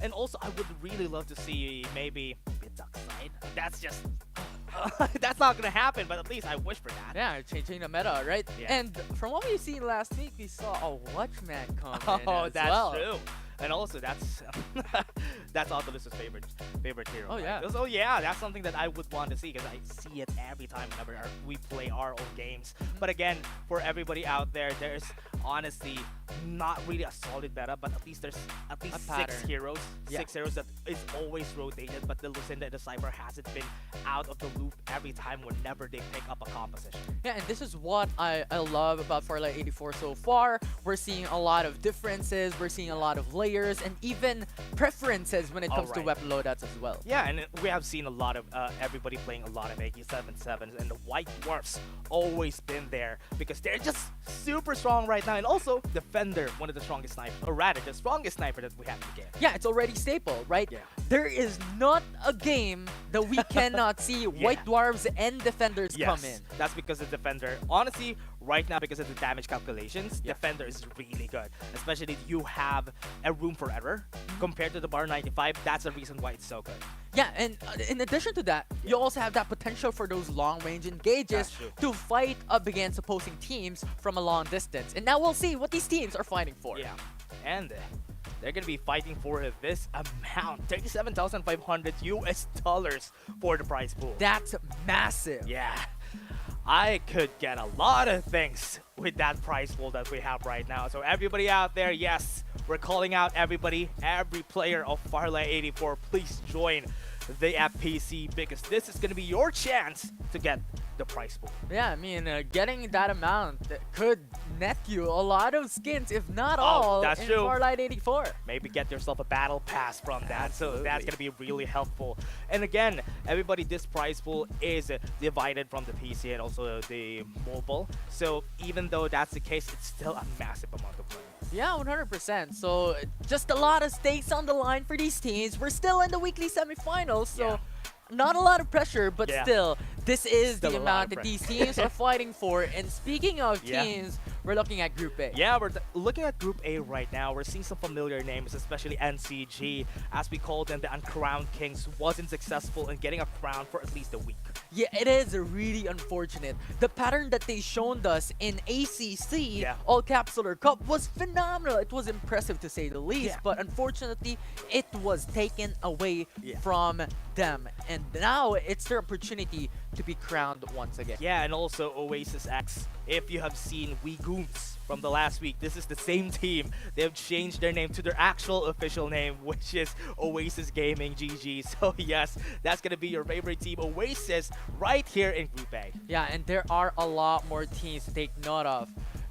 And also, I would really love to see maybe Duck side. That's just that's not gonna happen. But at least I wish for that. Yeah, changing the meta, right? Yeah. And from what we've seen last week, we saw a Watchman come in Oh, as that's well. true. And also, that's that's Autolus's favorite hero. Oh, right? yeah. So yeah, that's something that I would want to see because I see it every time whenever we play our own games. But again, for everybody out there, there's honestly not really a solid meta, but at least there's at least six pattern. heroes, Yeah. six heroes that is always rotated. But the Lucinda and the Cypher hasn't been out of the loop every time whenever they pick up a composition. Yeah, and this is what I love about Farlight 84 so far. We're seeing a lot of differences, we're seeing a lot of layers, and even preferences when it comes to Alright. weapon loadouts as well. Yeah, and we have seen a lot of everybody playing a lot of AK-77s, and the White Dwarfs always been there because they're just super strong right now. And also, Defender, one of the strongest snipers, or rather, the strongest sniper that we have in the game. Yeah, it's already staple, right? Yeah. There is not a game that we cannot see White Dwarves and Defenders come in. That's because the Defender, honestly, right now, because of the damage calculations, Defender is really good. Especially if you have a room for error compared to the Bar 95. That's the reason why it's so good. Yeah, and in addition to that, you also have that potential for those long-range engages That's true. to fight up against opposing teams from a long distance. And now we'll see what these teams are fighting for. Yeah, and they're gonna be fighting for this amount, 37,500 US dollars for the prize pool. That's massive. Yeah, I could get a lot of things with that prize pool that we have right now. So everybody out there, yes, we're calling out everybody, every player of Farlight 84, please join the FPC because this is gonna be your chance to get the prize pool. Yeah, I mean, getting that amount could net you a lot of skins, if not all, that's in true. Farlight 84. Maybe get yourself a battle pass from that. So Absolutely. that's going to be really helpful. And again, everybody, this prize pool is divided from the PC and also the mobile. So even though that's the case, it's still a massive amount of money. Yeah, 100%. So just a lot of stakes on the line for these teams. We're still in the weekly semifinals, so not a lot of pressure, but still, this is Still the a lot amount of that these pressure. teams are fighting for. And speaking of Yeah. teams, we're looking at Group A. Yeah, we're looking at Group A right now. We're seeing some familiar names, especially NCG, as we call them the Uncrowned Kings, wasn't successful in getting a crown for at least a week. Yeah, it is really unfortunate. The pattern that they shown us in ACC, All Capsular Cup, was phenomenal. It was impressive to say the least, but unfortunately, it was taken away from them. And now it's their opportunity to be crowned once again. Yeah, and also Oasis X. If you have seen Goons from the last week, this is the same team. They have changed their name to their actual official name, which is Oasis Gaming GG. So yes, that's gonna be your favorite team, Oasis, right here in Group A. Yeah, and there are a lot more teams to take note of.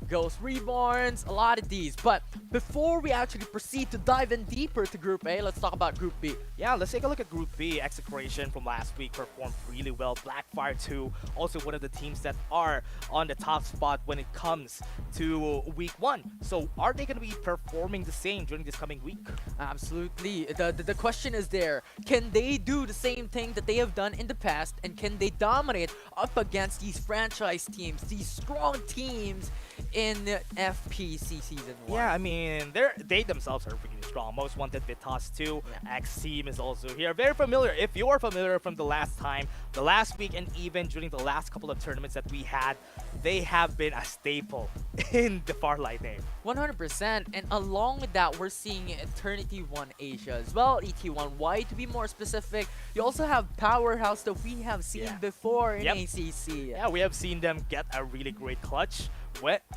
Ghost Reborns, a lot of these. But before we actually proceed to dive in deeper to Group A, let's talk about Group B. Yeah, let's take a look at Group B. Execration from last week performed really well. Blackfire 2, also one of the teams that are on the top spot when it comes to week 1. So are they going to be performing the same during this coming week? Absolutely. The question is there. Can they do the same thing that they have done in the past? And can they dominate up against these franchise teams, these strong teams in FPC Season 1? Yeah, I mean, they themselves are really strong. Most Wanted Vitas 2, X Team is also here. Very familiar. If you are familiar from the last time, the last week, and even during the last couple of tournaments that we had, they have been a staple in the Farlight name. 100%. And along with that, we're seeing Eternity 1 Asia as well, ET1Y to be more specific. You also have Powerhouse that we have seen before in ACC. Yeah, we have seen them get a really great clutch.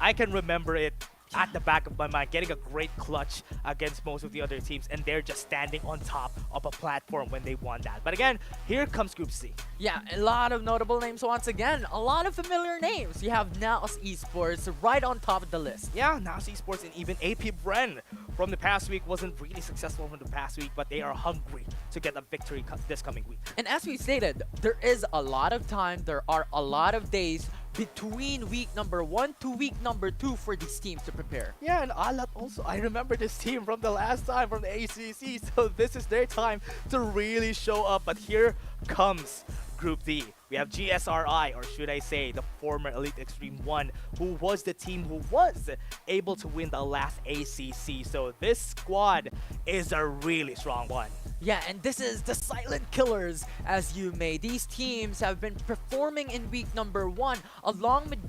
I can remember it at the back of my mind, getting a great clutch against most of the other teams, and they're just standing on top of a platform when they won that. But again, here comes Group C. Yeah, a lot of notable names once again. A lot of familiar names. You have Naos Esports right on top of the list. Yeah, Naos Esports and even AP Bren from the past week wasn't really successful from the past week, but they are hungry to get a victory this coming week. And as we stated, there is a lot of time, there are a lot of days between week number 1 to week number 2 for these teams to prepare. Yeah, and Alat also, I remember this team from the last time from the ACC, so this is their time to really show up. But here comes Group D, we have GSRI, or should I say the former Elite Extreme 1, who was the team who was able to win the last ACC. So this squad is a really strong one. Yeah, and this is the Silent Killers, as you may. These teams have been performing in week number 1 along with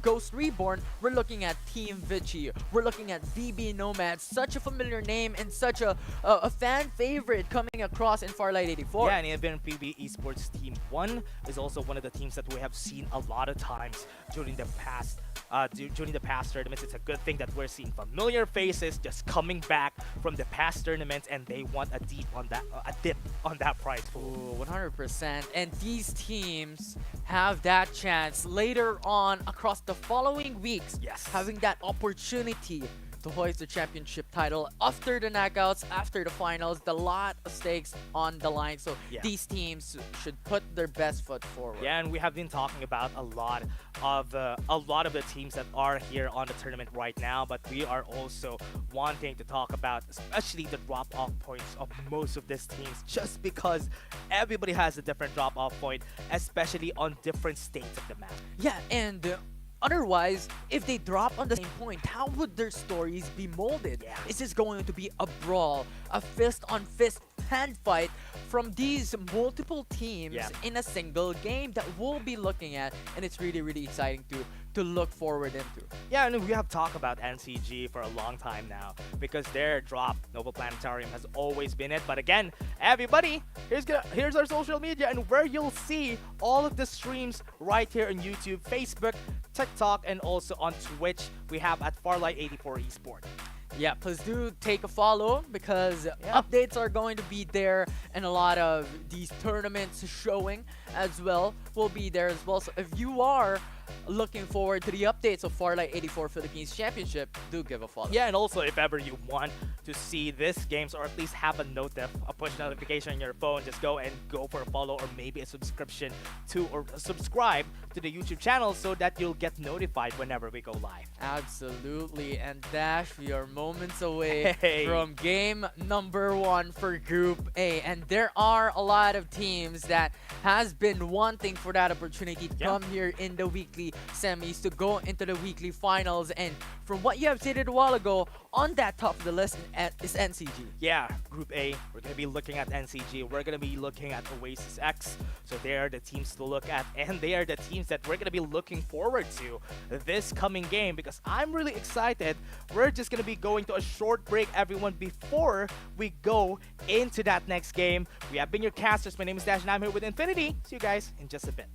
Ghost Reborn. We're looking at Team Vichy. We're looking at VB Nomad, such a familiar name and such a fan favorite coming across in Farlight 84. Yeah, and even PB Esports Team 1 is also one of the teams that we have seen a lot of times during the past tournaments. It's a good thing that we're seeing familiar faces just coming back from the past tournaments, and they want a dip on that prize pool. Ooh, 100%. And these teams have that chance later on across the following weeks, Yes, having that opportunity to hoist the championship title after the knockouts, after the finals. The lot of stakes on the line, so Yeah. these teams should put their best foot forward. Yeah, and we have been talking about a lot of the teams that are here on the tournament right now, but we are also wanting to talk about especially the drop-off points of most of these teams, just because everybody has a different drop-off point, especially on different states of the map. Yeah, and otherwise, if they drop on the same point, how would their stories be molded? Yeah. Is this going to be a brawl, a fist-on-fist hand fight from these multiple teams Yeah. in a single game that we'll be looking at? And it's really, really exciting to look forward into. Yeah, and we have talked about NCG for a long time now, because their drop, Noble Planetarium, has always been it. But again, everybody, here's our social media, and where you'll see all of the streams right here on YouTube, Facebook, TikTok, and also on Twitch. We have at Farlight84 Esport. Yeah, please do take a follow, because updates are going to be there, and a lot of these tournaments showing as well will be there as well. So if you are looking forward to the updates of Farlight 84 Philippines Championship, do give a follow. Yeah, and also if ever you want to see this games, or at least have a push notification on your phone, just go for a follow, or maybe a subscription to, or subscribe to the YouTube channel, so that you'll get notified whenever we go live. Absolutely. And Dash, we are moments away Hey. from game number 1 for Group A, and there are a lot of teams that has been wanting for that opportunity to come here in the weekly semis, to go into the weekly finals. And from what you have stated a while ago, on that top of the list is NCG. Yeah, Group A, we're going to be looking at NCG. We're going to be looking at Oasis X. So they are the teams to look at, and they are the teams that we're going to be looking forward to this coming game, because I'm really excited. We're just going to be going to a short break, everyone, before we go into that next game. We have been your casters. My name is Dash, and I'm here with Infinity. See you guys in just a bit.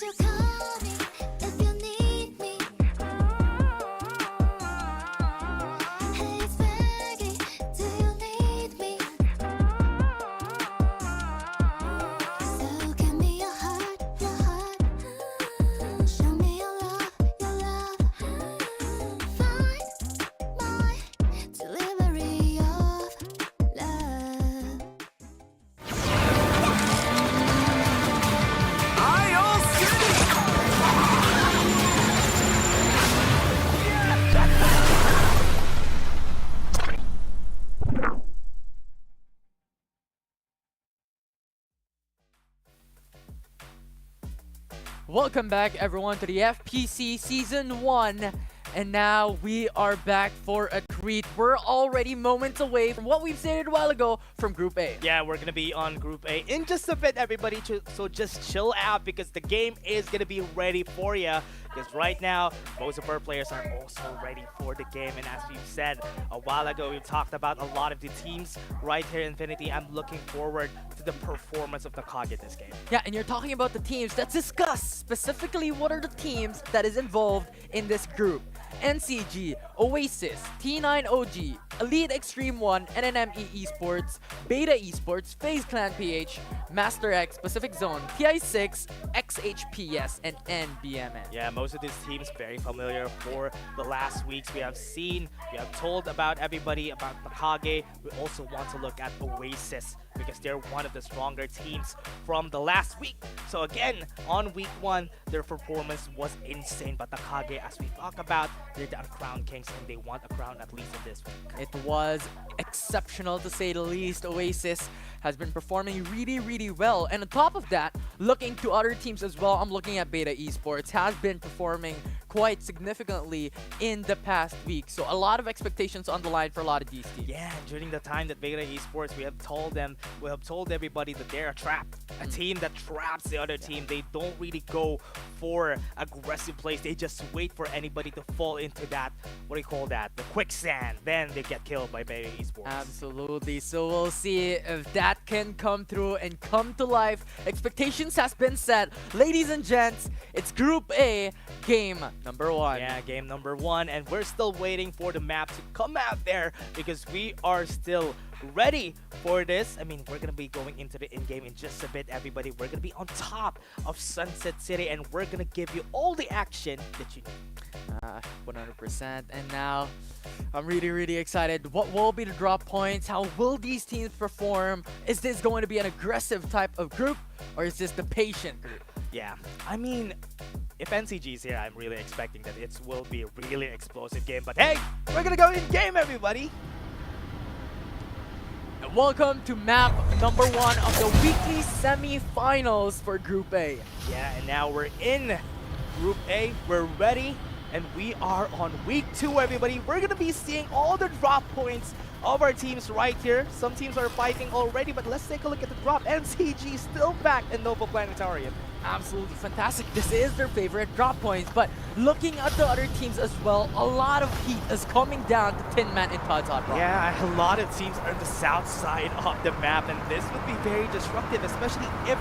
you call me if you need me. Hey, it's Maggie, do you need me? So give me your heart, your heart. Show me your love, your love. Find my delivery of love. Welcome back, everyone, to the FPC Season 1. And now we are back for a treat. We're already moments away from what we've stated a while ago from Group A. Yeah, we're gonna be on Group A in just a bit, everybody. So just chill out because the game is gonna be ready for you. Because right now, most of our players are also ready for the game. And as we've said a while ago, we talked about a lot of the teams right here in Infinity. I'm looking forward to the performance of the Kage this game. Yeah, and you're talking about the teams. Let's discuss specifically what are the teams that is involved in this group. NCG, Oasis, T9OG, Elite Extreme 1, NNME Esports, Beta Esports, FaZe Clan PH, Master X, Pacific Zone, TI6, XHPS, and NBMN. Yeah, most of these teams very familiar for the last weeks. We have told about everybody about the Kage. We also want to look at Oasis because they're one of the stronger teams from the last week. So again, on week 1, their performance was insane. But the Kage, as we talk about, they're the Crown Kings and they want a crown at least in this week. It was exceptional to say the least. Oasis has been performing really, really well. And on top of that, looking to other teams as well, I'm looking at Beta Esports, has been performing quite significantly in the past week. So a lot of expectations on the line for a lot of these teams. Yeah, during the time that Beta Esports, we have told everybody that they're a trap. A team that traps the other team. They don't really go for aggressive plays. They just wait for anybody to fall into that, what do you call that? The quicksand. Then they get killed by Beta Esports. Absolutely. So we'll see if that can come through and come to life. Expectations has been set. Ladies and gents, it's Group A, game number 1. Yeah, game number 1, and we're still waiting for the map to come out there because we are still ready for this. I mean, we're gonna be going into the in-game in just a bit, everybody. We're gonna be on top of Sunset City and we're gonna give you all the action that you need. 100%. And now I'm really, really excited. What will be the drop points? How will these teams perform? Is this going to be an aggressive type of group or is this the patient group? Yeah, I mean, if NCG is here, I'm really expecting that it will be a really explosive game. But hey, we're gonna go in-game, everybody! And welcome to map number 1 of the weekly semi-finals for Group A. Yeah, and now we're in Group A. We're ready, and we are on week 2, everybody. We're gonna be seeing all the drop points of our teams right here. Some teams are fighting already, but let's take a look at the drop. NCG still back in Nova Planetarium. Absolutely fantastic. This is their favorite drop points, but looking at the other teams as well, a lot of heat is coming down to Tin Man and Todd's Hot Rock. Yeah, a lot of teams are on the south side of the map, and this would be very disruptive, especially if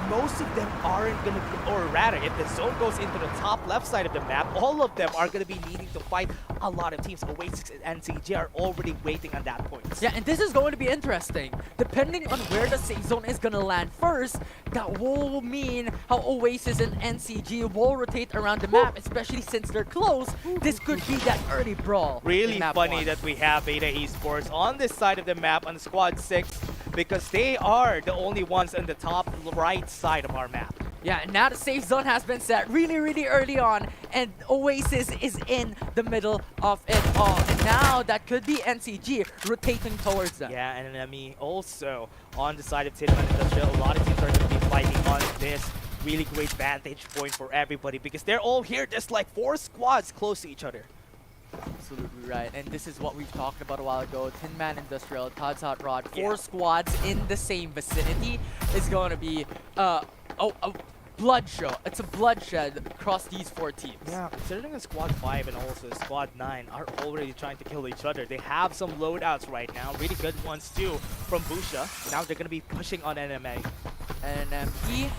most of them aren't gonna, or rather, if the zone goes into the top left side of the map, all of them are gonna be needing to fight a lot of teams. Oasis and NCG are already waiting on that point. Yeah, and this is going to be interesting. Depending on where the safe zone is gonna land first, that will mean how Oasis and NCG will rotate around the map, especially since they're close. This could be that early brawl. Really in map funny 1. that we have Beta Esports on this side of the map on squad 6 because they are the only ones on the top right side of our map. Yeah, and now the safe zone has been set really, really early on, and Oasis is in the middle of it all. And now that could be NCG rotating towards them. Yeah, and I mean also on the side of Tin Man Industrial, a lot of teams are going to be fighting on this really great vantage point for everybody because they're all here just like 4 squads close to each other. Absolutely right, and this is what we've talked about a while ago. Tin Man Industrial, Todd's Hot Rod, 4 squads in the same vicinity is going to be a blood show. It's a bloodshed across these 4 teams. Yeah, considering a squad 5 and also squad 9 are already trying to kill each other. They have some loadouts right now, really good ones too from Busha. Now they're going to be pushing on NMA. And he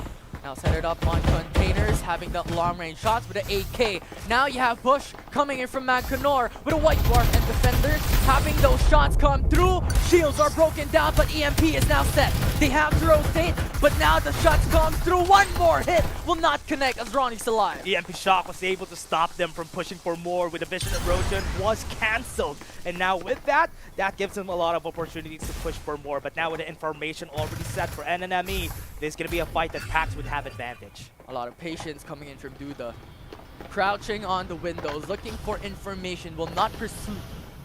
Now set it up on containers, having the long-range shots with the AK. Now you have Bush coming in from Mancanor with a white dwarf and defenders, having those shots come through. Shields are broken down, but EMP is now set. They have to rotate, but now the shots come through. One more hit will not connect as Ronnie's alive. EMP shot was able to stop them from pushing for more with the vision erosion was cancelled. And now with that gives them a lot of opportunities to push for more. But now with the information already set for NNME, there's going to be a fight that Pax would have advantage. A lot of patience coming in from Duda. Crouching on the windows, looking for information, will not pursue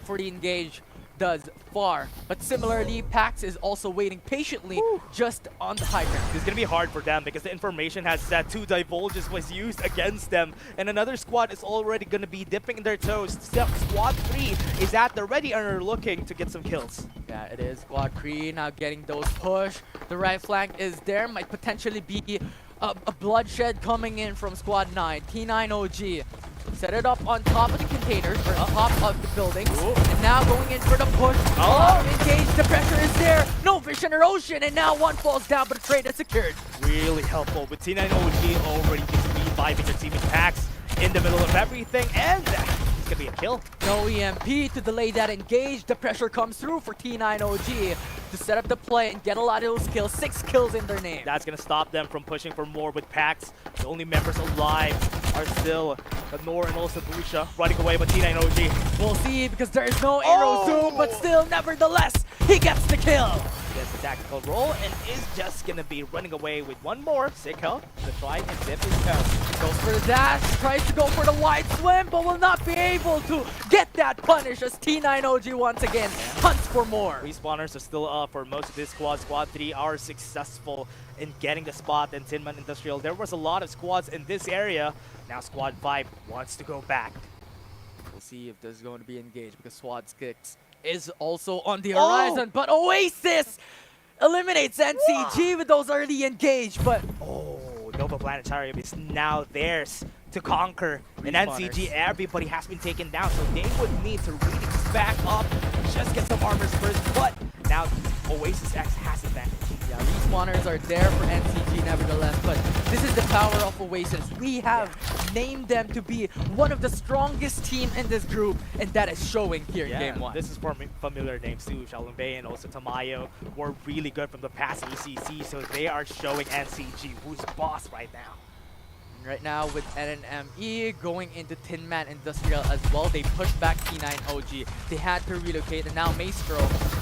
for the engage. Does far, but similarly Pax is also waiting patiently just on the high ground. This is going to be hard for them because the information has said 2 divulges was used against them, and another squad is already going to be dipping their toes. Squad 3 is at the ready and are looking to get some kills. Yeah, it is Squad 3 now getting those push. The right flank is there, might potentially be a bloodshed coming in from Squad 9. T9 OG. Set it up on top of the containers, or on top of the buildings. And now going in for the push. Engage, the pressure is there. No vision erosion, and now one falls down, but the trade is secured. Really helpful with T9 OG already just reviving their team with Pax in the middle of everything, and it's gonna be a kill. No EMP to delay that engage. The pressure comes through for T9 OG to set up the play and get a lot of those kills. 6 kills in their name. That's gonna stop them from pushing for more with Pax. The only members alive are still Nor and also Busha running away with T9 OG. We'll see because there is no arrow zoom, but still, nevertheless, he gets the kill. Gets a tactical roll and is just gonna be running away with one more sick health to try and zip his health. Goes for the dash, tries to go for the wide swim, but will not be able to get that punish as T9 OG once again hunts for more. Respawners are still up for most of this squad. Squad 3 are successful in getting the spot in Tinman Industrial. There was a lot of squads in this area. Now Squad 5 wants to go back. We'll see if there's going to be engaged because Squad 6 is also on the horizon, but Oasis eliminates NCG with those early engage, but Nova Planetarium is now theirs to conquer. And NCG, everybody has been taken down, so they would need to really just back up, just get some armors first, but now Oasis X has advantage. Yeah, respawners are there for NCG nevertheless, but this is the power of Oasis. We have named them to be one of the strongest team in this group, and that is showing here in Game 1. This is familiar names too. Xiaolongbei and also Tamayo were really good from the past ECC, so they are showing NCG who's boss right now. Right now with NNME going into Tin Man Industrial as well, they pushed back T9 OG. They had to relocate, and now Maestro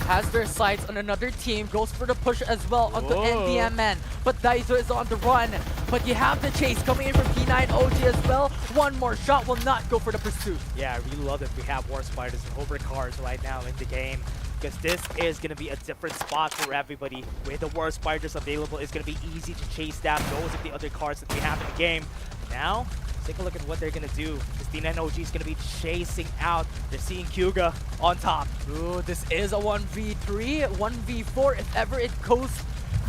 has their sights on another team, goes for the push as well onto NDMN. But Daiso is on the run, but you have the chase coming in from T9 OG as well. One more shot will not go for the pursuit. Yeah, I really love that we have War Spiders and Hover Cars right now in the game, because this is going to be a different spot for everybody. With the War Spiders available, it's going to be easy to chase down those of the other cards that we have in the game. Now, take a look at what they're going to do. This T9 OG is going to be chasing out. They're seeing Kyuga on top. Ooh, this is a 1v3, 1v4 if ever it goes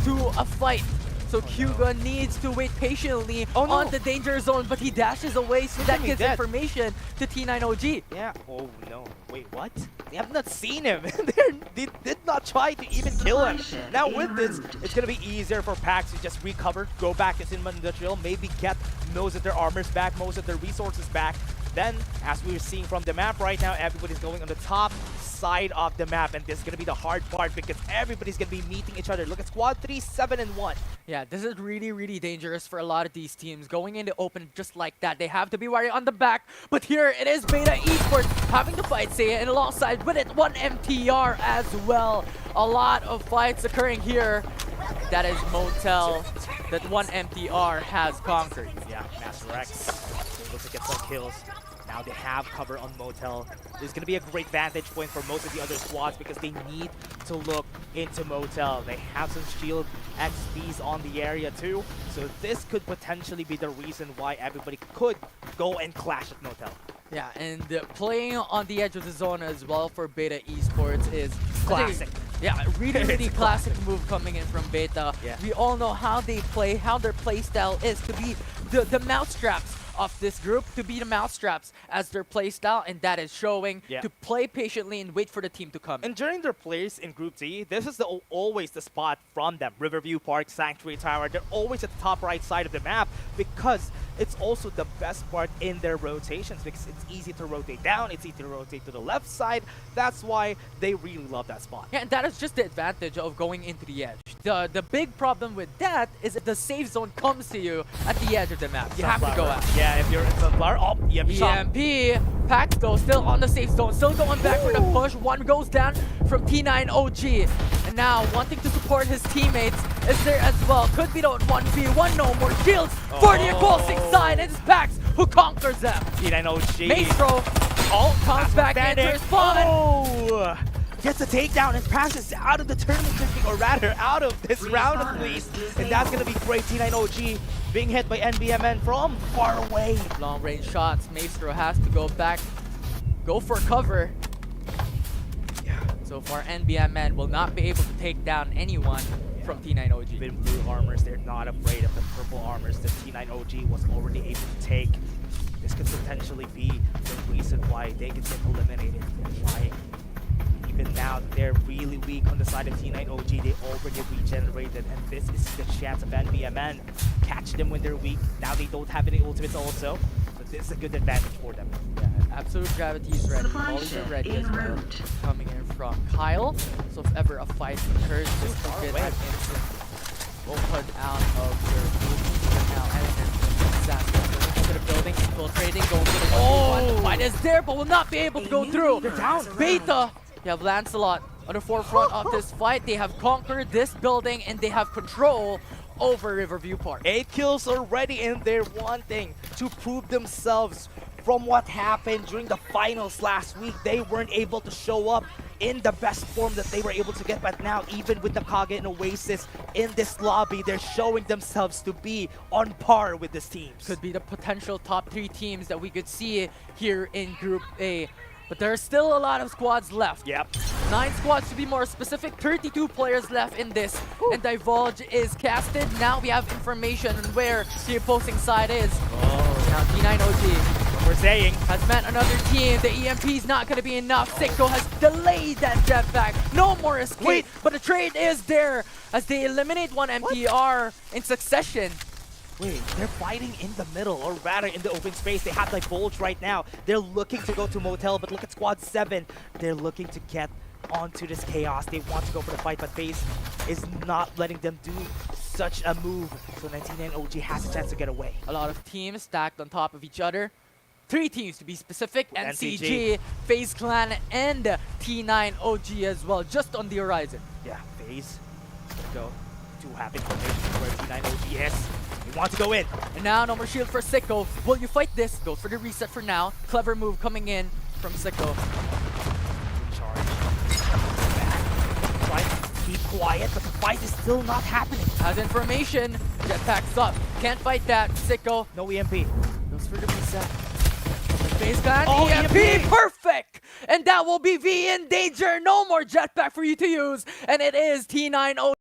to a fight. So Kyuga needs to wait patiently on the danger zone, but he dashes away, so that gives information to T9 OG. Yeah. Oh no. Wait, what? They have not seen him. They did not try to even kill him. Now with this, it's going to be easier for Pax to just recover, go back to Sinman Industrial, maybe get most of their armors back, most of their resources back. Then, as we're seeing from the map right now, everybody's going on the top side of the map, and this is going to be the hard part because everybody's going to be meeting each other. Look at Squad 3, 7-1. Yeah, this is really, really dangerous for a lot of these teams. Going in the open just like that, they have to be wary on the back. But here it is Beta Esports having the fight, say, and alongside with it, one MTR as well. A lot of fights occurring here. That is Motel that one MTR has conquered. Yeah, Master X able to get some kills. Now they have cover on Motel. There's going to be a great vantage point for most of the other squads because they need to look into Motel. They have some shield XPs on the area too. So this could potentially be the reason why everybody could go and clash at Motel. Yeah, and playing on the edge of the zone as well for Beta Esports is classic. Yeah, really classic move coming in from Beta. Yeah. We all know how they play, how their play style is to be the mousetraps of this group to be the mousetraps as their play style, and that is showing to play patiently and wait for the team to come. And during their plays in Group D, this is always the spot from them. Riverview Park, Sanctuary Tower, they're always at the top right side of the map because it's also the best part in their rotations because it's easy to rotate down, it's easy to rotate to the left side. That's why they really love that spot. Yeah, and that is just the advantage of going into the edge. The big problem with that is that the safe zone comes to you at the edge of the map. You have to go out. Yeah, if you're in Sunflower, EMP shot. EMP, Pax though still on the safe zone, still going back for the push. One goes down from T9 OG. And now wanting to support his teammates is there as well. Could be the 1v1, no more shields for the opposing side. It's Pax who conquers them. T9 OG. Maestro comes back into his spawn. Gets a takedown and passes out of the tournament drinking, or rather out of this round at least. And that's going to be great. T9 OG being hit by NBMN from far away. Long range shots. Maestro has to go back, go for cover. Yeah. So far, NBMN will not be able to take down anyone from T9 OG. Even blue armors, they're not afraid of the purple armors that T9 OG was already able to take. This could potentially be the reason why they can get eliminated. They're trying. Even now, they're really weak on the side of T9 OG. They already regenerated, and this is the chance of NBMN. Catch them when they're weak. Now they don't have any ultimates also, but this is a good advantage for them. Yeah, Absolute Gravity is ready. Mollies are ready as well. Coming in from Kyle. So if ever a fight occurs, this will get an instant open out of their movement. But now Element into the building, infiltrating, going to the 1v1. The fight is there, but will not be able to go through. They're down. Beta. You have Lancelot on the forefront of this fight. They have conquered this building and they have control over Riverview Park. 8 kills already, and they're wanting to prove themselves from what happened during the finals last week. They weren't able to show up in the best form that they were able to get, but now even with the Kage and Oasis in this lobby, they're showing themselves to be on par with these teams. Could be the potential top 3 teams that we could see here in Group A. But there are still a lot of squads left. Yep. 9 squads to be more specific, 32 players left in this. And Divulge is casted. Now we have information on where the opposing side is. Now T9 OG, We're saying has met another team. The EMP is not going to be enough. Sicko has delayed that jetpack. No more escape. Wait. But the trade is there as they eliminate one MPR in succession. wait, they're fighting in the middle, or rather in the open space. They have Divulge right now. They're looking to go to Motel, but look at Squad 7. They're looking to get onto this chaos. They want to go for the fight, but FaZe is not letting them do such a move. So 99 OG has a chance to get away. A lot of teams stacked on top of each other. 3 teams to be specific, NCG. NCG, FaZe Clan, and T9 OG as well, just on the horizon. Yeah, FaZe. Let's go. 2 happy formations where T9 OG is. They want to go in. And now no more shield for Sicko. Will you fight this? Goes for the reset for now. Clever move coming in from Sicko. Charge. Try to keep quiet, but the fight is still not happening. Has information. Jetpack's up. Can't fight that. Sicko No EMP. goes for the reset. FaZe Clan, Oh, EMP, EMP! perfect! And that will be V in danger. No more jetpack for you to use. And it is T9 OG.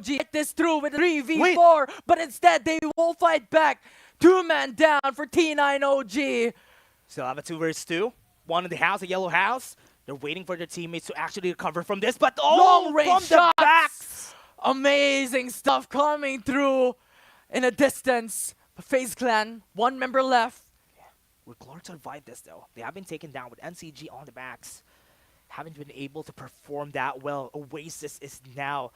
Get this through with 3v4, but instead they will fight back. 2-man down for T9 OG. Still have a 2 versus 2. One in the house, a yellow house. They're waiting for their teammates to actually recover from this, but Long range from the shots. backs! Amazing stuff coming through in a distance. FaZe Clan, 1 member left. We're glad to survive this though. They have been taken down with NCG on the backs. Haven't been able to perform that well. Oasis is now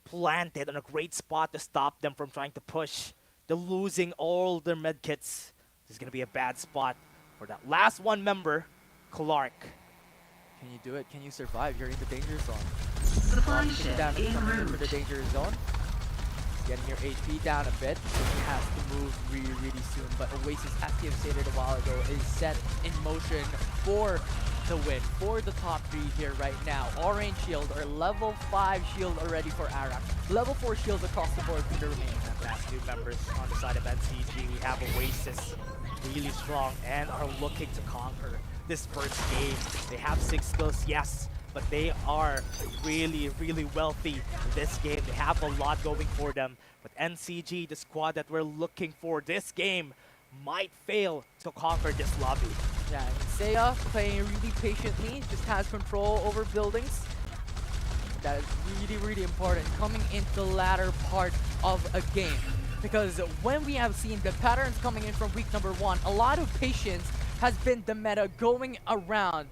planted on a great spot to stop them from trying to push. They're losing all their medkits. This is going to be a bad spot for that last 1 member, Clark. Can you do it? Can you survive? You're in the danger zone. Supply Taking ship down en coming into route. the danger zone. Getting your HP down a bit, so he has to move really soon. But Oasis, as you stated a while ago, is set in motion for the win, for the top 3 here right now. Orange shield or level 5 shield already for Arak. Level 4 shields across the board for the remaining members. Last 2 members on the side of NCG. We have Oasis, really strong, and are looking to conquer this first game. They have 6 kills, yes, but they are really, really wealthy this game. They have a lot going for them. But NCG, the squad that we're looking for this game, might fail to conquer this lobby. Yeah, and Seiya playing really patiently, just has control over buildings. That is really, really important coming into the latter part of a game. Because when we have seen the patterns coming in from week number 1, a lot of patience has been the meta going around.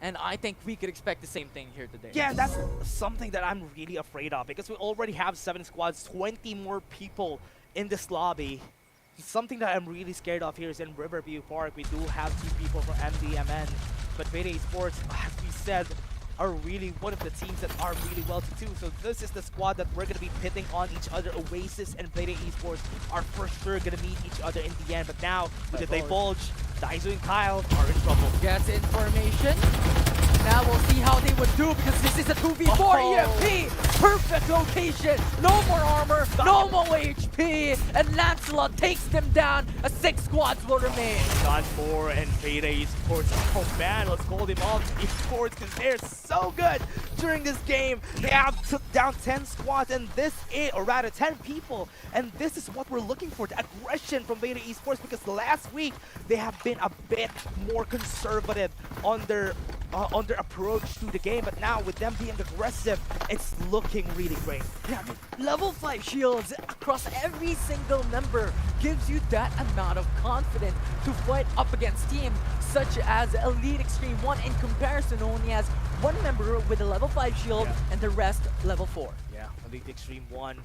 And I think we could expect the same thing here today. Yeah, that's something that I'm really afraid of because we already have 7 squads, 20 more people in this lobby. Something that I'm really scared of here is in Riverview Park. We do have 2 people from MDMN, but Beta Esports, as we said, are really one of the teams that are really well to do. So this is the squad that we're going to be pitting on each other. Oasis and Beta Esports are for sure going to meet each other in the end. But now, with the Divulge, Daizu and Kyle are in trouble. Gets information. Now we'll see how they would do because this is a 2v4 EMP. Perfect location. No more armor, no more HP. And Lancelot takes them down. 6 squads will remain. Got 4 and Beta Esports. Oh man, let's call them all Esports because they're so good during this game. They have took down 10 squads and this is, or rather 10 people. And this is what we're looking for, the aggression from Beta Esports because last week they have been a bit more conservative on their approach to the game, but now with them being aggressive, it's looking really great. Yeah, level 5 shields across every single member gives you that amount of confidence to fight up against teams such as Elite Extreme 1 in comparison only has 1 member with a level 5 shield and the rest level 4. Yeah, Elite Extreme 1,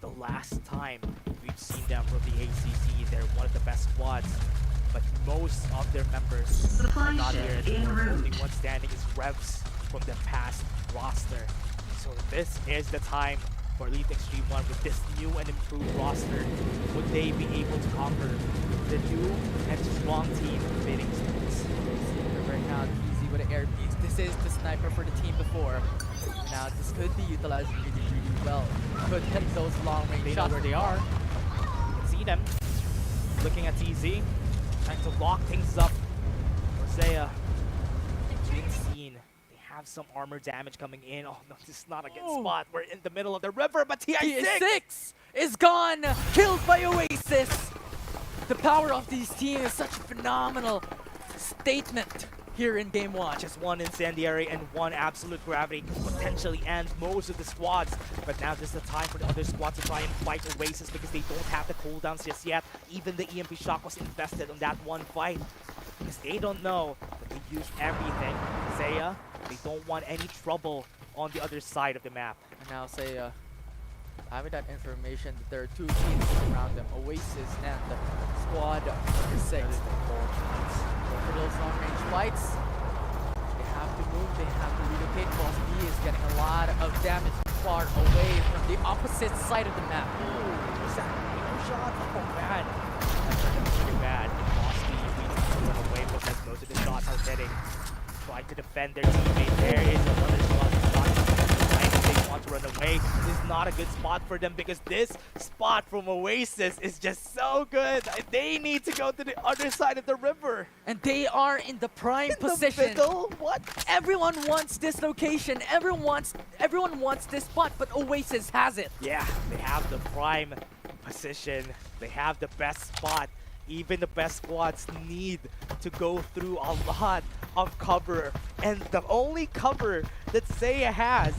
the last time we've seen them from the ACC, they're one of the best squads. But most of their members are not here anymore. Only one standing is Revs from the past roster. So this is the time for Elite Extreme 1 with this new and improved roster. Would they be able to conquer the new and strong team Beta Esports? Right now, easy with the air beats. This is the sniper for the team before. Now this could be utilized really, really well. Could hit those long range shots. They know where they are. See them. Looking at TZ. Trying to lock things up. Rosea being seen. They have some armor damage coming in. Oh no, this is not a good spot. We're in the middle of the river, but TI6 is gone, killed by Oasis. The power of these teams is such a phenomenal statement here in game 1. Just 1 incendiary and 1 absolute gravity could potentially end most of the squads. But now this is the time for the other squads to try and fight Oasis because they don't have the cooldowns just yet. Even the EMP shock was invested on that 1 fight. Because they don't know that they used everything. Seiya, they don't want any trouble on the other side of the map. And now Seiya, having that information that there are 2 teams around them, Oasis and the squad number 6. For those long-range fights, they have to move, they have to relocate. Boss B is getting a lot of damage far away from the opposite side of the map. Ooh, is that a shot? Oh man, that's pretty bad. Boss B needs to run away because most of the shots are hitting. Trying to defend their teammate. There is another shot. They want to run away. This is not a good spot for them because this spot from Oasis is just so good. They need to go to the other side of the river. And they are in the prime position. The middle? What? Everyone wants this location. Everyone wants this spot, but Oasis has it. Yeah, they have the prime position. They have the best spot. Even the best squads need to go through a lot of cover. And the only cover that Seiya has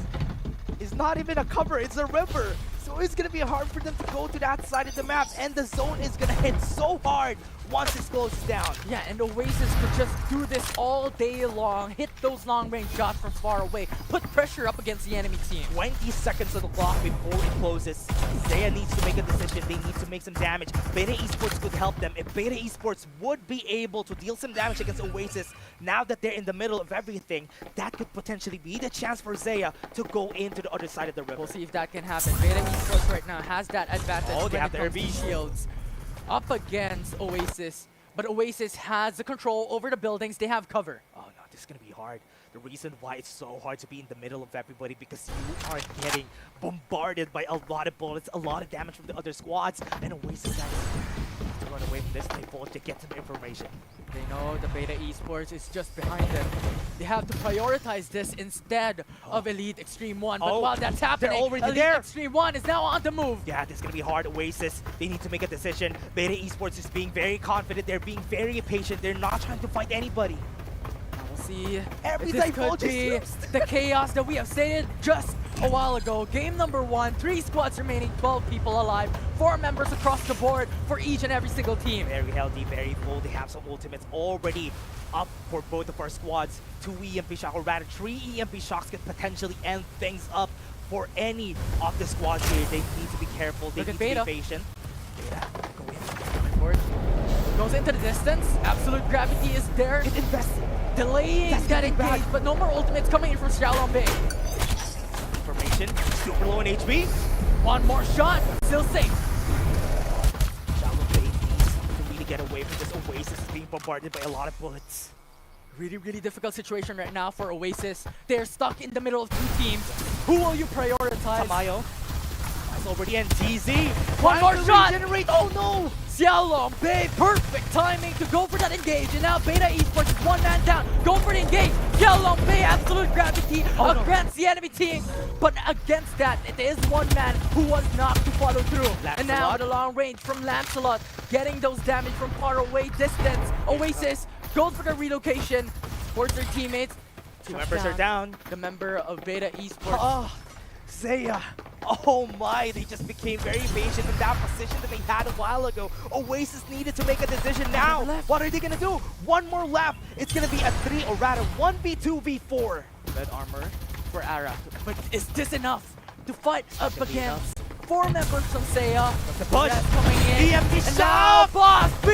is not even a cover, it's a river. So it's gonna be hard for them to go to that side of the map, and the zone is gonna hit so hard once it closes down. Yeah, and Oasis could just do this all day long, hit those long-range shots from far away, put pressure up against the enemy team. 20 seconds on the clock before it closes. Seiya needs to make a decision. They need to make some damage. Beta Esports could help them. If Beta Esports would be able to deal some damage against Oasis, now that they're in the middle of everything, that could potentially be the chance for Seiya to go into the other side of the river. We'll see if that can happen. Beta Esports right now has that advantage Oh, they when have it the comes to RB shields up against Oasis. But Oasis has the control over the buildings. They have cover. Oh no, this is gonna be hard. The reason why it's so hard to be in the middle of everybody because you are getting bombarded by a lot of bullets, a lot of damage from the other squads, and Oasis has to run away from this. They both to get some information. They know the Beta Esports is just behind them. They have to prioritize this instead of Elite Extreme 1. But while that's happening, already Elite there. Extreme 1 is now on the move. Yeah, this is going to be hard. Oasis, they need to make a decision. Beta Esports is being very confident. They're being very patient. They're not trying to fight anybody. We'll see Every if this divulge could is be used. the chaos that we have stated just a while ago. Game number 1, 3 squads remaining, 12 people alive, 4 members across the board for each and every single team. Very healthy, very full. They have some ultimates already up for both of our squads. 2 EMP shocks, or rather 3 EMP shocks could potentially end things up for any of the squads here. They need to be careful. They Look at need to Beta. be patient. Beta, go in. Forward. Goes into the distance. Absolute gravity is there. Get invested. Delaying That's that getting engage, bad. but no more ultimates coming in from Xiaolong Bei. Information, super low in HP. One more shot, still safe. Shallow Bay needs to really get away from this. Oasis is being bombarded by a lot of bullets. Really, really difficult situation right now for Oasis. They're stuck in the middle of 2 teams. Who will you prioritize? Tamayo. It's already in TZ. One more Trying to shot. regenerate. Oh no! Xiaolong Bei, perfect timing to go for that engage. And now Beta Esports is 1 man down. Go for the engage. Xiaolong Bei, absolute gravity against the enemy team. But against that, it is 1 man who was not to follow through. And now Lancelot. the long range from Lancelot, getting those damage from far away distance. Oasis goes for the relocation, supports their teammates. 2 members are down. The member of Beta Esports. Oh, Zaya. Oh my, they just became very patient in that position that they had a while ago. Oasis needed to make a decision now. What are they gonna do? 1 more left. It's gonna be a 3, or rather 1v2v4. Red armor for Ara. But is this enough to fight up gonna be against 4 members from Seiya? The push. Red coming in. EMP And now shot. Boss B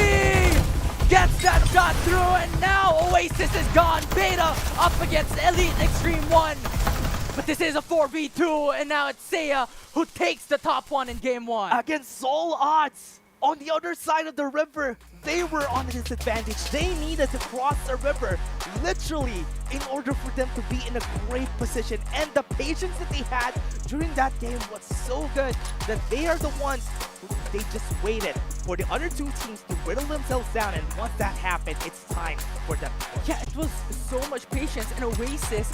gets that shot through, and now Oasis is gone. Beta up against Elite Extreme 1. But this is a 4v2, and now it's Seiya who takes the top 1 in game 1. Against Soul odds. On the other side of the river, they were on a disadvantage. They needed to cross the river, literally, in order for them to be in a great position. And the patience that they had during that game was so good that they are the ones who they just waited for the other 2 teams to whittle themselves down. And once that happened, it's time for them to push. Yeah, it was so much patience, and Oasis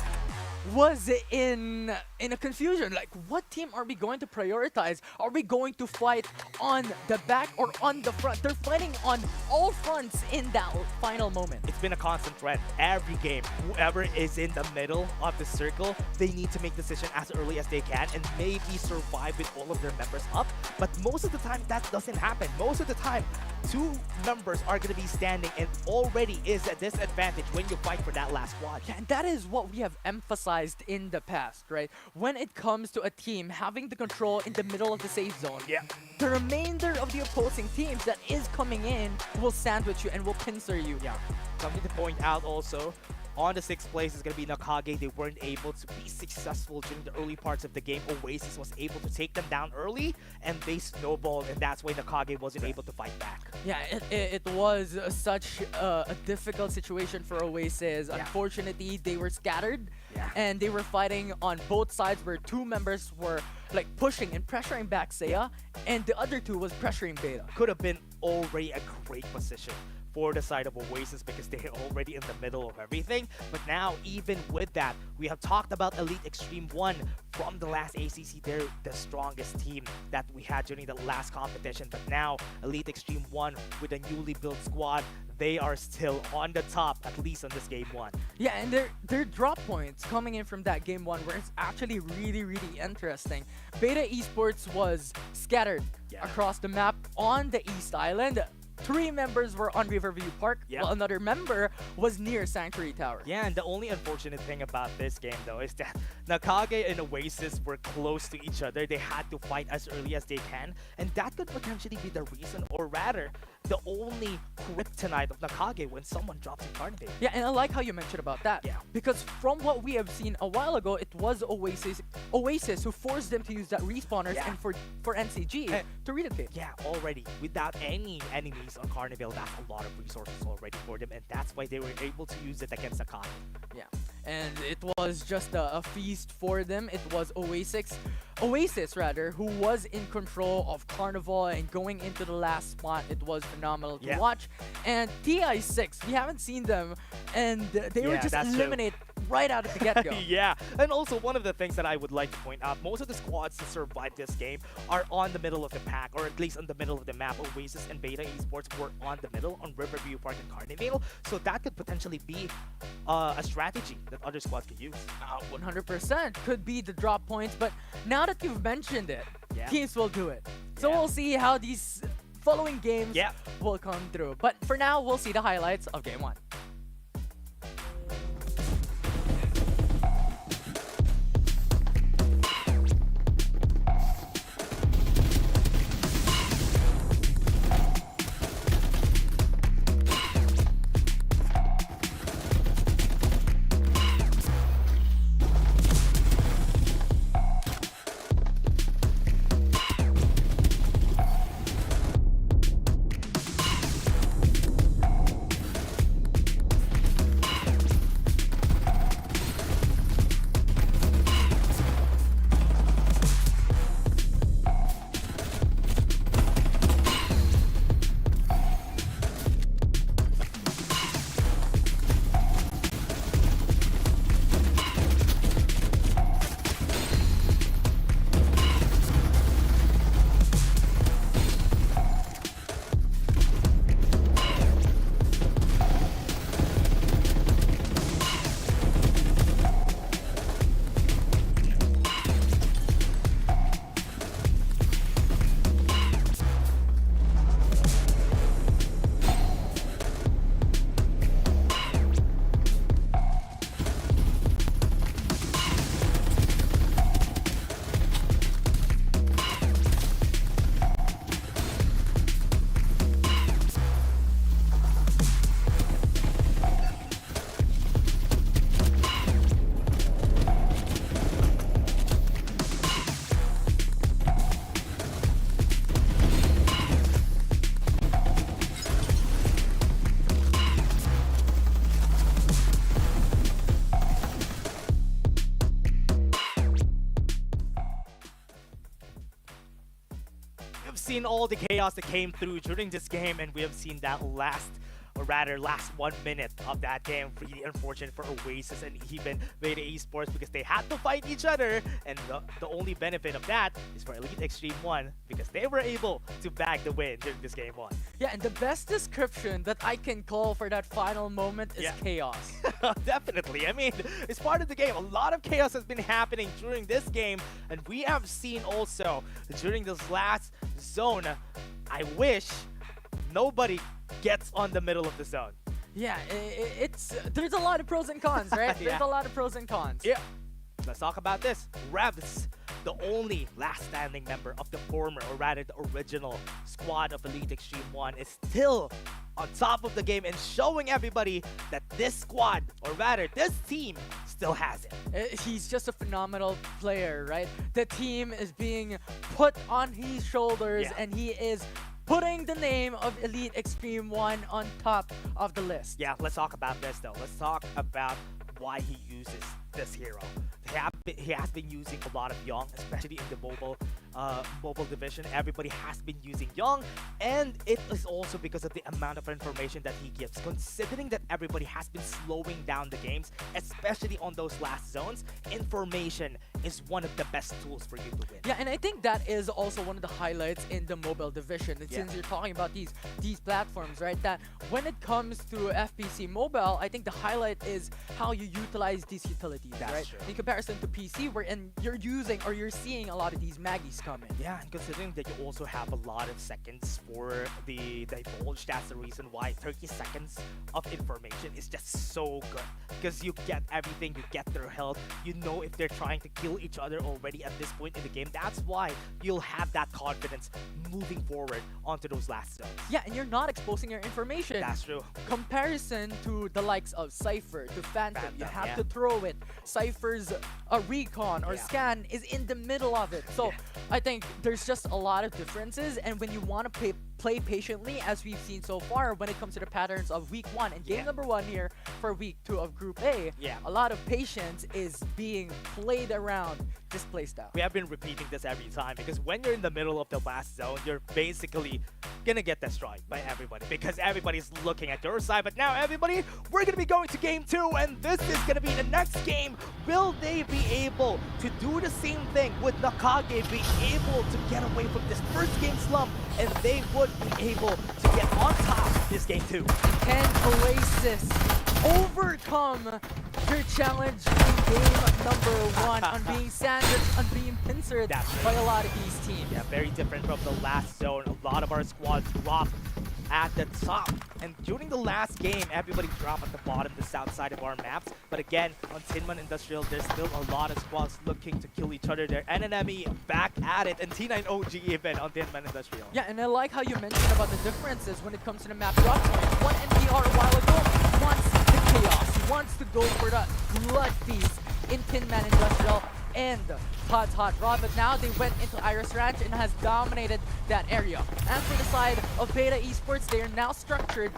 was in a confusion. Like, what team are we going to prioritize? Are we going to fight on the back or on the front? They're fighting on all fronts in that final moment. It's been a constant trend. Every game, whoever is in the middle of the circle, they need to make decision as early as they can and maybe survive with all of their members up. But most of the time, that doesn't happen. Most of the time, 2 members are going to be standing and already is a disadvantage when you fight for that last squad. Yeah, and that is what we have emphasized in the past, right? When it comes to a team having the control in the middle of the safe zone, Yeah. the remainder of the opposing teams that is coming in will sandwich you and will pincer you. Yeah. Something to point out also, on the 6th place is going to be Nakage. They weren't able to be successful during the early parts of the game. Oasis was able to take them down early, and they snowballed, and that's why Nakage wasn't able to fight back. Yeah, it was such a difficult situation for Oasis. Yeah. Unfortunately, they were scattered, Yeah. and they were fighting on both sides where 2 members were like pushing and pressuring back Seiya, and the other 2 was pressuring Beta. Could have been already a great position for the side of Oasis because they're already in the middle of everything. But now, even with that, we have talked about Elite Extreme 1 from the last ACC. They're the strongest team that we had during the last competition. But now, Elite Extreme 1 with a newly built squad, they are still on the top, at least on this game 1. Yeah, and their drop points coming in from that game 1 where it's actually really, really interesting. Beta Esports was scattered across the map on the East Island. 3 members were on Riverview Park, Yeah. while another member was near Sanctuary Tower. Yeah, and the only unfortunate thing about this game, though, is that Nakage and Oasis were close to each other. They had to fight as early as they can, and that could potentially be the reason, or rather, the only kryptonite of Nakage when someone drops in Carnival. Yeah, and I like how you mentioned about that. Yeah. Because from what we have seen a while ago, it was Oasis who forced them to use that respawners Yeah. and for NCG Eh, to relocate. Yeah, already. Without any enemies on Carnival, that's a lot of resources already for them, and that's why they were able to use it against Nakage. Yeah, and it was just a feast for them. It was Oasis Oasis rather, who was in control of Carnival and going into the last spot. It was phenomenal to watch. And TI6, we haven't seen them, and they were just eliminated right out of the get-go. Yeah, and also one of the things that I would like to point out, most of the squads that survived this game are on the middle of the pack, or at least on the middle of the map. Oasis and Beta Esports were on the middle, on Riverview Park and Carnival, so that could potentially be a strategy that other squads could use. 100% could be the drop points, but now that you've mentioned it, teams will do it. So we'll see how these following games will come through. But for now, we'll see the highlights of Game 1. Seen all the chaos that came through during this game, and we have seen that last 1 minute of that game. Really unfortunate for Oasis and even Beta Esports, because they had to fight each other, and the only benefit of that is for Elite Extreme 1, because they were able to bag the win during this Game 1. Yeah, and the best description that I can call for that final moment is chaos. Definitely. I mean, it's part of the game. A lot of chaos has been happening during this game, and we have seen also during this last zone, I wish nobody gets on the middle of the zone. Yeah, it's there's a lot of pros and cons, right? There's a lot of pros and cons. Yeah. Let's talk about this. Revs, the only last standing member of the former, or rather the original squad of Elite Extreme 1, is still on top of the game and showing everybody that this squad, or rather this team, still has it. He's just a phenomenal player, right? The team is being put on his shoulders, and he is putting the name of Elite Extreme 1 on top of the list. Yeah, let's talk about this though. Let's talk about why he uses this hero. He has been using a lot of Young, especially in the mobile division. Everybody has been using Young, and it is also because of the amount of information that he gives. Considering that everybody has been slowing down the games, especially on those last zones, information is one of the best tools for you to win. Yeah, and I think that is also one of the highlights in the mobile division. Since you're talking about these platforms, right? That when it comes to FPC mobile, I think the highlight is how you utilize these utilities, right? True. In comparison to PC, wherein you're using or you're seeing a lot of these Maggies come in. Yeah, and considering that you also have a lot of seconds for the divulge, that's the reason why 30 seconds of information is just so good. Because you get everything, you get their health, you know if they're trying to kill each other already at this point in the game. That's why you'll have that confidence moving forward onto those last zones. Yeah, and you're not exposing your information. That's true. Comparison to the likes of Cypher, to Phantom, you have to throw it. Cypher's recon or scan is in the middle of it. So I think there's just a lot of differences, and when you want to play patiently, as we've seen so far when it comes to the patterns of week 1 and game number 1 here for week 2 of Group A, a lot of patience is being played around display style. We have been repeating this every time because when you're in the middle of the last zone, you're basically gonna get destroyed by everybody because everybody's looking at your side. But now, everybody, we're gonna be going to game 2, and this is gonna be the next game. Will they be able to do the same thing? Would Nakage be able to get away from this first game slump, and they would be able to get on top this game 2? Can Oasis overcome their challenge in game number 1 on being sandwiched, on being pincered by a lot of these teams? Yeah, very different from the last zone. A lot of our squads dropped at the top. And during the last game, everybody dropped at the bottom, the south side of our maps. But again, on Tinman Industrial, there's still a lot of squads looking to kill each other there. NNME back at it, and T9OG even on Tinman Industrial. Yeah, and I like how you mentioned about the differences when it comes to the map drop points. One NDR a while ago wants the chaos. He wants to go for the blood feast in Tinman Industrial and Hot Rod, but now they went into Iris Ranch and has dominated that area. As for the side of Beta Esports, they are now structured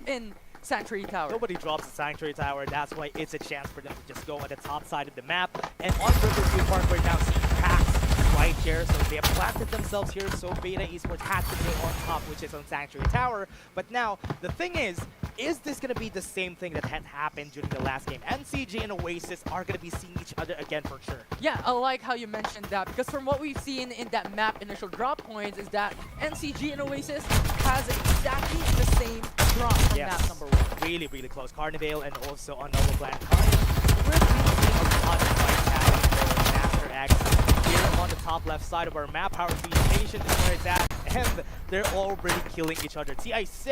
in Sanctuary Tower. Nobody drops the Sanctuary Tower, that's why it's a chance for them to just go on the top side of the map. And on Riverview Park, we're now seeing packs right here, so they have planted themselves here, so Beta Esports had to go on top, which is on Sanctuary Tower. But now, the thing is this going to be the same thing that had happened during the last game? NCG and Oasis are going to be seeing each other again for sure. Yeah, I like how you mentioned that, because from what we've seen in that map initial drop points is that NCG and Oasis has exactly the same drop on map number 1. Really, really close. Carnival and also on Noble Blanc. We're seeing a lot of fights happening for Master X here on the top left side of our map. Power 3 Station is where it's at, and they're already killing each other. TI6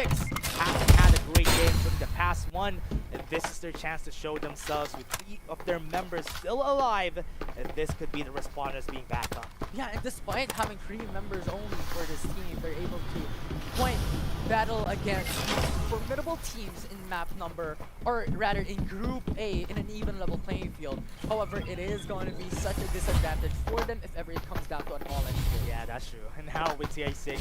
haven't had a great game from the past one, and this is their chance to show themselves with 3 of their members still alive, and this could be the responders being backed up. Yeah, and despite having 3 members only for this team, they're able to point battle against formidable teams in map number, or rather in Group A, in an even level playing field. However, it is going to be such a disadvantage for them if ever it comes down to an all-in. Yeah, that's true. And now with TI6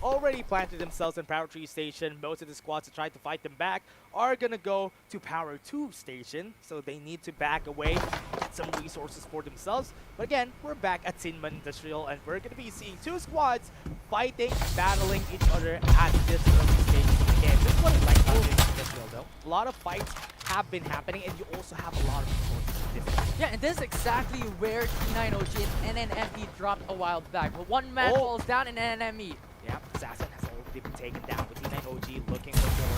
already planted themselves in Power 3 Station, most of the squads that tried to fight them back are gonna go to Power 2 Station, so they need to back away, get some resources for themselves. But again, we're back at Tinman Industrial, and we're gonna be seeing 2 squads fighting, battling each other at this early stage again. This is what I like about Tinman Industrial though. A lot of fights have been happening, and you also have a lot of resources in this game. Yeah, and this is exactly where T9OG and NNME dropped a while back. But one man falls down in NNME. Yeah, Assassin has already been taken down with T9OG looking for more.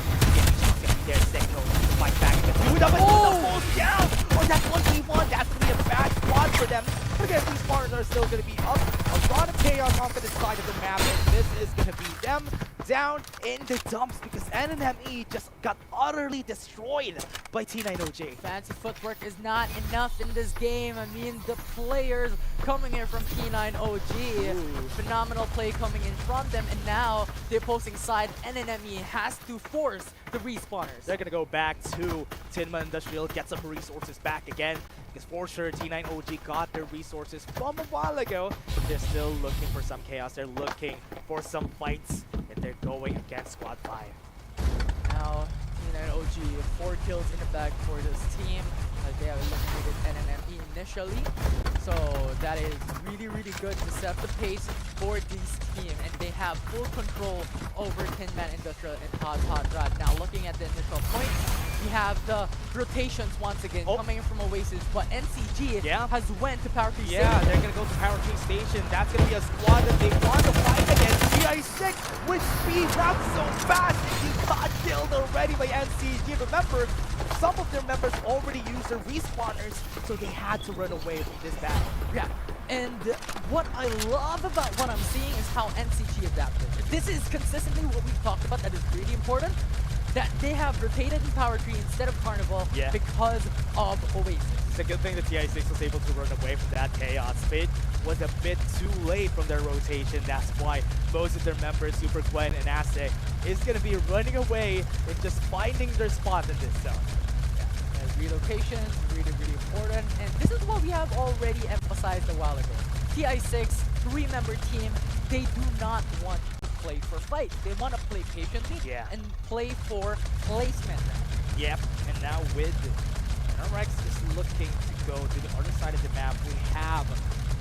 Getting their signal to fight back. But falls down on that 1v1. That's going to be a bad squad for them. But again, these partners are still going to be up. A lot of chaos off to the side of the map, and this is going to be them down in the dumps because NNME just got utterly destroyed by T9OG. Fancy footwork is not enough in this game. I mean, the players coming in from T9OG, phenomenal play coming in from them, and now the opposing side, NNME, has to force the respawners. They're gonna go back to Tinman Industrial, get some resources back again, because for sure T9OG got their resources from a while ago. They're still looking for some chaos. They're looking for some fights, and they're going against Squad 5. Now, T9OG, 4 kills in the bag for this team. They have eliminated NNME initially. So that is really, really good to set the pace for this team. And they have full control over Tinman Industrial and Hot Rod. Now, looking at the initial points, we have the rotations once again coming in from Oasis. But NCG has went to Power 3 Station. Yeah, they're going to go to Power 3 Station. That's going to be a squad that they want to fight against. TI6 with speed, not so fast. He got killed already by NCG. Remember, some of their members already used their respawners, so they had to run away from this battle. Yeah, and what I love about what I'm seeing is how NCG adapted. This is consistently what we've talked about that is really important, that they have rotated in Power 3 instead of Carnival because of Oasis. It's a good thing that TI6 was able to run away from that chaos. It was a bit too late from their rotation. That's why most of their members, Super Gwen and Aztec, is going to be running away and just finding their spot in this zone. Relocation is really, really important, and this is what we have already emphasized a while ago. TI6, 3-member team, they do not want to play for fight. They want to play patiently and play for placement. Yep, and now with RX is looking to go to the other side of the map. We have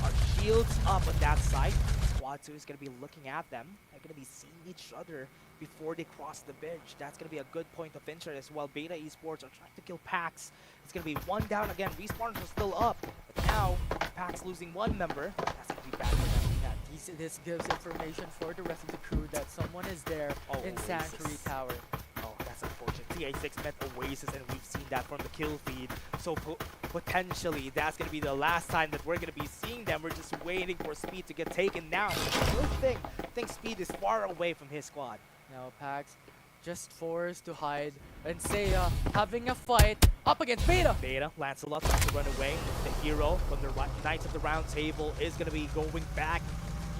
our shields up on that side. Squad 2 is going to be looking at them. They're going to be seeing each other before they cross the bridge. That's going to be a good point of interest as well. Beta Esports are trying to kill Pax. It's going to be one down again. Respawners are still up. But now, Pax losing one member. That's going to be bad for them. Yeah, this gives information for the rest of the crew that someone is there in Oasis. Sanctuary Tower. Oh, that's unfortunate. TA6 met Oasis, and we've seen that from the kill feed. So potentially, that's going to be the last time that we're going to be seeing them. We're just waiting for Speed to get taken down. Good thing. I think Speed is far away from his squad. Now Pax just forced to hide, and Seiya having a fight up against Beta. Beta, Lancelot trying to run away. The hero from the Knights of the Round Table is going to be going back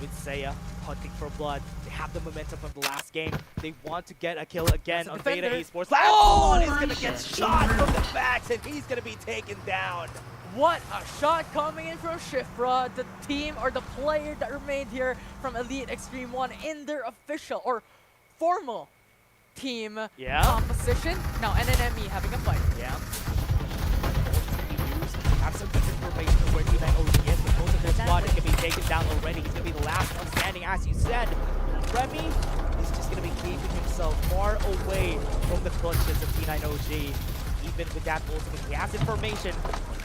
with Seiya, hunting for blood. They have the momentum from the last game. They want to get a kill again on Beta Esports. Lancelot is going to get shot from the backs, and he's going to be taken down. What a shot coming in from Shifra, the team or the player that remained here from Elite Extreme 1 in their official or formal team composition. Now an enemy having a fight. Yeah. Have some good information of where T9OG is, but most of their squad is going to be taken down already. He's going to be the last one standing, as you said. Remy is just going to be keeping himself far away from the clutches of T9OG. Even with that ultimate, he has information.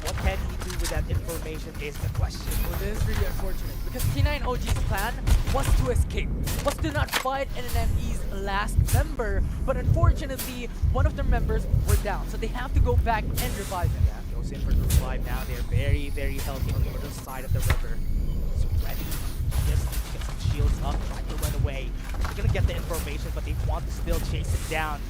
What can he do with that information is the question. Well, this is really unfortunate because T9OG's plan was to escape, was to not fight NNME's last member, but unfortunately, one of their members were down, so they have to go back and revive him. Yeah, goes in for the revive now. They're very, very healthy on the other side of the river. So ready. Just get some shields up, trying to run away. They're gonna get the information, but they want to still chase it down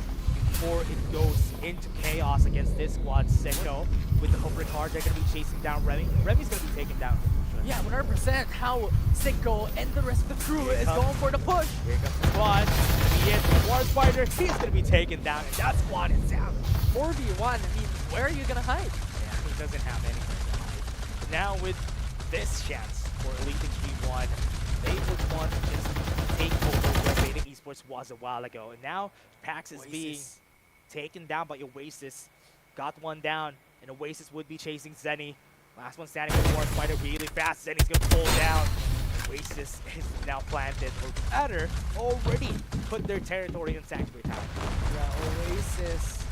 before it goes into chaos against this squad. Seko with the hover card, they're going to be chasing down Remy. Remy's going to be taken down. Yeah, 100% how Seko and the rest of the crew is going for the push. Here comes the squad. He is the War Spider. He's going to be taken down, and that squad is down. 4v1, I mean, where are you going to hide? Yeah, he doesn't have anything to hide. Now with this chance for Elite Extreme 1, they would want to just take over where Beta Esports was a while ago. And now Pax is being taken down by Oasis. Got one down, and Oasis would be chasing Zenny. Last one standing with War Spider really fast. Zenny's gonna pull down. Oasis is now planted, or better, already put their territory in Sanctuary Tower. Yeah, Oasis,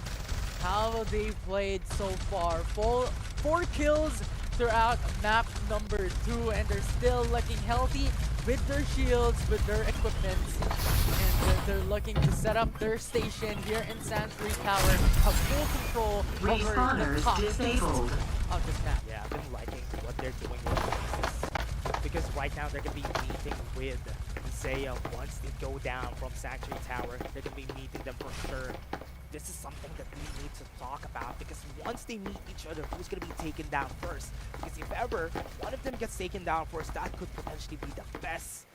how they played so far. Four kills throughout map number 2, and they're still looking healthy with their shields, with their equipment, and they're looking to set up their station here in Sanctuary Tower, have full control over the top disabled of this map. Yeah, I've been liking what they're doing with Oasis, because right now they're gonna be meeting with Isaiah once they go down from Sanctuary Tower. They're gonna be meeting them for sure. This is something that we need to talk about, because once they meet each other, who's going to be taken down first? Because if ever one of them gets taken down first, that could potentially be the best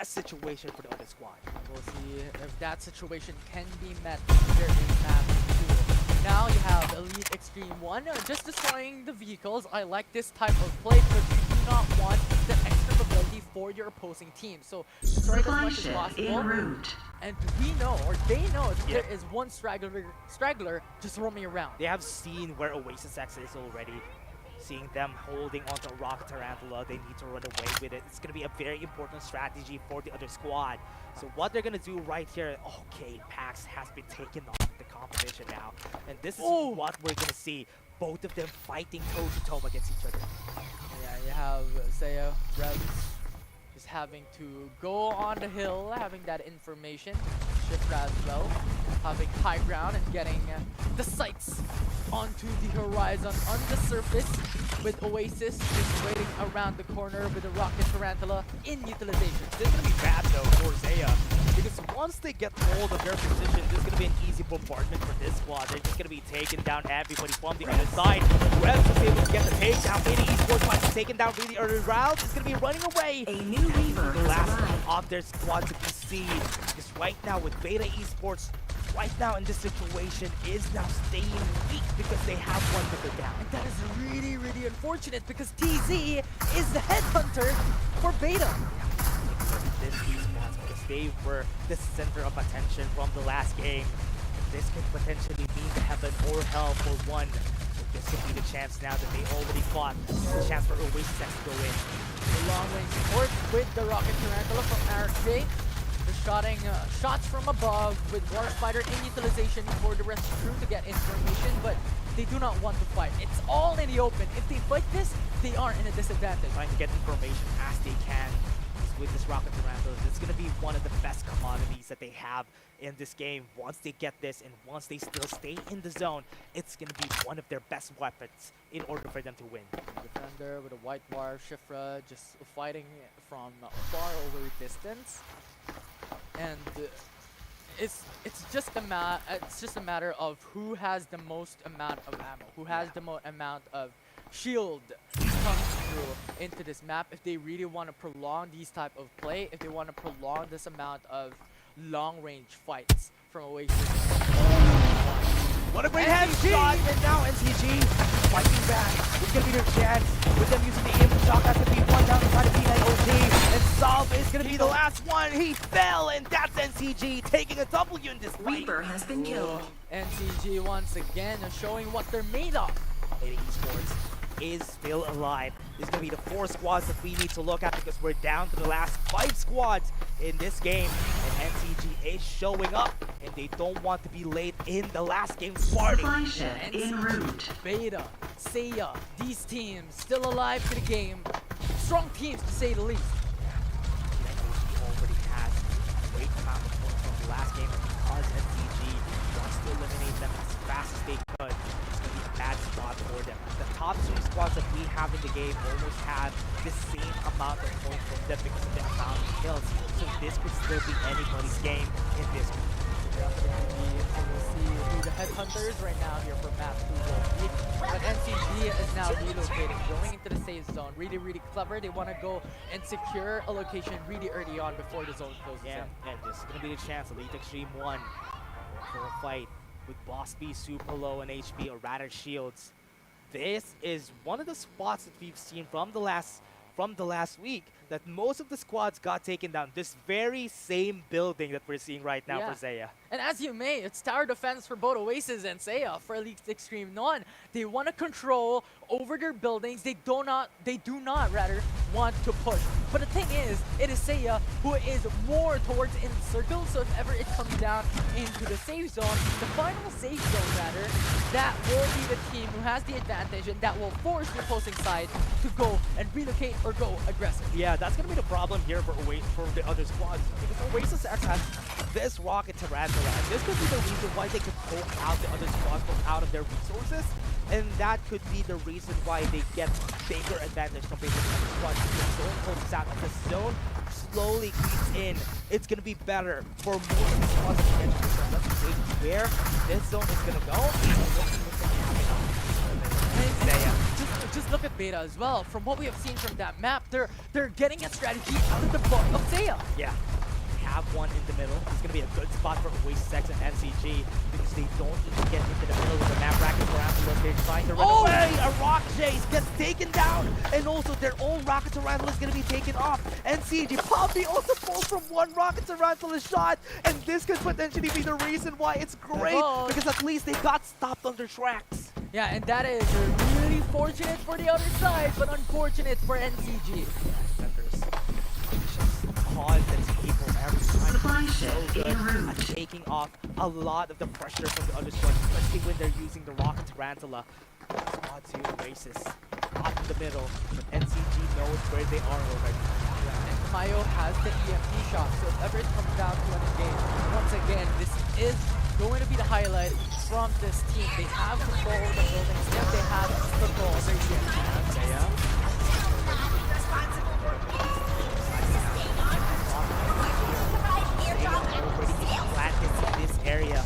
situation for the other squad. We'll see if that situation can be met here in map 2. Now you have Elite Extreme 1 just destroying the vehicles. I like this type of play because you do not want the extra mobility for your opposing team. So destroy as much as possible. And we know, or they know, that there is one straggler just roaming around. They have seen where Oasis X is already. Seeing them holding onto a Rocket Tarantula, they need to run away with it. It's going to be a very important strategy for the other squad. So what they're going to do right here, okay, Pax has been taken off the competition now. And this is what we're going to see. Both of them fighting toe-to-toe against each other. Yeah, you have Seiya, Revs, just having to go on the hill, having that information. Shifra as well, having high ground and getting the sights onto the horizon on the surface, with Oasis just waiting around the corner with the Rocket Tarantula in utilization. This is going to be bad though for Zaya, because once they get hold of their position, this is going to be an easy bombardment for this squad. They're just going to be taking down everybody from the other side. Revs was able to get the takedown. Beta Esports might be taken down really early rounds. It's going to be running away. A new Reaver has Last arrived. of their squad to be seen. Because right now with Beta Esports, right now in this situation is now staying weak because they have one member down. And that is really, really unfortunate because TZ is the headhunter for Beta. This Esports, because they were the center of attention from the last game. This could potentially mean the heaven or hell for one. this could be the chance now that they already fought. The chance for Oasis X to go in. The long range support with the Rocket Tarantula from Eric J. They're shotting shots from above with War Spider in utilization for the rest of the crew to get information, but they do not want to fight. It's all in the open. If they fight this, they are in a disadvantage. Trying to get information as they can. With this Rocket Tarantula, it's going to be one of the best commodities that they have in this game. Once they get this and once they still stay in the zone, it's going to be one of their best weapons in order for them to win. Defender with a white wire, Shifra just fighting from far over distance, and it's just a matter of who has the most amount of ammo, who has the most amount of shield comes through into this map. If they really want to prolong these type of play, if they want to prolong this amount of long range fights from Oasis. What a great headshot! And now NCG fighting back. It's going to be their chance with them using the aim shot. That's going to be one down the side of B9 OG. And Solve is going to be the last one. He fell, and that's NCG taking a W in this fight. Reaper has been killed. NCG once again showing what they're made of. Esports is still alive. This is going to be the 4 squads that we need to look at because we're down to the last 5 squads in this game. And NCG is showing up, and they don't want to be late in the last game's party. Supply ship en route. Beta, Seiya, these teams still alive to the game. Strong teams to say the least. NCG already has a great amount of points from the last game, and because NCG wants to eliminate them as fast as they could, it's going to be a bad spot for them. The top 3 squads that we have in the game almost have the same amount of points from them because of the amount of kills. So this could still be anybody's game in this group. We'll see who the headhunters right now here for map 2 will be. But NCG is now relocating, going into the safe zone. Really, really clever. They want to go and secure a location really early on before the zone closes in. And this is going to be the chance. Elite Extreme 1 for a fight with Boss B super low in HP, or rather shields. This is one of the spots that we've seen from the last week that most of the squads got taken down. This very same building that we're seeing right now for Seiya. And as you may, it's tower defense for both Oasis and Seiya for Elite Extreme 1. They want to control over their buildings. They do not rather want to push. But the thing is, it is Seiya who is more towards in the circle. So if ever it comes down into the safe zone, the final safe zone rather, that will be the team who has the advantage and that will force the opposing side to go and relocate or go aggressive. Yeah, that's going to be the problem here for the other squads. Because Oasis X has this Rocket Tarantula, and this could be the reason why they could poke out the other squads from out of their resources, and that could be the reason why they get bigger advantage compared to the other squads. If the zone closes out and the zone slowly creeps in, it's going to be better for most of the squads to get to the zone. Let's see where this zone is going to go. Just look at Beta as well. From what we have seen from that map, they're getting a strategy out of the book of Seiya. Yeah. Have one in the middle. It's going to be a good spot for Oasis X and NCG because they don't even get into the middle of the map racket for Ambulance. They're trying to run away. A rock chase gets taken down, and also their own Rocket Tarantula is going to be taken off. NCG Poppy also falls from one Rocket Tarantula shot, and this could potentially be the reason why it's great because at least they got stopped on their tracks. Yeah, and that is really fortunate for the other side, but unfortunate for NCG. Pause the table every time. Supply ship So good en route. at taking off a lot of the pressure from the other squad, especially when they're using the Rocket Tarantula. Squad 2 Oasis off in the middle, but NCG knows where they are already. And Mayo has the EMP shot, so if ever it comes down to an engage, once again, this is going to be the highlight from this team. They have control of the buildings, and they have control of their EMP. Planted in this area.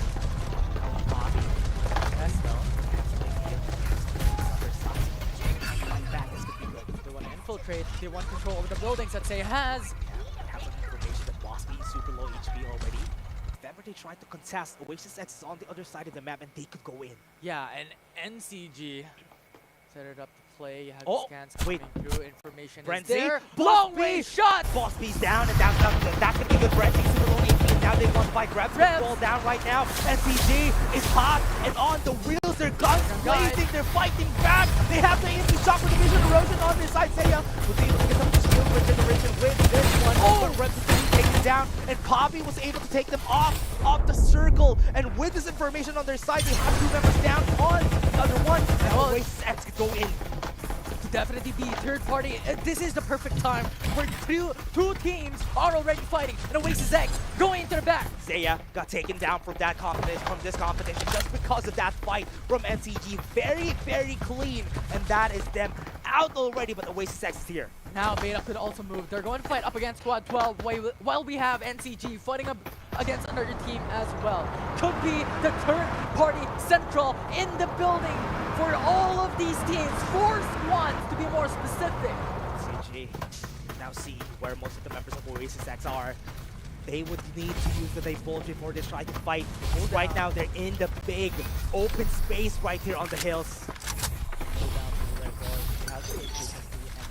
Bobby. They want to infiltrate, they want control over the buildings that Seiya has. Have some information that Boss B is super low HP already. If ever they try to contest, Oasis X is on the other side of the map and they could go in. Yeah, and NCG set it up to play. You have scans coming through. Information is Frenzy. there. Boss Long B. range shot. Boss B's down, and that's going to be good. Frenzy super low HP. down. They want to fight. Grabs the ball down right now. SCG is hot and on the wheels. Their guns blazing. They're fighting back. They have the empty shock with the vision erosion on their side. Seiya was able to get some shield regeneration with this one. But Reps is being taken down, and Poppy was able to take them off the circle. And with this information on their side, they have 2 members down on the other one. Now Oasis X could go in. Definitely be third party. This is the perfect time where two teams are already fighting. And Oasis X going into the back. Seiya got taken down from this competition just because of that fight from NCG. Very, very clean. And that is them out already, but Oasis X is here. Now Beta could also move. They're going to fight up against Squad 12 while we have NCG fighting up against another team as well. Could be the third party central in the building for all of these teams. 4 squads to be more specific. NCG now see where most of the members of Oasis X are. They would need to use the Bolt before they try to fight. Right now they're in the big open space right here on the hills.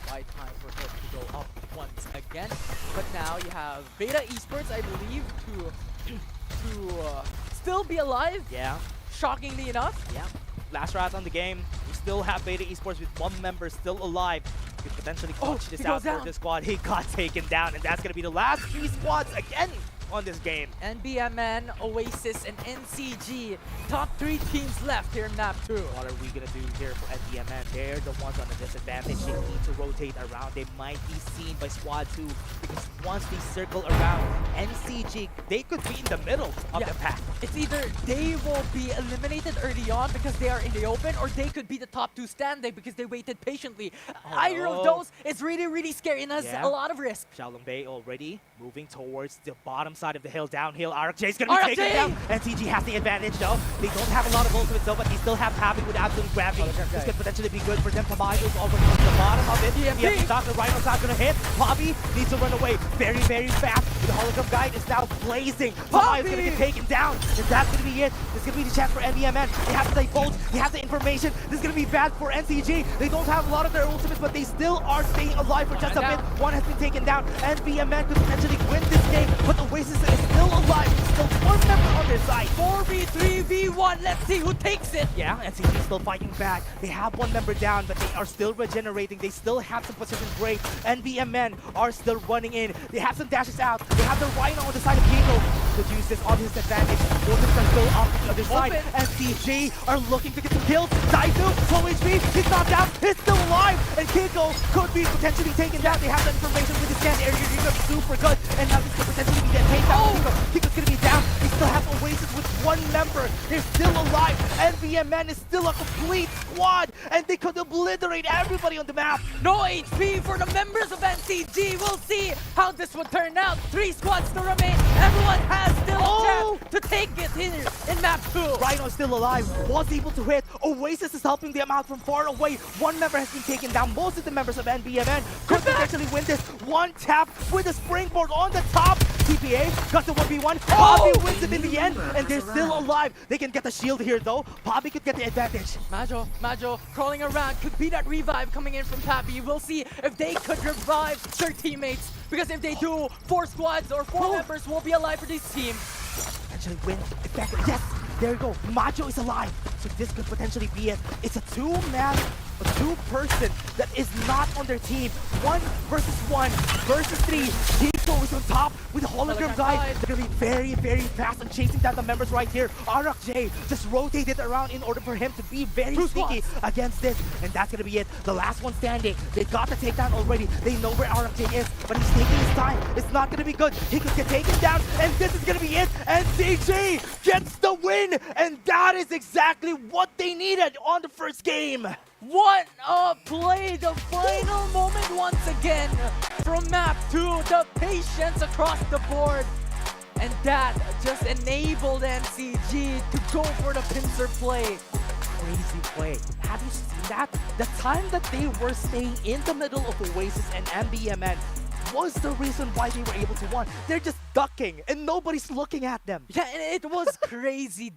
By time for it to go up once again, but now you have Beta Esports, I believe, to still be alive. Yeah. Shockingly enough. Yeah. Last round on the game, we still have Beta Esports with 1 member still alive. Could potentially clutch this out for the squad. He got taken down, and that's gonna be the last 3 squads again on this game. NBMN, Oasis, and NCG. Top 3 teams left here in map 2. What are we gonna do here for NBMN? They're the ones on the disadvantage. They need to rotate around. They might be seen by squad 2 because once they circle around NCG, they could be in the middle of the pack. It's either they will be eliminated early on because they are in the open, or they could be the top 2 standing because they waited patiently. Either of those is really, really scary and has a lot of risk. Xiaolong Bei already moving towards the bottom side of the hill, downhill. RJ is gonna be taken down. NCG has the advantage though. They don't have a lot of ultimates though, but they still have Pappy with absolute gravity. This could potentially be good for them. Tamayo's already on the bottom of it. The Dr. Rhino's not gonna hit. Poppy needs to run away very, very fast. The hologram guide is now blazing. Tamayo's gonna get taken down, and that's gonna be it. This is gonna be the chance for NBMN. They have the bolt, they have the information. This is gonna be bad for NCG. They don't have a lot of their ultimates, but they still are staying alive for just a bit. One has been taken down. NBMN could potentially win this game, but Oasis is still alive. Still 1 member on their side. 4v3v1. Let's see who takes it. Yeah, NCG is still fighting back. They have 1 member down, but they are still regenerating. They still have some position break. NBMN are still running in. They have some dashes out. They have the Rhino on the side of Kiko. Could use this on his advantage. Wolves are still off the other side. NCG are looking to get some kills. Daisu, low HP. He's not down. He's still alive. And Kiko could be potentially taken down. They have the information with his scan area. He's super good. And now this could potentially be the takedown. Kiko's gonna be down. They still have Oasis with 1 member. They're still alive. NBMN is still a complete squad. And they could obliterate everybody on the map. No HP for the members of NCG. We'll see how this would turn out. 3 squads to remain. Everyone has still a chance to take it here in map 2. Rhino is still alive. Was able to hit. Oasis is helping them out from far away. 1 member has been taken down. Most of the members of NBMN could potentially win this. 1 tap with a springboard on the top. TPA got the 1v1. Poppy wins it in the end, and they're still alive. They can get the shield here though. Poppy could get the advantage. Majo crawling around. Could be that revive coming in from Pappy. We'll see if they could revive their teammates. Because if they do, 4 squads or 4 members will be alive for this team. Actually win. Yes, there you go. Majo is alive. So this could potentially be it. It's a 2-man, a 2-person that is not on their team. 1 versus 1 versus 3. Kiko is on top with the hologram guide. They're gonna be very, very fast and chasing down the members right here. RJ just rotated around in order for him to be very sneaky against this. And that's gonna be it. The last one standing. They got the takedown already. They know where RJ is, but he's taking his time. It's not gonna be good. He could get taken down, and this is gonna be it. And CG gets the win, and that is exactly what they needed on the first game. What a play! The final moment once again from map 2. The patience across the board. And that just enabled NCG to go for the pincer play. Crazy play. Have you seen that? The time that they were staying in the middle of Oasis and NBMN was the reason why they were able to win. They're just ducking and nobody's looking at them. Yeah, and it was crazy.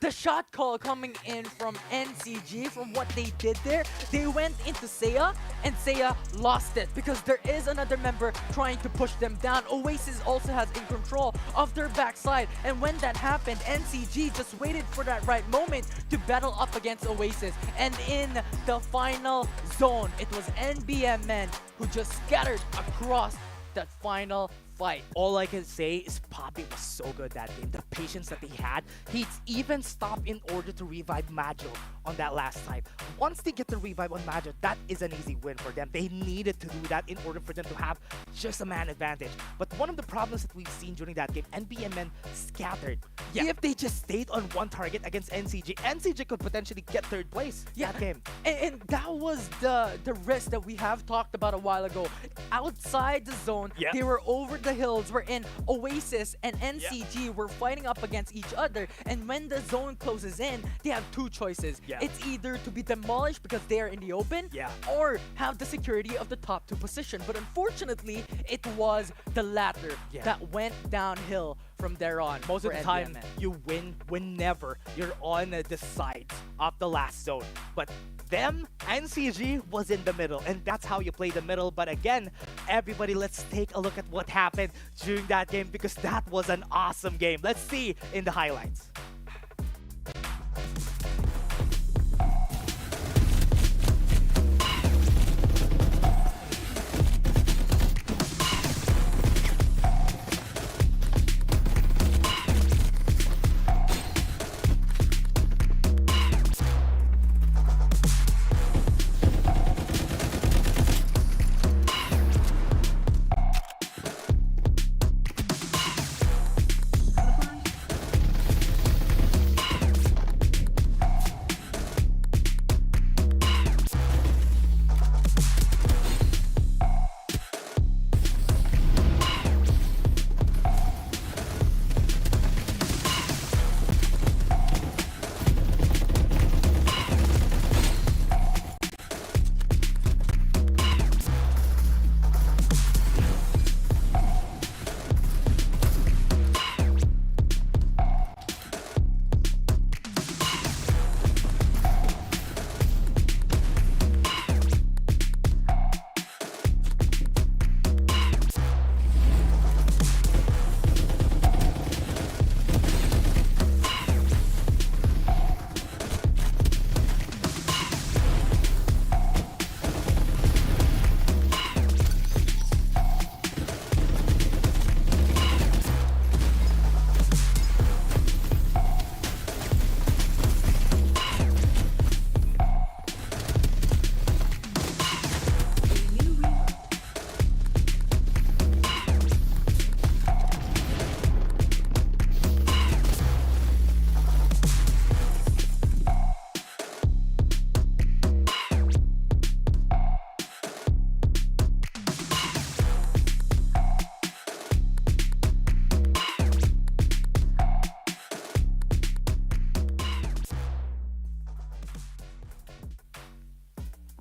The shot call coming in from NCG, from what they did there, they went into Seiya, and Seiya lost it because there is another member trying to push them down. Oasis also has in control of their backside, and when that happened, NCG just waited for that right moment to battle up against Oasis. And in the final zone, it was NBM men who just scattered across that final fight. All I can say is Poppy was so good that game. The patience that he had, he even stopped in order to revive Majo on that last time. Once they get the revive on Majo, that is an easy win for them. They needed to do that in order for them to have just a man advantage. But one of the problems that we've seen during that game, NBMN scattered. Yeah. If they just stayed on one target against NCG, NCG could potentially get third place that game. And that was the risk that we have talked about a while ago. Outside the zone, they were over the hills, wherein Oasis and NCG were fighting up against each other. And when the zone closes in, they have two choices. It's either to be demolished because they are in the open, or have the security of the top two position. But unfortunately, it was the latter that went downhill from there on. Most of the time, NBMN. you win whenever you're on the sides of the last zone. But them, NCG was in the middle, and that's how you play the middle. But again, everybody, let's take a look at what happened during that game, because that was an awesome game. Let's see in the highlights.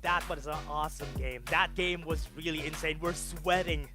That was an awesome game. That game was really insane. We're sweating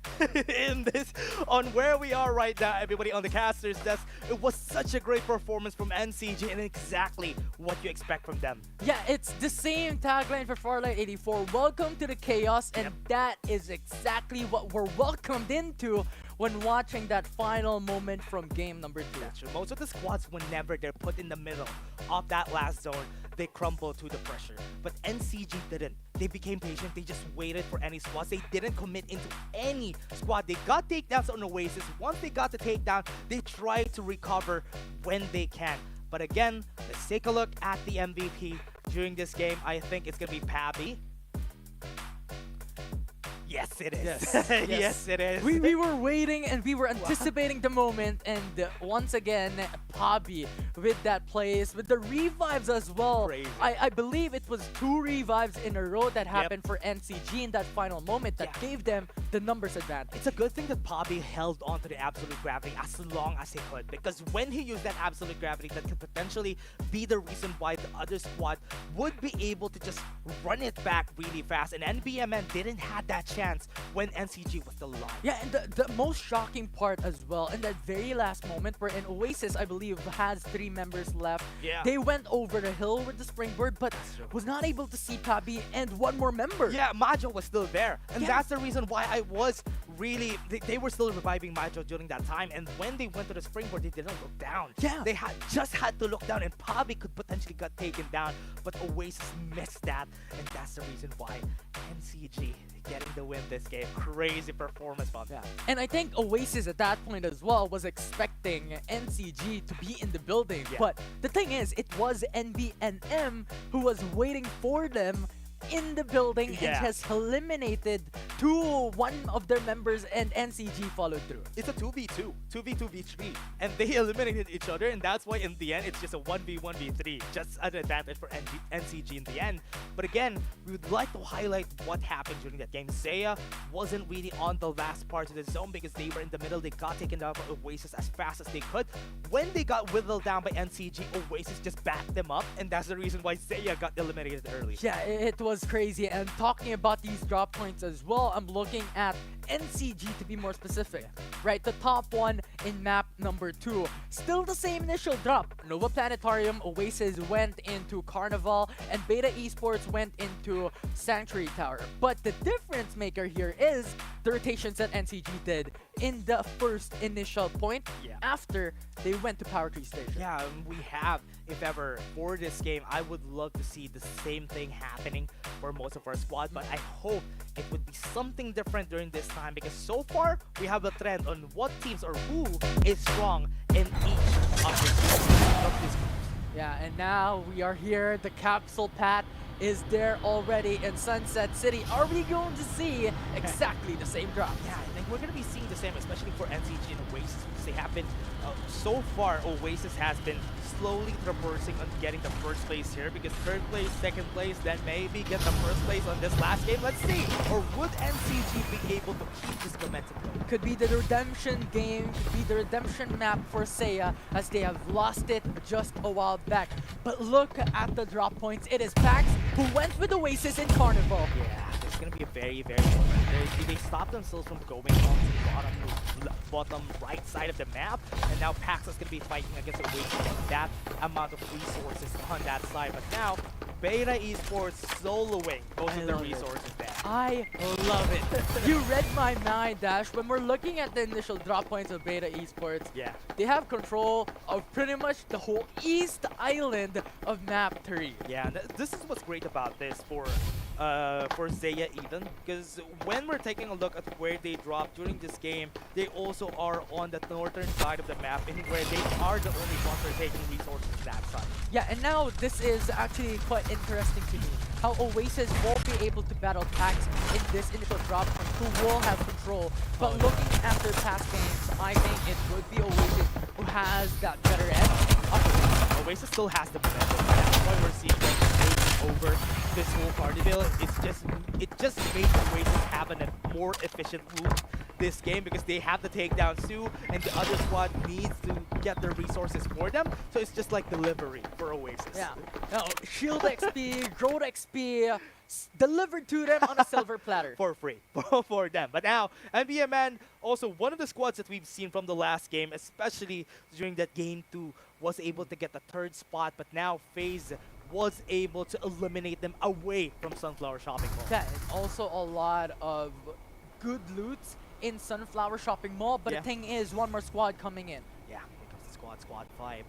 in this on where we are right now, everybody on the caster's desk. It was such a great performance from NCG and exactly what you expect from them. Yeah, it's the same tagline for Farlight 84. Welcome to the chaos, and that is exactly what we're welcomed into when watching that final moment from game number 2. That's true. Most of the squads, whenever they're put in the middle of that last zone, they crumble to the pressure. But NCG didn't. They became patient. They just waited for any squads. They didn't commit into any squad. They got takedowns on Oasis. Once they got the takedown, they tried to recover when they can. But again, let's take a look at the MVP during this game. I think it's going to be Pappy. Yes, it is. Yes, yes, it is. We were waiting and we were anticipating the moment, and once again, Pabi with that place, with the revives as well. Crazy. I believe it was 2 revives in a row that happened for NCG in that final moment that gave them the numbers advantage. It's a good thing that Pabi held on to the absolute gravity as long as he could, because when he used that absolute gravity, that could potentially be the reason why the other squad would be able to just run it back really fast, and NBMN didn't have that chance chance when NCG was still alive. Yeah, and the most shocking part as well, in that very last moment where in Oasis, I believe, has 3 members left. Yeah. They went over the hill with the springboard, but true. was not able to see Pabi and one more member. Yeah, Majo was still there. And Yeah. that's the reason why I was really... They were still reviving Majo during that time. And when they went to the springboard, they didn't look down. Yeah. They just had to look down, and Pabi could potentially get taken down. But Oasis missed that. And that's the reason why NCG getting the win this game. Crazy performance from them. And I think Oasis at that point as well was expecting NCG to be in the building. Yeah. But the thing is, it was NBNM who was waiting for them in the building and Yeah. has eliminated one of their members, and NCG followed through. It's a 2v2, 2v2v3, and they eliminated each other, and that's why in the end it's just a 1v1v3, just an advantage for NCG in the end. But again, we would like to highlight what happened during that game. Zaya wasn't really on the last part of the zone because they were in the middle. They got taken down by Oasis as fast as they could. When they got whittled down by NCG, Oasis just backed them up, and that's the reason why Zaya got eliminated early. Yeah, it was crazy. And talking about these drop points as well, I'm looking at NCG to be more specific. Right, the top one in map number 2. Still the same initial drop. Nova Planetarium, Oasis went into Carnival, and Beta Esports went into Sanctuary Tower. But the difference maker here is the rotations that NCG did in the first initial point after they went to Power Tree Station. Yeah, we have, if ever, for this game, I would love to see the same thing happening for most of our squad, but I hope it would be something different during this time because so far, we have a trend on what teams or who is strong in each of these groups. Yeah, and now we are here. The capsule pad is there already in Sunset City. Are we going to see exactly the same drop? Yeah, I think we're going to be seeing the same, especially for NCG and Oasis, because they have been, so far, Oasis has been slowly traversing on getting the first place here, because third place, second place, then maybe get the first place on this last game. Let's see. Or would NCG be able to keep this momentum going? Could be the redemption game, could be the redemption map for Seiya, as they have lost it just a while back. But look at the drop points. It is Pax who went with Oasis in Carnival. Yeah, it's going to be a very, very important. They stopped themselves from going on to the bottom right side of the map, and now Pax is going to be fighting against Oasis with that amount of resources on that side. But now, Beta Esports soloing most of their resources there. I love it. You read my mind, Dash. When we're looking at the initial drop points of Beta Esports, they have control of pretty much the whole east island of map 3. Yeah, and this is what's great about this for Zaya even, because when we're taking a look at where they dropped during this game, they also are on the northern side of the map, in where they are the only ones that are taking resources to that side. Yeah, and now this is actually quite interesting to me. How Oasis won't be able to battle Pax in this initial drop point, who will have control. But looking at their past games, I think it would be Oasis who has that better edge. Oasis still has the momentum. That's why we're seeing them taking over this whole party build. It just made Oasis have a more efficient route this game, because they have the takedown too, and the other squad needs to get their resources for them. So it's just like delivery for Oasis. Yeah. No, shield XP, growth XP, delivered to them on a silver platter. For free for them. But now, NBMN, also one of the squads that we've seen from the last game, especially during that game 2, was able to get the 3rd spot, but now FaZe was able to eliminate them away from Sunflower Shopping Mall. Yeah, and also a lot of good loots in Sunflower Shopping Mall, but the thing is, one more squad coming in. Yeah, here comes the squad 5.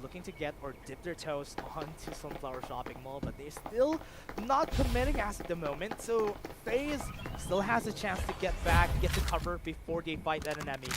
Looking to get or dip their toes onto Sunflower Shopping Mall, but they're still not committing as at the moment, so FaZe still has a chance to get back, get to cover before they fight that enemy.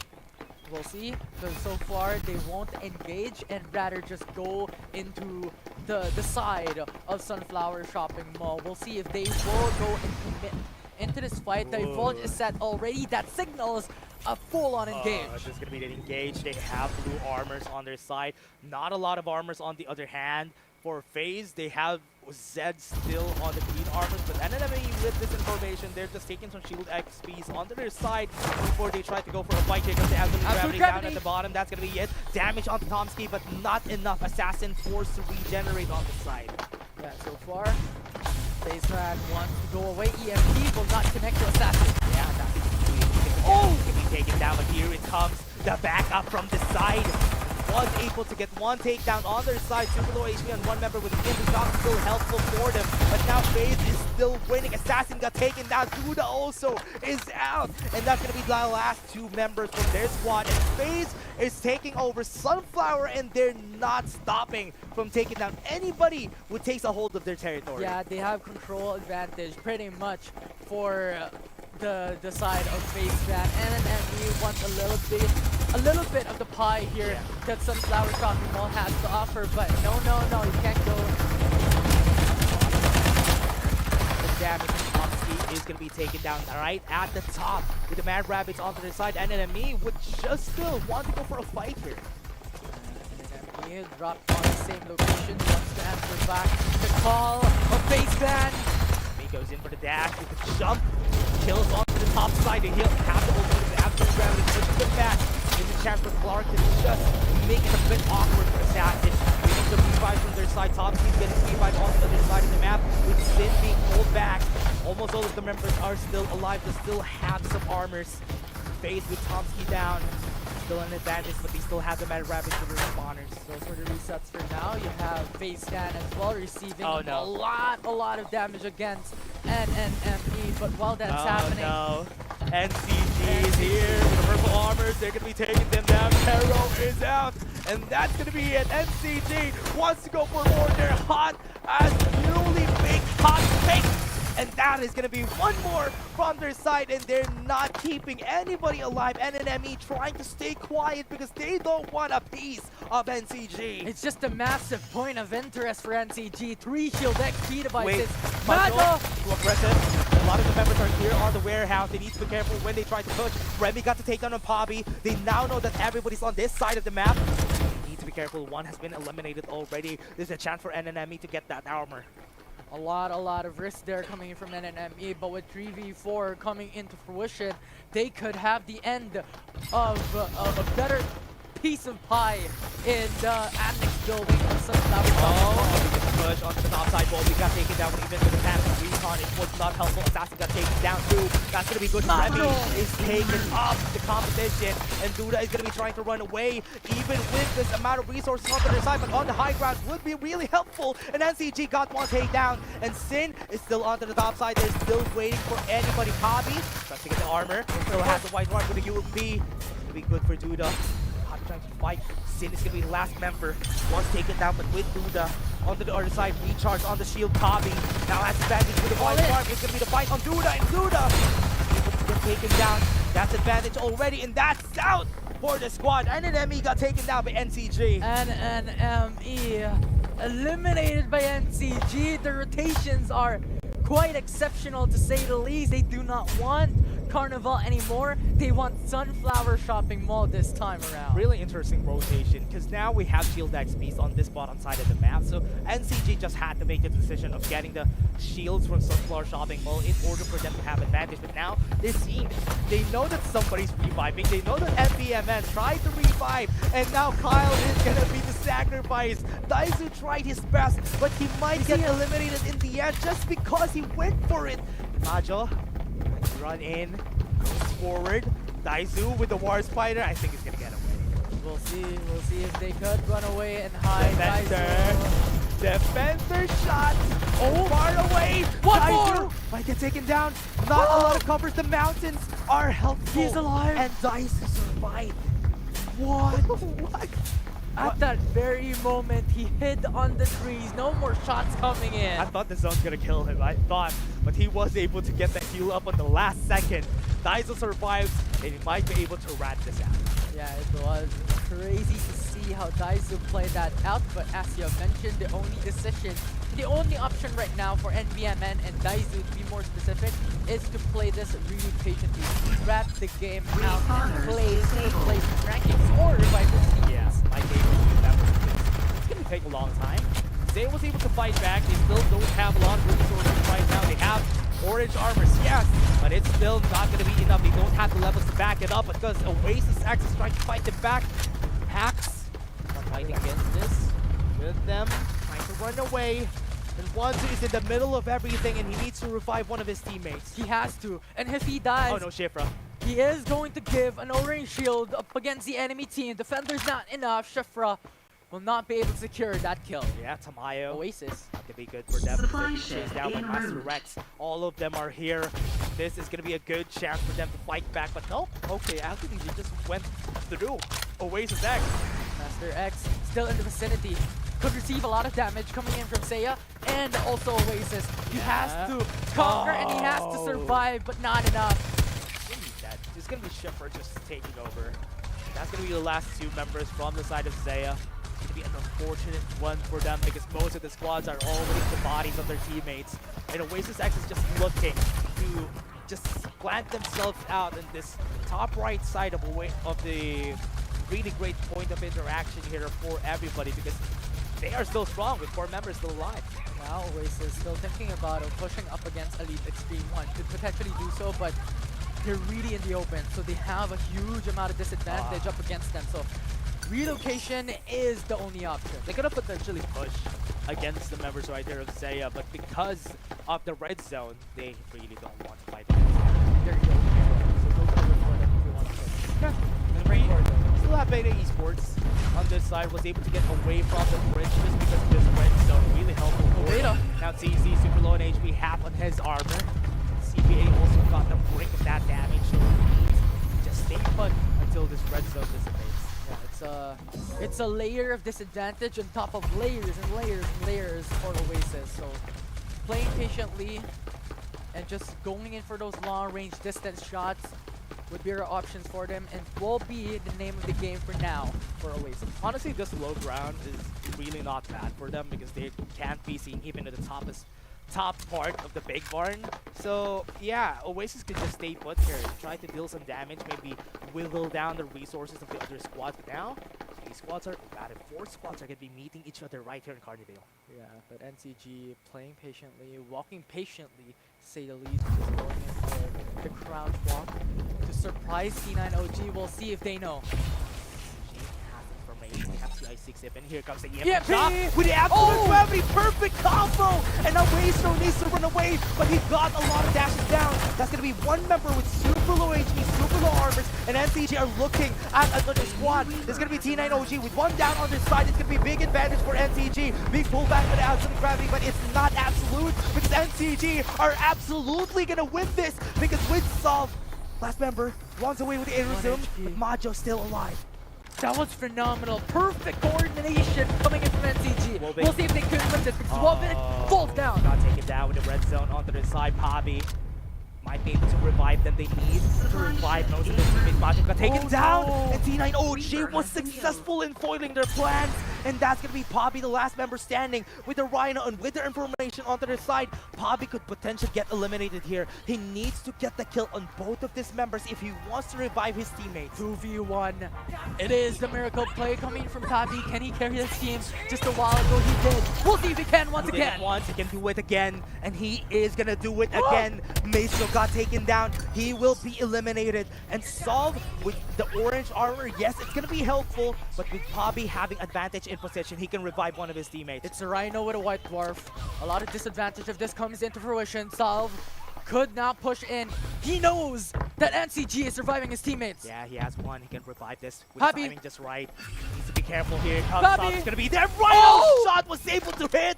We'll see, because so far they won't engage and rather just go into the side of Sunflower Shopping Mall. We'll see if they will go and commit into this fight. The Divulge is set already. That signals a full-on engage. This is going to be an engage. They have blue armors on their side. Not a lot of armors on the other hand. For FaZe, they have Zed still on the green armors, but enemy with this information, they're just taking some shield XPs onto their side before they try to go for a fight here, because they have the gravity down at the bottom. That's going to be it. Damage on Tomsky, but not enough. Assassin forced to regenerate on the side. Yeah, so far, Baseman wants to go away. EMP will not connect to Assassin. Yeah, that's going to be taken down, but here it comes. The backup from the side. Was able to get one takedown on their side. Super low HP on one member with the Imp shot still helpful for them. But now FaZe is still winning. Assassin got taken down. Duda also is out. And that's going to be the last two members from their squad. And FaZe is taking over Sunflower, and they're not stopping from taking down anybody who takes a hold of their territory. Yeah, they have control advantage pretty much for the side of FaZe Fan. And we want a little bit of the pie here that Sunflower Shopping Mall has to offer, but no, you can't go. The damage from Tomsky is going to be taken down right at the top with the Mad Rabbits onto their side, and enemy would just still want to go for a fight here. Enemy dropped on the same location, wants to answer back the call of FaZe Fan. He goes in for the dash with the jump, kills onto the top side, and he'll have to open the absolute gravity, pushes them back. There's a chance for Clark to just make it a bit awkward for Assassin. We need the revive from their side. Tomsky's getting revived on the other side of the map, with Sin being pulled back. Almost all of the members are still alive. They still have some armors. FaZe with Tomsky down. Still an advantage, but they still have the Mad Rabbits for the respawners. So for the resets for now, you have FaZe Stan as well receiving Oh, no. a lot of damage against NNME. But while that's happening, No. NCG is here with the purple armors. They're going to be taking them down. Kero is out. And that's going to be it. NCG wants to go for more. They're hot as newly baked hot cake. And that is going to be one more from their side, and they're not keeping anybody alive. NNME trying to stay quiet because they don't want a piece of NCG. it's just a massive point of interest for NCG. 3 shield XP devices. Majo, Majo! too aggressive. A lot of the members are here on the warehouse. They need to be careful when they try to push. Remy got to take down on Pobby. They now know that everybody's on this side of the map. They need to be careful. One has been eliminated already. There's a chance for NNME to get that armor. A lot of risk there coming in from NNME, but with 3v4 coming into fruition, they could have the end of a better piece of pie in the annex building of Sunflower. Push onto the top side. We got taken down even with the passive recon. It was not helpful. Assassin got taken down too. That's going to be good. Remy is taking up the competition, and Duda is going to be trying to run away, even with this amount of resources on their side. But on the high ground would be really helpful. And NCG got one takedown, and Sin is still onto the top side. They're still waiting for anybody. Hobby trying to get the armor. Still has the white one with the UMP. It'll be good for Duda. Hobby trying to fight. Sin is going to be the last member. Once taken down, but with Duda on the other side, recharge on the shield. Hobby now has advantage with the white arm. It's going to be the fight on Duda, and Duda able to get taken down. That's advantage already, and that's out for the squad. And NNME got taken down by NCG. NNME eliminated by NCG. The rotations are quite exceptional to say the least. They do not want Carnival anymore. They want Sunflower Shopping Mall this time around. Really interesting rotation, because now we have shield XPs on this bottom side of the map. So NCG just had to make the decision of getting the shields from Sunflower Shopping Mall in order for them to have advantage. But now they're seeing it. They know that somebody's reviving. They know that FBMN tried to revive, and now Kyle is going to be the sacrifice. Daizu tried his best, but he might get eliminated in the end just because he went for it. Majo, run in, goes forward. Daizu with the War Spider, I think he's gonna get away. We'll see if they could run away and hide. Defender shot. Oh, far away. One Daizu more. might get taken down. Not a lot of covers. The mountains are helpful. He's alive. And Daizu survived. What? What? At that very moment, he hid on the trees. No more shots coming in. I thought the zone's gonna kill him. I thought, but he was able to get that heal up on the last second. Daizu survives, and he might be able to rat this out. Yeah, it was crazy to see how Daizu played that out, but as you have mentioned, the only decision, the only option right now for NBMN and Daizu, to be more specific, is to play this really patiently, wrap the game out, and play rankings or revival teams. Yes, my favorite that was it's gonna take a long time. Zay was able to fight back. They still don't have a lot of resources right now. They have orange armors, yes, but it's still not gonna be enough. They don't have the levels to back it up because Oasis X is trying to fight them back. Hacks are fighting against this with them, trying to run away. And Wanzu is in the middle of everything, and he needs to revive one of his teammates. He has to. And if he dies, Oh no, Shifra. he is going to give an orange shield up against the enemy team. Defender's not enough. Shifra will not be able to secure that kill. Yeah, Tamayo. Oasis. Not gonna be good for them. Supply They're being ship chased down by en Master route. Rex. All of them are here. This is gonna be a good chance for them to fight back, but nope. Okay, actually they just went through Oasis X. Master X still in the vicinity. Could receive a lot of damage coming in from Seiya and also Oasis. He has to conquer and he has to survive, but not enough. It's gonna be Shifra just taking over. That's gonna be the last two members from the side of Zaya. It's gonna be an unfortunate one for them because most of the squads are already the bodies of their teammates. And Oasis X is just looking to just plant themselves out in this top right side of the really great point of interaction here for everybody because they are still strong with 4 members still alive. Now Oasis still thinking about pushing up against Elite Extreme 1. Could potentially do so, but they're really in the open, so they have a huge amount of disadvantage up against them. So relocation is the only option. They could have potentially pushed against the members right there of Zaya, but because of the red zone, they really don't want to fight. There you go. So no cover for them if you want to push. Still have Beta Esports on this side, was able to get away from the bridge just because of this red zone. Really helpful for Beta. him. Now TZ super low in HP, half on his armor. CBA also got the brink of that damage, so he needs to just stay put until this red zone dissipates. Yeah, it's a layer of disadvantage on top of layers and layers and layers for Oasis. So playing patiently and just going in for those long range distance shots would be our options for them and will be the name of the game for now for Oasis. Honestly, this low ground is really not bad for them because they can't be seen even at the top part of the big barn. So yeah, Oasis could just stay put here, try to deal some damage, maybe whittle down the resources of the other squads. But now, 4 squads are gonna be meeting each other right here in Carnivale. Yeah, but NCG playing patiently, walking patiently, to say the least, just going in for the crouch walk to surprise C9OG. We'll see if they know. They have CI6 if, and here comes the Yeah, EMP shot with the absolute gravity, perfect combo! And now Waystone needs to run away, but he got a lot of dashes down. That's gonna be one member with super low HP, super low armors, and NCG are looking at another squad. There's gonna be T9OG with one down on their side. It's gonna be a big advantage for NCG. Big pullback with the absolute gravity, but it's not absolute because NCG are absolutely gonna win this because with Solve, last member runs away with the air resume, but Majo still alive. That was phenomenal. Perfect coordination coming in from NCG. Wolvik. We'll see if they can win this because Wolvik falls down. Got taken down with the red zone onto the side. Pabi might be able to revive them. They need to revive most of their teammates. Majo got taken down, and T9OG was successful in foiling their plans. And that's going to be Pabi, the last member standing with the Rhino and with their information onto their side. Pabi could potentially get eliminated here. He needs to get the kill on both of these members if he wants to revive his teammates. 2v1. It is the miracle play coming from Pabi. Can he carry his team? Just a while ago he did. We'll see if he can once He did it again. once, he can do it again, and he is gonna do it again. Meso got taken down, he will be eliminated. And Solve with the orange armor, yes, it's gonna be helpful, but with Pabi having advantage in position, he can revive one of his teammates. It's a Rhino with a White Dwarf. A lot of disadvantage if this comes into fruition. Solve could not push in. He knows that NCG is surviving his teammates. Yeah, he has one, he can revive this with Pabi. timing just right. Needs to be careful here, comes Pabi. Solve, it's gonna be there. Rhino shot was able to hit!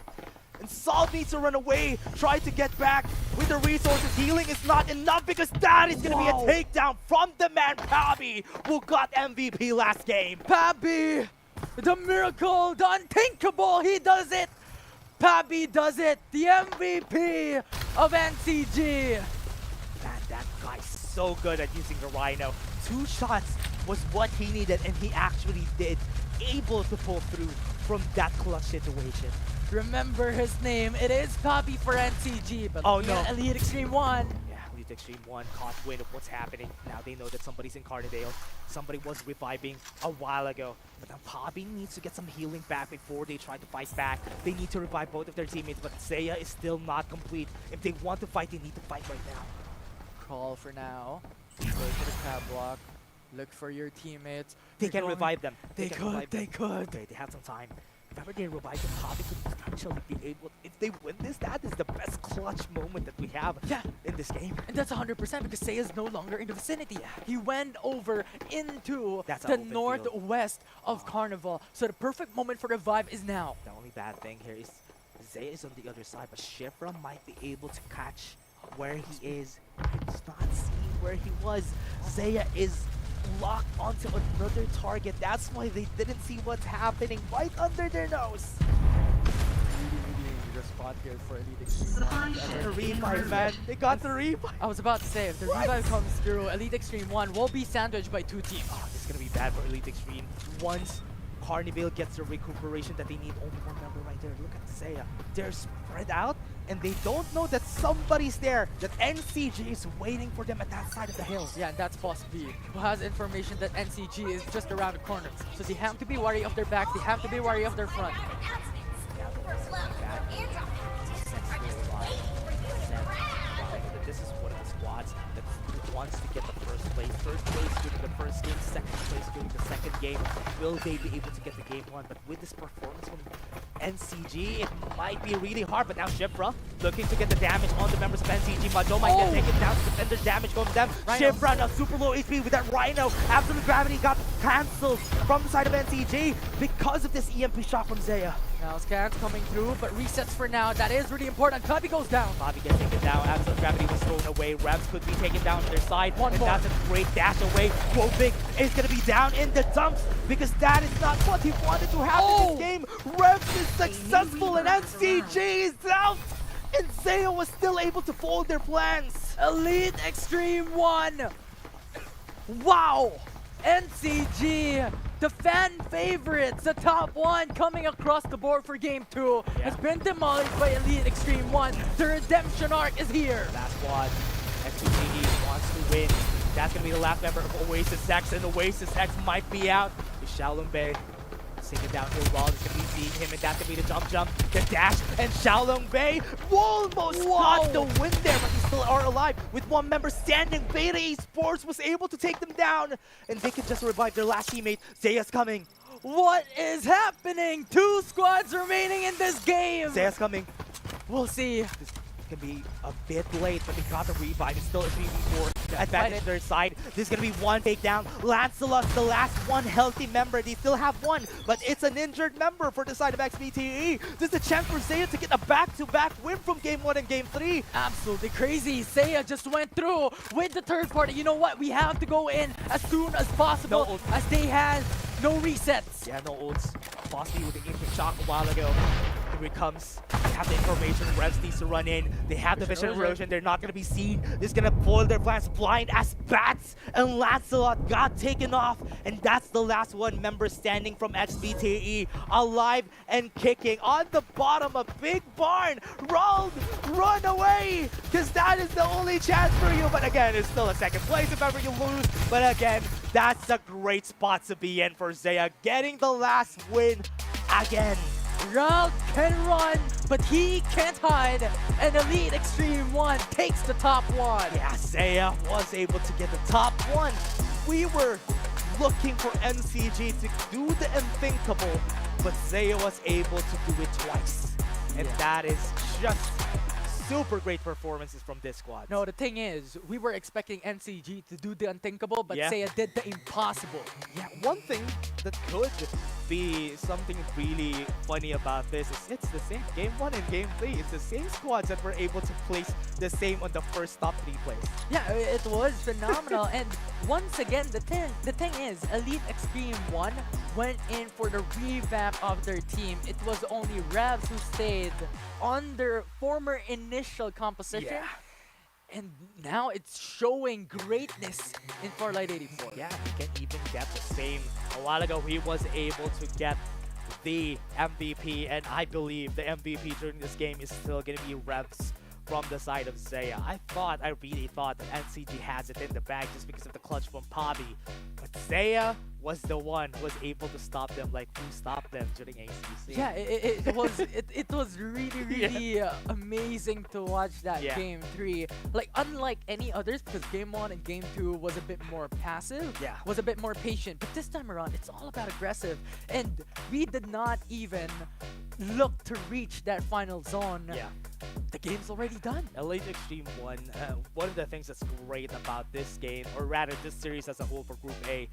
And Solve needs to run away, try to get back with the resources. Healing is not enough because that is going to be a takedown from the man Pabi, who got MVP last game. Pabi, the miracle, the unthinkable, he does it. Pabi does it, the MVP of NCG. Man, that guy's so good at using the Rhino. 2 shots was what he needed, and he actually did, able to pull through from that clutch situation. Remember his name, it is Pabi for NCG, but Oh, looking at no. Elite Extreme 1. Yeah, Elite Extreme 1 caught wind of what's happening. Now they know that somebody's in Carnivale. Somebody was reviving a while ago. But now Pabi needs to get some healing back before they try to fight back. They need to revive both of their teammates, but Seiya is still not complete. If they want to fight, they need to fight right now. Crawl for now, go to the crab block, look for your teammates. They They're can going- revive them. They can could, revive them. they could. Okay, they have some time. if ever they revive the Poppy could potentially be able, if they win this, that is the best clutch moment that we have in this game. And that's 100% because Seiya's no longer in the vicinity. He went over into That's an the open field. northwest of Carnival. So the perfect moment for revive is now. The only bad thing here is Zaya is on the other side, but Shifra might be able to catch where he is. He's not seeing where he was. Zaya is locked onto another target. That's why they didn't see what's happening right under their nose. Really dangerous spot here for Elite Extreme. Supply The ship en revive, route. man. They got the revive. I was about to say, if the What? revive comes through, Elite Extreme 1 will be sandwiched by 2 teams. Oh, this is gonna be bad for Elite Extreme. Once Carnival gets the recuperation that they need, only one member right there. Look at Zaya. They're spread out, and they don't know that somebody's there. That NCG is waiting for them at that side of the hill. Yeah, and that's Boss B, who has information that NCG is just around the corner. So they have to be wary of their back, they have to be wary of their front. This is one of the squads that wants to get the first place. First place during the first game, second place during the second game. Will they be able to get the game won? But with this performance from NCG, it might be really hard. But now Shifra looking to get the damage on the members of NCG. Majo might get taken down. Defender's damage going to them. Rhino. Shifra now super low HP with that Rhino. Absolute Gravity got cancelled from the side of NCG because of this EMP shot from Zaya. Now scans coming through, but resets for now. That is really important. Cubby goes down. Bobby gets taken down. Absolute Gravity was thrown away. Revs could be taken down on their side. One and more. that's a great dash away. Big is going to be down in the dumps because that is not what he wanted to happen in this game. Revs is successful and NCG is out. And Zaya was still able to fold their plans. Elite Extreme 1. Wow. NCG, the fan favorites, the top one coming across the board for game 2 has been demolished by Elite Extreme 1. The redemption arc is here. Last squad, FPC wants to win. That's going to be the last member of Oasis X, and Oasis X might be out. The Shaolin Bay sinking down here wall is going to be seeing him, and that's going to be the jump, the dash, and Shaolin Bay almost got the win there, but they still are alive with one member standing. Beta Esports was able to take them down, and they can just revive their last teammate. Zaya's coming. What is happening? 2 squads remaining in this game. Zaya's coming. We'll see. This can be a bit late, but they got the revive. It's still a 3v4 advantage their side. This is going to be one takedown. Lancelot's the last one healthy member. They still have one, but it's an injured member for the side of XBTE. This is a chance for Zaya to get a back-to-back win from Game 1 and Game 3. Absolutely crazy. Seiya just went through with the third party. You know what? We have to go in as soon as possible No ult. as they had no resets. Yeah, no ults. Bossy with the impact shock a while ago. Here it comes. They have the information. Revs needs to run in. They have the vision erosion. They're not going to be seen. This is going to foil their plans blind as bats. And Lancelot got taken off. And that's the last one member standing from XBTE. Alive and kicking on the bottom of Big Barn. Run away. Because that is the only chance for you. But again, it's still a second place if ever you lose. But again, that's a great spot to be in for Zaya. Getting the last win again. Route can run, but he can't hide. And Elite Extreme 1 takes the top one. Yeah, Zaya was able to get the top one. We were looking for NCG to do the unthinkable, but Zaya was able to do it twice. And that is just super great performances from this squad. No, the thing is, we were expecting NCG to do the unthinkable, but Yeah. Seiya did the impossible. Yeah, one thing that could be something really funny about this is it's the same Game 1 and Game 3. It's the same squads that were able to place the same on the first top 3 place. Yeah, it was phenomenal. And once again, the thing is, Elite Extreme 1 went in for the revamp of their team. It was only Revs who stayed on their former initial composition. Yeah. And now it's showing greatness in Farlight 84. Yeah, he can even get the same. A while ago, he was able to get the MVP, and I believe the MVP during this game is still going to be Revs from the side of Zaya. I really thought that NCG has it in the bag just because of the clutch from Pabi. But Zaya was the one who was able to stop them, like who stopped them during ACC. Yeah, it was really amazing to watch that Yeah. game 3. Like unlike any others, because game 1 and game 2 was a bit more passive, Yeah. was a bit more patient. But this time around, it's all about aggressive, and we did not even look to reach that final zone. Yeah. The game's already done. Elite Extreme 1, one of the things that's great about this game, or rather this series as a whole for Group A,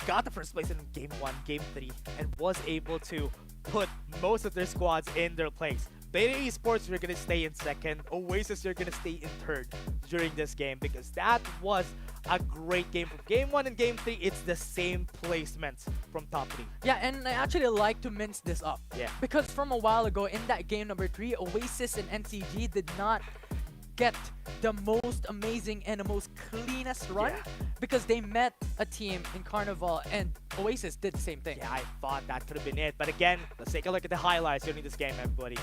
got the first place in Game 1, Game 3, and was able to put most of their squads in their place. Beta Esports, you're going to stay in second. Oasis, you're going to stay in third during this game because that was a great game. From Game 1 and Game 3, it's the same placements from top 3. Yeah, and I actually like to mince this up. Yeah. Because from a while ago, in that game number 3, Oasis and NCG did not get the most amazing and the most cleanest run Yeah. because they met a team in Carnival and Oasis did the same thing. Yeah, I thought that could have been it. But again, let's take a look at the highlights during this game, everybody.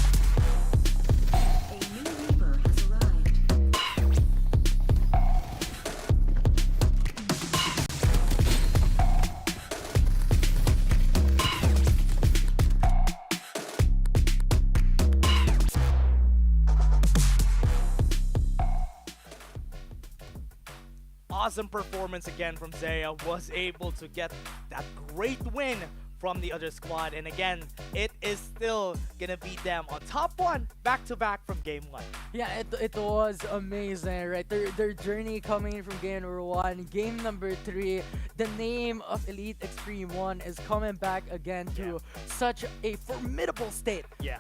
A new Reaper has arrived. A new Reaper has arrived. Awesome performance again from Zaya. Was able to get that great win from the other squad. And again, it is still gonna beat them on top 1 back-to-back from Game 1. Yeah, it was amazing, right? Their journey coming from game number 1, game number 3, the name of Elite Extreme 1 is coming back again to such a formidable state. Yeah.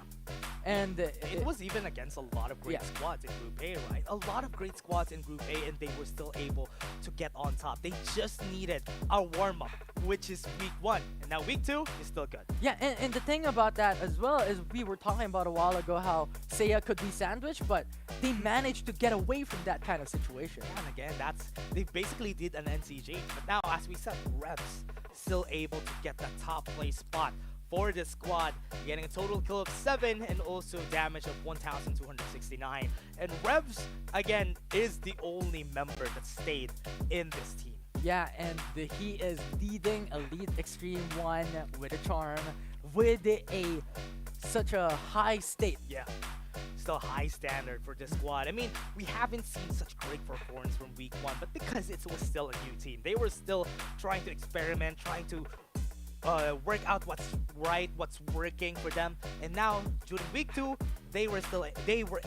And It was even against a lot of great Yeah. squads in Group A, right? A lot of great squads in Group A, and they were still able to get on top. They just needed a warm-up, which is week 1. And now week 2 is still good. yeah, and the thing about that as well is we were talking about a while ago how Seiya could be sandwiched, but they managed to get away from that kind of situation. And again, they basically did an NCG. But now, as we said, Revs still able to get the top place spot for this squad, getting a total kill of 7 and also damage of 1,269. And Revs, again, is the only member that stayed in this team. Yeah, and he is leading Elite Extreme 1 with a charm, with such a high state. Yeah. Still high standard for this squad. I mean, we haven't seen such great performance from week 1, but because it was still a new team, they were still trying to experiment, trying to work out what's right, what's working for them. And now during week 2, they were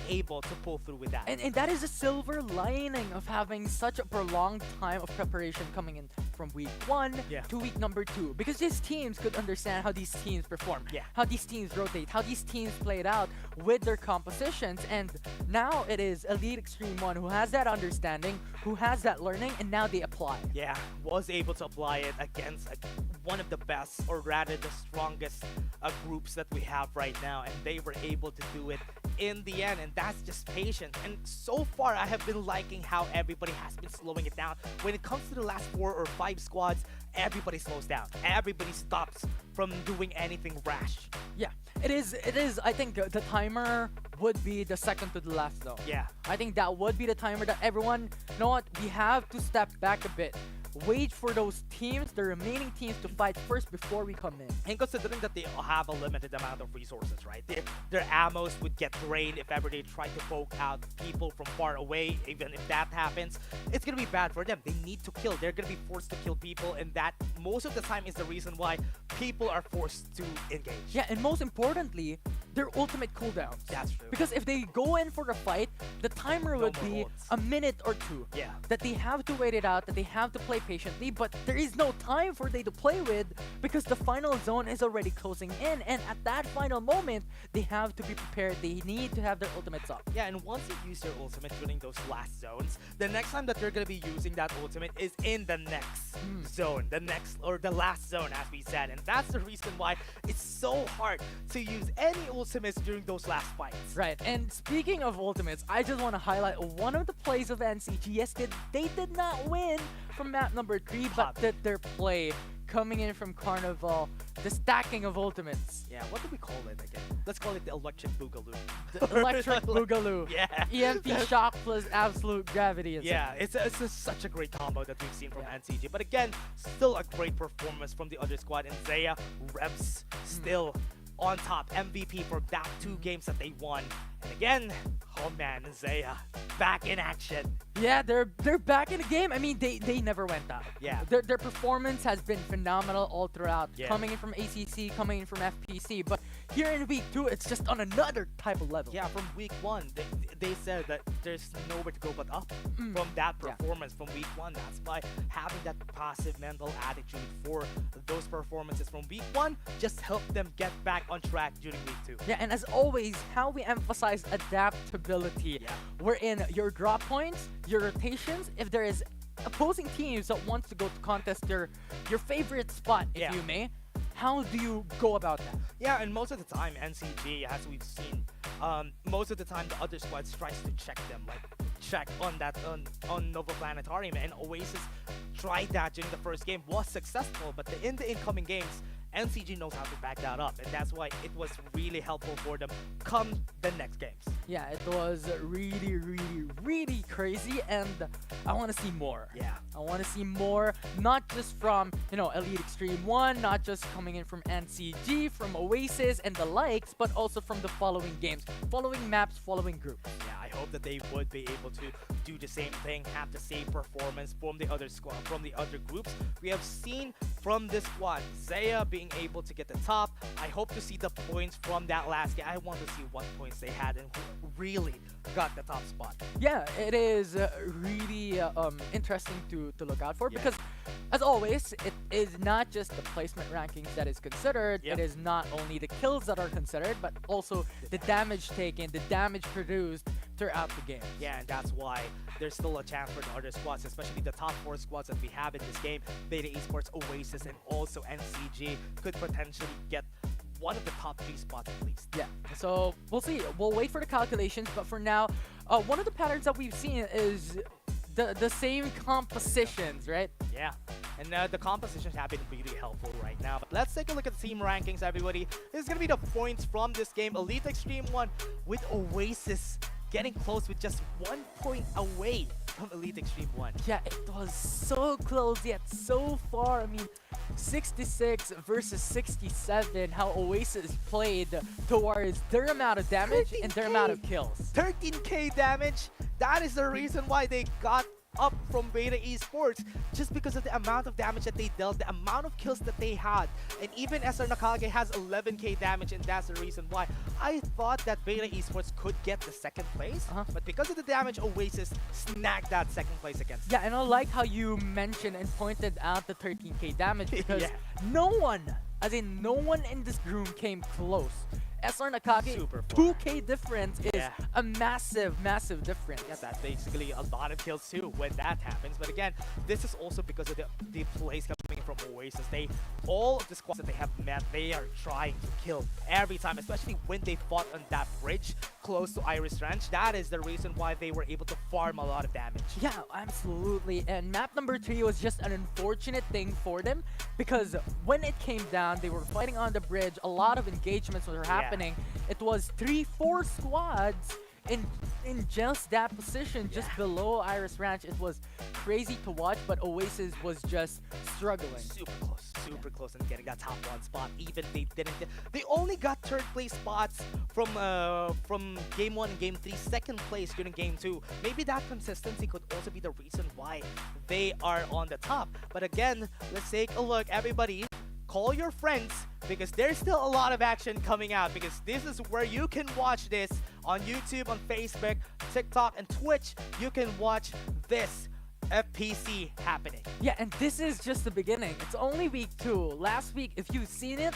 able to pull through with that. And that is a silver lining of having such a prolonged time of preparation coming in from week 1 Yeah. to week number 2 because these teams could understand how these teams perform, Yeah. how these teams rotate, how these teams played out with their compositions. And now it is Elite Extreme 1 who has that understanding, who has that learning, and now they apply. Yeah, was able to apply it against one of the best, or rather the strongest groups that we have right now, and they were able to do it in the end, and that's just patience. And so far, I have been liking how everybody has been slowing it down. When it comes to the last 4 or 5 squads, everybody slows down. Everybody stops from doing anything rash. Yeah, it is. I think the timer would be the second to the last zone. Yeah. I think that would be the timer that everyone, you know what, we have to step back a bit. Wait for those teams, the remaining teams, to fight first before we come in. And considering that they have a limited amount of resources, right? Their ammos would get drained if ever they try to poke out people from far away. Even if that happens, it's gonna be bad for them. They need to kill. They're gonna be forced to kill people, and that most of the time is the reason why people are forced to engage. Yeah, and most importantly, their ultimate cooldowns. That's true. Because if they go in for the fight, the timer No would more be ults. a minute or 2. Yeah. That they have to wait it out, that they have to play patiently, but there is no time for they to play with because the final zone is already closing in, and at that final moment, they have to be prepared. They need to have their ultimates up. Yeah, and once you use your ultimate during those last zones, the next time that you're gonna be using that ultimate is in the next zone, the next or the last zone, as we said, and that's the reason why it's so hard to use any ultimates during those last fights. Right, and speaking of ultimates, I just want to highlight one of the plays of NCG. Yes, they did not win from map number 3, but that their play coming in from Carnival, the stacking of ultimates. Yeah, what do we call it again? Let's call it the electric boogaloo. The electric boogaloo. Yeah. EMP shock plus absolute gravity. Yeah, it's such a great combo that we've seen from NCG. But again, still a great performance from the other squad. And Zaya, Rebs, still on top. MVP for that 2 games that they won. And again, oh man, Zaya, back in action. Yeah, they're back in the game. I mean, they never went out. Yeah. Their performance has been phenomenal all throughout. Yeah. Coming in from ACC, coming in from FPC. But here in week 2, it's just on another type of level. Yeah, from week 1, they said that there's nowhere to go but up from that performance from week 1. That's why having that positive mental attitude for those performances from week 1 just helped them get back on track during week 2. Yeah, and as always, how we emphasize adaptability. Yeah. Wherein your drop points, your rotations, if there is opposing teams that wants to go to contest your favorite spot, if you may, how do you go about that? Yeah, and most of the time, NCG, as we've seen, most of the time the other squads tries to check them, like check on that on Nova Planetarium, and Oasis tried that during the first game, was successful, but in the incoming games, NCG knows how to back that up, and that's why it was really helpful for them come the next games. Yeah, it was really, really, really crazy, and I want to see more. Yeah. I want to see more, not just from, Elite Extreme 1, not just coming in from NCG, from Oasis and the likes, but also from the following games, following maps, following groups. Yeah, I hope that they would be able to do the same thing, have the same performance from the other squad, from the other groups. We have seen from this squad, Zaya being able to get the top. I hope to see the points from that last game. I want to see what points they had and who really got the top spot. Yeah, it is really interesting to look out for Yeah. because, as always, it is not just the placement rankings that is considered. Yep. It is not only the kills that are considered, but also the damage taken, the damage produced throughout the game. Yeah, and that's why there's still a chance for the other squads, especially the top 4 squads that we have in this game. Beta Esports, Oasis, and also NCG could potentially get one of the top 3 spots at least. Yeah, so we'll see. We'll wait for the calculations, but for now, one of the patterns that we've seen is the same compositions, right? Yeah, and the compositions have been really helpful right now. But let's take a look at the team rankings, everybody. This is going to be the points from this game. Elite Extreme 1 with Oasis getting close with just 1 point away from Elite Extreme 1. Yeah, it was so close yet so far. I mean, 66 versus 67, how Oasis played towards their amount of damage and their amount of kills. 13k damage. That is the reason why they got up from Beta Esports just because of the amount of damage that they dealt, the amount of kills that they had. And even SR Nakage has 11k damage, and that's the reason why I thought that Beta Esports could get the second place. But because of the damage, Oasis snagged that second place against. Yeah, and I like how you mentioned and pointed out the 13k damage because Yeah. no one, as in no one in this group came close. SR Nakage, Super far. 2k difference is Yeah. a massive, massive difference. Yeah, that's basically a lot of kills too when that happens. But again, this is also because of the plays coming from Oasis. All of the squads that they have met, they are trying to kill every time, especially when they fought on that bridge close to Iris Ranch. That is the reason why they were able to farm a lot of damage. Yeah, absolutely. And map number 3 was just an unfortunate thing for them because when it came down, they were fighting on the bridge. A lot of engagements were happening. It was 3-4 squads in just that position, just below Iris Ranch. It was crazy to watch, but Oasis was just struggling. Super close in getting that top 1 spot. Even they only got third place spots from game 1 and game 3, second place during game 2. Maybe that consistency could also be the reason why they are on the top. But again, let's take a look, everybody. Call your friends because there's still a lot of action coming out, because this is where you can watch this on YouTube, on Facebook, TikTok, and Twitch. You can watch this FPC happening. Yeah, and this is just the beginning. It's only week 2. Last week, if you've seen it,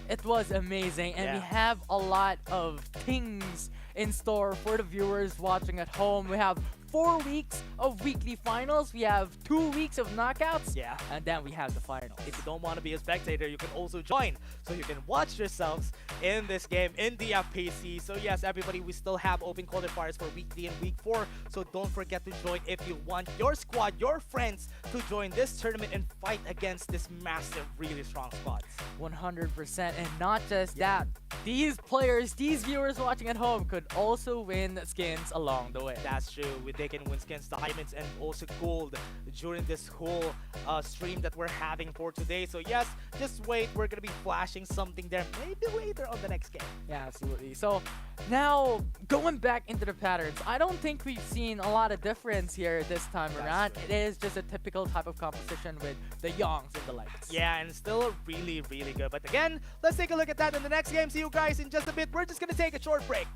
it was amazing. And we have a lot of things in store for the viewers watching at home. We have 4 weeks of weekly finals. We have 2 weeks of knockouts. Yeah. And then we have the finals. If you don't want to be a spectator, you can also join, so you can watch yourselves in this game in the FPC. So yes, everybody, we still have open qualifiers for week 3 and week 4, so don't forget to join if you want your squad, your friends, to join this tournament and fight against this massive, really strong squads. 100%. And not just that, these players, these viewers watching at home could also win skins along the way. That's true. They can win skins, diamonds, and also gold during this whole stream that we're having for today. So yes, just wait. We're gonna be flashing something there maybe later on the next game. Yeah, absolutely. So now going back into the patterns, I don't think we've seen a lot of difference here this time around. true. It is just a typical type of competition with the Yongs and the likes. Yeah, and still really good. But again, let's take a look at that in the next game. See you guys in just a bit. We're just gonna take a short break.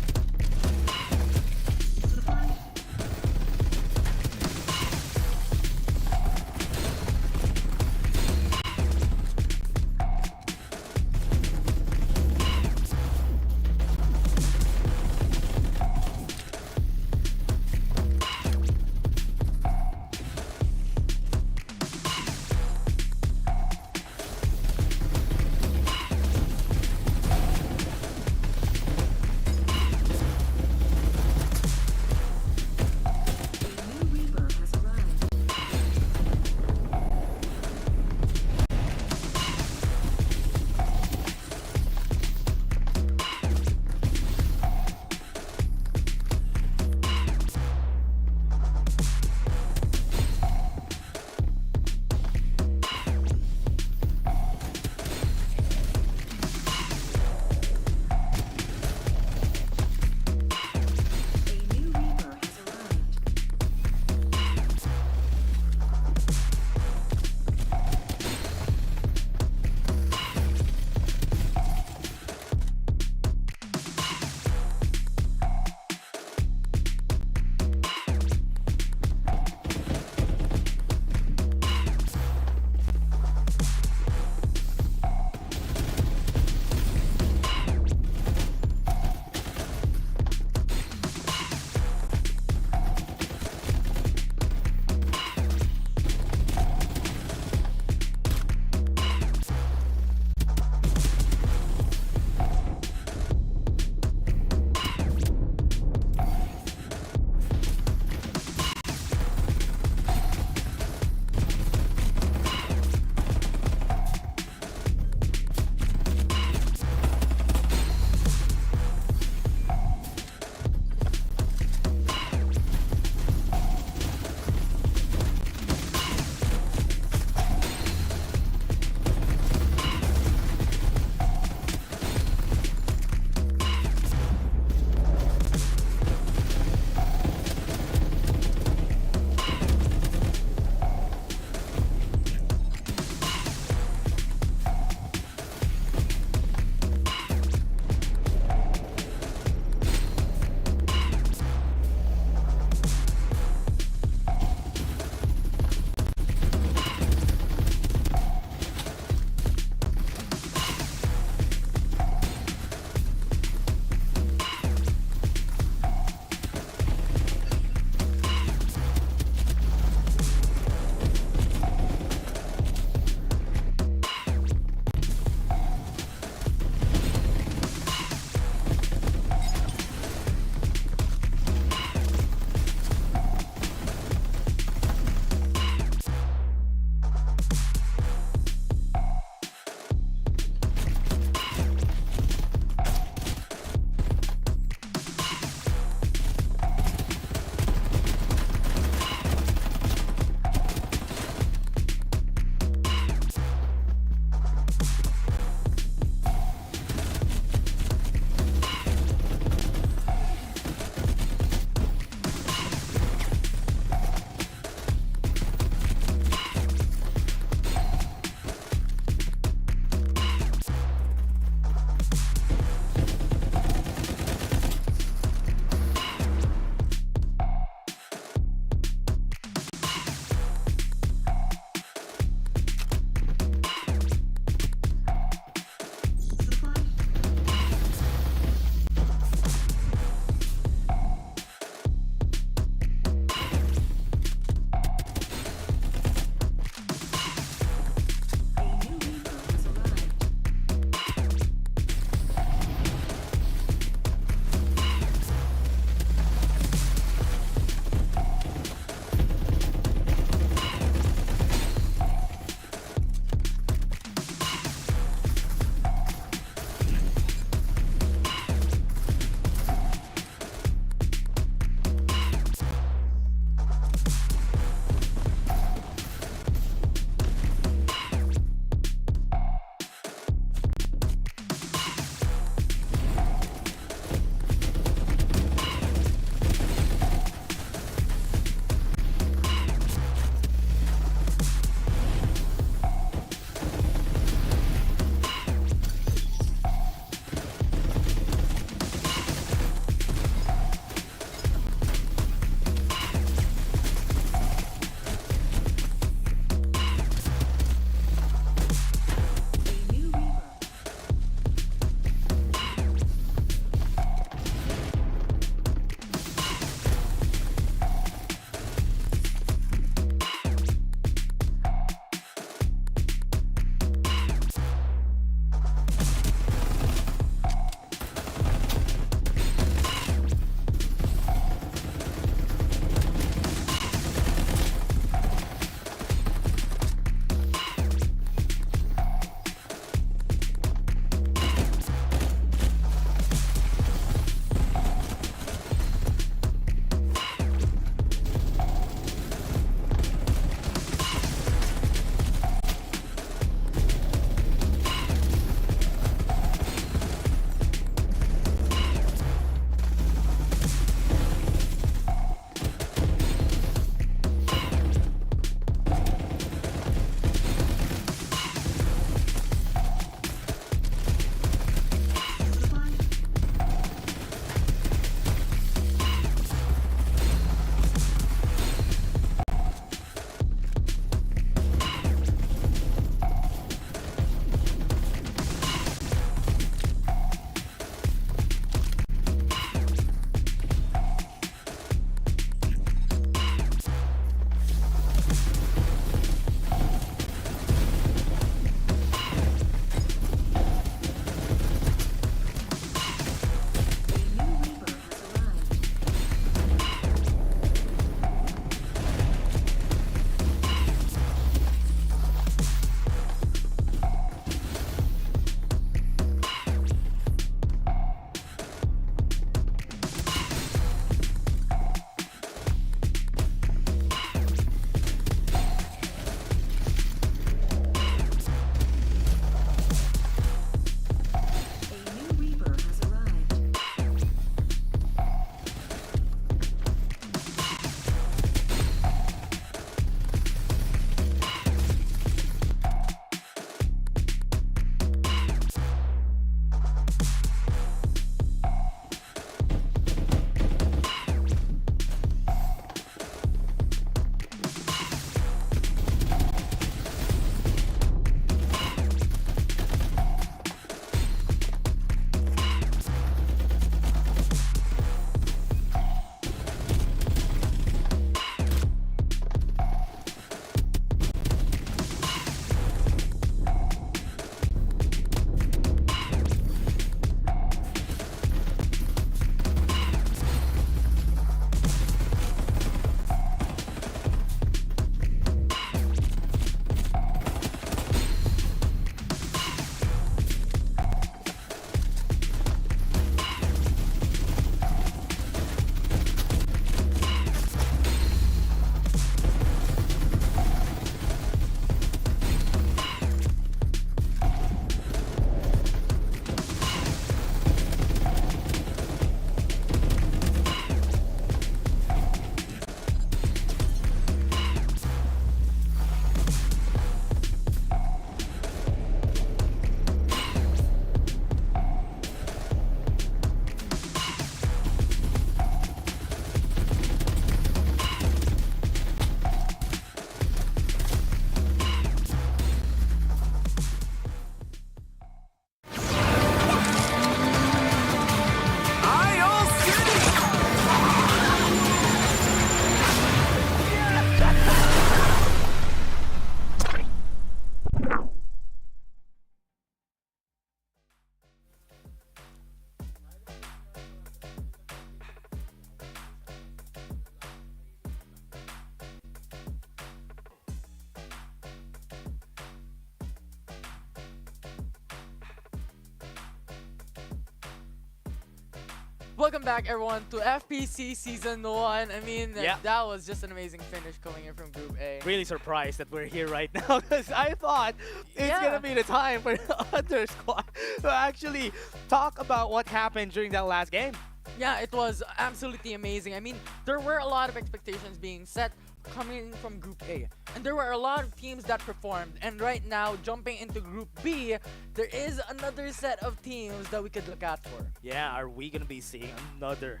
Welcome back, everyone, to FPC Season 1. I mean, Yeah. that was just an amazing finish coming in from Group A. Really surprised that we're here right now because I thought it's Yeah. gonna be the time for the other squad to actually talk about what happened during that last game. Yeah, it was absolutely amazing. I mean, there were a lot of expectations being set coming from Group A. And there were a lot of teams that performed. And right now, jumping into Group B, there is another set of teams that we could look out for. Yeah, are we gonna be seeing another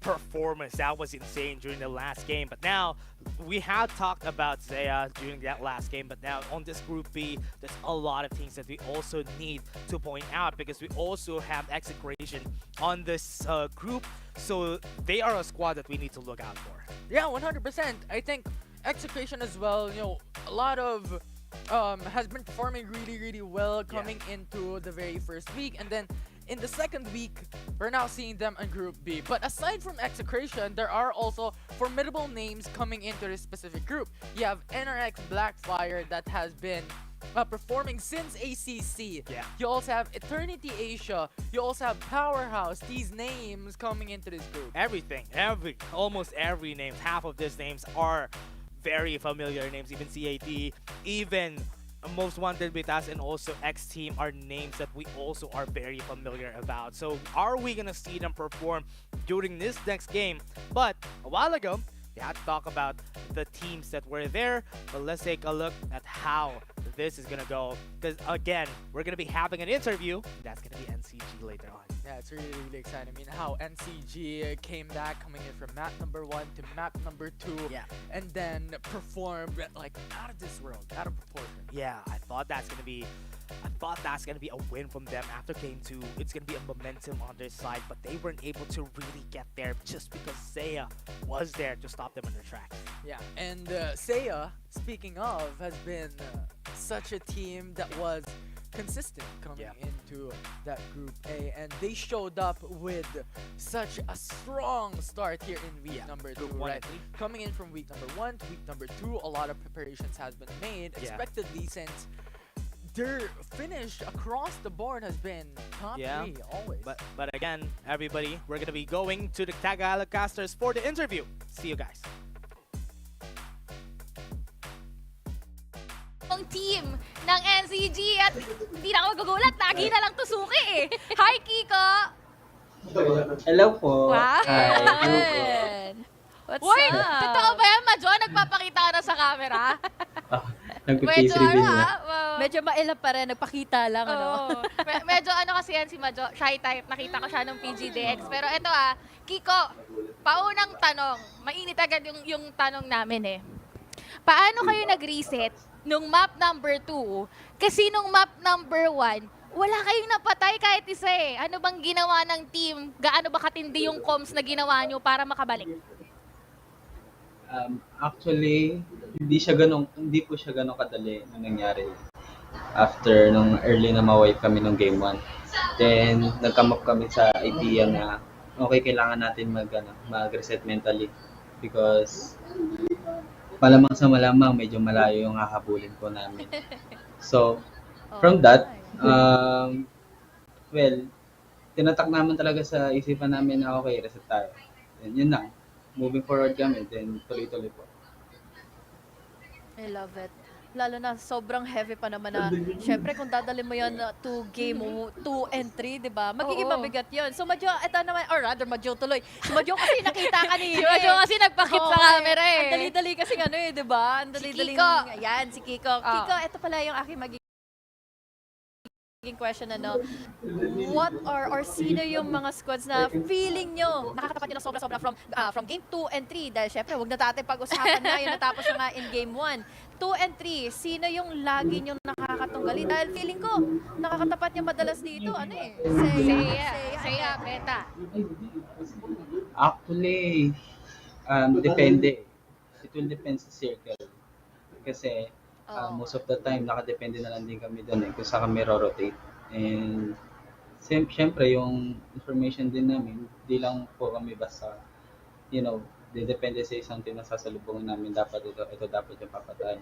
performance that was insane during the last game? But now we have talked about Zaya during that last game, but now on this Group B, there's a lot of things that we also need to point out because we also have Execration on this group, so they are a squad that we need to look out for. Yeah, 100%. I think Execration as well, a lot of has been performing really well coming into the very first week, and then in the second week we're now seeing them in Group B. But aside from Execration, there are also formidable names coming into this specific group. You have NRX Blackfire that has been performing since ACC. Yeah. You also have Eternity Asia. You also have Powerhouse. These names coming into this group. Almost every name, half of these names are very familiar names. Even CAT, even Most Wanted Bitas, and also X Team are names that we also are very familiar about. So are we gonna see them perform during this next game? But a while ago, we had to talk about the teams that were there, but let's take a look at how this is gonna go. Because again, we're gonna be having an interview. That's gonna be NCG later on. Yeah, it's really exciting. I mean, how NCG came back coming in from map number 1 to map number 2, Yeah. and then performed like out of this world, out of proportion. Yeah, I thought that's gonna be a win from them after game 2. It's gonna be a momentum on their side, but they weren't able to really get there just because Zaya was there to stop them on their tracks. Yeah, and Seiya, speaking of, has been such a team that was consistent coming into that Group A, and they showed up with such a strong start here in week number 2, Group 1 right? and 3. Coming in from week number 1 to week number 2, a lot of preparations has been made, Yeah. expectedly, since their finish across the board has been top 3 always. But again, everybody, we're gonna be going to the Tagalog casters for the interview. See you guys. Ang team ng NCG at hindi na ako magugulat, lagi na lang to suki eh. Hi, Kiko! Hello po. Wow! Hi. What's up? Totoo ba yan, Majo? Nagpapakita ka na sa camera? Nag-face reveal na. Medyo mailap pa rin, nagpakita lang, ano? Medyo ano kasi yan si Majo, shy type. Nakita ko siya nung PGDX. Pero eto Kiko, paunang tanong. Mainit agad yung tanong namin eh. Paano kayo nag-reset nung map number 2? Kasi nung map number 1, wala kayong napatay kahit isa eh. Ano bang ginawa ng team? Gaano ba katindi yung comms na ginawa nyo para makabalik? Actually, hindi po siya ganun kadali na nangyari after nung early na ma-wipe kami nung game 1. Then, nag-come up kami sa idea na okay, kailangan natin mag-reset mentally because malamang sa malamang medyo malayo yung hahabulin po namin. So, from that, well, tinatak naman talaga sa isipan namin na okay, reset tayo. And yun lang. Moving forward kami, then tuloy-tuloy po. I love it. Lalo na sobrang heavy pa naman na, syempre kung dadalhin mo yan to game 2 and 3, di ba? Magiging Oo. mabigat yun. So Madjo, eto naman, or rather Madjo tuloy. Si Madjo kasi nakita kanina. Si Majo kasi nagpakit sa camera eh. Ang dali-dali kasi ano eh, di ba? Ang dali-dali. Kiko. Ayan, si Kiko. Kiko, eto pala yung aking magiging question, ano. What or sino yung mga squads na feeling nyo nakakatapat nyo na sobra-sobra from game 2 and 3? Dahil syempre, huwag na natin pag-usapan na yung natapos na nga in game 1. 2 and 3, sino yung lagi nyo nakakatunggali? Dahil feeling ko, nakakatapat nyo madalas dito, ano eh? Seiya, Beta. Actually, depende. It will depend sa circle. Kasi most of the time, nakadepende na lang din kami doon kung saan kami rotate. And syempre, yung information din namin, di lang po kami basta, depende sa isang team na sasalubungin namin, dapat ito dapat yung papatayin.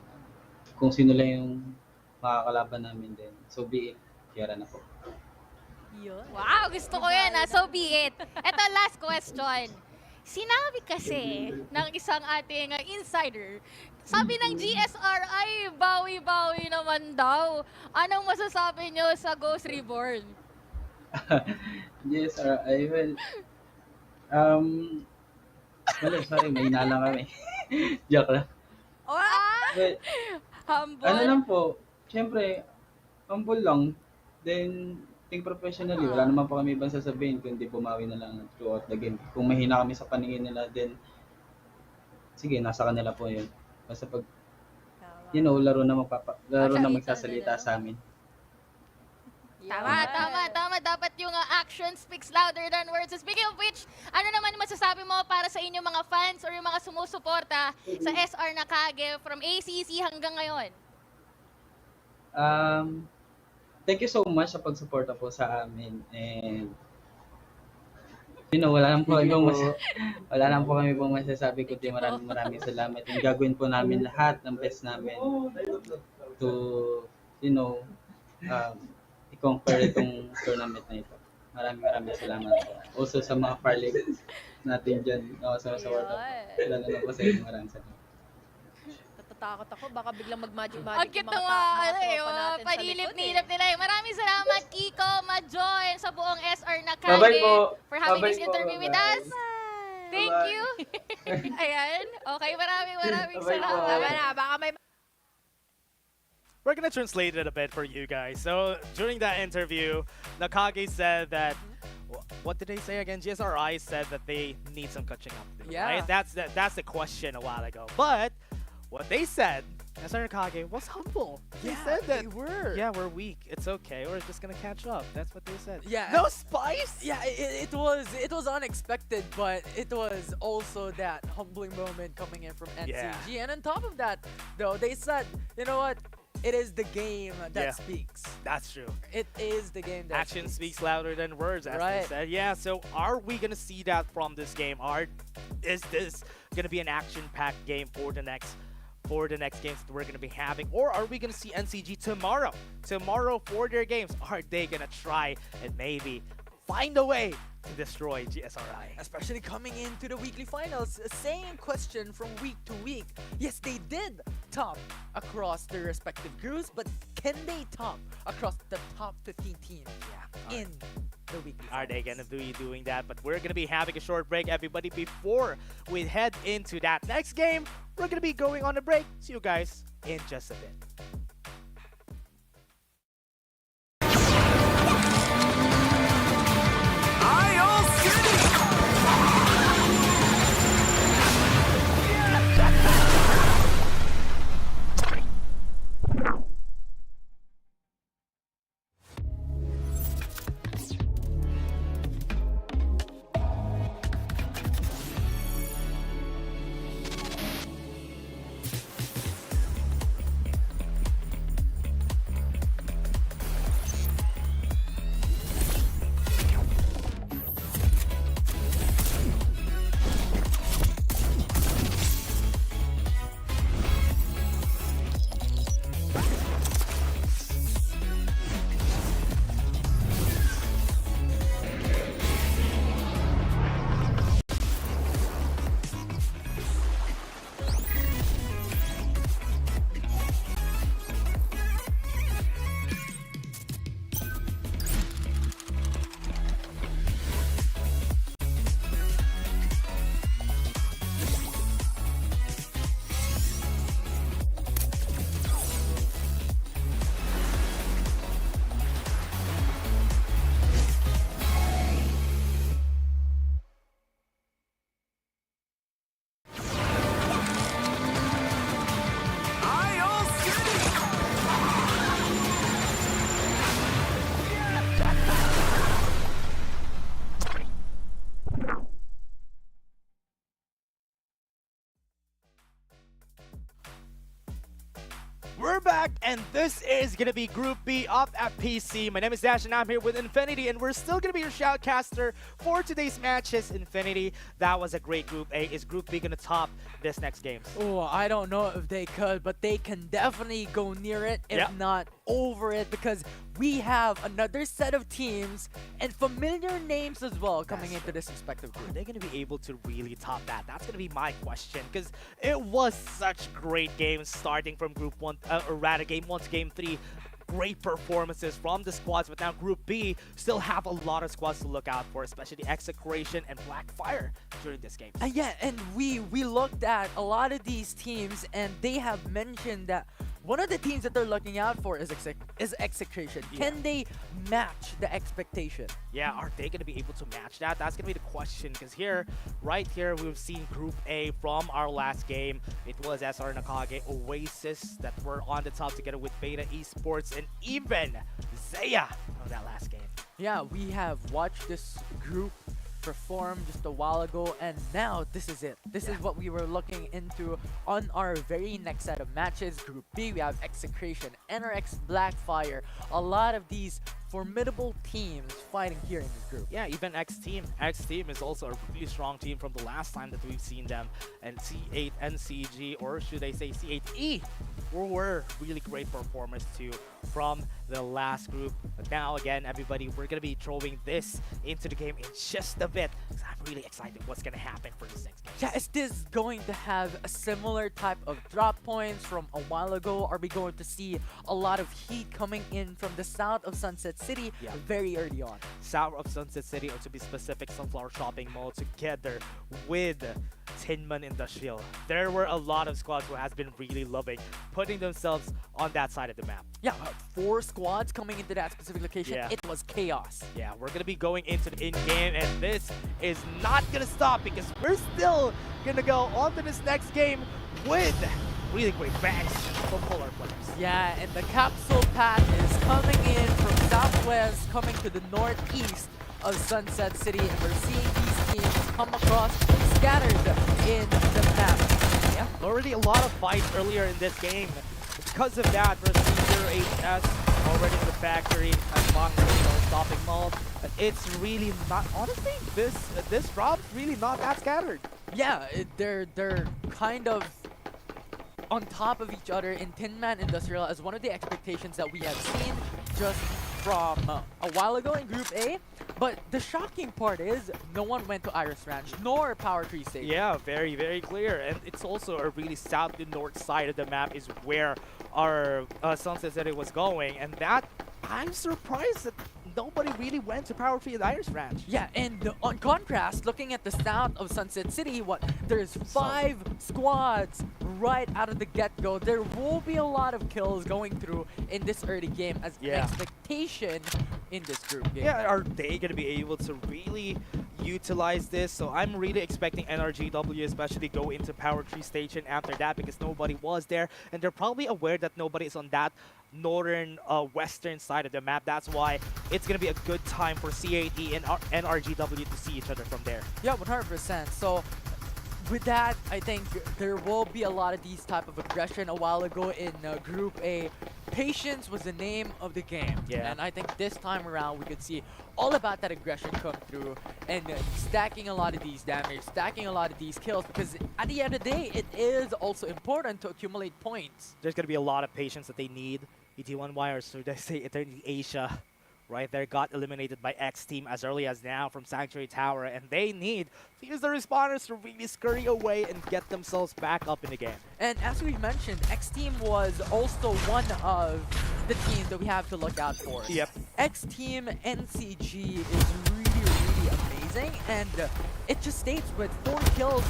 Kung sino lang yung makakalaban namin din, so be it, kaya na po. Yun. Wow, gusto ko yan. So be it. Ito, last question. Sinabi kasi ng isang ating insider, sabi ng GSR ay bawi-bawi naman daw. Anong masasabi nyo sa Ghost Reborn? Yes, I will. Um, wala, sorry, may lang kami. Joke lang. Ah! Well, Humble. ano lang po, syempre, humble lang. Then, think professionally, wala naman po kami ibang sasabihin kundi bumawi na lang throughout the game. Kung mahina kami sa paningin nila, then, sige, nasa kanila po yun. Basta pag, laro na laro na magsasalita sa amin. Tama. Dapat yung action speaks louder than words. So speaking of which, ano naman masasabi mo para sa inyong mga fans or yung mga sumusuporta sa SR Nakage from ACC hanggang ngayon? Thank you so much sa pagsuporta po sa amin. And, wala lang po kami pong masasabi kundi maraming salamat. And gagawin po namin lahat ng best namin to, i-conquer itong tournament na ito. Maraming salamat. Also sa mga Farlight natin dyan sa world. Lalo na po sa inyo, maraming salamat. Natatakot ako, baka biglang mag-magic Ang cute ng mga tropa natin sa panilip-nilip nila. Maraming salamat, Kiko, Majoy, sa buong SR Nakage Bye-bye po. for having Bye-bye this po. interview with Bye. us. Thank you. Ayan. Okay, maraming Bye-bye po. salamat. Tama na, baka may We're gonna translate it a bit for you guys. So during that interview, Nakage said that what did they say again? GSRI said that they need some catching up to do, Yeah. right? That's the question a while ago. But what they said, SR Nakage was humble. They said that they were. yeah, we're weak. It's okay. We're just gonna catch up. That's what they said. Yeah. No spice. Yeah, it was unexpected, but it was also that humbling moment coming in from NCG. Yeah. And on top of that, though, they said, you know what? It is the game that Yeah. speaks. That's true. It is the game that Action speaks louder than words, as Right. they said. Yeah, so are we going to see that from this game? Is this going to be an action-packed game for the next games that we're going to be having? Or are we going to see NCG tomorrow? Tomorrow for their games, are they going to try and maybe find a way to destroy GSRI? especially coming into the weekly finals, same question from week to week. Yes, they did top across their respective groups, but can they top across the top 15 teams in the weekly finals? Are they going to be doing that? But we're going to be having a short break, everybody. Before we head into that next game, we're going to be going on a break. See you guys in just a bit. We're back, and this is gonna be Group B of FPC. My name is Dash, and I'm here with Infinity, and we're still gonna be your shoutcaster for today's matches. Infinity, that was a great Group A. Is Group B gonna top this next game? Oh, I don't know if they could, but they can definitely go near it, if Yep. not over it, because we have another set of teams and familiar names as well coming into this respective Are group. they going to be able to really top that? That's going to be my question, because it was such great games starting from Group 1, or rather Game 1 to Game 3. Great performances from the squads, but now Group B still have a lot of squads to look out for, especially Execration and Blackfire during this game. Yeah, and we looked at a lot of these teams, and they have mentioned that one of the teams that they're looking out for is Execration. Yeah. Can they match the expectation? Yeah, are they going to be able to match that? That's going to be the question, because here, right here, we've seen Group A from our last game. It was SR Nakage, Oasis that were on the top together with Beta Esports and even Zaya on that last game. Yeah, we have watched this group perform just a while ago, and now this is it. This is what we were looking into on our very next set of matches. Group B, we have Execration, NRX, Blackfire, a lot of these formidable teams fighting here in this group. Yeah, even X Team. X Team is also a really strong team from the last time that we've seen them. And C8 and CG, or should I say C8E, were really great performers too from the last group. But now again, everybody, we're gonna be throwing this into the game in just a bit, because I'm really excited what's gonna happen for this next game. Yeah, is this going to have a similar type of drop points from a while ago? Are we going to see a lot of heat coming in from the south of Sunset City Yeah. very early on? South of Sunset City, or to be specific, Sunflower Shopping Mall, together with Tinman Industrial. There were a lot of squads who has been really loving putting themselves on that side of the map. Yeah, 4 squads coming into that specific location. Yeah. It was chaos. Yeah, we're gonna be going into the in-game, and this is not gonna stop, because we're still gonna go on to this next game with really great bangs from Polar players. Yeah, and the capsule path is coming in from southwest, coming to the northeast of Sunset City, and we're seeing these teams come across scattered in the map. Yeah, already a lot of fights earlier in this game. Because of that, we're seeing 08S already in the factory at Mongrel Shopping Mall. But it's really not, honestly, this drop's really not that scattered. Yeah, they're kind of on top of each other in Tin Man Industrial as one of the expectations that we have seen just from a while ago in Group A. But the shocking part is no one went to Iris Ranch nor Power Tree Station. Yeah, very, very clear. And it's also a really south to north side of the map is where our Sunset City was going. And that, I'm surprised that nobody really went to Power Tree and Iris Ranch. Yeah, and on contrast, looking at the south of Sunset City, there's 5 squads right out of the get-go. There will be a lot of kills going through in this early game as an expectation in this group game. Yeah, are they going to be able to really utilize this? So I'm really expecting NRGW especially go into Power Tree Station after that, because nobody was there. And they're probably aware that nobody is on that northern western side of the map. That's why it's going to be a good time for C8E and NRGW to see each other from there. Yeah, 100%. So with that, I think there will be a lot of these type of aggression. A while ago in Group A, patience was the name of the game. Yeah. And I think this time around we could see all about that aggression come through and stacking a lot of these damage, stacking a lot of these kills, because at the end of the day, it is also important to accumulate points. There's going to be a lot of patience that they need. ET1Y, or should I say Eternity Asia, right there, got eliminated by X Team as early as now from Sanctuary Tower, and they need to use the respawners to really scurry away and get themselves back up in the game. And as we mentioned, X Team was also one of the teams that we have to look out for. Yep. X Team NCG is really amazing, and it just states with 4 kills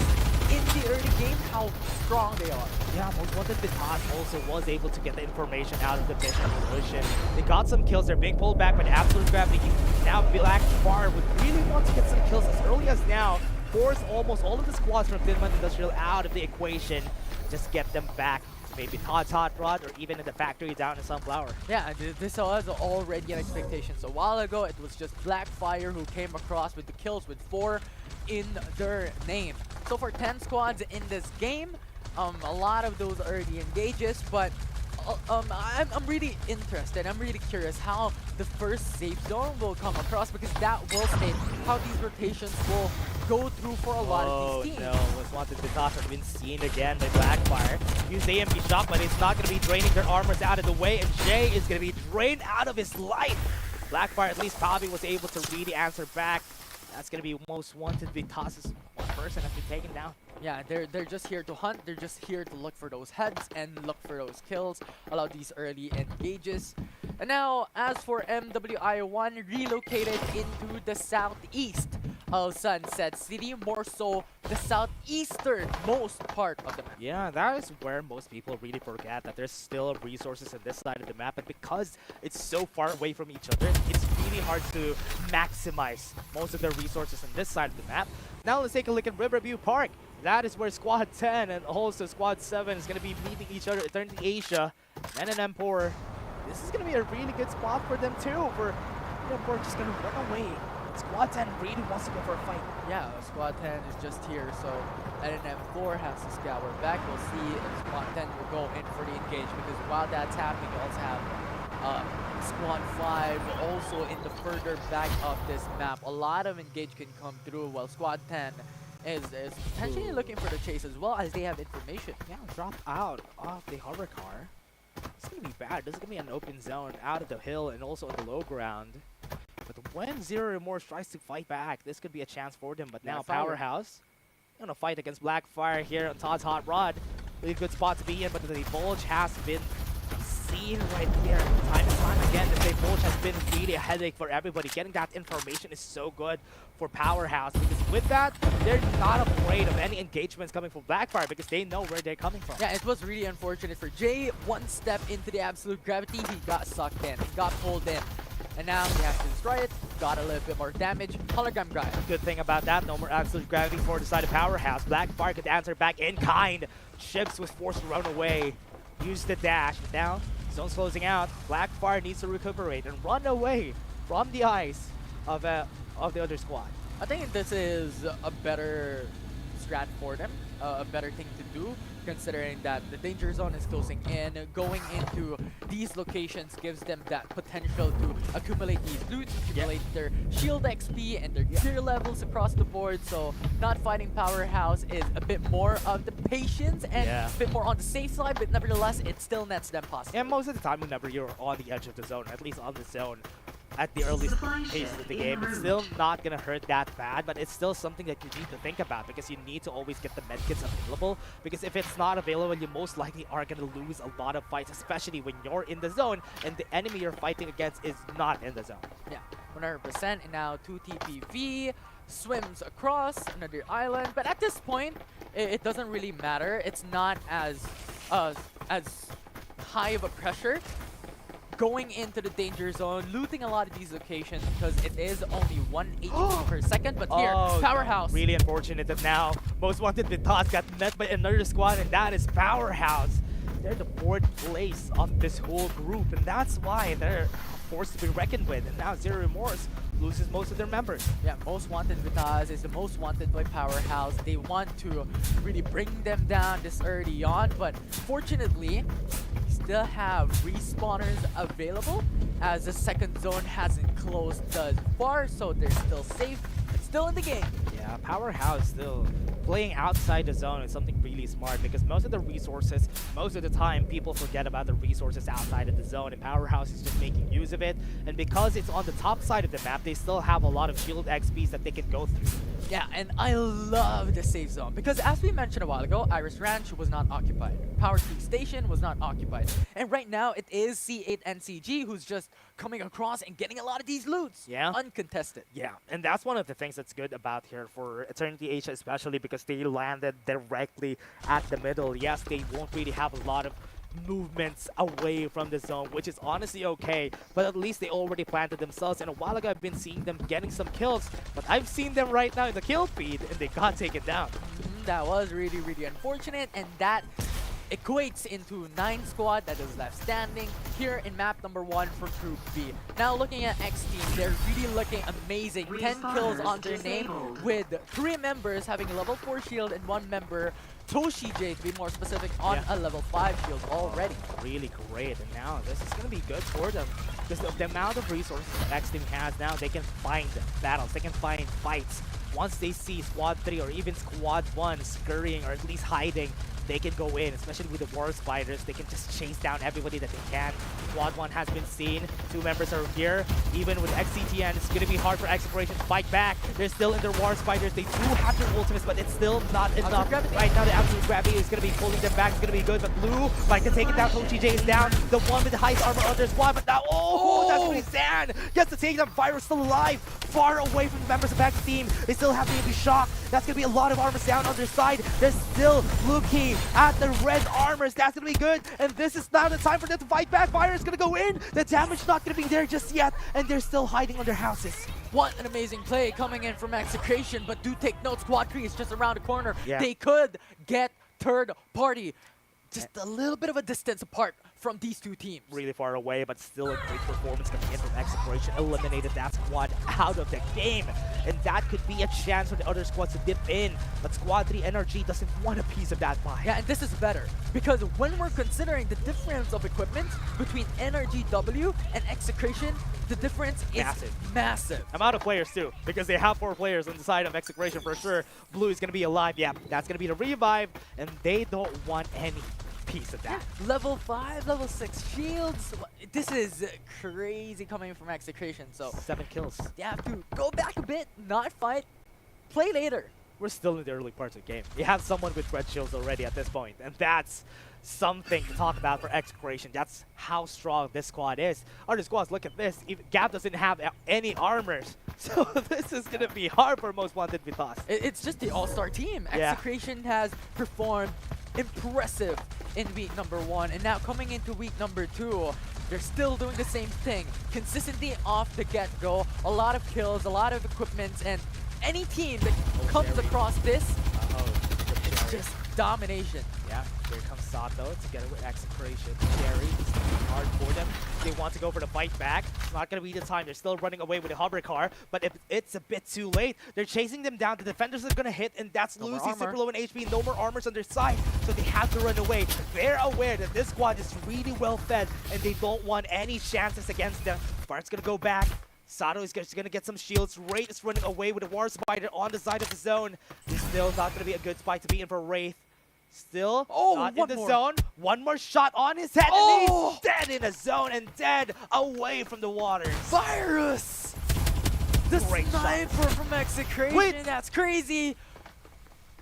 in the early game how strong they are. Yeah, Most Wanted Vitas also was able to get the information out of the mission position. They got some kills. They're being pulled back by the Absolute Gravity. Now Blackfire would really want to get some kills as early as now. Force almost all of the squads from Tinman Industrial out of the equation. Just get them back. Maybe Todd's Hot Rod, or even in the factory down in Sunflower. Yeah, this was already an expectation. So a while ago, it was just Blackfire who came across with the kills with 4 in their name. So for 10 squads in this game, a lot of those early engages, but I'm really interested. I'm really curious how the first safe zone will come across, because that will state how these rotations will go through for a lot of these teams. Oh no, was wanted Vitas has been seen again by Blackfire. Use AMP shot, but it's not going to be draining their armors out of the way, and Jay is going to be drained out of his life. Blackfire at least probably was able to really answer back. That's going to be most wanted Vitas' one person has been taken down. Yeah, they're just here to hunt. They're just here to look for those heads and look for those kills, allow these early engages. And now, as for MWI1, relocated into the southeast of Sunset City, more so the southeastern most part of the map. Yeah, that is where most people really forget that there's still resources on this side of the map, and because it's so far away from each other, it's really hard to maximize most of the resources on this side of the map. Now let's take a look at Riverview Park. That is where Squad 10 and also Squad 7 is going to be meeting each other, Eternity Asia, and an M4. This is going to be a really good spot for them too, for M4 just going to run away. Squad 10 really wants to go for a fight. Yeah, Squad 10 is just here, so NNM4 has to scour back. We'll see if Squad 10 will go in for the engage, because while that's happening, you also have Squad 5 also in the further back of this map. A lot of engage can come through, while Squad 10 is potentially looking for the chase as well, as they have information. Yeah, drop out of the hover car. It's going to be bad. This is going to be an open zone out of the hill and also on the low ground. But when Zero Remorse tries to fight back, this could be a chance for them. But now Powerhouse going to fight against Blackfire here on Todd's Hot Rod. Really good spot to be in, but the Bulge has been seen right here. Time and time again, the Bulge has been really a headache for everybody. Getting that information is so good for Powerhouse, because with that, they're not afraid of any engagements coming from Blackfire, because they know where they're coming from. Yeah, it was really unfortunate for Jay. One step into the absolute gravity, he got sucked in, he got pulled in. And now he has to destroy it, got a little bit more damage. Hologram guy. Good thing about that, no more absolute gravity for the side of Powerhouse. Blackfire could answer back in kind. Chips was forced to run away. Use the dash, but now zone's closing out. Blackfire needs to recuperate and run away from the eyes of the other squad. I think this is a better strat for them, a better thing to do, considering that the danger zone is closing in. Going into these locations gives them that potential to accumulate these loots, accumulate their shield XP and their gear levels across the board. So not fighting Powerhouse is a bit more of the patience and a bit more on the safe side, but nevertheless, it still nets them positive. And most of the time, whenever you're on the edge of the zone, at least on the zone, at the early phase of the game, it's still not going to hurt that bad, but it's still something that you need to think about, because you need to always get the medkits available, because if it's not available, you most likely are going to lose a lot of fights, especially when you're in the zone and the enemy you're fighting against is not in the zone. Yeah, 100%. And now 2TPV swims across another island, but at this point, it doesn't really matter. It's not as high of a pressure going into the danger zone, looting a lot of these locations, because it is only 1 HP per second. But here, Powerhouse. Really unfortunate that now Most Wanted Vitas got met by another squad, and that is Powerhouse. They're the 4th place of this whole group, and that's why they're forced to be reckoned with. And now Zero Remorse loses most of their members. Yeah, Most Wanted Vitas is the most wanted by Powerhouse. They want to really bring them down this early on, but fortunately, still have respawners available, as the second zone hasn't closed thus far, so they're still safe, still in the game. Yeah, Powerhouse still playing outside the zone is something really smart, because most of the resources, most of the time, people forget about the resources outside of the zone, and Powerhouse is just making use of it. And because it's on the top side of the map, they still have a lot of shield XPs that they can go through. Yeah, and I love the safe zone, because as we mentioned a while ago, Iris Ranch was not occupied. Power Creek Station was not occupied. And right now, it is C8 NCG who's just coming across and getting a lot of these loots. Yeah. Uncontested. Yeah, and that's one of the things that's good about here for Eternity Asia, especially because they landed directly at the middle. Yes, they won't really have a lot of movements away from the zone, which is honestly okay, but at least they already planted themselves. And a while ago, I've been seeing them getting some kills, but I've seen them right now in the kill feed, and they got taken down. That was really, really unfortunate, and that equates into 9 squad that is left standing here in map number 1 for Group B. Now looking at X Team, they're really looking amazing. 10 kills on their name, with 3 members having a level 4 shield and 1 member, Toshi J to be more specific, on a level 5 shield already. Really great, and now this is going to be good for them, because of the amount of resources that X Team has now. They can find battles, they can find fights once they see Squad 3 or even Squad 1 scurrying or at least hiding, they can go in, especially with the War Spiders. They can just chase down everybody that they can. Squad 1 has been seen. 2 members are here. Even with XCTN, it's going to be hard for Exploration to fight back. They're still in their War Spiders. They do have their ultimates, but it's still not enough. Right now, the Absolute Gravity is going to be pulling them back. It's going to be good, but Blue might can take it down. Tochi J is down. The one with the highest armor on their squad, but now, that's going to be Zan. Gets to take them. Virus still alive. Far away from the members of X team. They still have to be shocked. That's going to be a lot of armors down on their side. There's still Luki at the red armors. That's going to be good. And this is now the time for them to fight back. Fire is going to go in. The damage not going to be there just yet. And they're still hiding under houses. What an amazing play coming in from Execration. But do take note, Squad 3 is just around the corner. Yeah. They could get third party. Just a little bit of a distance apart from these two teams. Really far away, but still a great performance coming in from Exploration. Eliminated that squad out of the game. And that could be a chance for the other squads to dip in. But Squad 3 NRG doesn't want a piece of that pie. Yeah, and this is better. Because when we're considering the difference of equipment between NRGW and Execration, the difference is massive. Amount of players too, because they have 4 players on the side of Execration for sure. Blue is going to be alive. Yeah, that's going to be the revive. And they don't want any piece of that. Yeah. Level 5, level 6 shields. This is crazy coming from Execration. So 7 kills. they have to go back a bit, not fight, play later. We're still in the early parts of the game. You have someone with red shields already at this point, and that's something to talk about for Exploration. That's how strong this squad is. Other squads, look at this. Even Gap doesn't have any armors, so this is going to be hard for most wanted with us. It's just the all-star team. Yeah. Execration has performed impressive in week number 1, and now coming into week number 2, they're still doing the same thing. Consistently off the get-go, a lot of kills, a lot of equipment, and any team that comes across this, it's just domination. Yeah, here comes Sato together with Execration. Jerry, it's going to be hard for them. They want to go for the fight back. It's not going to be the time. They're still running away with the hover car, but if it's a bit too late, they're chasing them down. The defenders are going to hit, and that's No more Lucy, armor. super low in HP, no more armors on their side, so they have to run away. They're aware that this squad is really well fed, and they don't want any chances against them. Bart's going to go back. Sato is just going to get some shields. Wraith is running away with a War Spider on the side of the zone. It's still not going to be a good spot to be in for Wraith. Still not in the zone. One more shot on his head, and he's dead in the zone and dead away from the waters. Virus! The Great shot. sniper from Execration, Wait. that's crazy!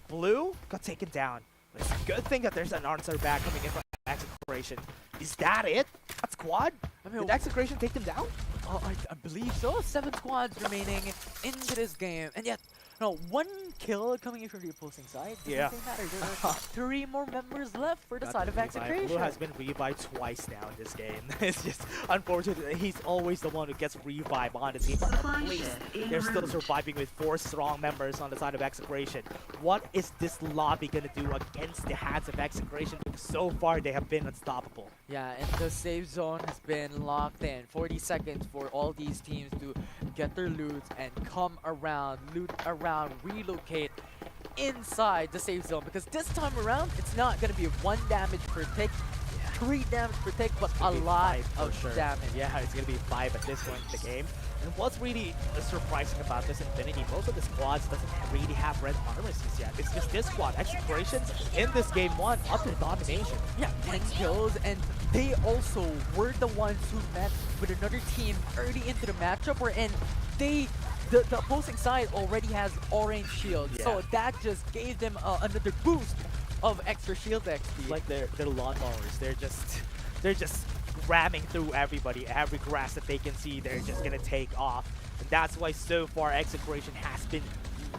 Blue got taken down. But it's a good thing that there's an answer back coming in from Execration. Is that it? That squad? I mean, Did Execration take them down? Oh, I believe so. 7 squads remaining into this game. And yet, no, 1 kill coming in from the opposing side. Doesn't Yeah. matter. There are 3 more members left for the Got side of revived. Execration. Blue has been revived twice now in this game. It's just unfortunate that he's always the one who gets revived on the team. But at least they're still surviving with 4 strong members on the side of Execration. What is this lobby going to do against the hands of Execration? Because so far they have been unstoppable. Yeah, and the safe zone has been locked in. 40 seconds for all these teams to get their loot and come around, loot around, relocate inside the safe zone. Because this time around, it's not going to be 1 damage per tick, 3 damage per tick, but a lot of damage. Yeah, it's going to be 5 at this point in the game. And what's really surprising about this Infinity, most of the squads doesn't really have red armors just yet. It's just this squad, Exploration, in this game 1, up to domination. Yeah, 10 kills, and they also were the ones who met with another team early into the matchup, wherein the opposing side already has orange shields, so that just gave them another boost of extra shield XP. Like they're lawnmowers. They're just ramming through everybody. Every grass that they can see, they're just gonna take off. And that's why so far Execration has been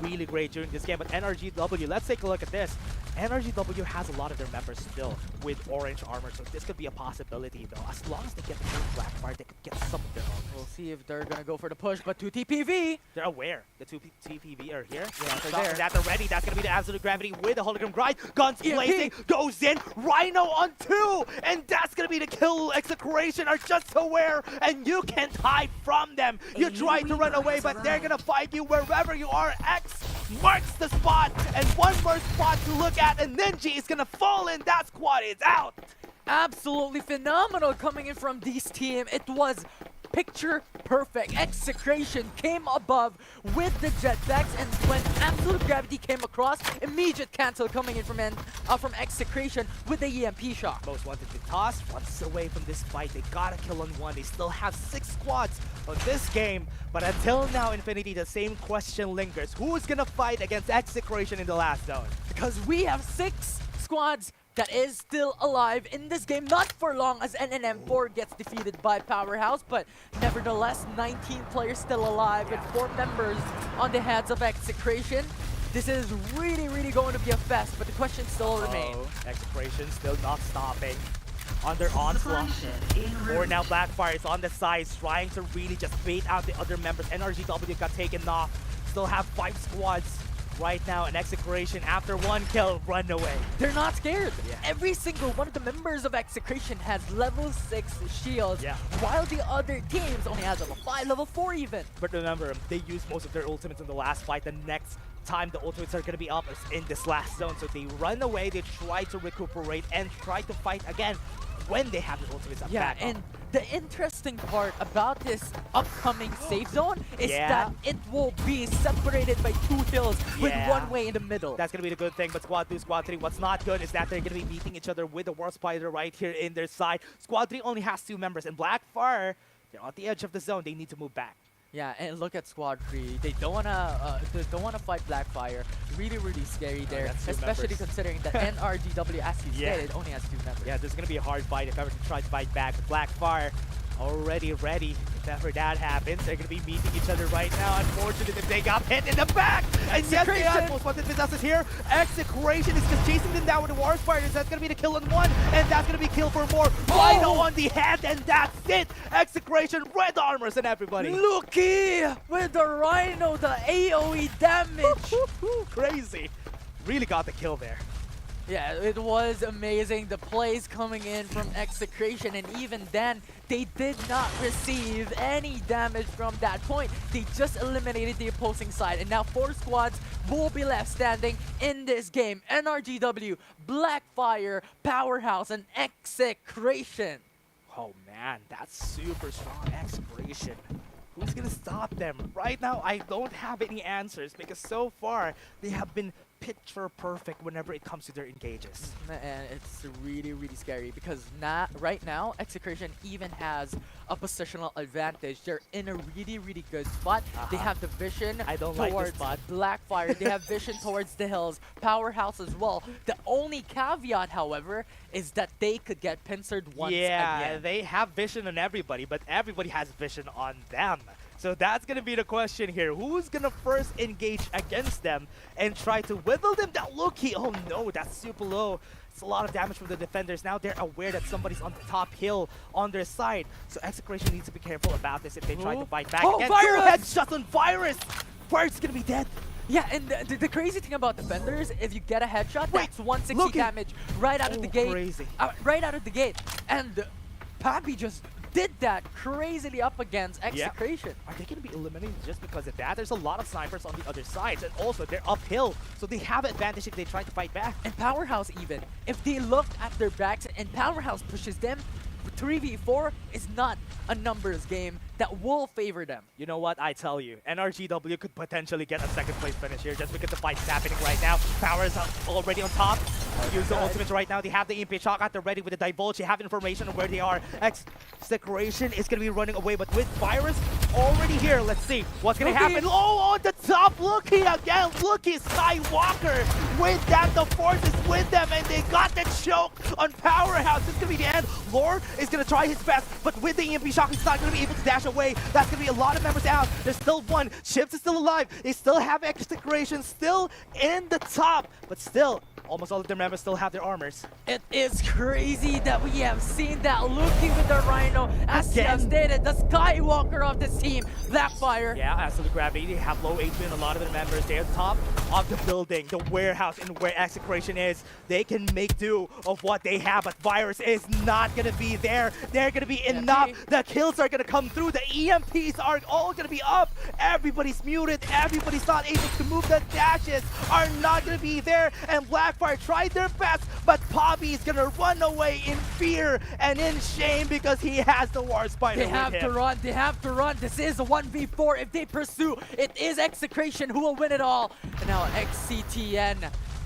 really great during this game. But NRGW, let's take a look at this. NRGW has a lot of their members still with orange armor, so this could be a possibility though. As long as they get the black fire, they could get some of their own. We'll see if they're gonna go for the push, but 2 TPV. They're aware. The 2 TPV are here. Yeah, they're Stop there. that already. That's gonna be the absolute gravity with the hologram grind. Guns blazing, goes in. Rhino on 2, and that's gonna be the kill. Execration are just aware, and you can't hide from them. You try to run away, but they're gonna fight you wherever you are. X marks the spot, and one more spot to look at, and Ninja is gonna fall in. That squad is out. Absolutely phenomenal coming in from this team. It was picture perfect. Execration came above with the jetpacks, and when Absolute Gravity came across, immediate cancel coming in from Execration with the EMP shot. Most wanted to toss, once away from this fight. They got a kill on one. They still have 6 squads on this game. But until now, Infinity, the same question lingers. Who's gonna fight against Execration in the last zone? Because we have 6 squads that is still alive in this game, not for long as NNM4 gets defeated by Powerhouse, but nevertheless, 19 players still alive with 4 members on the heads of Execration. This is really going to be a fest, but the questions still remain. Execration still not stopping on their onslaught. Or now Blackfire is on the sides, trying to really just bait out the other members. NRGW got taken off. Still have 5 squads right now, and Execration, after 1 kill, run away. They're not scared. Yeah. Every single one of the members of Execration has level 6 shields, while the other teams only has level 5, level 4 even. But remember, they used most of their ultimates in the last fight. The next time the ultimates are going to be up is in this last zone. So they run away, they try to recuperate, and try to fight again when they have the ultimates up back and up. the interesting part about this upcoming safe zone is that it will be separated by 2 hills with 1 way in the middle. That's going to be the good thing, but Squad 2, Squad 3, what's not good is that they're going to be meeting each other with the War Spider right here in their side. Squad 3 only has 2 members, and Blackfire, they're on the edge of the zone. They need to move back. Yeah, and look at Squad 3. They don't wanna fight Blackfire. Really scary there, that's 2 especially members. considering that NRGW, as you stated, only has 2 members. Yeah, this is going to be a hard fight if ever to try to fight back. Blackfire already ready. If ever that happens, they're going to be meeting each other right now. Unfortunately, they got hit in the back. And yes, they have most wanted business here. Execration is just chasing them down with the War Spiders. That's going to be the kill on 1, and that's going to be kill for more. Rhino on the head, and that's it. Execration, red armors, and everybody. Looky with the Rhino, the AoE damage. Crazy. Really got the kill there. Yeah, it was amazing. The plays coming in from Execration, and even then, they did not receive any damage from that point. They just eliminated the opposing side, and now 4 squads will be left standing in this game. NRGW, Blackfire, Powerhouse, and Execration. Oh man, that's super strong Execration. Who's gonna stop them? Right now, I don't have any answers because so far they have been picture perfect whenever it comes to their engages. And it's really scary because right now, Execration even has a positional advantage. They're in a really good spot. They have the vision I don't like this towards spot. Blackfire. They have vision towards the hills. Powerhouse as well. The only caveat, however, is that they could get pincered once again. They have vision on everybody, but everybody has vision on them. So that's going to be the question here. Who's going to first engage against them and try to whittle them down? Looky, oh no, that's super low. It's a lot of damage from the defenders. Now they're aware that somebody's on the top hill on their side. So Execration needs to be careful about this if they try to fight back. Oh, Again, Virus! 2 headshots on Virus! Virus is going to be dead. Yeah, and the crazy thing about defenders, if you get a headshot, that's 160 damage right out of the gate. Crazy. Right out of the gate. And Pappy just did that crazily up against Execration. Are they going to be eliminated just because of that? There's a lot of snipers on the other sides, and also they're uphill, so they have advantage if they try to fight back. And Powerhouse even, if they look at their backs and Powerhouse pushes them, 3v4 is not a numbers game that will favor them. You know what? I tell you, NRGW could potentially get a 2nd place finish here just because the fight is happening right now. Power is already on top. Use the ultimates right now. They have the EMP shock out. They're ready with the divulge. They have information on where they are. Execration is going to be running away, but with Virus already here, let's see what's going to happen. Oh, on the top, Looky again. Looky Skywalker with that. The force is with them, and they got the choke on Powerhouse. This is going to be the end. Lore is going to try his best, but with the EMP shock, he's not going to be able to dash away. That's going to be a lot of members out. There's still 1. Chips is still alive. They still have Execration still in the top, but still, almost all of their members still have their armors. It is crazy that we have seen that Looking with the Rhino, as he has stated, the Skywalker of this team, Blackfire. Yeah, Absolute Gravity, they have low HP and a lot of their members. They're on top of the building, the warehouse, and where Execration is. They can make do of what they have, but Virus is not going to be there. They're going to be enough. The kills are going to come through. The EMPs are all going to be up. Everybody's muted. Everybody's not able to move. The dashes are not going to be there. And Black Blackfire tried their best, but Poppy's gonna run away in fear and in shame because he has the War Spider They have with to him. run. They have to run. This is a 1v4. If they pursue, it is Execration who will win it all. And now XCTN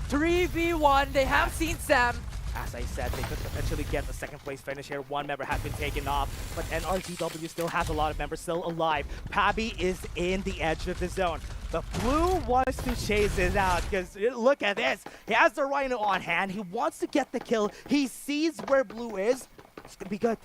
3v1. They have seen Sam. As I said, they could potentially get a second place finish here. One member has been taken off, but NRGW still has a lot of members still alive. Pabby is in the edge of the zone. The blue wants to chase it out because look at this. He has the Rhino on hand. He wants to get the kill. He sees where blue is. It's gonna be good.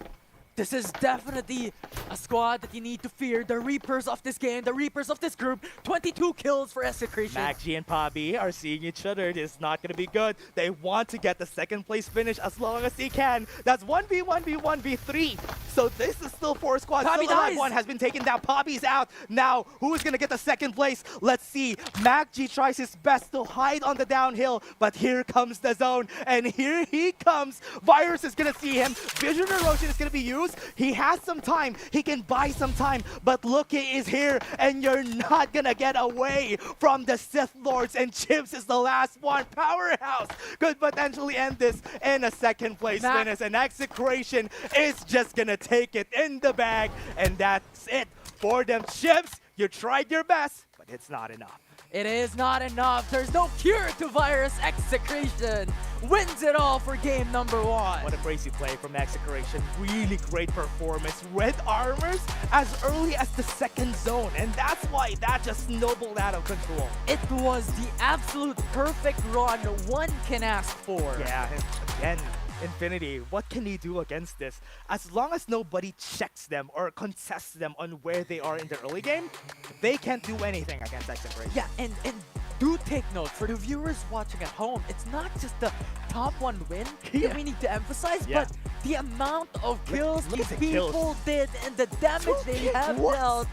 This is definitely a squad that you need to fear. The Reapers of this game, the Reapers of this group. 22 kills for Execration. MacG and Pabby are seeing each other. It's not going to be good. They want to get the second place finish as long as they can. That's 1v1v1v3. So this is still 4 squads. Pabby Still alive. dies. One has been taken down. Pabby's out. Now, who is going to get the second place? Let's see. MacG tries his best to hide on the downhill, but here comes the zone, and here he comes. Virus is going to see him. Vision Erosion is going to be used. He has some time. He can buy some time, but Lucky is here, and you're not gonna get away from the Sith Lords, and Chips is the last one. Powerhouse could potentially end this in a second place finish, and Execration is just gonna take it in the bag, and that's it for them. Chips, you tried your best, but it's not enough. It is not enough. There's no cure to Virus. Execration wins it all for game number 1. What a crazy play from Execration. Really great performance. Red armors as early as the second zone, and that's why that just snowballed out of control. It was the absolute perfect run one can ask for. Yeah, and again, Infinity, what can he do against this? As long as nobody checks them or contests them on where they are in the early game, they can't do anything against Execration. Yeah, and do take note, for the viewers watching at home, it's not just the top 1 win that we need to emphasize, but the amount of kills look these at the kills. people did and the damage they have What? dealt.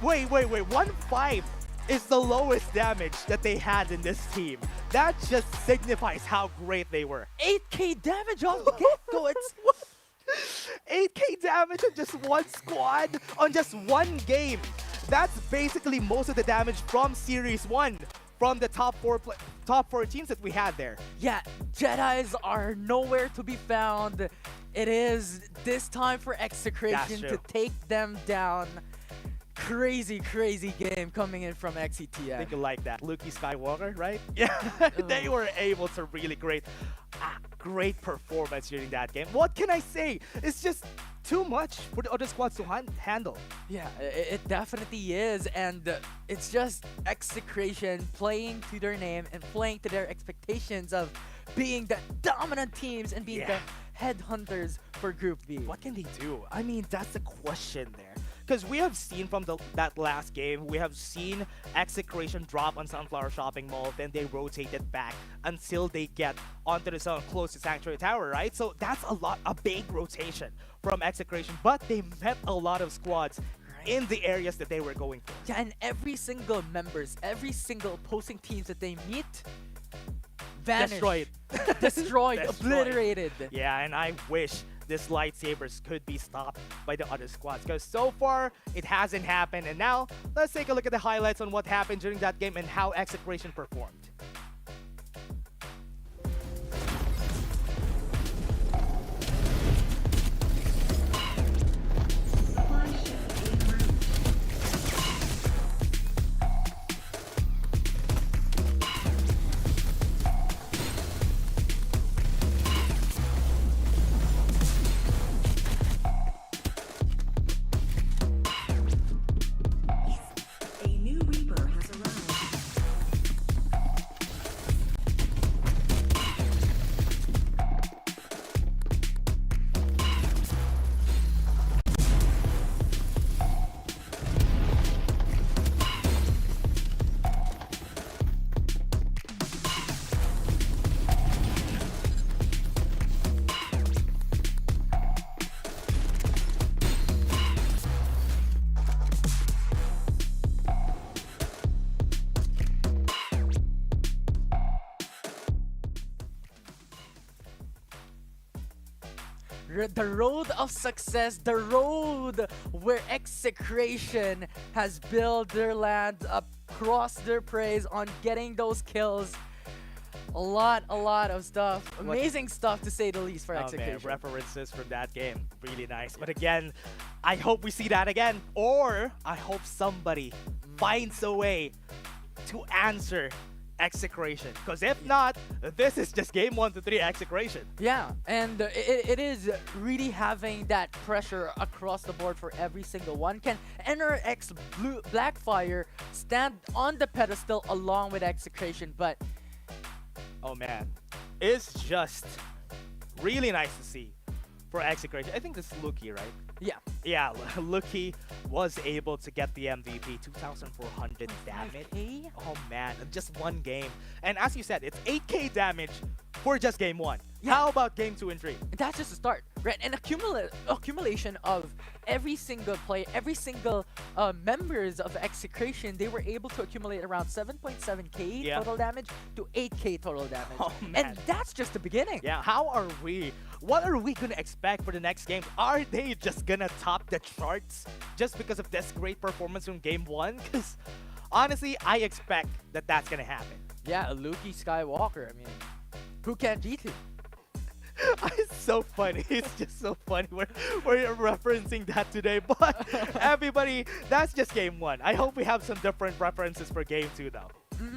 Wait. 1-5 is the lowest damage that they had in this team. That just signifies how great they were. 8k damage off the get-go. It's 8k damage on just one squad, on just one game. That's basically most of the damage from Series 1, from the top four teams that we had there. yeah, Jedis are nowhere to be found. It is this time for Execration That's to true. take them down. Crazy game coming in from I XCTN. think you like that. Lucky Skywalker, right? Yeah, they were able to really great performance during that game. What can I say? It's just too much for the other squads to handle. Yeah, it definitely is, and it's just Execration playing to their name and playing to their expectations of being the dominant teams and being the headhunters for Group B. What can they do? I mean, that's the question there. Because we have seen from that last game, we have seen Execration drop on Sunflower Shopping Mall, then they rotated back until they get onto the zone close to Sanctuary Tower, right? So that's a big rotation from Execration, but they met a lot of squads in the areas that they were going for. Yeah, and every single members, every single opposing teams that they meet, vanished. Destroyed. Destroyed, Destroyed. obliterated. Yeah, and I wish this lightsabers could be stopped by the other squads, because so far it hasn't happened. And now let's take a look at the highlights on what happened during that game and how Execration performed. Supply ship en route. A new Reaper has arrived. The road of success, the road where Execration has built their land up, crossed their praise on getting those kills. A lot of stuff. Amazing stuff to say the least for Oh man, Execution. references from that game, really nice. But again, I hope we see that again, or I hope somebody finds a way to answer Execration. Because if not, this is just game 1 to 3 Execration. Yeah, and it is really having that pressure across the board for every single one. Can NRX Blackfire stand on the pedestal along with Execration? But Oh man, it's just really nice to see for Execration. I think this is Luki, right? yeah, Yeah, Luki was able to get the MVP, 2,400 damage. 5K? Oh man, in just one game. And as you said, it's 8k damage for just game 1. Yeah. How about game 2 and 3? That's just a start, right? An accumulation of every single play, every single members of Execration, they were able to accumulate around 7.7k Yeah. total damage to 8k total damage. Oh, man. And that's just the beginning. Yeah, what are we gonna expect for the next game? Are they just gonna top the charts just because of this great performance from game 1? Because honestly, I expect that that's gonna happen. Yeah, Luki Skywalker, I mean, who can't beat him? It's so funny. It's just so funny. We're referencing that today. But everybody, that's just game 1. I hope we have some different references for game 2 though.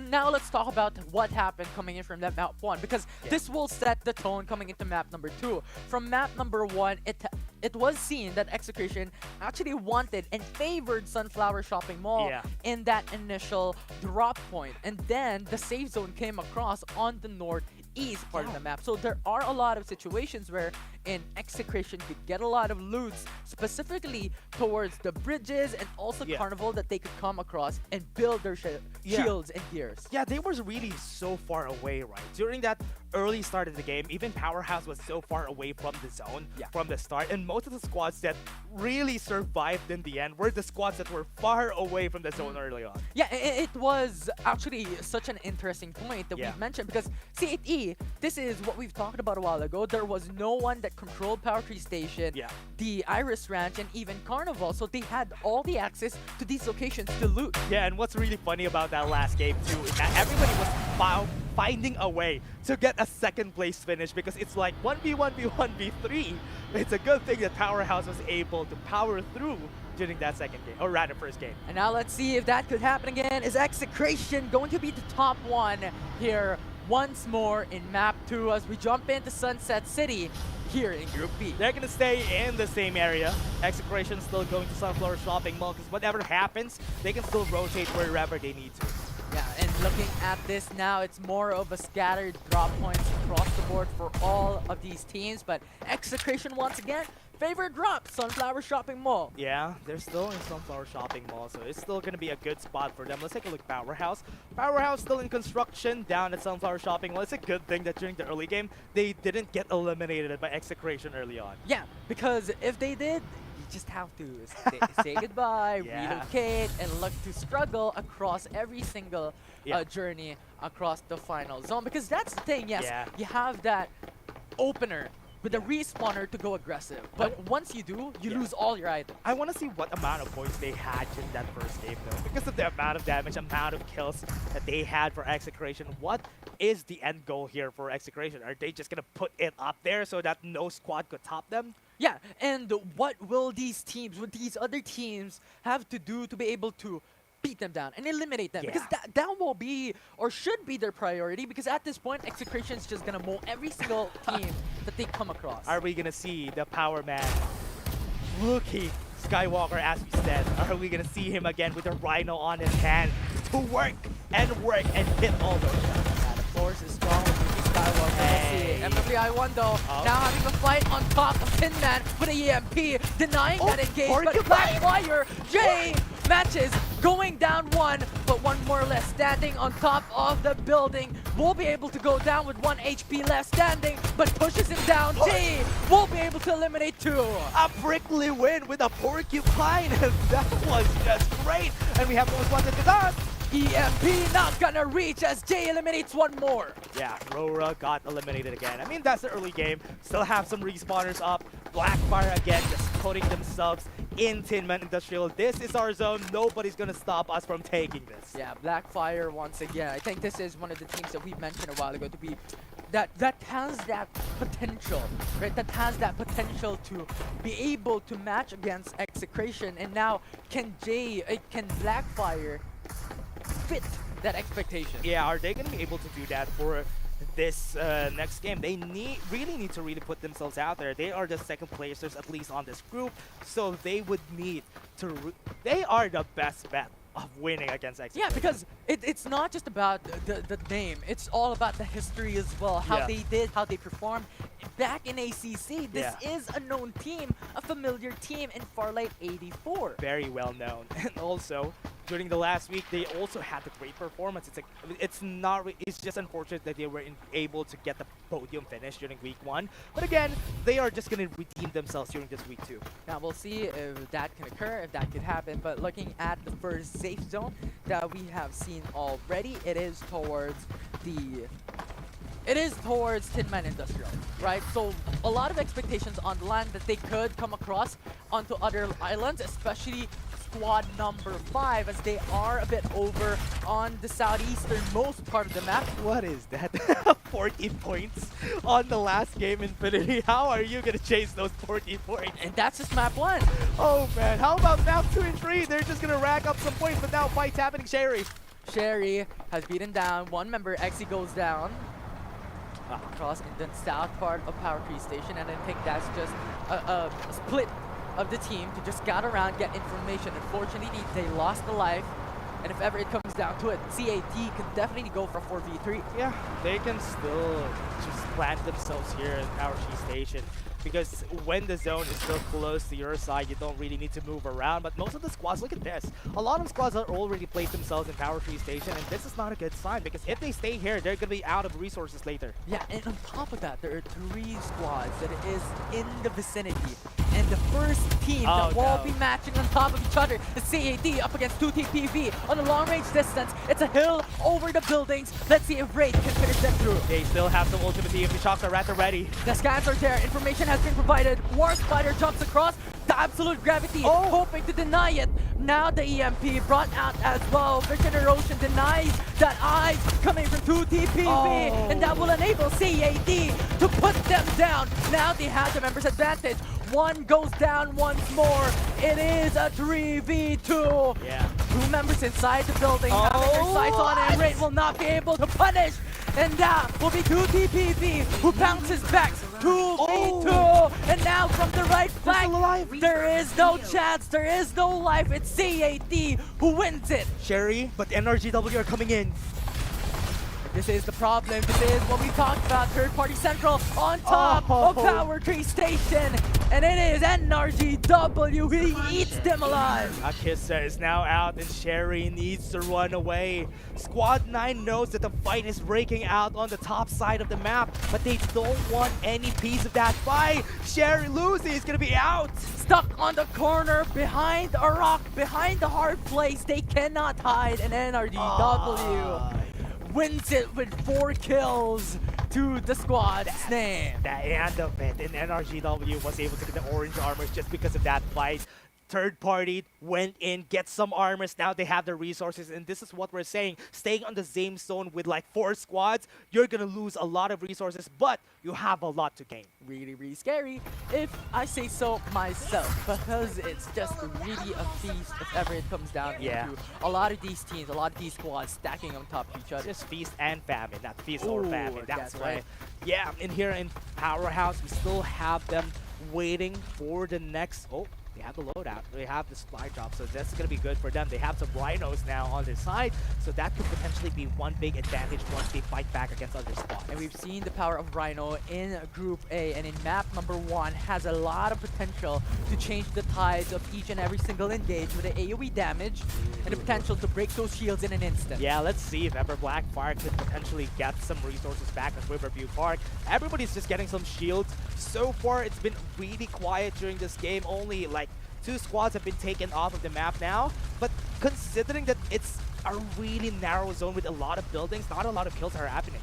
Now let's talk about what happened coming in from that map 1, because this will set the tone coming into map number 2. From map number 1, it was seen that Execration actually wanted and favored Sunflower Shopping Mall in that initial drop point, and then the safe zone came across on the northeast part of the map. So there are a lot of situations where in Execration could get a lot of loots, specifically towards the bridges and also Carnival, that they could come across and build their shields and gears. Yeah, they were really so far away, right? During that early start of the game, even Powerhouse was so far away from the zone from the start, and most of the squads that really survived in the end were the squads that were far away from the zone early on. Yeah, it was actually such an interesting point that we mentioned, because C8E, this is what we've talked about a while ago. There was no one that controlled Power Tree Station, the Iris Ranch, and even Carnival, so they had all the access to these locations to loot. Yeah, and what's really funny about that last game too is that everybody was finding a way to get a second place finish, because it's like 1v1v1v3. It's a good thing that Powerhouse was able to power through during that second game, or rather first game. And now let's see if that could happen again. Is Execration going to be the top one here once more in map 2 as we jump into Sunset City here in Group B? They're gonna stay in the same area. Execration still going to Sunflower Shopping Mall, because whatever happens, they can still rotate wherever they need to. Yeah, and looking at this now, it's more of a scattered drop points across the board for all of these teams, but Execration once again, favorite drop, Sunflower Shopping Mall. Yeah, they're still in Sunflower Shopping Mall, so it's still going to be a good spot for them. Let's take a look at Powerhouse. Powerhouse still in construction down at Sunflower Shopping Mall. It's a good thing that during the early game, they didn't get eliminated by Execration early on. Yeah, because if they did, you just have to say goodbye, relocate, and look to struggle across every single journey across the final zone. Because that's the thing, you have that opener with a respawner to go aggressive. But once you do, you lose all your items. I want to see what amount of points they had in that first game though. Because of the amount of damage, amount of kills that they had for Execration. What is the end goal here for Execration? Are they just going to put it up there so that no squad could top them? Yeah, and what will these teams, what these other teams have to do to be able to beat them down and eliminate them? Because that will be, or should be, their priority, because at this point, Execration is just going to mow every single team that they come across. Are we going to see the Power Man, Luki Skywalker, as we said? Are we going to see him again with a Rhino on his hand to work and hit all those shots? Yeah, the force is strong with Luki Skywalker. Let's see. MWI1 though, now having a fight on top of Tin Man with a EMP, denying that engage, but Blackfire, Jay matches going down one, but one more left standing on top of the building. Will be able to go down with 1 HP left standing, but pushes him down. Jay will be able to eliminate 2. A prickly win with a porcupine. That was just great. And we have most wanted to done. EMP not gonna reach as Jay eliminates one more. Yeah, Rora got eliminated again. I mean, that's the early game. Still have some respawners up. Blackfire again just putting themselves in Tin Man Industrial. This is our zone. Nobody's gonna stop us from taking this. Yeah, Blackfire once again. I think this is one of the teams that we mentioned a while ago to be that has that potential, right? That has that potential to be able to match against Execration. And now can Blackfire fit that expectation? Yeah, are they gonna be able to do that for this next game? They really need to put themselves out there. They are the second placers, at least on this group, so they would need to. They are the best bet of winning against Execration. Yeah, because it's not just about the name. It's all about the history as well. How they did, how they performed back in ACC. This is a known team, a familiar team in Farlight 84. Very well known. And also, during the last week, they also had a great performance. It's like it's just unfortunate that they were able to get the podium finish during week 1. But again, they are just gonna redeem themselves during this week 2. Now we'll see if that can occur, if that could happen. But looking at the first safe zone that we have seen already, it is towards Tin Man Industrial, right? So a lot of expectations on the line that they could come across onto other islands, especially squad number 5, as they are a bit over on the southeastern-most part of the map. What is that? 40 points on the last game, Infinity. How are you gonna chase those 40 points? And that's just map 1. Oh man, how about map 2 and 3? They're just gonna rack up some points, but now fight's happening. Sherry has beaten down one member. Exy goes down across in the south part of Power Tree Station, and I think that's just a split of the team to just scout around, get information. Unfortunately, they lost the life, and if ever it comes down to it, CAT can definitely go for 4v3. Yeah, they can still just plant themselves here in Power Tree Station, because when the zone is still close to your side, you don't really need to move around. But most of the squads, look at this. A lot of squads are already placed themselves in Power Tree Station, and this is not a good sign, because if they stay here, they're going to be out of resources later. Yeah, and on top of that, there are 3 squads that is in the vicinity. And the first team that will be matching on top of each other is CAD up against 2TPV on a long-range distance. It's a hill over the buildings. Let's see if Raid can finish them through. They still have some ultimate EMP shocks are rather ready. The scans are there. Information has been provided. War Spider jumps across. The absolute gravity, hoping to deny it. Now the EMP brought out as well. Vision Erosion denies that eyes coming from 2TPV. And that will enable CAD to put them down. Now they have the members' advantage. One goes down once more. It is a 3v2. Yeah. 2 members inside the building. Having their sights on, and Raid will not be able to punish. And that will be 2TPV who bounces back. 2v2. And now from the right flank, there is no chance. There is no life. It's CAD who wins it. Sherry, but NRGW are coming in. This is the problem. This is what we talked about. Third Party Central on top of Power Tree Station. And it is NRGW. He eats them alive. Akissa is now out, and Sherry needs to run away. Squad 9 knows that the fight is breaking out on the top side of the map, but they don't want any piece of that fight. Sherry loses. He's going to be out. Stuck on the corner, behind a rock, behind the hard place. They cannot hide. And NRGW wins it with 4 kills to the squad's name. The end of it, and NRGW was able to get the orange armors just because of that fight. Third party went in, get some armors. Now they have the resources, and this is what we're saying. Staying on the same zone with like 4 squads, you're gonna lose a lot of resources, but you have a lot to gain. Really, really scary, if I say so myself, because it's just really a feast if ever it comes down to a lot of these teams, a lot of these squads stacking on top of each other. Just feast and famine, not feast or Ooh, famine. That's that's right. right. Yeah, in here in Powerhouse, we still have them waiting for the next. Oh, they have the loadout. They have the supply drop, so that's going to be good for them. They have some rhinos now on their side, so that could potentially be one big advantage once they fight back against other squads. And we've seen the power of Rhino in Group A, and in map number 1 has a lot of potential to change the tides of each and every single engage with the AoE damage and the potential to break those shields in an instant. Yeah, let's see if ever Blackfire could potentially get some resources back at Riverview Park. Everybody's just getting some shields. So far, it's been really quiet during this game. Only like 2 squads have been taken off of the map now. But considering that it's a really narrow zone with a lot of buildings, not a lot of kills are happening.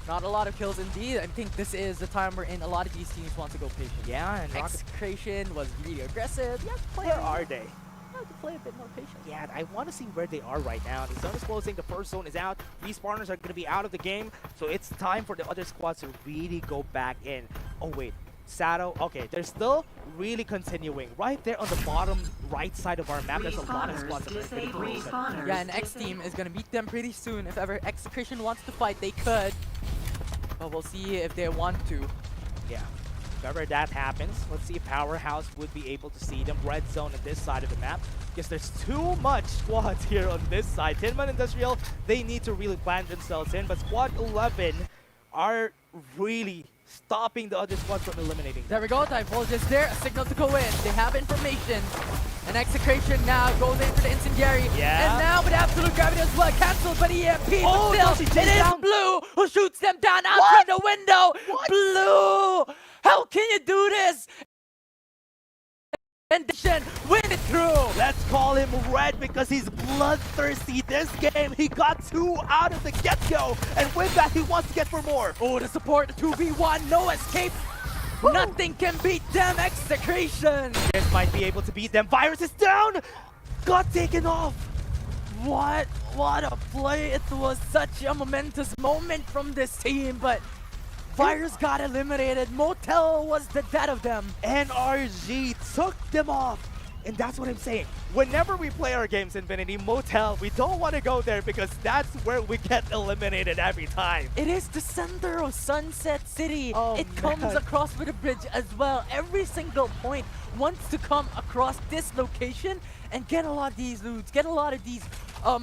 Not a lot of kills indeed. I think this is the time wherein a lot of these teams want to go patient. Yeah, and Rocket, Execration was really aggressive. You have to play where are they? You have to play a bit more patient. Yeah, I want to see where they are right now. The zone is closing, the first zone is out, respawners are going to be out of the game, so it's time for the other squads to really go back in. Oh wait, Sato, okay, they're still really continuing. Right there on the bottom right side of our map, there's a lot of squads that are going to be close. Yeah, and X team is gonna beat them pretty soon. If ever Execration wants to fight, they could. But we'll see if they want to. Yeah. If ever that happens, let's see if Powerhouse would be able to see them. Red zone on this side of the map. Because there's too much squads here on this side. Tinman Industrial, they need to really plant themselves in. But Squad 11 are really stopping the other squads from eliminating them. There we go, Divulge is there. A signal to go in. They have information. And Execration now goes in for the incendiary. Yeah. And now with absolute gravity as well, cancelled by the EMP. Oh, But no, still, she it chased is down. Blue who shoots them down outside the window. What? Blue! How can you do this? And win it through. Let's call him Red because he's bloodthirsty this game. He got 2 out of the get-go. And with that, he wants to get for more. Oh, the support, 2v1, no escape. Nothing can beat them, Execration. This might be able to beat them. Virus is down. Got taken off. What a play. It was such a momentous moment from this team, but Virus got eliminated. Motel was the death of them. NRG took them off. And that's what I'm saying. Whenever we play our games, Infinity, Motel, we don't want to go there because that's where we get eliminated every time. It is the center of Sunset City. Oh, it comes man. across with a bridge as well. Every single point wants to come across this location and get a lot of these loots, get a lot of these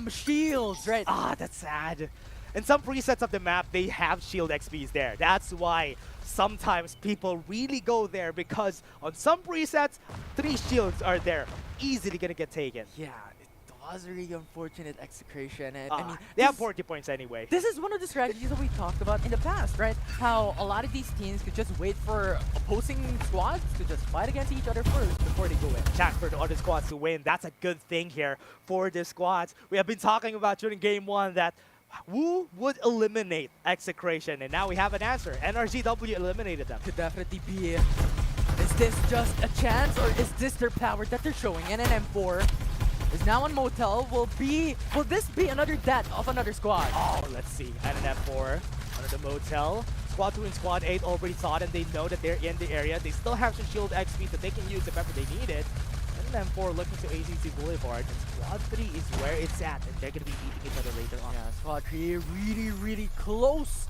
shields, right? Ah, that's sad. In some presets of the map, they have shield XPs there. That's why sometimes people really go there because on some presets, 3 shields are there. Easily gonna get taken. Yeah, it was really unfortunate Execration. And I mean, they have this- 40 points anyway. This is one of the strategies that we talked about in the past, right? How a lot of these teams could just wait for opposing squads to just fight against each other first before they go in. Chance for the other squads to win. That's a good thing here for the squads. We have been talking about during game 1 that who would eliminate Execration, and now we have an answer. NRGW eliminated them. Could definitely be. Is this just a chance, or is this their power that they're showing? And an M4 is now on Motel. Will this be another death of another squad? Oh, let's see. And an F4 under the Motel. Squad 2 and Squad 8 already saw it, and they know that they're in the area. They still have some shield XP that they can use if ever they need it. And an M4 looking to ACC Boulevard. And Squad 3 is where it's at, and they're going to be beating each other later on. Yeah, Squad 3 really close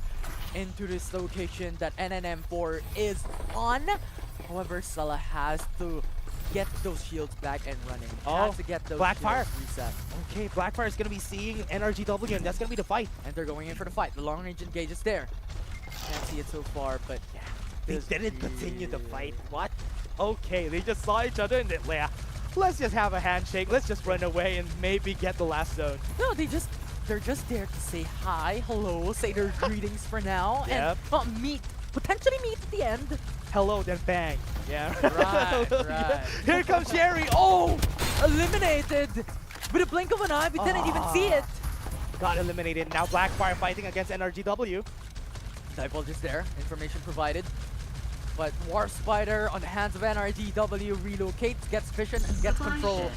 into this location that NNM4 is on. However, Salah has to get those shields back and running. Oh, Has to get those Blackfire. shields reset. Okay, Blackfire is going to be seeing NRGW, and that's going to be the fight. And they're going in for the fight. The long range engage is there. Can't see it so far, but yeah. They this didn't continue the really- fight. What? Okay, they just saw each other and they, yeah, let's just have a handshake. Let's just run away and maybe get the last zone. No, they're just there to say hi, hello, say their greetings for now, Yep. and potentially meet at the end. Hello, then bang. Yeah. Right. Here comes Sherry. Oh! Eliminated with a blink of an eye. We didn't even see it. Got eliminated. Now Blackfire fighting against NRGW. Divulge is there. Information provided. But War Spider on the hands of NRGW relocates, gets vision, and gets control.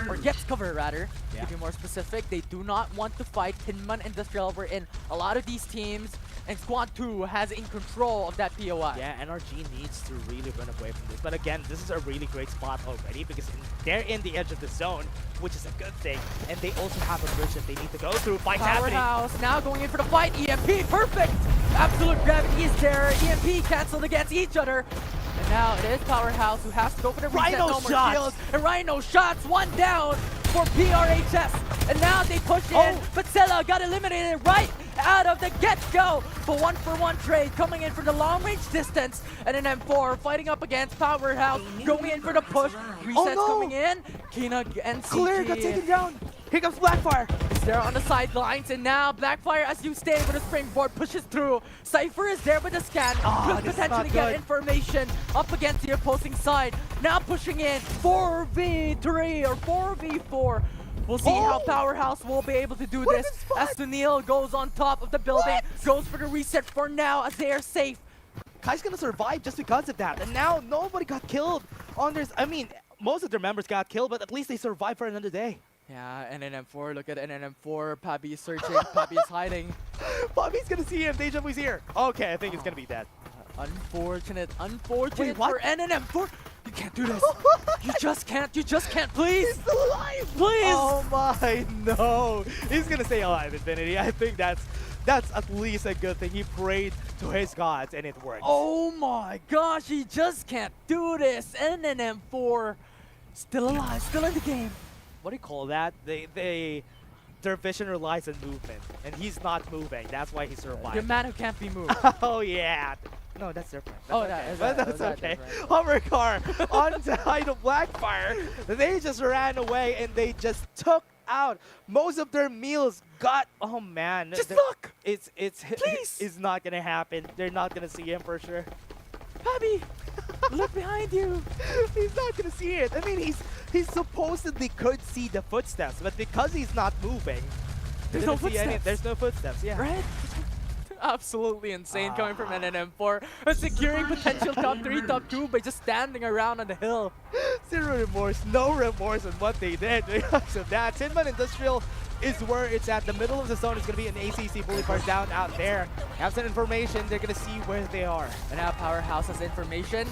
Or gets cover, rather. Yeah. To be more specific, they do not want to fight Tinman Industrial. We're in a lot of these teams, and Squad 2 has in control of that POI. Yeah, NRG needs to really run away from this. But again, this is a really great spot already because they're in the edge of the zone, which is a good thing. And they also have a bridge that they need to go through. Fight happening. Powerhouse now going in for the fight. EMP, perfect! Absolute gravity is there. EMP canceled against each other. And now it is Powerhouse who has to go for the reset. Rhino No more shots. shields. And Rhino shots, one down for PRHS. And now they push in, but Sela got eliminated right out of the get-go. For one-for-one trade coming in for the long-range distance. And an M4 fighting up against Powerhouse, going in for the push. Resets no. coming in. Kina and Clear got taken down. Here comes Blackfire. is there on the sidelines, and now Blackfire, as you stay with a springboard, pushes through. Cypher is there with the scan, could this is not potentially get good. information up against the opposing side. Now pushing in 4v3 or 4v4 We'll see how Powerhouse will be able to do this as Sunil goes on top of the building, goes for the reset for now as they are safe. Kai's gonna survive just because of that, and now nobody got killed on this. I mean, most of their members got killed, but at least they survived for another day. Yeah, NNM4, look at NNM4. Pabi is searching, Pabi is hiding. Bobby's gonna see him. Deja Vu's here. Okay, I think it's gonna be dead. Unfortunate Wait, what? for NNM4. You can't do this. You just can't, please. He's still alive! Please. Oh my, no. He's gonna stay alive, Infinity. I think that's at least a good thing. He prayed to his gods and it worked. Oh my gosh, he just can't do this. NNM4 still alive, still in the game. What do you call that? Their vision relies on movement, and he's not moving. That's why he survived. The man who can't be moved. Oh yeah. No, that's different. Oh, That's that okay. is But that that's okay. different? Hover car on side of Blackfire. They just ran away and they just took out most of their meals. Oh man. Just look. It's Please. It's not gonna happen. They're not gonna see him for sure. Pabi, look behind you. He's not gonna see it. I mean, he supposedly could see the footsteps, but because he's not moving, There's he no didn't see footsteps. there's no footsteps. Yeah. Right? Absolutely insane coming from NNM4. Securing potential top 3, top 2 by just standing around on the hill. Zero remorse, no remorse on what they did because of that. Tinman Industrial is where it's at. The middle of the zone is going to be an ACC bully part down out there. Have some information. They're going to see where they are. And now Powerhouse has information.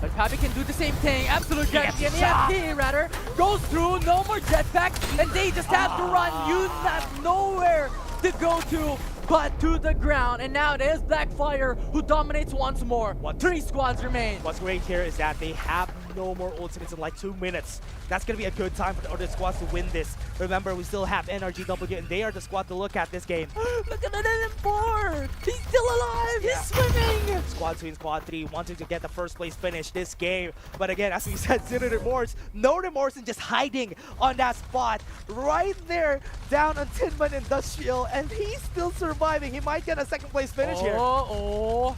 But Pabi can do the same thing. Absolute guarantee. And shot. EFT rather goes through. No more jetpack. And they just have to run. You have nowhere to go to but to the ground. And now it is Blackfire who dominates once more. 3 squads remain. What's great here is that they have no more ultimates in like 2 minutes. That's going to be a good time for the other squads to win this. Remember, we still have NRGW, and they are the squad to look at this game. Look at NNM4. He's still alive. Yeah. He's swimming. Squad 2 and Squad 3 wanting to get the first place finish this game. But again, as we said, zero remorse. No remorse and just hiding on that spot. Right there, down on Tinman Industrial. And he's still surviving. He might get a second place finish here. Oh.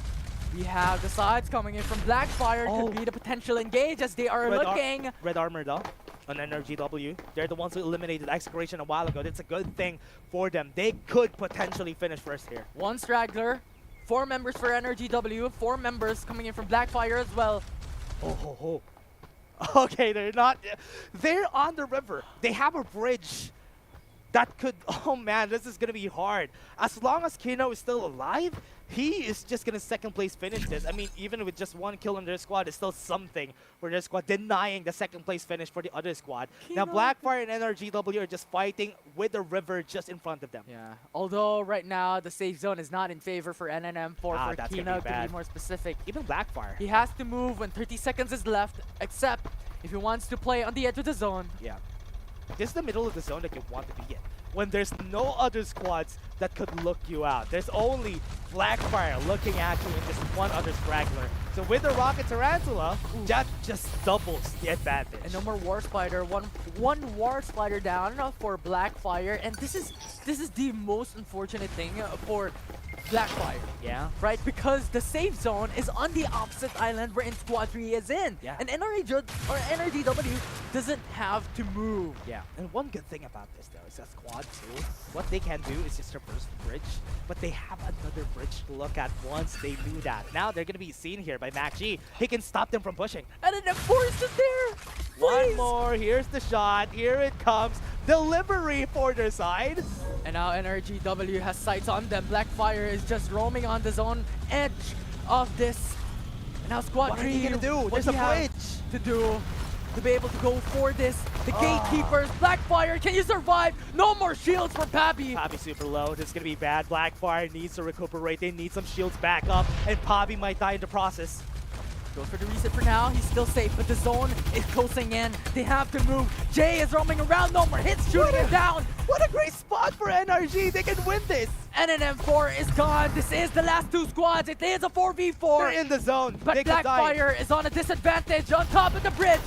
We have the sides coming in from Blackfire. Oh. Could be the potential engage as they are looking. Red armor though on NRGW. They're the ones who eliminated Execration a while ago. That's a good thing for them. They could potentially finish first here. 1 straggler. 4 members for NRGW. 4 members coming in from Blackfire as well. Oh. Okay, they're on the river. They have a bridge that could, oh man, this is gonna be hard. As long as Kino is still alive, he is just gonna second place finish this. I mean, even with just 1 kill on their squad, it's still something for their squad, denying the second place finish for the other squad. Now, Blackfire and NRGW are just fighting with the river just in front of them. Yeah. Although right now the safe zone is not in favor for NNM4 for that's gonna Kino be to bad. be more specific. Even Blackfire. He has to move when 30 seconds is left, except if he wants to play on the edge of the zone. Yeah. This is the middle of the zone that you want to be in. When there's no other squads that could look you out. There's only Blackfire looking at you and just 1 other straggler. So with the Rocket Tarantula, that just doubles the advantage. And no more War Spider. One War Spider down for Blackfire. And this is the most unfortunate thing for Blackfire. Yeah. Right? Because the safe zone is on the opposite island wherein Squad 3 is in. Yeah. And NRGW doesn't have to move. Yeah. And one good thing about this though is that Squad 2, what they can do is just traverse the bridge, but they have another bridge to look at once they do that. Now they're going to be seen here by Mac G. He can stop them from pushing. And then M4 is just there. One Please. more. Here's the shot. Here it comes. Delivery for their side. And now NRGW has sights on them. Blackfire is just roaming on the zone edge of this. And now Squad 3, What are they gonna do? what There's do a you have bridge. to do to be able to go for this. The gatekeepers, Blackfire, can you survive? No more shields for Pabi. Pabi super low. This is going to be bad. Blackfire needs to recuperate. They need some shields back up, and Pabi might die in the process. Goes for the reset for now. He's still safe, but the zone is closing in. They have to move. Jay is roaming around. No more hits, shooting him down. What a great spot for NRG. They can win this. NNM4 is gone. This is the last 2 squads. It is a 4v4. They're in the zone. But They could die. Blackfire is on a disadvantage on top of the bridge,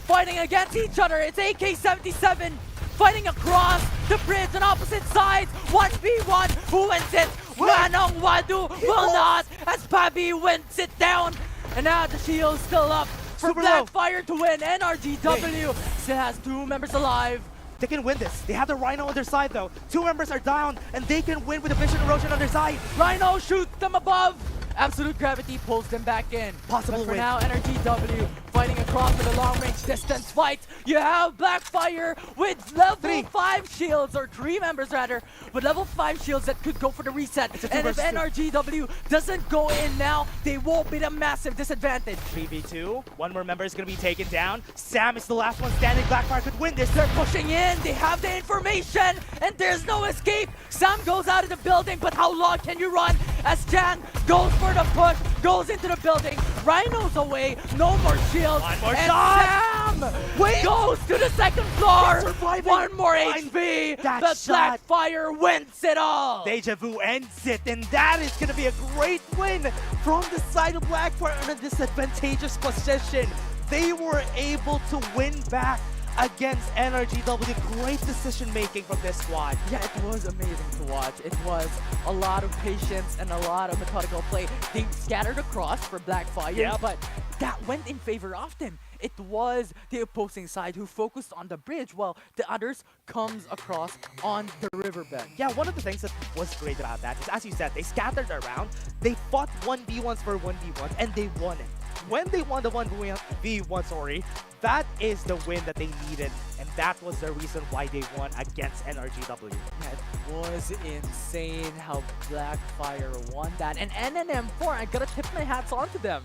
fighting against each other. It's AK-77 fighting across the bridge on opposite sides. 1v1. Who wins it? Manong Wadu will not, as Pabi wins it down. And now the shield's still up for Super low. Blackfire to win. NRGW still has 2 members alive. They can win this. They have the Rhino on their side though. 2 members are down and they can win with the vision erosion on their side. Rhino shoots them above. Absolute Gravity pulls them back in. Possible But for win. now, Energy W fighting across with a long-range distance fight. You have Blackfire with level 5 shields, or 3 members rather, with level 5 shields that could go for the reset. It's a 2 And if versus 2. NRGW doesn't go in now, they won't be at a massive disadvantage. 3v2. 1 more member is going to be taken down. Sam is the last one standing. Blackfire could win this. They're pushing in, they have the information, and there's no escape. Sam goes out of the building, but how long can you run? As Jan goes for the push, goes into the building, Rhino's away, no more shields. One more and shot! Sam goes to the second floor. Surviving. 1 more Fine. HP. That The shot. Blackfire wins it all. Deja Vu ends it, and that is going to be a great win from the side of Blackfire in a disadvantageous position. They were able to win back against NRGW. Great decision making from this squad. Yeah, it was amazing to watch. It was a lot of patience and a lot of methodical play. They scattered across for Blackfire, Yep. but that went in favor of them. It was the opposing side who focused on the bridge while the others comes across on the riverbed. Yeah, one of the things that was great about that is, as you said, they scattered around, they fought 1v1s for 1v1s, and they won it. When they won the 1v1, sorry, that is the win that they needed, and that was the reason why they won against NRGW. Yeah, it was insane how Blackfire won that. And NNM4, I gotta tip my hats on to them.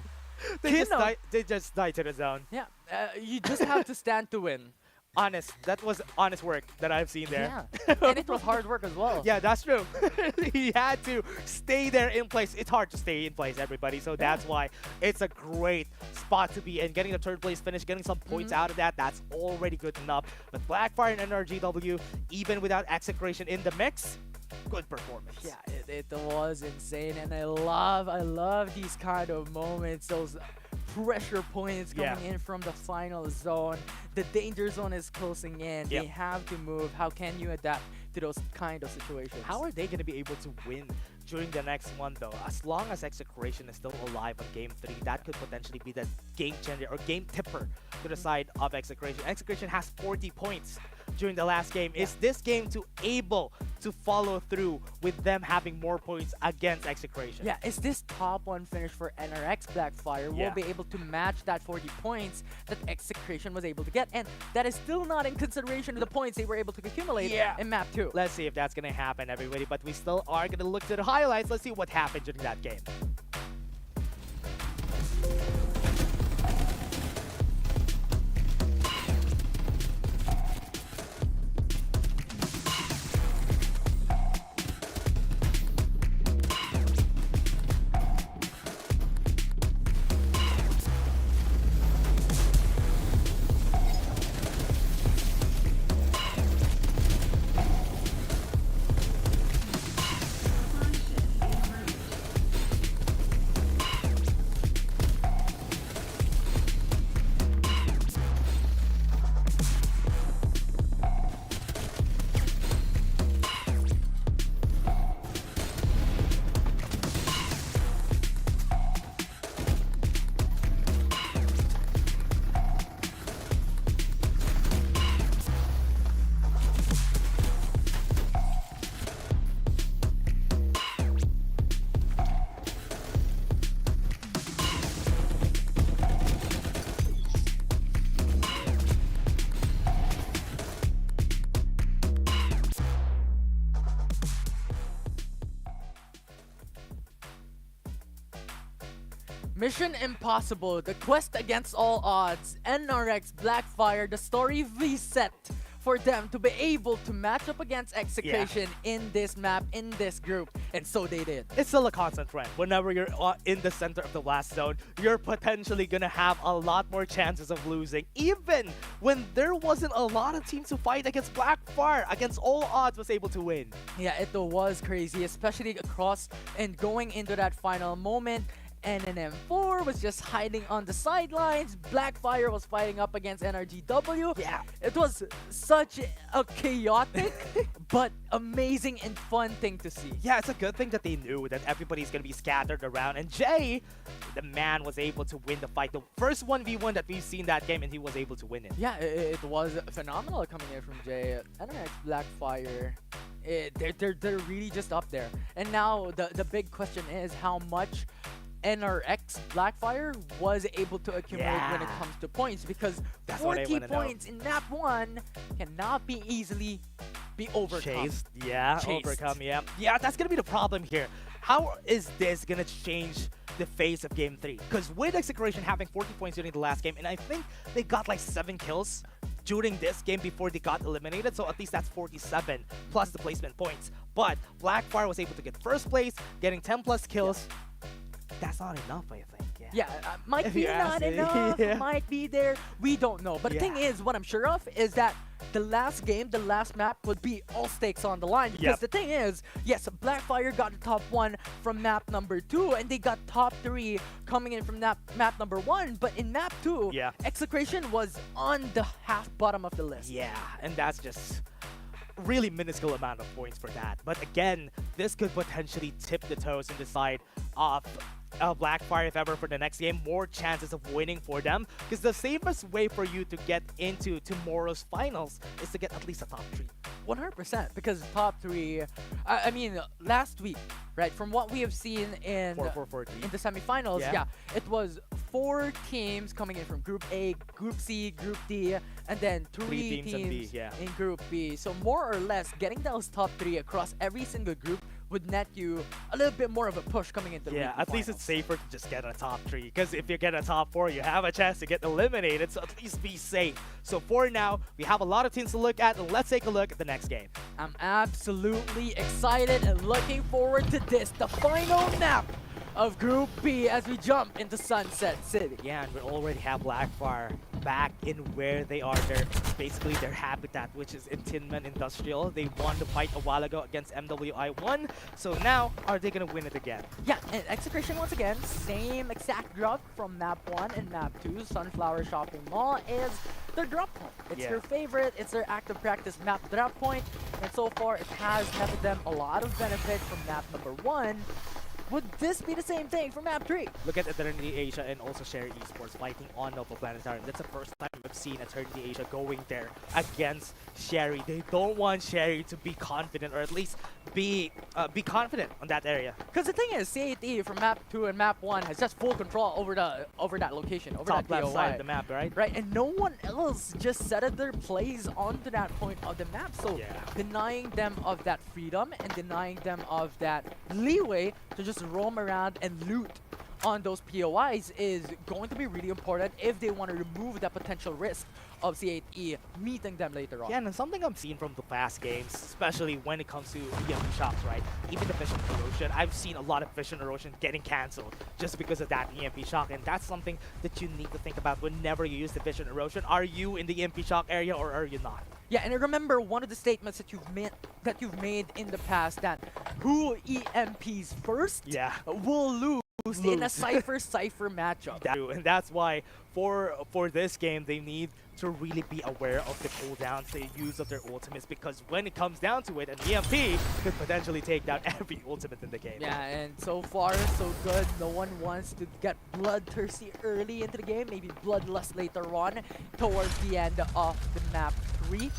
They just died to the zone. Yeah, you just have to stand to win. That was honest work that I've seen there. Yeah, and it was hard work as well. Yeah, that's true. He had to stay there in place. It's hard to stay in place, everybody. So that's why it's a great spot to be in. Getting the 3rd place finish, getting some points out of that, that's already good enough. But Blackfire and NRGW, even without Execration in the mix, good performance. Yeah, it was insane, and I love these kind of moments, those pressure points coming in from the final zone. The danger zone is closing in. They have to move. How can you adapt to those kind of situations? How are they going to be able to win during the next one, though? As long as Execration is still alive on Game 3, that could potentially be the game changer or game tipper to the side of Execration. Execration has 40 points during the last game. Is this game able to follow through with them having more points against Execration? Yeah, is this top 1 finish for NRX Blackfire will be able to match that 40 points that Execration was able to get? And that is still not in consideration of the points they were able to accumulate in map 2. Let's see if that's going to happen, everybody. But we still are going to look to the highlights. Let's see what happened during that game. Mission Impossible, the quest against all odds, NRX Blackfire, the story reset for them to be able to match up against Execration in this map, in this group, and so they did. It's still a constant trend. Whenever you're in the center of the blast zone, you're potentially gonna have a lot more chances of losing. Even when there wasn't a lot of teams to fight against Blackfire, against all odds was able to win. Yeah, it was crazy, especially across and going into that final moment. NNM4 was just hiding on the sidelines. Blackfire was fighting up against NRGW. Yeah. It was such a chaotic but amazing and fun thing to see. Yeah, it's a good thing that they knew that everybody's gonna be scattered around, and Jay, the man, was able to win the fight. The first 1v1 that we've seen that game, and he was able to win it. Yeah, it was phenomenal coming in from Jay. NRX Blackfire, they're really just up there. And now the big question is how much NRX Blackfire was able to accumulate when it comes to points, because That's what I 40 wanna know. points in map 1 cannot be easily be overcome. Chased, yeah, Chased. overcome, yeah. Yeah, that's gonna be the problem here. How is this gonna change the face of Game 3? Because with Execration having 40 points during the last game, and I think they got like 7 kills during this game before they got eliminated, so at least that's 47 plus the placement points. But Blackfire was able to get first place, getting 10 plus kills. That's not enough, I think. Yeah, might If be you not ask me, enough, yeah. might be there, we don't know. But the thing is, what I'm sure of is that the last game, the last map would be all stakes on the line. Because the thing is, yes, Blackfire got the top 1 from map number 2, and they got top 3 coming in from map number 1. But in map 2, Execration was on the half bottom of the list. Yeah, and that's just really minuscule amount of points for that. But again, this could potentially tip the toes and decide of Blackfire, if ever, for the next game. More chances of winning for them, because the safest way for you to get into tomorrow's finals is to get at least a top 3. 100%, because top 3, I mean, last week, right, from what we have seen in the semifinals, it was 4 teams coming in from Group A, Group C, Group D, and then 3 teams in B, in Group B. So more or less, getting those top 3 across every single group would net you a little bit more of a push coming into the Yeah, at least it's safer to just get a top 3, because if you get a top 4, you have a chance to get eliminated, so at least be safe. So for now, we have a lot of teams to look at, and let's take a look at the next game. I'm absolutely excited and looking forward to this, the final map of Group B as we jump into Sunset City. Yeah, and we already have Blackfire back in where they are. They're basically their habitat, which is in Tinman Industrial. They won the fight a while ago against MWI1. So now, are they gonna win it again? Yeah, and Execration once again, same exact drop from map 1 and map 2. Sunflower Shopping Mall is their drop point. It's their favorite, it's their active practice map drop point, and so far it has netted them a lot of benefit from map number 1. Would this be the same thing for map 3? Look at Eternity Asia and also Sherry Esports fighting on Novo Planetarium. That's the first time we've seen Eternity Asia going there against Sherry. They don't want Sherry to be confident, or at least be confident on that area. Because the thing is, CAT from map 2 and map 1 has just full control over that location, over Top that left POI. side of the map, right? Right, and no one else just set up their plays onto that point of the map. So denying them of that freedom and denying them of that leeway to just roam around and loot on those POIs is going to be really important if they want to remove that potential risk of C8E meeting them later on. Yeah, and something I'm seeing from the past games, especially when it comes to EMP shops, right? Even the Vision Erosion, I've seen a lot of Vision Erosion getting cancelled just because of that EMP shock, and that's something that you need to think about whenever you use the Vision Erosion. Are you in the EMP shock area or are you not? Yeah, and remember one of the statements that you've made in the past, that who EMPs first will lose in a Cypher matchup. And that's why for this game, they need to really be aware of the cooldowns, the use of their ultimates, because when it comes down to it, an EMP could potentially take down every ultimate in the game. Yeah, and so far, so good. No one wants to get bloodthirsty early into the game, maybe bloodlust later on towards the end of the map 3.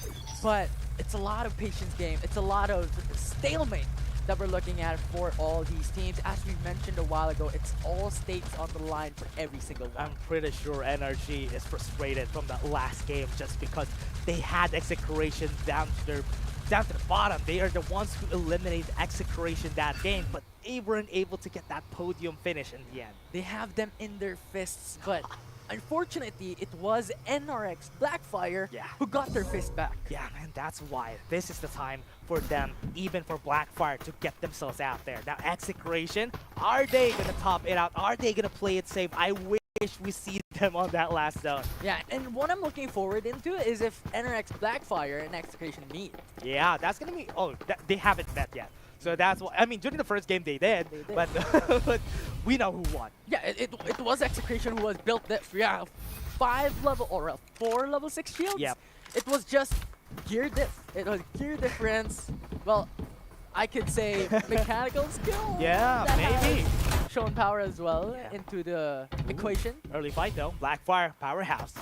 But it's a lot of patience game. It's a lot of stalemate that we're looking at for all these teams. As we mentioned a while ago, it's all stakes on the line for every single one. I'm pretty sure NRG is frustrated from that last game just because they had Execration down to the bottom. They are the ones who eliminated Execration that game, but they weren't able to get that podium finish in the end. They have them in their fists, but unfortunately, it was NRX Blackfire who got their fist back. Yeah, man, that's why this is the time for them, even for Blackfire, to get themselves out there. Now, Execration, are they going to top it out? Are they going to play it safe? I wish we see them on that last zone. Yeah, and what I'm looking forward into is if NRX Blackfire and Execration meet. Yeah, that's going to be... Oh, they haven't met yet. So that's what I mean. During the first game, they did, They did. but but we know who won. Yeah, it was Execration who was built that 4 level 6 shields. Yep. It was just gear diff. It was gear difference. Well, I could say mechanical skill. Yeah, that maybe. has shown power as well Yeah. into the equation. Early fight though. Blackfire powerhouse.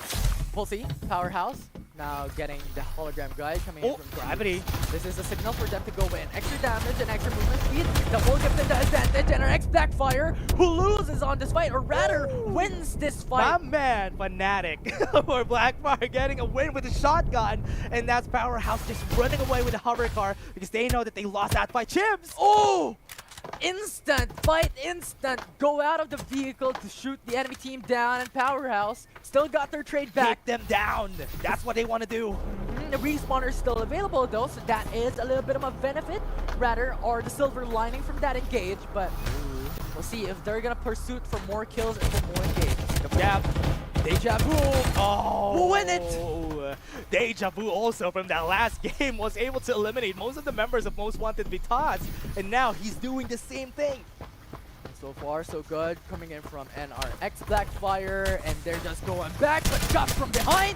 We'll see. Powerhouse now getting the hologram guide coming in Oh, from gravity. This is a signal for them to go in. Extra damage and extra movement speed that will give them the advantage. And our ex-Blackfire, who loses on this fight, or rather wins this My fight. man, Fnatic, or Blackfire getting a win with a shotgun, and that's Powerhouse just running away with a hover car because they know that they lost that fight. Chims! Oh! Instant fight, instant. Go out of the vehicle to shoot the enemy team down, and Powerhouse still got their trade back. Kick them down. That's what they want to do. The respawner is still available though, so that is a little bit of a benefit, rather, or the silver lining from that engage. But we'll see if they're gonna pursue for more kills and for more engage. Yeah. Deja vu. Oh, We'll win it. Deja Vu also from that last game was able to eliminate most of the members of Most Wanted Vitas, and now he's doing the same thing. So far, so good. Coming in from NRX Blackfire, and they're just going back, but shot from behind.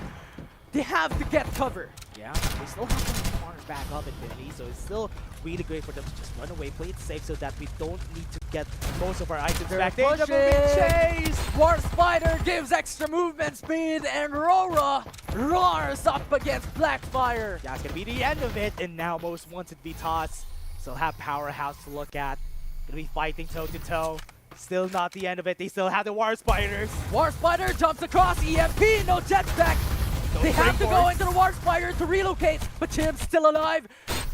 They have to get cover. Yeah, they still have some corners back up in Finley, so it's still really great for them to just run away, play it safe so that we don't need to get most of our items They're back. Deja Vu being pushing. chased! War Spider gives extra movement speed, and Rora roars up against Blackfire. That's gonna be the end of it, and now Most Wanted Vitas still have Powerhouse to look at. Gonna be fighting toe to toe. Still not the end of it. They still have the War Spiders. War Spider jumps across EMP, no jetpack. They have to go into the War Spider to relocate, but Chim's still alive.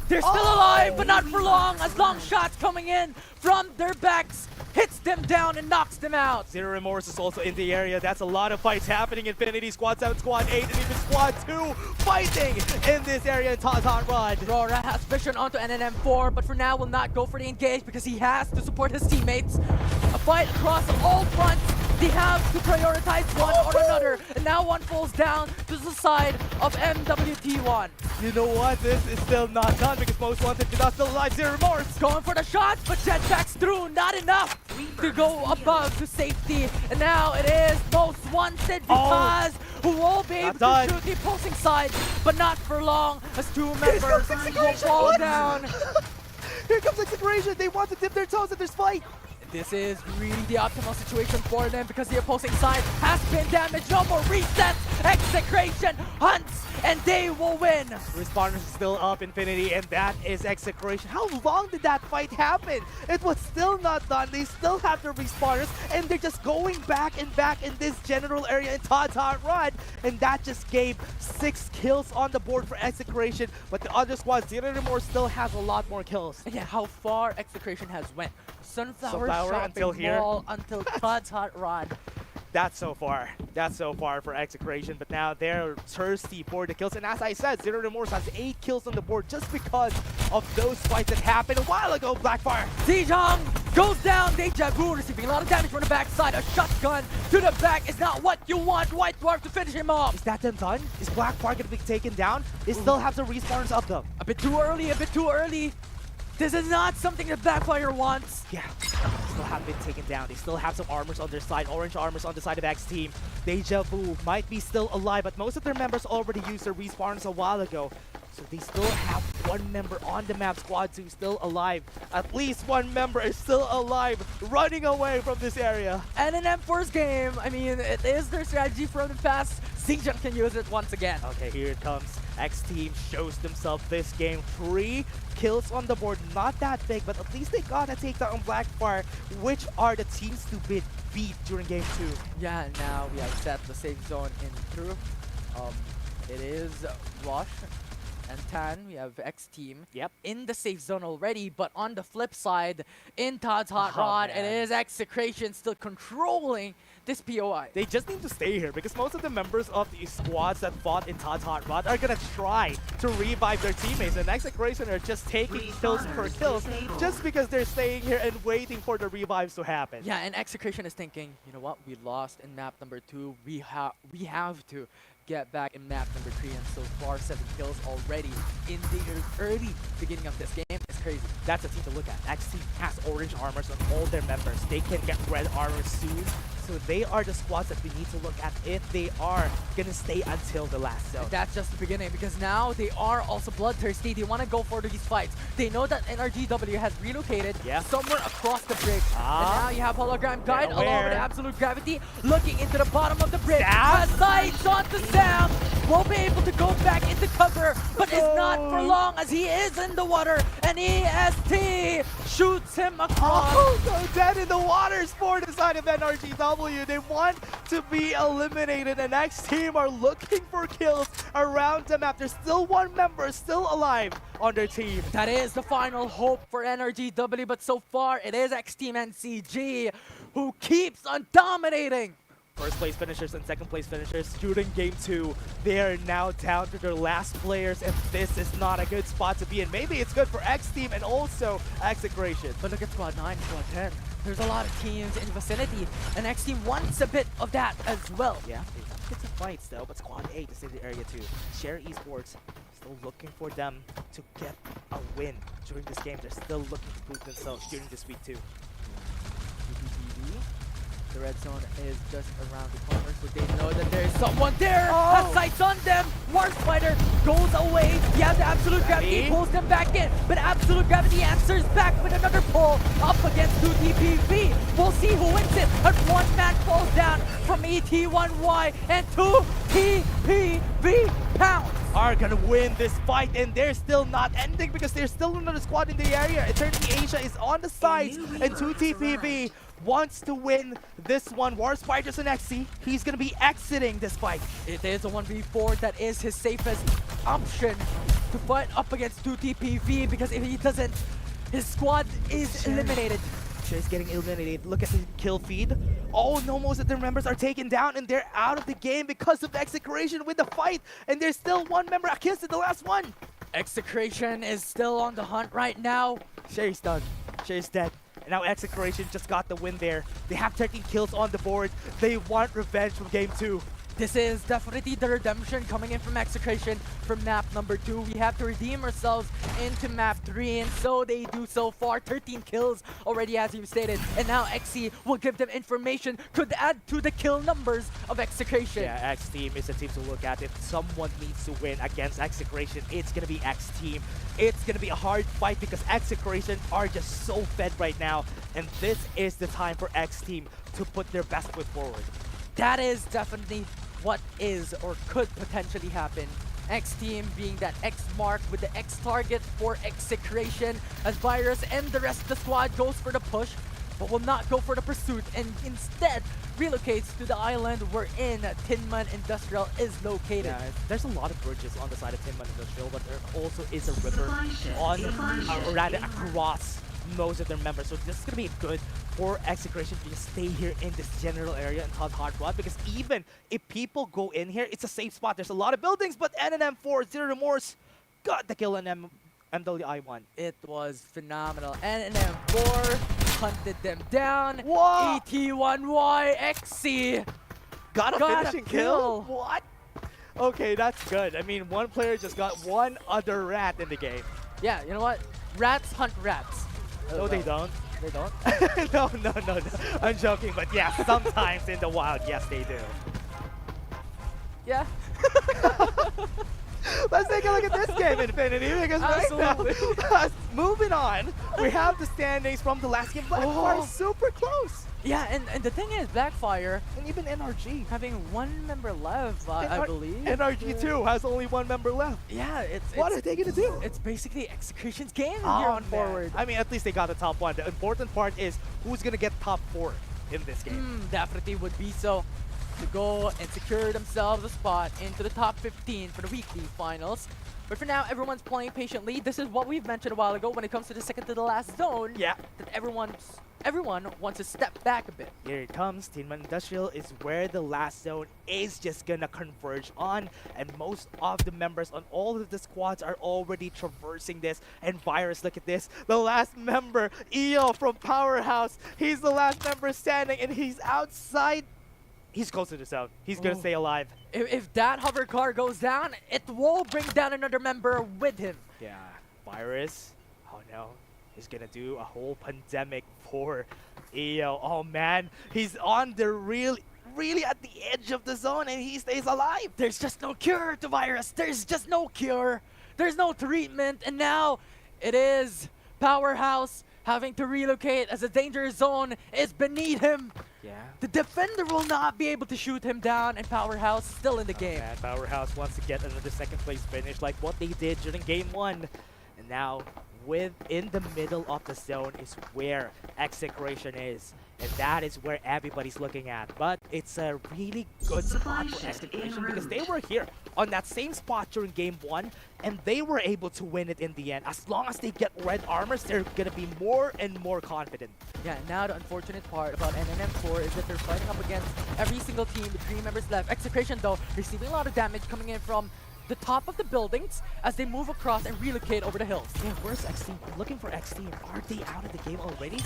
They're still alive, but not for long, as long shots coming in from their backs hits them down and knocks them out. Zero Remorse is also in the area. That's a lot of fights happening. Infinity Squad 7, Squad 8, and even Squad 2 fighting in this area in Hot Rod. Rora has vision onto NNM4, but for now will not go for the engage because he has to support his teammates. A fight across all fronts. They have to prioritize one or another, and now one falls down to the side of MWT1. You know what? This is still not done because Most Wanted is not still alive. Zero Remorse. Going for the shots, but jetpacks through, not enough to go above to safety. And now it is Most Wanted because who will be able to shoot the opposing side, but not for long, as two members will fall down. Here comes Execration. They want to dip their toes in this fight. This is really the optimal situation for them because the opposing side has been damaged. No more resets. Execration hunts, and they will win. Respawners is still up, Infinity, and that is Execration. How long did that fight happen? It was still not done. They still have their respawners, and they're just going back and back in this general area in Hot Rod, and that just gave 6 kills on the board for Execration. But the other squad, Zero Remorse, still has a lot more kills. And yeah, how far Execration has went. Sunflower shopping until here. mall until Todd's Hot Rod. That's so far. That's so far for Execration, but now they're thirsty for the kills. And as I said, Zero Remorse has 8 kills on the board just because of those fights that happened a while ago, Blackfire. Zhejiang goes down. Deja Vu receiving a lot of damage from the backside. A shotgun to the back is not what you want. White Dwarf to finish him off. Is that them done? Is Blackfire gonna be taken down? They still have some respawners up though. A bit too early, a bit too early. This is not something that Blackfire wants. Yeah, still haven't been taken down. They still have some armors on their side, orange armors on the side of X team. Deja Vu might be still alive, but most of their members already used their respawners a while ago. So they still have one member on the map, Squad 2 still alive. At least one member is still alive, running away from this area. And in M4's game, I mean, it is their strategy from the past. Xinjiang can use it once again. Okay, here it comes. X team shows themselves this game. 3 kills on the board, not that big, but at least they got a takedown on Blackfire, which are the teams to beat during game 2. Yeah, now we have set the safe zone in through. It is Rush and Tan. We have X team in the safe zone already, but on the flip side, in Todd's Hot Rod, it is Execration still controlling this POI. They just need to stay here because most of the members of the squads that fought in Todd's Hot Rod are gonna try to revive their teammates, and Execration are just taking kills per kills just because they're staying here and waiting for the revives to happen. Yeah, and Execration is thinking, you know what, we lost in map number 2. We have to get back in map number 3, and so far 7 kills already in the early beginning of this game is crazy. That's a team to look at. X team has orange armors on all their members. They can get red armor soon. So they are the squads that we need to look at if they are going to stay until the last zone. And that's just the beginning, because now they are also bloodthirsty. They want to go for these fights. They know that NRGW has relocated somewhere across the bridge. And now you have Hologram Guide along with Absolute Gravity looking into the bottom of the bridge. Has sights onto Sam. Won't be able to go back into cover, but it's not for long as he is in the water. And EST shoots him across. Oh, so dead in the waters for the side of NRGW. They want to be eliminated, and X team are looking for kills around the map. There's still one member still alive on their team. That is the final hope for NRGW, but so far it is X Team NCG who keeps on dominating. First place finishers and second place finishers shooting game 2. They are now down to their last players, and this is not a good spot to be in. Maybe it's good for X Team and also Execration. But look at Squad 9, Squad 10. There's a lot of teams in the vicinity, and X Team wants a bit of that as well. Yeah, it's a fight still, but Squad 8 is in the area too. Share Esports still looking for them to get a win during this game. They're still looking to prove themselves during this week too. The red zone is just around the corner, so they know that there is someone there. Has sights on them. War Spider goes away. Yeah, the Absolute Gravity pulls them back in, but Absolute Gravity answers back with another pull up against 2TPV. We'll see who wins it. And one man falls down from ET1Y, and 2TPV pounds are gonna win this fight, and they're still not ending because there's still another squad in the area. Eternity Asia is on the sides, and 2TPV wants to win this one. War Spiders and XC, he's gonna be exiting this fight. It is a 1v4 that is his safest option to fight up against 2TPV, because if he doesn't, his squad is eliminated. Is getting eliminated. Look at the kill feed. Oh no, most of their members are taken down, and they're out of the game because of Execration with the fight. And there's still one member. Akis is the last one. Execration is still on the hunt right now. Sherry's done. Sherry's dead. And now Execration just got the win there. They have 13 kills on the board. They want revenge from game 2. This is definitely the redemption coming in from Execration from map number 2. We have to redeem ourselves into map 3, and so they do so far. 13 kills already, as you stated. And now XC will give them information, could add to the kill numbers of Execration. Yeah, X Team is a team to look at. If someone needs to win against Execration, it's going to be X Team. It's going to be a hard fight because Execration are just so fed right now. And this is the time for X Team to put their best foot forward. That is definitely what is or could potentially happen. X Team being that X mark with the X target for Execration, as Virus and the rest of the squad goes for the push, but will not go for the pursuit, and instead relocates to the island wherein Tinman Industrial is located. Yeah, there's a lot of bridges on the side of Tinman Industrial, but there also is a river on, or rather across most of their members. So this is going to be good for Execration to just stay here in this general area and Todd Hot Rod, because even if people go in here, it's a safe spot. There's a lot of buildings, but NNM4, Zero Remorse, got the kill on MWI1. It was phenomenal. NNM4 hunted them down. Whoa! ET1Y XC Got a finishing kill? kill. What? Okay, that's good. I mean, one player just got one other rat in the game. Yeah, you know what? Rats hunt rats. No, they don't. They don't? No. I'm joking, but yeah, sometimes in the wild, yes, they do. Yeah. Let's take a look at this game, Infinity, because right now, moving on, we have the standings from the last game. Blackfire super close. Yeah, and the thing is, Blackfire, And even NRG. having one member left, I believe. NRG 2 has only one member left. Yeah, it's What are they going to do? It's basically Execution's game here Oh, on forward. I mean, at least they got the top one. The important part is who's going to get top 4 in this game. Definitely would be so, to go and secure themselves a spot into the top 15 for the weekly finals. But for now, everyone's playing patiently. This is what we've mentioned a while ago when it comes to the second to the last zone. Yeah. That everyone wants to step back a bit. Here it comes. Tinman Industrial is where the last zone is just gonna converge on, and most of the members on all of the squads are already traversing this. And Virus, look at this. The last member, EO from Powerhouse. He's the last member standing, and he's outside. He's close to the zone. He's gonna stay alive. If that hover car goes down, it will bring down another member with him. Yeah, Virus. Oh know, is gonna do a whole pandemic for EO. Oh man, he's on the really at the edge of the zone and he stays alive. There's just no cure to virus. There's just no cure. There's no treatment. And now it is Powerhouse having to relocate as the danger zone is beneath him. Yeah. The defender will not be able to shoot him down, and Powerhouse still in the game. Man, Powerhouse wants to get another second place finish like what they did during game 1. And now in the middle of the zone is where Execration is. And that is where everybody's looking at. But it's a really good spot for Execration because they were here on that same spot during game 1 and they were able to win it in the end. As long as they get red armors, they're gonna be more and more confident. Yeah, now the unfortunate part about NNM4 is that they're fighting up against every single team with 3 members left. Execration, though, receiving a lot of damage coming in from the top of the buildings as they move across and relocate over the hills. Yeah, where's X Team? Looking for X Team. Are they out of the game already?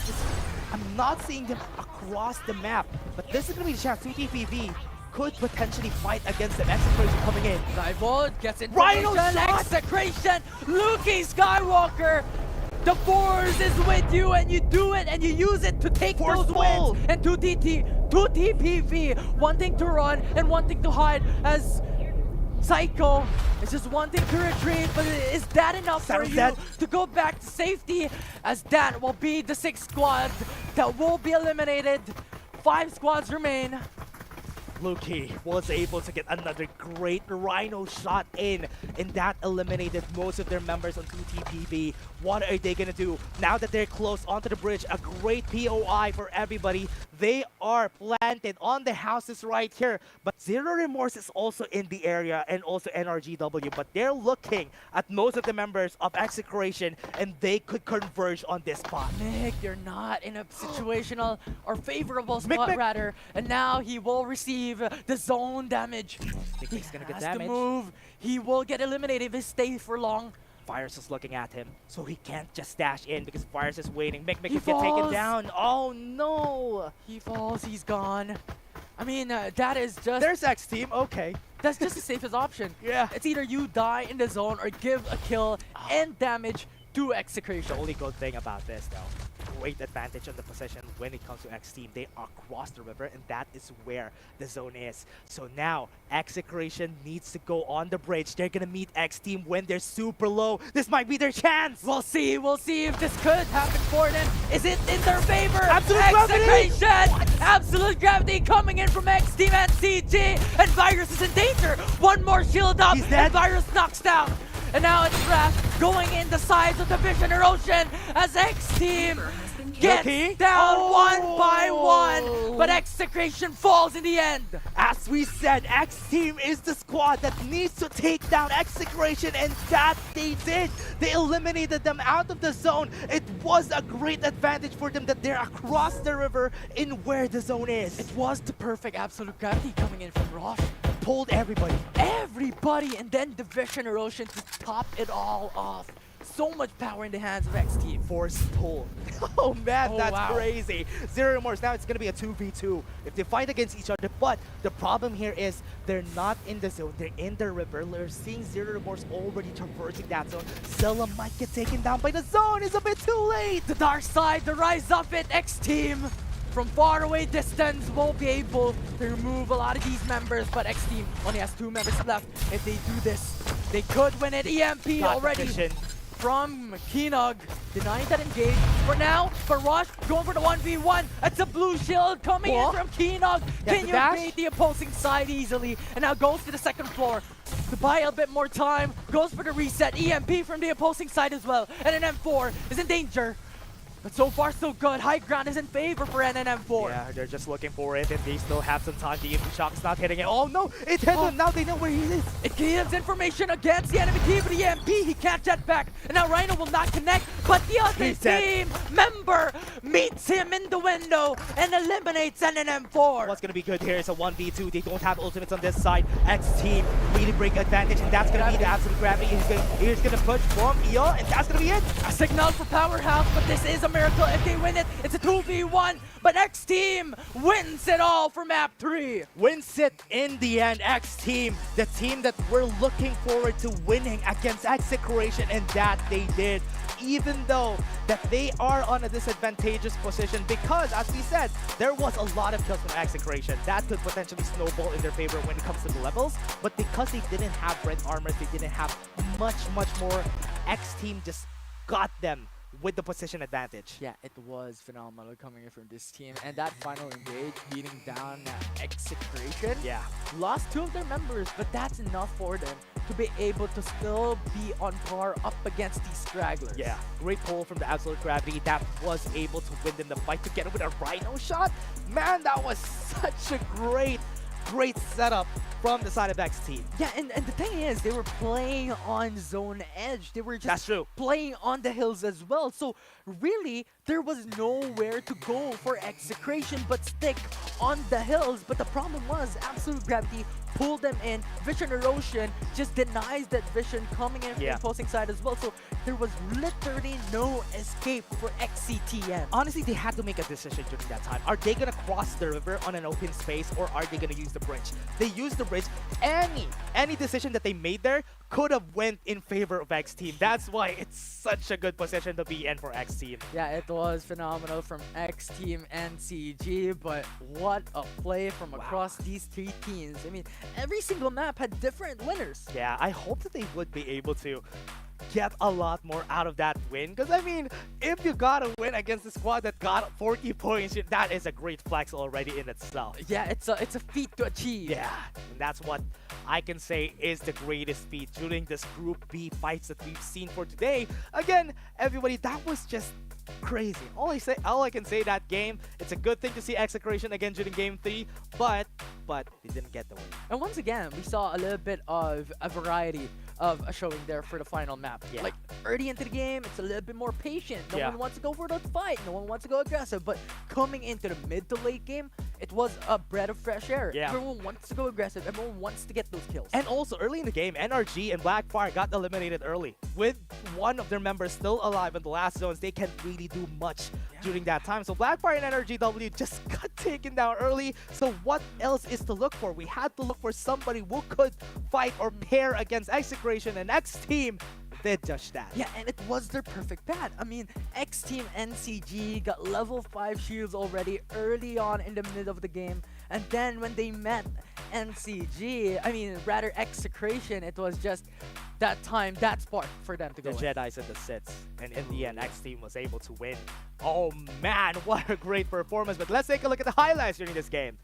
I'm not seeing them across the map, but this is gonna be the chance. 2TPV could potentially fight against them. Execration coming in. Divold gets in. Rhino shot! Execration! Luki Skywalker! The force is with you and you do it and you use it to take those Forceful! wins. And 2TPV wanting to run and wanting to hide as Psycho is just wanting to retreat, but is that enough for you to go back to safety? As that will be the 6th squad that will be eliminated. 5 squads remain. Luki was able to get another great Rhino shot in, and that eliminated most of their members on 2TPV. What are they gonna do now that they're close onto the bridge? A great POI for everybody. They are planted on the houses right here, but Zero Remorse is also in the area and also NRGW, but they're looking at most of the members of Execration and they could converge on this spot. Mick, you're not in a situational or favorable spot Mick. rather, and now he will receive the zone damage. He's gonna get Has to damaged. move. He will get eliminated if he stays for long. Virus is looking at him, so he can't just dash in because Virus is waiting. Mick He could get taken falls. down. Oh no! He falls, he's gone. I mean, that is just There's X Team. Okay. that's just the safest option. Yeah. It's either you die in the zone or give a kill and damage to Execration. The only good thing about this, though, great advantage on the position when it comes to X Team. They are across the river, and that is where the zone is. So now, Execration needs to go on the bridge. They're gonna meet X Team when they're super low. This might be their chance. We'll see if this could happen for them. Is it in their favor? Absolute gravity! Execration! Absolute gravity coming in from X Team and CG, and Virus is in danger. One more shield up, He's dead. and Virus knocks down. And now it's Wrath going in the sides of the Visioner Ocean as X Team gets Lucky. down one by one, but Execration falls in the end. As we said, X Team is the squad that needs to take down Execration, and that they did. They eliminated them out of the zone. It was a great advantage for them that they're across the river in where the zone is. It was the perfect absolute gravity coming in from Rosh. Pulled everybody. Everybody, and then the Visioner Ocean to top it all off. So much power in the hands of X Team. Force pull. Oh man, Oh, that's wow. crazy. Zero Remorse, now it's gonna be a 2v2 if they fight against each other. But the problem here is they're not in the zone, they're in the river. We're seeing Zero Remorse already traversing that zone. Zilla might get taken down by the zone. It's a bit too late. The dark side, the rise of it, X Team from far away distance will be able to remove a lot of these members, but X Team only has 2 members left. If they do this, they could win it. EMP Not already efficient. from Keenog, denying that engage. For now, for Rush, going for the 1v1. It's a blue shield coming What? in from Keenog. Yeah, Can the you dash? bait the opposing side easily? And now goes to the 2nd floor to buy a bit more time. Goes for the reset. EMP from the opposing side as well. And an M4 is in danger. But so far, so good. High ground is in favor for NNM4. Yeah, they're just looking for it and they still have some time. The EMP shock is not hitting it. Oh no, it hit him. Now they know where he is. It gives information against the enemy team, but the EMP, he can't jet back. And now Rhino will not connect, but the other He's dead. team member meets him in the window and eliminates NNM4. What's gonna be good here is a 1v2. They don't have ultimates on this side. X Team really bring advantage, and that's gonna be the absolute gravity. He's gonna push from EO, and that's gonna be it. A signal for Powerhouse, but this is a miracle if they win it. It's a 2v1, but X Team wins it all for map 3. Wins it in the end. X Team, the team that we're looking forward to winning against Execration, and that they did. Even even though that they are on a disadvantageous position because, as we said, there was a lot of kills from Execration. That could potentially snowball in their favor when it comes to the levels, but because they didn't have red armors, they didn't have much more, X team just got them with the position advantage. Yeah, it was phenomenal coming in from this team. And that final engage, beating down Execration. Yeah. Lost 2 of their members, but that's enough for them to be able to still be on par up against these stragglers. Yeah, great pull from the Absolute Gravity that was able to win them the fight together with a Rhino shot. Man, that was such a great setup from the side of X team. Yeah, and the thing is, they were playing on zone edge. They were That's just true. playing on the hills as well. So really, there was nowhere to go for Execration but stick on the hills. But the problem was, Absolute Gravity pulled them in. Vision Erosion just denies that vision coming in from the opposing side as well. So there was literally no escape for XCTM. Honestly, they had to make a decision during that time. Are they gonna cross the river on an open space, or are they gonna use the bridge? They used the bridge. Any decision that they made there could have went in favor of X team. That's why it's such a good position to be in for X team. Yeah, it was phenomenal from X Team and CG, but what a play from across these 3 teams. I mean, every single map had different winners. Yeah, I hope that they would be able to get a lot more out of that win, because I mean, if you got a win against the squad that got 40 points, that is a great flex already in itself. Yeah, it's a feat to achieve. Yeah, and that's what I can say is the greatest feat during this Group B fights that we've seen for today. Again, everybody, that was just crazy. All I can say that game, it's a good thing to see Execration again during Game 3, but they didn't get the win. And once again, we saw a little bit of a variety of a showing there for the final map. Yeah. Like, early into the game, it's a little bit more patient. No Yeah. one wants to go for the fight. No one wants to go aggressive. But coming into the mid to late game, it was a breath of fresh air. Yeah. Everyone wants to go aggressive. Everyone wants to get those kills. And also, early in the game, NRG and Blackfire got eliminated early. With one of their members still alive in the last zones, they can't really do much during that time. So Blackfire and NRGW just got taken down early. So what else is to look for? We had to look for somebody who could fight or pair against Execration, and X Team did just that. Yeah, and it was their perfect bat. I mean, X Team NCG got level 5 shields already early on in the mid of the game. And then when they met NCG, I mean, rather Execration, it was just that time, that spark for them to go The in. Jedis and the Siths, and in the end, X Team was able to win. Oh man, what a great performance. But let's take a look at the highlights during this game.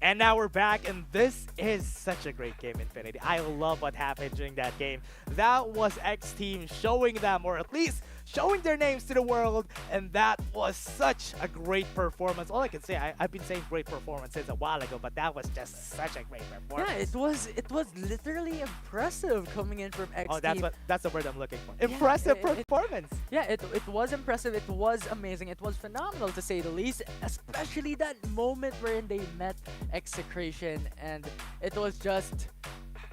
And now we're back, and this is such a great game, Infinity. I love what happened during that game. That was X Team showing them, or at least showing their names to the world, and that was such a great performance. All I can say, I've been saying great performance since a while ago, but that was just such a great performance. Yeah, it was literally impressive coming in from X Team. That's the word I'm looking for. Impressive performance. Yeah, it was impressive. It was amazing. It was phenomenal to say the least, especially that moment wherein they met Execration, and it was just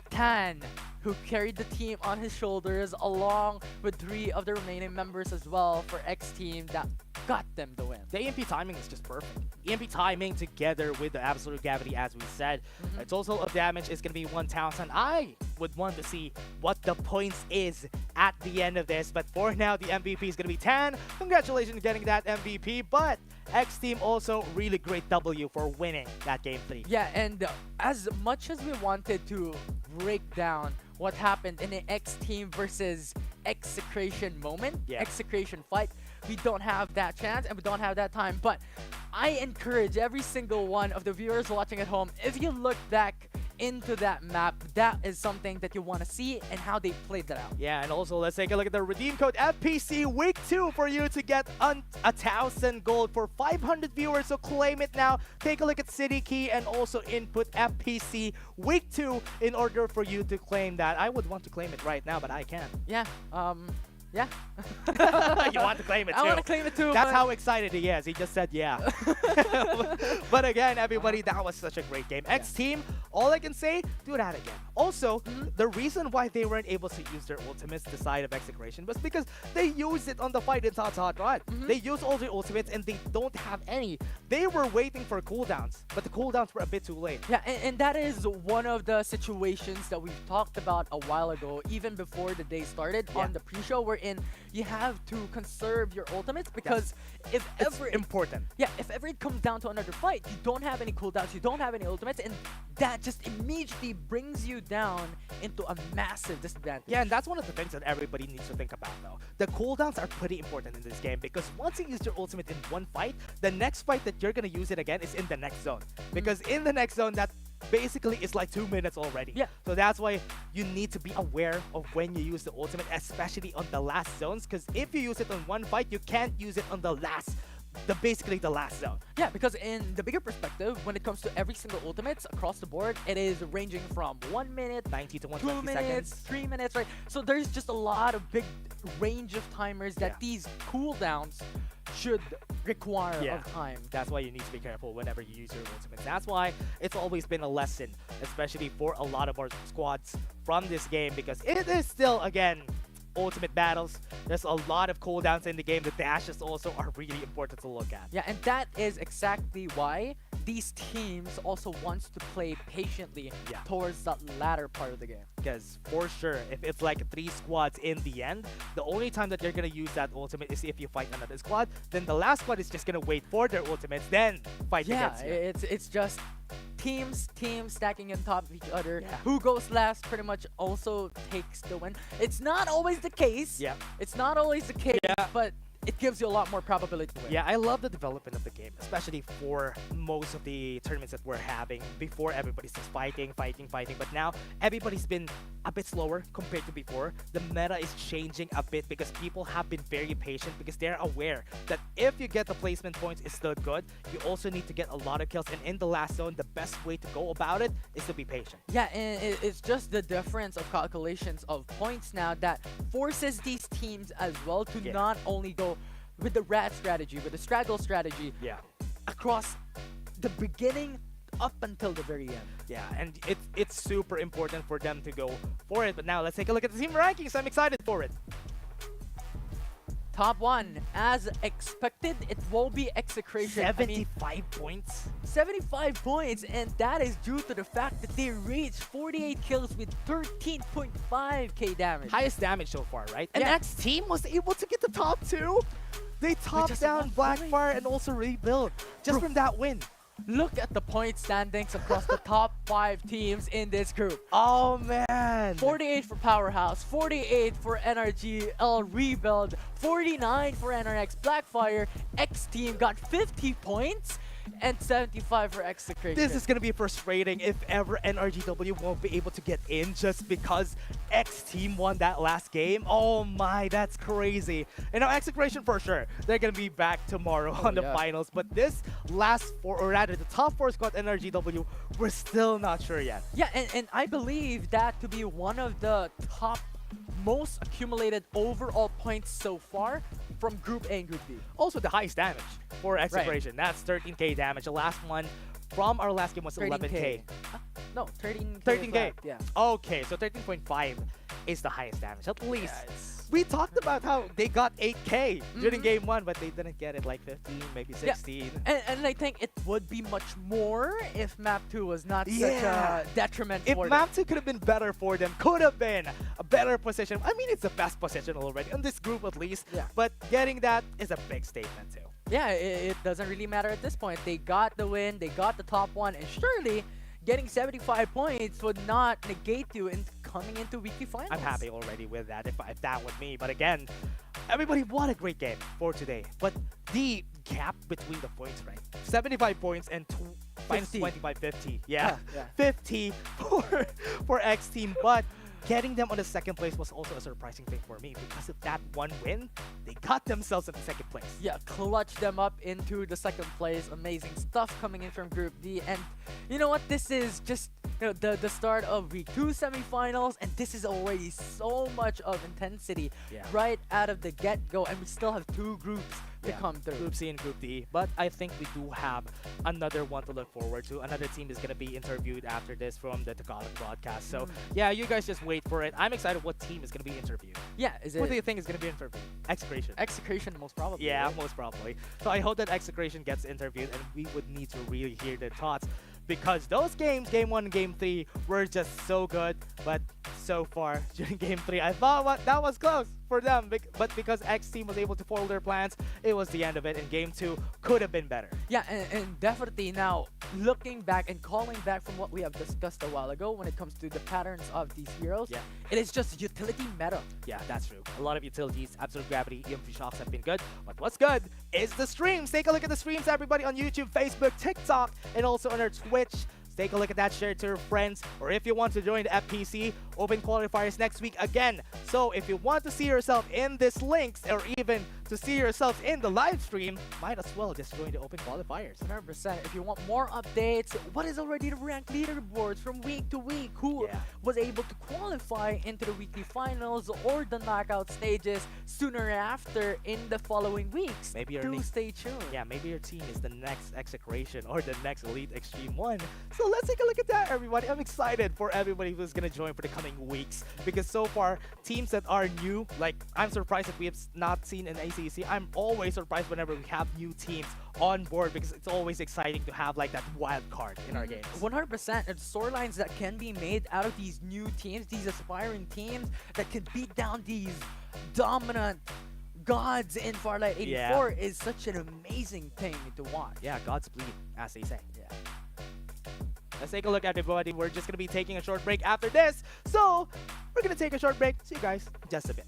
Tan who carried the team on his shoulders along with 3 of the remaining members as well for X Team. That got them the win. The EMP timing is just perfect. EMP timing together with the absolute gravity, as we said. Total of damage is going to be 1,000. I would want to see what the points is at the end of this. But for now, the MVP is going to be 10. Congratulations on getting that MVP. But X Team also really great W for winning that game 3. Yeah, and as much as we wanted to break down what happened in an X Team versus Execration moment, Execration fight, we don't have that chance and we don't have that time. But I encourage every single one of the viewers watching at home, if you look back into that map, that is something that you want to see and how they played that out. Yeah, and also let's take a look at the redeem code FPC Week 2 for you to get 1,000 gold for 500 viewers. So claim it now. Take a look at City Key and also input FPC Week 2 in order for you to claim that. I would want to claim it right now, but I can't. Yeah, yeah. You want to claim it too. I want to claim it too. That's but how excited he is. He just said yeah. But again, everybody, that was such a great game. X Team, all I can say, do that again. Also, the reason why they weren't able to use their ultimates the side of Execration was because they used it on the fight in Hot Hot Rod. They used all their ultimates and they don't have any. They were waiting for cooldowns, but the cooldowns were a bit too late. Yeah, and that is one of the situations that we've talked about a while ago, even before the day started on the pre-show, wherein you have to conserve your ultimates because if ever important. Yeah, if ever it comes down to another fight, you don't have any cooldowns, you don't have any ultimates, and that just immediately brings you down into a massive disadvantage. Yeah, and that's one of the things that everybody needs to think about though. The cooldowns are pretty important in this game because once you use your ultimate in one fight, the next fight that you're gonna use it again is in the next zone. Because in the next zone, that basically it's like 2 minutes already. Yeah. So that's why you need to be aware of when you use the ultimate, especially on the last zones. Because if you use it on one fight, you can't use it on the basically the last zone. Yeah, because in the bigger perspective, when it comes to every single ultimates across the board, it is ranging from 1 minute, 90 to 2 120 minutes, seconds. 3 minutes, right? So there's just a lot of big range of timers that these cooldowns should require of time. That's why you need to be careful whenever you use your ultimates. That's why it's always been a lesson, especially for a lot of our squads from this game, because it is still, again, ultimate battles. There's a lot of cooldowns in the game. The dashes also are really important to look at. Yeah, and that is exactly why these teams also wants to play patiently towards the latter part of the game. Because for sure, if it's like 3 squads in the end, the only time that you're going to use that ultimate is if you fight another squad. Then the last squad is just going to wait for their ultimates, then fight against you. It's just teams stacking on top of each other. Who goes last pretty much also takes the win. It's not always the case. Yeah. It's not always the case, but it gives you a lot more probability to win. Yeah, I love the development of the game, especially for most of the tournaments that we're having. Before, everybody's just fighting. But now, everybody's been a bit slower compared to before. The meta is changing a bit because people have been very patient because they're aware that if you get the placement points, it's still good. You also need to get a lot of kills. And in the last zone, the best way to go about it is to be patient. Yeah, and it's just the difference of calculations of points now that forces these teams as well to not only go with the rat strategy, with the straddle strategy across the beginning up until the very end. Yeah, and it's super important for them to go for it. But now let's take a look at the team rankings. I'm excited for it. Top 1, as expected, it will be Execration. 75 points? 75 points, and that is due to the fact that they reached 48 kills with 13.5k damage. Highest damage so far, right? And X Team was able to get the top 2? They topped down Blackfire and also rebuild just from that win. Look at the point standings across the top 5 teams in this group. Oh man! 48 for Powerhouse, 48 for NRG, L Rebuild, 49 for NRX Blackfire. X Team got 50 points and 75 for Execration. This is going to be frustrating if ever NRGW won't be able to get in just because X Team won that last game. Oh my, that's crazy. And now Execration for sure, they're going to be back tomorrow on the finals. But this last 4, or rather the top 4 squad NRGW, we're still not sure yet. Yeah, and I believe that to be one of the top most accumulated overall points so far from Group A and Group B. Also the highest damage for Execration. That's 13k damage. The last one from our last game was 11k. No, 13k. 13k. Yeah. Okay, so 13.5 is the highest damage, at least. we talked about how they got 8K during game 1, but they didn't get it like 15, maybe 16. And I think it would be much more if map 2 was not such a detriment If for map 2 could have been better for them, could have been a better position. I mean, it's the best position already, in this group at least. Yeah. But getting that is a big statement too. Yeah, it doesn't really matter at this point. They got the win, they got the top 1, and surely getting 75 points would not negate you in coming into weekly finals. I'm happy already with that if that was me. But again, everybody, what a great game for today. But the gap between the points, right? 75 points and minus 25, 50. Yeah, 50 for X team. But getting them on the second place was also a surprising thing for me because of that one win, they got themselves in the second place. Yeah, clutch them up into the second place. Amazing stuff coming in from Group D. And you know what? This is just the start of week 2 semifinals, and this is already so much of intensity right out of the get-go, and we still have 2 groups to come through. Group C and Group D. But I think we do have another one to look forward to. Another team is going to be interviewed after this from the Tagalog broadcast. So yeah, you guys just wait for it. I'm excited what team is going to be interviewed. Yeah, is What it do you think is going to be interviewed? Execration. Execration most probably? Yeah, right? most probably. So I hope that Execration gets interviewed, and we would need to really hear their thoughts because those games, game 1 and game 3, were just so good. But so far during game 3, I thought that was close for them. But because X team was able to foil their plans, it was the end of it. And game 2 could have been better. Yeah, and definitely now looking back and calling back from what we have discussed a while ago when it comes to the patterns of these heroes, it is just utility meta. Yeah, that's true. A lot of utilities, Absolute Gravity, EMP Shocks have been good. But what's good is the streams. Take a look at the streams, everybody, on YouTube, Facebook, TikTok, and also on our Twitch. Take a look at that, share it to your friends, or if you want to join the FPC, open qualifiers next week again. So if you want to see yourself in this links, or even to see yourselves in the live stream, might as well just join the open qualifiers. 100%. If you want more updates, what is already the rank leaderboards from week to week? Who was able to qualify into the weekly finals or the knockout stages sooner after in the following weeks? Maybe your Do stay tuned. Yeah, maybe your team is the next Execration or the next Elite Extreme 1. So let's take a look at that, everybody. I'm excited for everybody who's going to join for the coming weeks because so far, teams that are new, like I'm surprised that we have not seen an ACC. I'm always surprised whenever we have new teams on board because it's always exciting to have like that wild card in our games. 100%. And storylines that can be made out of these new teams, these aspiring teams that can beat down these dominant gods in Farlight 84 is such an amazing thing to watch. Yeah, God's bleed, as they say. Yeah. Let's take a look, everybody. We're just going to be taking a short break after this. So, we're going to take a short break. See you guys in just a bit.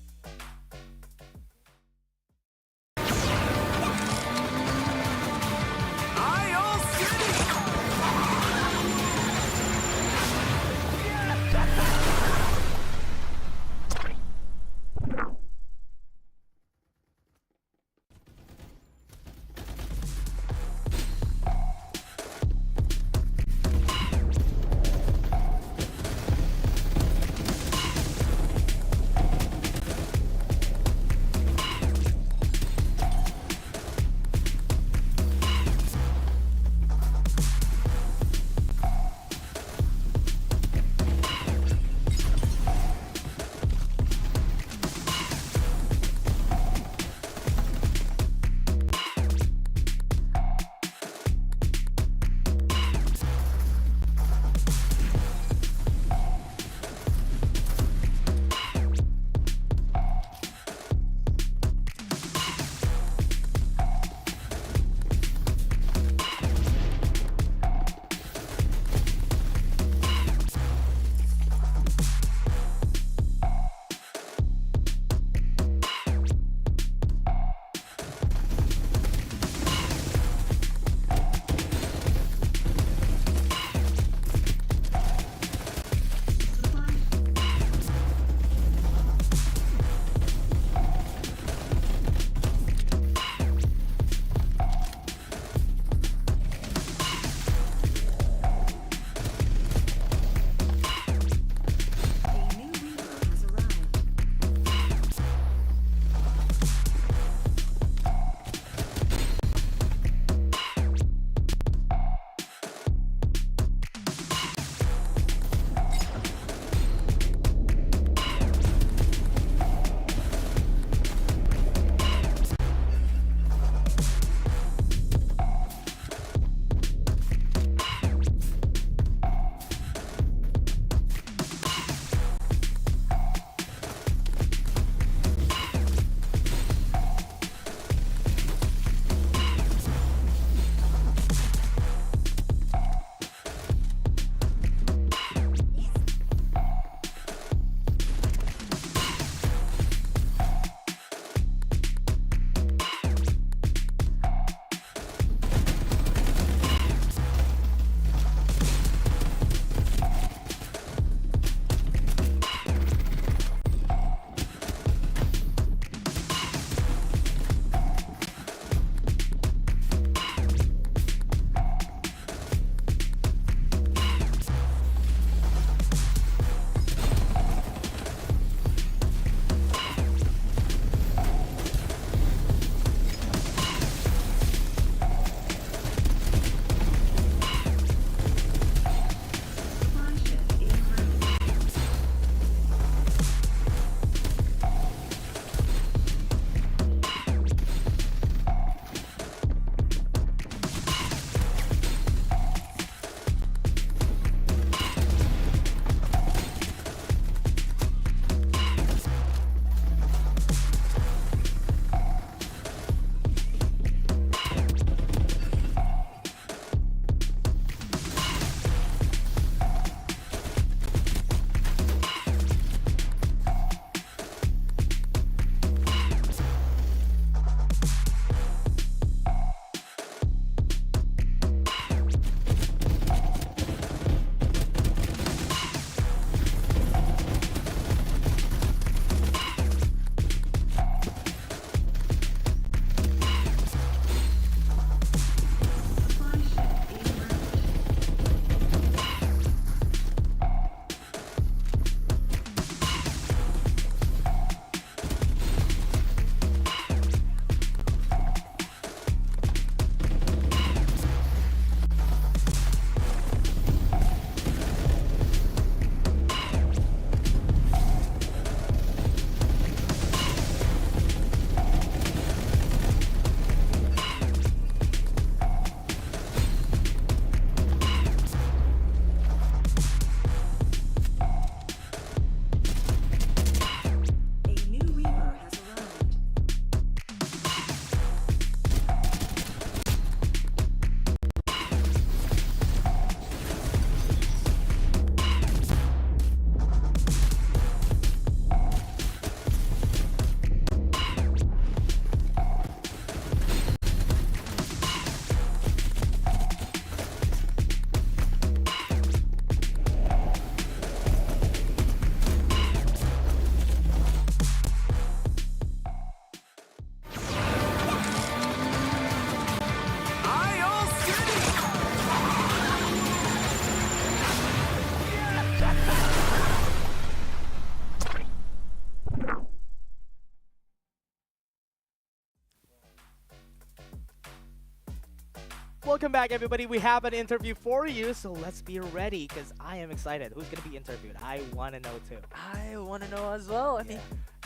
welcome back, everybody. We have an interview for you, so let's be ready because I am excited. Who's going to be interviewed? I want to know too. I want to know as well. I mean,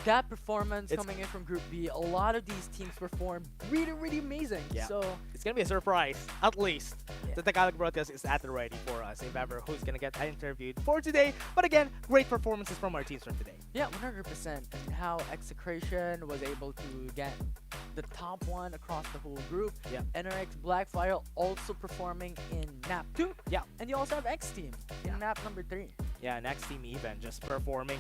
that performance coming in from Group B, a lot of these teams performed really, really amazing. Yeah. So It's going to be a surprise, at least. Yeah. The Tagalog broadcast is at the ready for us, if ever who's going to get interviewed for today. But again, great performances from our teams from today. yeah, 100%. And how Execration was able to get the top one across the whole group. Yeah. NRX Blackfire also performing in map 2. Yeah. And you also have X Team in map number 3. Yeah, next team even just performing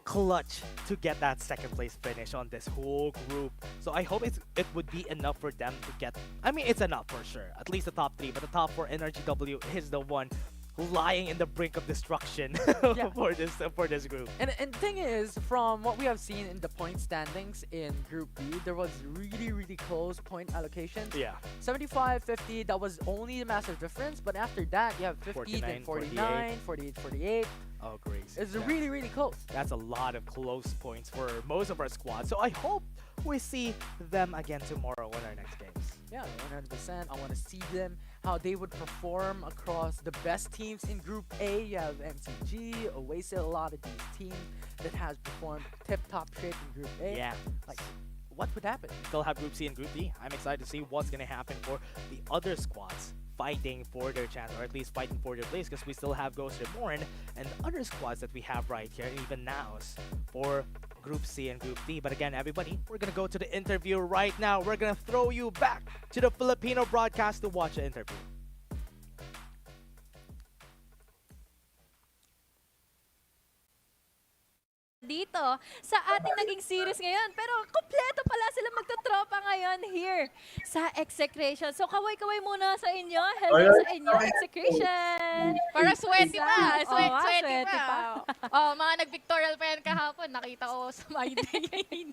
clutch to get that second place finish on this whole group. So I hope it would be enough for them to get, I mean, it's enough for sure, at least the top 3, but the top 4 NRGW is the one lying in the brink of destruction Yeah. for this group. And the thing is, from what we have seen in the point standings in Group B, there was really, really close point allocations. Yeah. 75-50, that was only the massive difference, but after that, you have 50, then 49, 48, 48. Oh, great. It's really, really close. That's a lot of close points for most of our squad. So I hope we see them again tomorrow in our next games. Yeah, 100%. I want to see them, how they would perform across the best teams in Group A. You have MCG, Oasis, a lot of these teams that has performed tip-top shape in Group A. Yeah. Like, what would happen? Still have Group C and Group D. I'm excited to see what's going to happen for the other squads fighting for their chance, or at least fighting for their place, because we still have Ghost Reborn and the other squads that we have right here, and even Nows for Group C and Group D. But again, everybody, we're going to go to the interview right now. We're going to throw you back to the Filipino broadcast to watch the interview. Dito sa ating naging series ngayon. Pero kompleto pala sila magtatropa ngayon here sa Execration. So kaway-kaway muna sa inyo. Hello sa inyo, Execration! Para sweaty pa. Oo, Sweaty sweaty pa. pa. Oh, mga nag-pictorial pa yan kahapon. Nakita ko sa my day ngayon.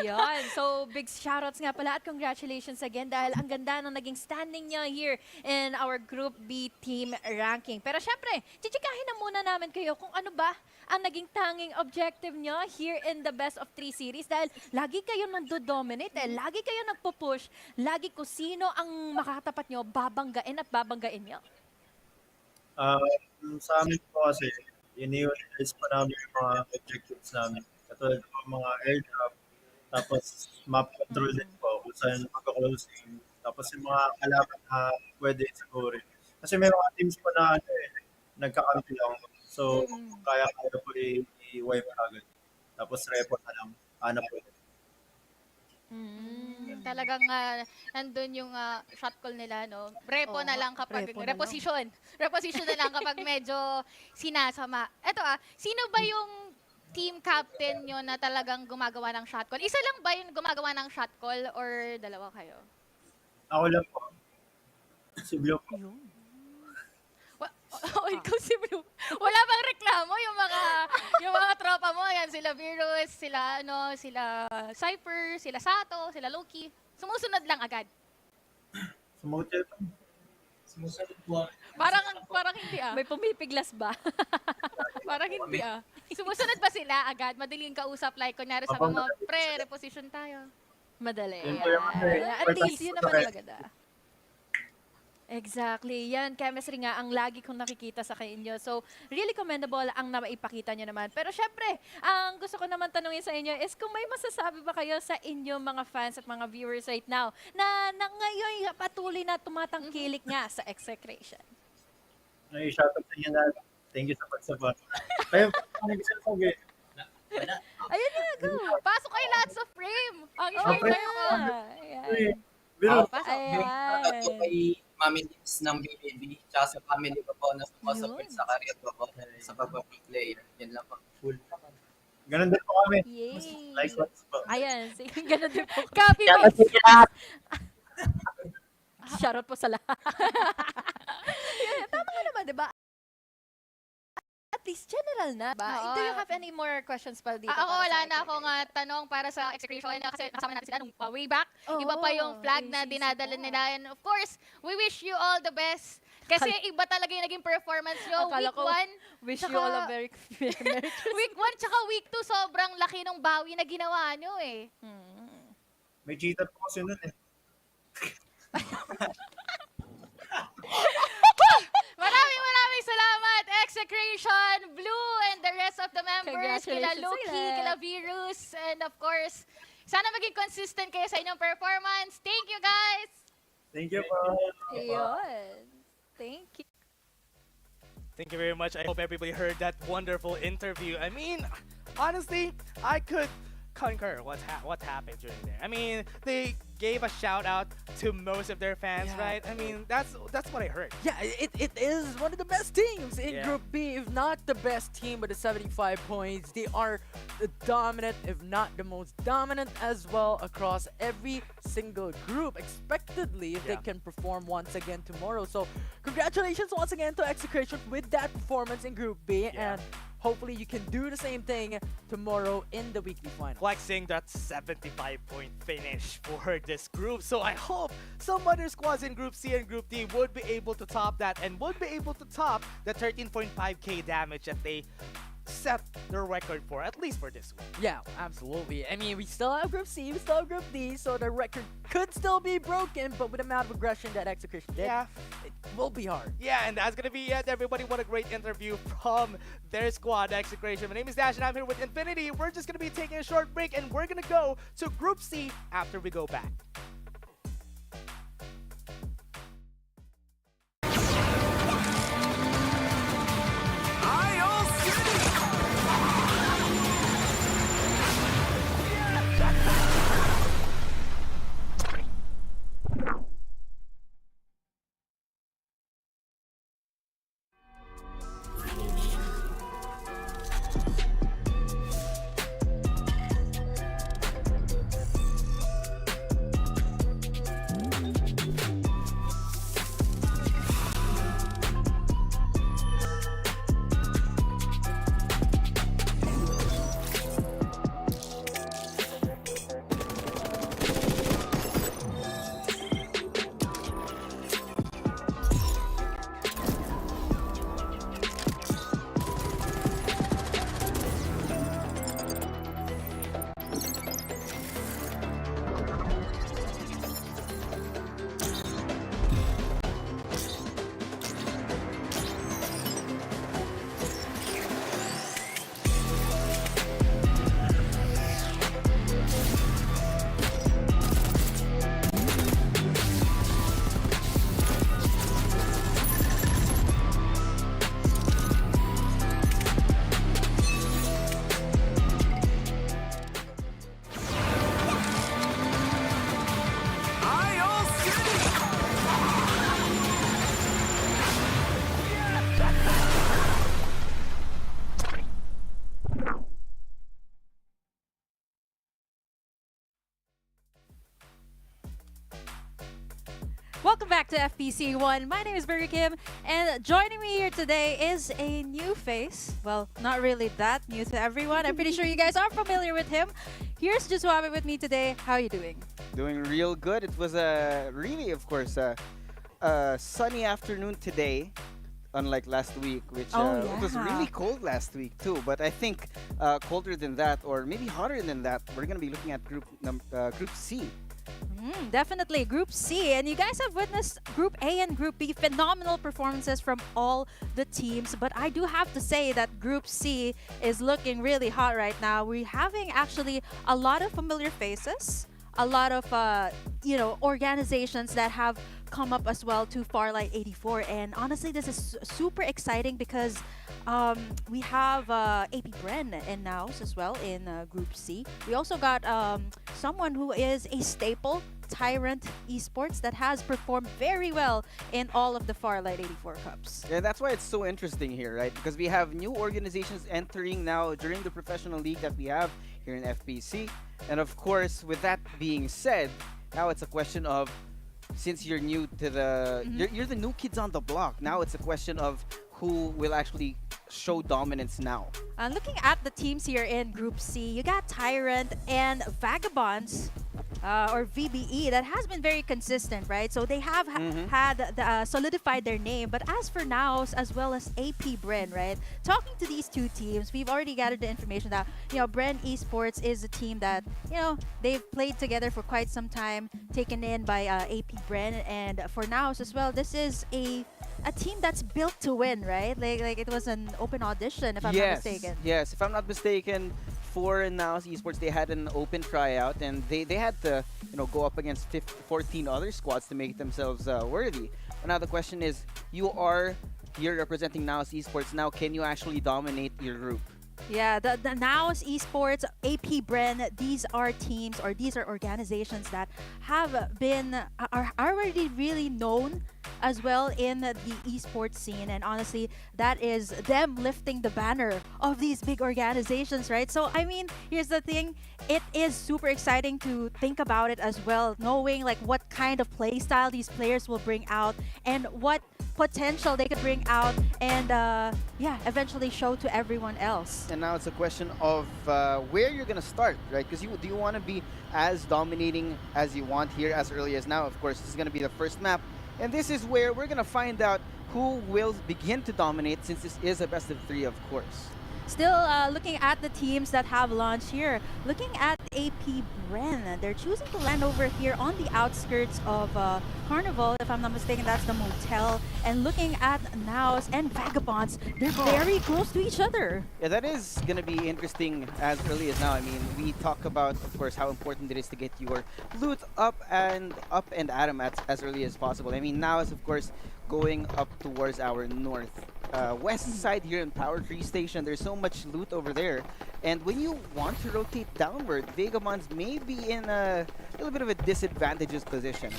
Yun. So, big shoutouts nga pala at congratulations again dahil ang ganda ng naging standing niya here in our Group B team ranking. Pero syempre, chichikahin na muna namin kayo kung ano ba ang naging tanging objective nyo here in the best of 3 series dahil lagi kayo nando-dominate lagi kayo nagpo-push, lagi kung sino ang makakatapat nyo, babanggain at babanggain nyo. Sa amin po kasi, ini-realize pa namin yung mga objectives namin. Katulad ng mga airdrop, tapos map control din po, kung saan mag-closing, tapos yung mga kalaban na pwede sigurin. Kasi may mga teams po na nagkakampi lang. So, kaya-kaya po i-wipe agad. Tapos repo na lang, hanap po. Talagang nandun yung shot call nila, no? Repo Oo, na lang kapag, repo na lang. reposition. Reposition na lang kapag medyo sinasama. Eto sino ba yung team captain nyo na talagang gumagawa ng shot call? Isa lang ba yung gumagawa ng shot call or dalawa kayo? Ako lang po. Si Blue po. Ikaw si Blue. Wala bang reklamo yung mga tropa mo? Yan, sila Virus, sila Cypher, sila Sato, sila Loki. Sumusunod lang agad. Sumusunod po. Parang hindi May pumipiglas ba? Parang hindi Sumusunod ba sila agad? Madaling kausap like kunyari sabi mo, pre, reposition tayo. Madali. Yun po yung At least yun naman maganda. Exactly. Yan, chemistry nga ang lagi kong nakikita sa inyo. So, really commendable ang naipakita nyo naman. Pero syempre, ang gusto ko naman tanungin sa inyo is kung may masasabi ba kayo sa inyong mga fans at mga viewers right now na ngayon patuloy na tumatangkilik nga sa Execration. Shoutout sa inyo na thank you sa pag-support. Ayun, ano gusto ko sabihin? Ayun nga, go! Pasok kayo lahat sa frame. Ang Sa short frame. time ko. Ayan. Biro, Ayan. Ako kay Mami Lips ng BBB, tsaka sa family ko po na support sa career ko po sa pagpa-play. Yan lang po. full. Ganun din po kami. Yay! Likewise po. Ayan, sige, ganun din po. Copy Shoutout paste. sa lahat. Shoutout po sa lahat. Yun, tama ka naman, di ba? At least general na ba? Oo. Do you have any more questions pa dito? Ako para wala sa na akong tanong para sa Execration kasi kasama natin sila nung way back. Oo, Iba pa yung flag na ACC dinadala pa. nila. And of course, we wish you all the best. Kasi iba talaga yung naging performance nyo. Akala Week ko, 1, Wish Tsaka- you all a very Merry week 1 tsaka week 2, sobrang laki ng bawi na ginawa nyo eh. Hmm. May cheater po kasi nun eh. Execration, Blue, and the rest of the members, kila Congratulations Loki, ulit. kila Virus, and of course, sana maging consistent kayo sa inyong performance. Thank you, guys! Thank you po. Ayun. Thank you. Thank you very much. I hope everybody heard that wonderful interview. I mean, honestly, I could concur what happened during there. I mean, they gave a shout out to most of their fans, Yeah. right? I mean, that's what I heard. Yeah, it is one of the best teams in Yeah. Group B, if not the best team with the 75 points. They are the dominant, if not the most dominant as well across every single group, expectedly, if they Yeah. can perform once again tomorrow. So congratulations once again to Execration with that performance in Group B, Yeah. and hopefully you can do the same thing tomorrow in the weekly final. Flexing that 75-point finish for this group. So I hope some other squads in Group C and Group D would be able to top that and would be able to top the 13.5k damage that they set their record for, at least for this week. Yeah, absolutely. I mean, we still have Group C, we still have Group D, so the record could still be broken, but with the amount of aggression that Execution did, Yeah. it will be hard. Yeah, and that's gonna be it, everybody. What a great interview from their squad, Execration. My name is Dash, and I'm here with Infinity. We're just gonna be taking a short break, and we're gonna go to Group C after we go back. Welcome back to FPC 1. My name is Burger Kim, and joining me here today is a new face. Well, not really that new to everyone. I'm pretty sure you guys are familiar with him. Here's Juswabe with me today. How are you doing? Doing real good. It was a really, of course, a sunny afternoon today, unlike last week, which it was really cold last week too. But I think colder than that, or maybe hotter than that, we're gonna be looking at Group C. Definitely Group C, and you guys have witnessed Group A and Group B, phenomenal performances from all the teams, but I do have to say that Group C is looking really hot right now. We're having actually a lot of familiar faces, a lot of organizations that have come up as well to Farlight 84, and honestly this is super exciting because we have AP Bren in house as well in Group C. We also got someone who is a staple, Tyrant Esports, that has performed very well in all of the Farlight 84 Cups. Yeah, that's why it's so interesting here, right? Because we have new organizations entering now during the professional league that we have here in FPC. And of course, with that being said, now it's a question of, since you're new to the, you're the new kids on the block. Now it's a question of who will actually show dominance now. Looking at the teams here in Group C, you got Tyrant and Vagabonds, or VBE, that has been very consistent, right? So they have had solidified their name. But as for now, as well as AP Bren, right? Talking to these two teams, we've already gathered the information that, Bren Esports is a team that, they've played together for quite some time, taken in by AP Bren. And for now as well, this is a a team that's built to win, right? Like it was an open audition, if I'm not mistaken. Yes, if I'm not mistaken, for Now's Esports, they had an open tryout, and they had to go up against 14 other squads to make themselves worthy. But now the question is, you're representing Now's Esports. Now, can you actually dominate your group? Yeah, the Now's Esports, AP Bren, these are teams or these are organizations that have been are already really known as well in the esports scene, and honestly that is them lifting the banner of these big organizations, right? So I mean, here's the thing, it is super exciting to think about it as well, knowing like what kind of play style these players will bring out and what potential they could bring out and yeah, eventually show to everyone else. And now it's a question of where you're gonna start, right? Because do you want to be as dominating as you want here as early as now? Of course, this is gonna be the first map, and this is where we're gonna find out who will begin to dominate, since this is a best of 3, of course. Still looking at the teams that have launched here, looking at AP Bren, they're choosing to land over here on the outskirts of Carnival, if I'm not mistaken, that's the motel. And looking at Nows and Vagabonds, they're very close to each other. Yeah, that is going to be interesting as early as now. I mean, we talk about, of course, how important it is to get your loot up and at 'em as early as possible. I mean, now is, of course, going up towards our west side here in Power Tree Station. There's so much loot over there. And when you want to rotate downward, Vagabonds may be in a little bit of a disadvantageous position.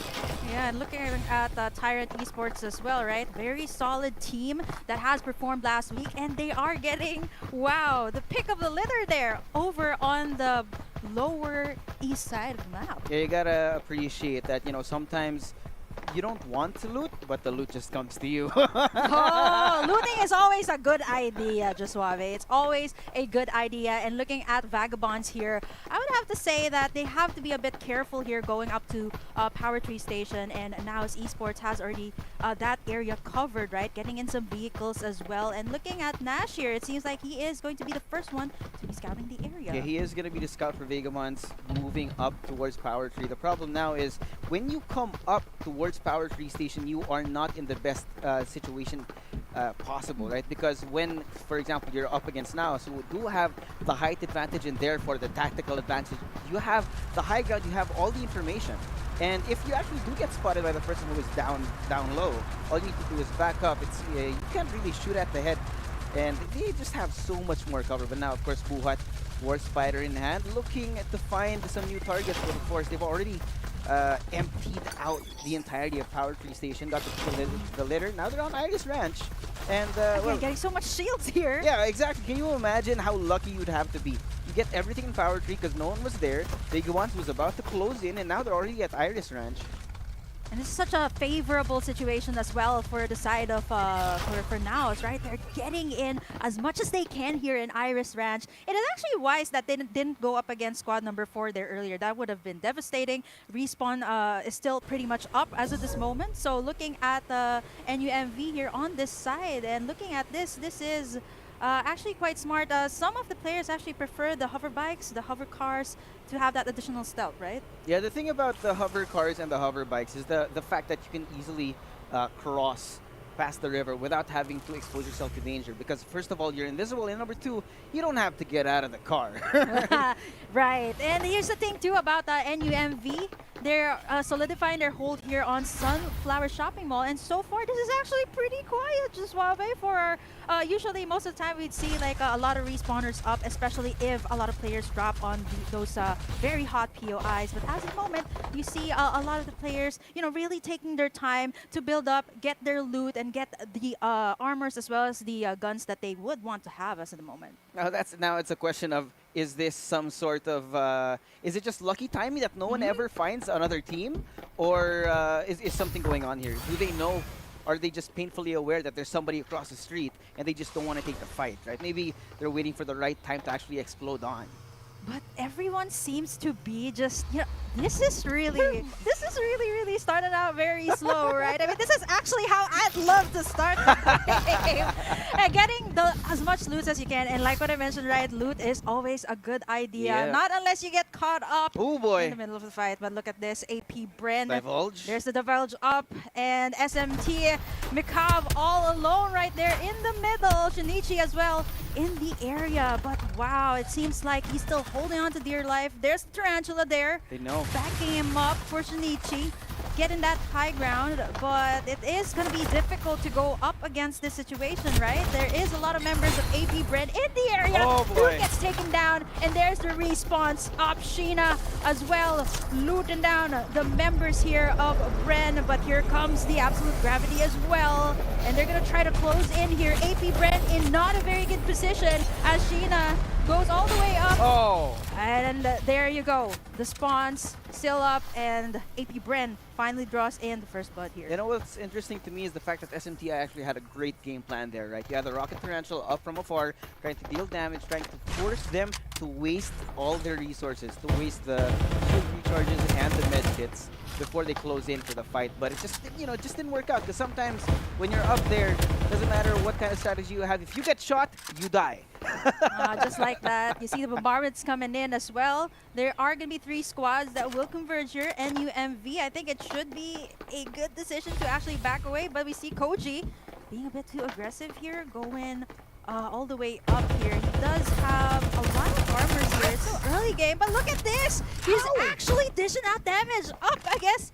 Yeah, and looking at Tyrant Esports as well, right? Very solid team that has performed last week, and they are getting, wow, the pick of the litter there over on the lower east side of the map. Yeah, you gotta appreciate that, sometimes you don't want to loot, but the loot just comes to you. Oh, looting is always a good idea, Josuave. It's always a good idea. And looking at Vagabonds here, I would have to say that they have to be a bit careful here going up to Power Tree Station. And now Esports has already that area covered, right? Getting in some vehicles as well. And looking at Nash here, it seems like he is going to be the first one to be scouting the area. Yeah, he is going to be the scout for Vagabonds moving up towards Power Tree. The problem now is when you come up towards Power Tree Station, you are not in the best situation possible, right? Because when, for example, you're up against now, so you do have the height advantage and therefore the tactical advantage. You have the high ground, you have all the information. And if you actually do get spotted by the person who is down low, all you need to do is back up. It's you can't really shoot at the head, and they just have so much more cover. But now, of course, Buhat, War Spider in hand, looking to find some new targets. But of course, they've already emptied out the entirety of Power Tree Station, got the litter. Now they're on Iris Ranch, and well, getting so much shields here. Yeah, exactly. Can you imagine how lucky you'd have to be? You get everything in Power Tree because no one was there. Vagabonds was about to close in, and now they're already at Iris Ranch. And it's such a favorable situation as well for the side of for Nows, right? They're getting in as much as they can here in Iris Ranch. It is actually wise that they didn't go up against squad number 4 there earlier. That would have been devastating. Respawn is still pretty much up as of this moment. So looking at the NUMV here on this side and looking at this is actually quite smart. Some of the players actually prefer the hover bikes, the hover cars, to have that additional stealth, right? Yeah, the thing about the hover cars and the hover bikes is the fact that you can easily cross past the river without having to expose yourself to danger. Because first of all, you're invisible, and number 2, you don't have to get out of the car. Right. And here's the thing too about NUMV. They're solidifying their hold here on Sunflower Shopping Mall, and so far this is actually pretty quiet, just for usually most of the time we'd see like a lot of respawners up, especially if a lot of players drop on those very hot POIs. But as of the moment, you see a lot of the players, really taking their time to build up, get their loot, and get the armors as well as the guns that they would want to have as of the moment. Now it's a question of, is this some sort of is it just lucky timing that no one ever finds another team, or is something going on here? Do they know? Are they just painfully aware that there's somebody across the street and they just don't want to take the fight, right? Maybe they're waiting for the right time to actually explode on. But everyone seems to be just, this is really started out very slow, right? I mean, this is actually how I'd love to start the game. Yeah, getting as much loot as you can, and like what I mentioned, right, loot is always a good idea. Yeah. Not unless you get caught up Oh in boy. the middle of the fight. But look at this, AP Bren. Divulge. There's the Divulge up, and SMT Mikav all alone right there in the middle. Shinichi as well in the area, but wow, it seems like he's still holding on to dear life. There's Tarantula there, They know. backing him up for Shinichi, getting that high ground, but it is going to be difficult to go up against this situation, right? There is a lot of members of AP Bread in the area. Oh, Who boy. gets taken down, and there's the response up. Sheena as well, looting down the members here of Bren, but here comes the absolute gravity as well, and they're going to try to close in here. AP Bren in not a very good position as Sheena goes all the way up. Oh. And there you go. The spawns still up, and AP Bren finally draws in the first blood here. You know what's interesting to me is the fact that SMTI actually had a great game plan there, right? You had the Rocket Tarantula up from afar, trying to deal damage, trying to force them to waste all their resources, to waste the shield recharges and the med kits before they close in for the fight. But it just, you know, just didn't work out, because sometimes when you're up there, doesn't matter what kind of strategy you have, if you get shot, you die. Just like that. You see the bombardments coming in as well. There are going to be 3 squads that will converge here. NUMV, I think it should be a good decision to actually back away, but we see Koji being a bit too aggressive here, going all the way up here. He does have a lot of armors here. It's still early game, but look at this! He's actually dishing out damage up, I guess.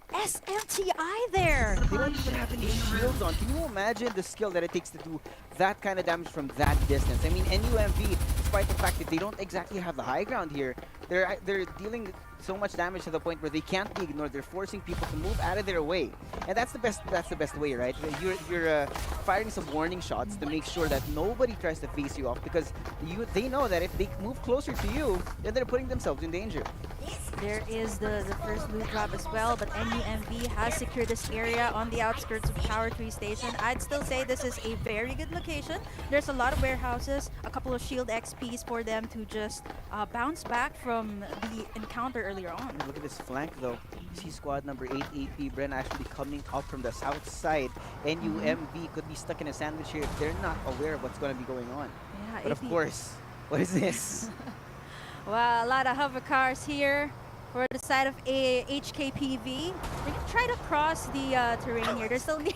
SMTI there. They don't even have any shields on. Can you imagine the skill that it takes to do that kind of damage from that distance? I mean, NUMV, despite the fact that they don't exactly have the high ground here, they're dealing so much damage to the point where they can't be ignored. They're forcing people to move out of their way, and that's the best way, right? You're firing some warning shots to make sure that nobody tries to face you off, because they know that if they move closer to you, then they're putting themselves in danger. There is the first loot drop as well, but NUMV has secured this area on the outskirts of Tower 3 Station. I'd still say this is a very good location. There's a lot of warehouses, a couple of shield XPs for them to just bounce back from the encounter earlier on. Look at this flank though. You see squad number 8, AP Bren, actually coming up from the south side. NUMV could be stuck in a sandwich here if they're not aware of what's going to be going on. Yeah, But AP. of course, what is this? Well, a lot of hover cars here for the side of HKPV. They're gonna try to cross the terrain here. They're still near.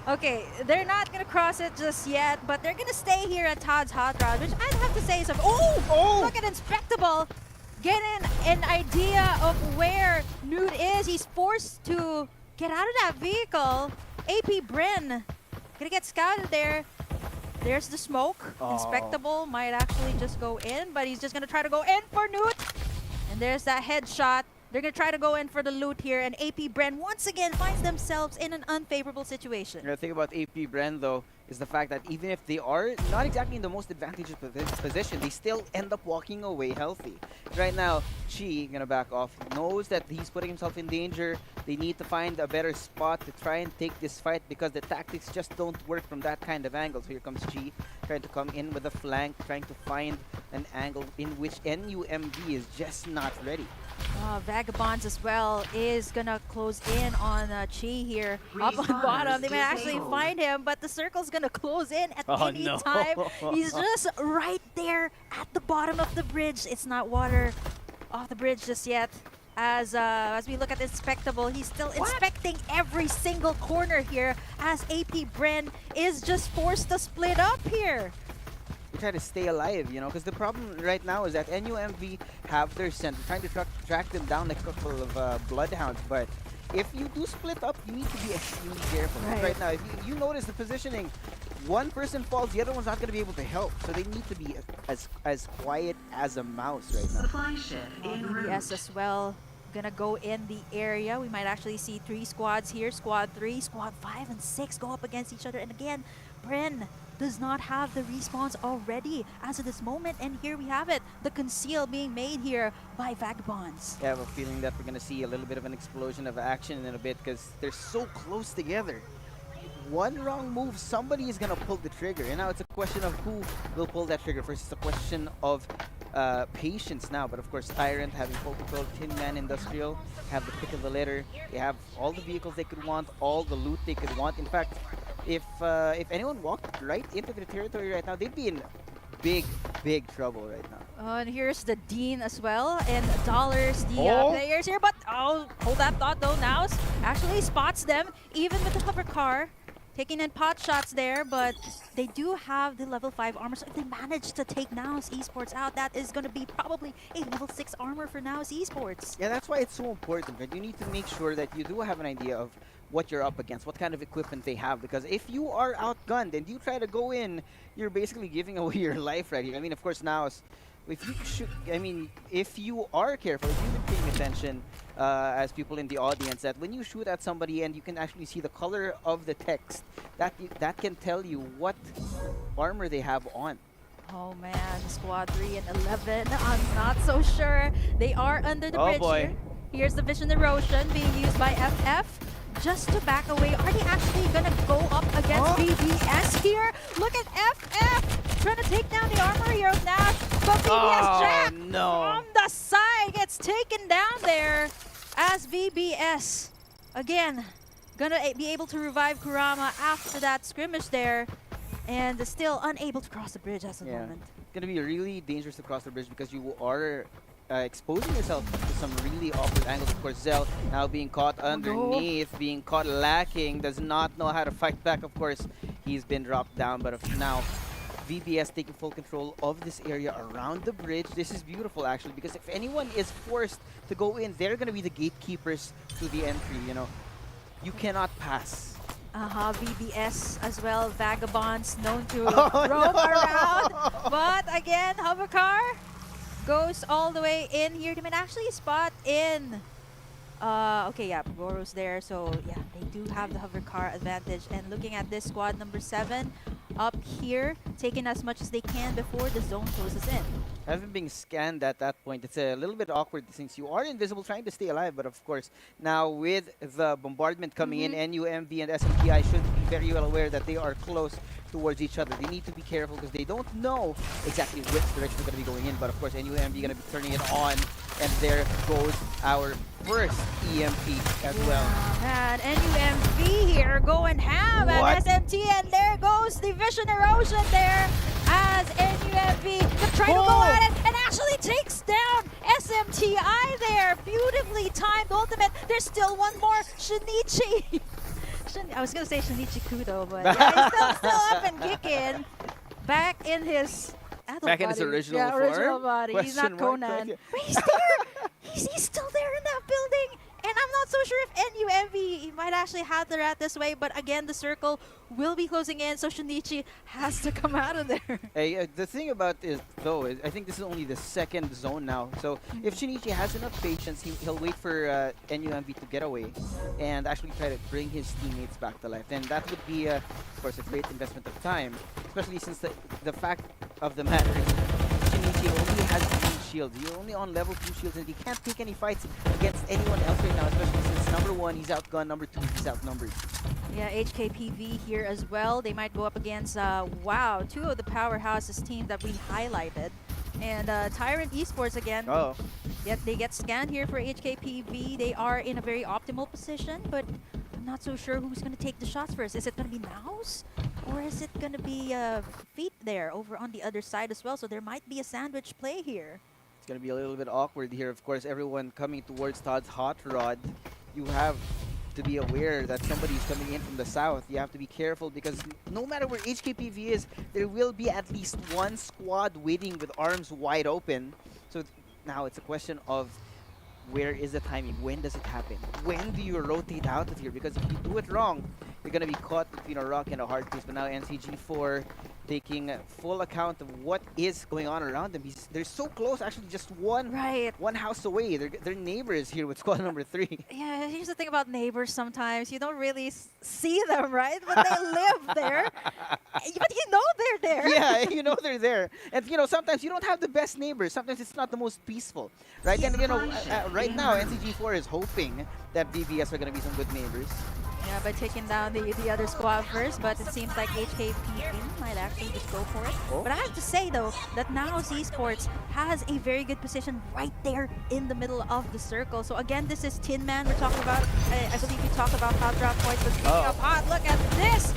Okay, they're not gonna cross it just yet, but they're gonna stay here at Todd's Hot Rod, which I'd have to say is look at Inspectable getting an idea of where Nude is. He's forced to get out of that vehicle. AP Bren gonna get scouted there. There's the smoke. Oh. Inspectable might actually just go in, but he's just gonna try to go in for Newt. And there's that headshot. They're gonna try to go in for the loot here, and AP Bren once again finds themselves in an unfavorable situation. The thing about AP Bren though is the fact that even if they are not exactly in the most advantageous position, they still end up walking away healthy. Right now, Chi, gonna back off, knows that he's putting himself in danger. They need to find a better spot to try and take this fight, because the tactics just don't work from that kind of angle. So here comes Chi, trying to come in with a flank, trying to find an angle in which NUMV is just not ready. Vagabonds as well is gonna close in on Chi here. Up on bottom, they might actually find him, but the circle's gonna close in at any time. He's just right there at the bottom of the bridge. It's not water off the bridge just yet. As we look at Inspectable, he's still inspecting every single corner here, as AP Bren is just forced to split up here. They try to stay alive, you know, because the problem right now is that NUMV have their scent. They're trying to track them down like a couple of bloodhounds, but if you do split up, you need to be extremely careful. Right now, if you notice the positioning, one person falls, the other one's not going to be able to help. So they need to be as quiet as a mouse right now. Supply ship en route. BDS as well gonna go in the area. We might actually see 3 squads here. Squad 3, Squad 5, and 6 go up against each other. And again, Bren does not have the respawns already as of this moment. And here we have it, the conceal being made here by Vagabonds. I have a feeling that we're going to see a little bit of an explosion of action in a bit, because they're so close together. One wrong move, somebody is going to pull the trigger. And now it's a question of who will pull that trigger first. It's a question of patience now. But of course, Tyrant having full control, Tin Man Industrial have the pick of the litter. They have all the vehicles they could want, all the loot they could want. In fact, if anyone walked right into the territory right now, they'd be in big trouble right now. And here's the Dean as well, and Dollars, the players here. But hold that thought though. Now actually spots them, even with the hover car, taking in pot shots there. But they do have the level 5 armor, so if they manage to take Now's Esports out, that is going to be probably a level 6 armor for Now's Esports. Yeah, that's why it's so important, right? You need to make sure that you do have an idea of what you're up against, what kind of equipment they have, because if you are outgunned and you try to go in, you're basically giving away your life right here. I mean, of course, now, if you shoot, I mean, if you are careful, if you've been paying attention as people in the audience, that when you shoot at somebody and you can actually see the color of the text, that can tell you what armor they have on. Oh man, Squad 3 and 11, I'm not so sure. They are under the bridge here. Here's the vision erosion being used by FF. Just to back away. Are they actually gonna go up against BBS here? Look at FF trying to take down the armor here of Nash, but BBS Jack from the side gets taken down there as BBS again gonna be able to revive Kurama after that skirmish there, and still unable to cross the bridge at the moment. It's gonna be really dangerous to cross the bridge because you are exposing yourself to some really awkward angles. Of course, Zell now being caught underneath, being caught lacking, does not know how to fight back. Of course, he's been dropped down, but now VBS taking full control of this area around the bridge. This is beautiful, actually, because if anyone is forced to go in, they're going to be the gatekeepers to the entry, you know. You cannot pass. VBS as well, Vagabonds known to roam around. But again, Hovercar goes all the way in here. They might actually spot in. Okay, yeah, Boros there. So yeah, they do have the hover car advantage. And looking at this squad number 7 up here, taking as much as they can before the zone closes in. Having been scanned at that point, it's a little bit awkward since you are invisible trying to stay alive. But of course, now with the bombardment coming in, NUMV and SMTI should be very well aware that they are close towards each other. They need to be careful because they don't know exactly which direction they're going to be going in. But of course, NUMV going to be turning it on. And there goes our first EMP as well. Man, NUMV here going ham at SMT, and there goes the vision erosion there as NUMV trying to go at it and actually takes down SMTI there. Beautifully timed ultimate. There's still one more, Shinichi. I was gonna say Shinichi Kudo, but yeah, he's still up and kicking. Back in his in his original form? Original body. He's not Conan. But he's there! he's still there in that building! And I'm not so sure if NUMV might actually have the rat this way, but again, the circle will be closing in, so Shinichi has to come out of there. Hey, the thing about this, though, is I think this is only the second zone now. So if Shinichi has enough patience, he'll wait for NUMV to get away and actually try to bring his teammates back to life. Then that would be, of course, a great investment of time, especially since the fact of the matter is Shinichi only has 2 shields. You're only on level 2 shields, and he can't take any fights against anyone else right now, especially since number 1, he's outgunned, number 2, he's outnumbered. Yeah, HKPV here as well. They might go up against, wow, 2 of the powerhouses team that we highlighted. And Tyrant Esports again. Yet they get scanned here for HKPV. They are in a very optimal position, but I'm not so sure who's going to take the shots first. Is it going to be Naus? Or is it going to be Feet there over on the other side as well? So there might be a sandwich play here. It's going to be a little bit awkward here. Of course, everyone coming towards Todd's Hot Rod. You have to be aware that somebody's coming in from the south. You have to be careful because no matter where HKPV is, there will be at least one squad waiting with arms wide open. So now it's a question of where is the timing? When does it happen? When do you rotate out of here? Because if you do it wrong, you're going to be caught between a rock and a hard place. But now NCG4 taking full account of what is going on around them. They're so close, actually just one house away. They're neighbors here with squad number 3. Yeah, here's the thing about neighbors sometimes. You don't really see them, right? But they live there. But you know they're there. Yeah, you know they're there. And, you know, sometimes you don't have the best neighbors. Sometimes it's not the most peaceful, right? And, you know, right now, NCG4 is hoping that BBS are going to be some good neighbors. Yeah, by taking down the other squad first, but it seems like HKPV might actually just go for it. But I have to say, though, that Now's Esports has a very good position right there in the middle of the circle. So again, this is Tin Man we're talking about. I believe we talked about Hot Drop Points, but speaking of hot, look at this!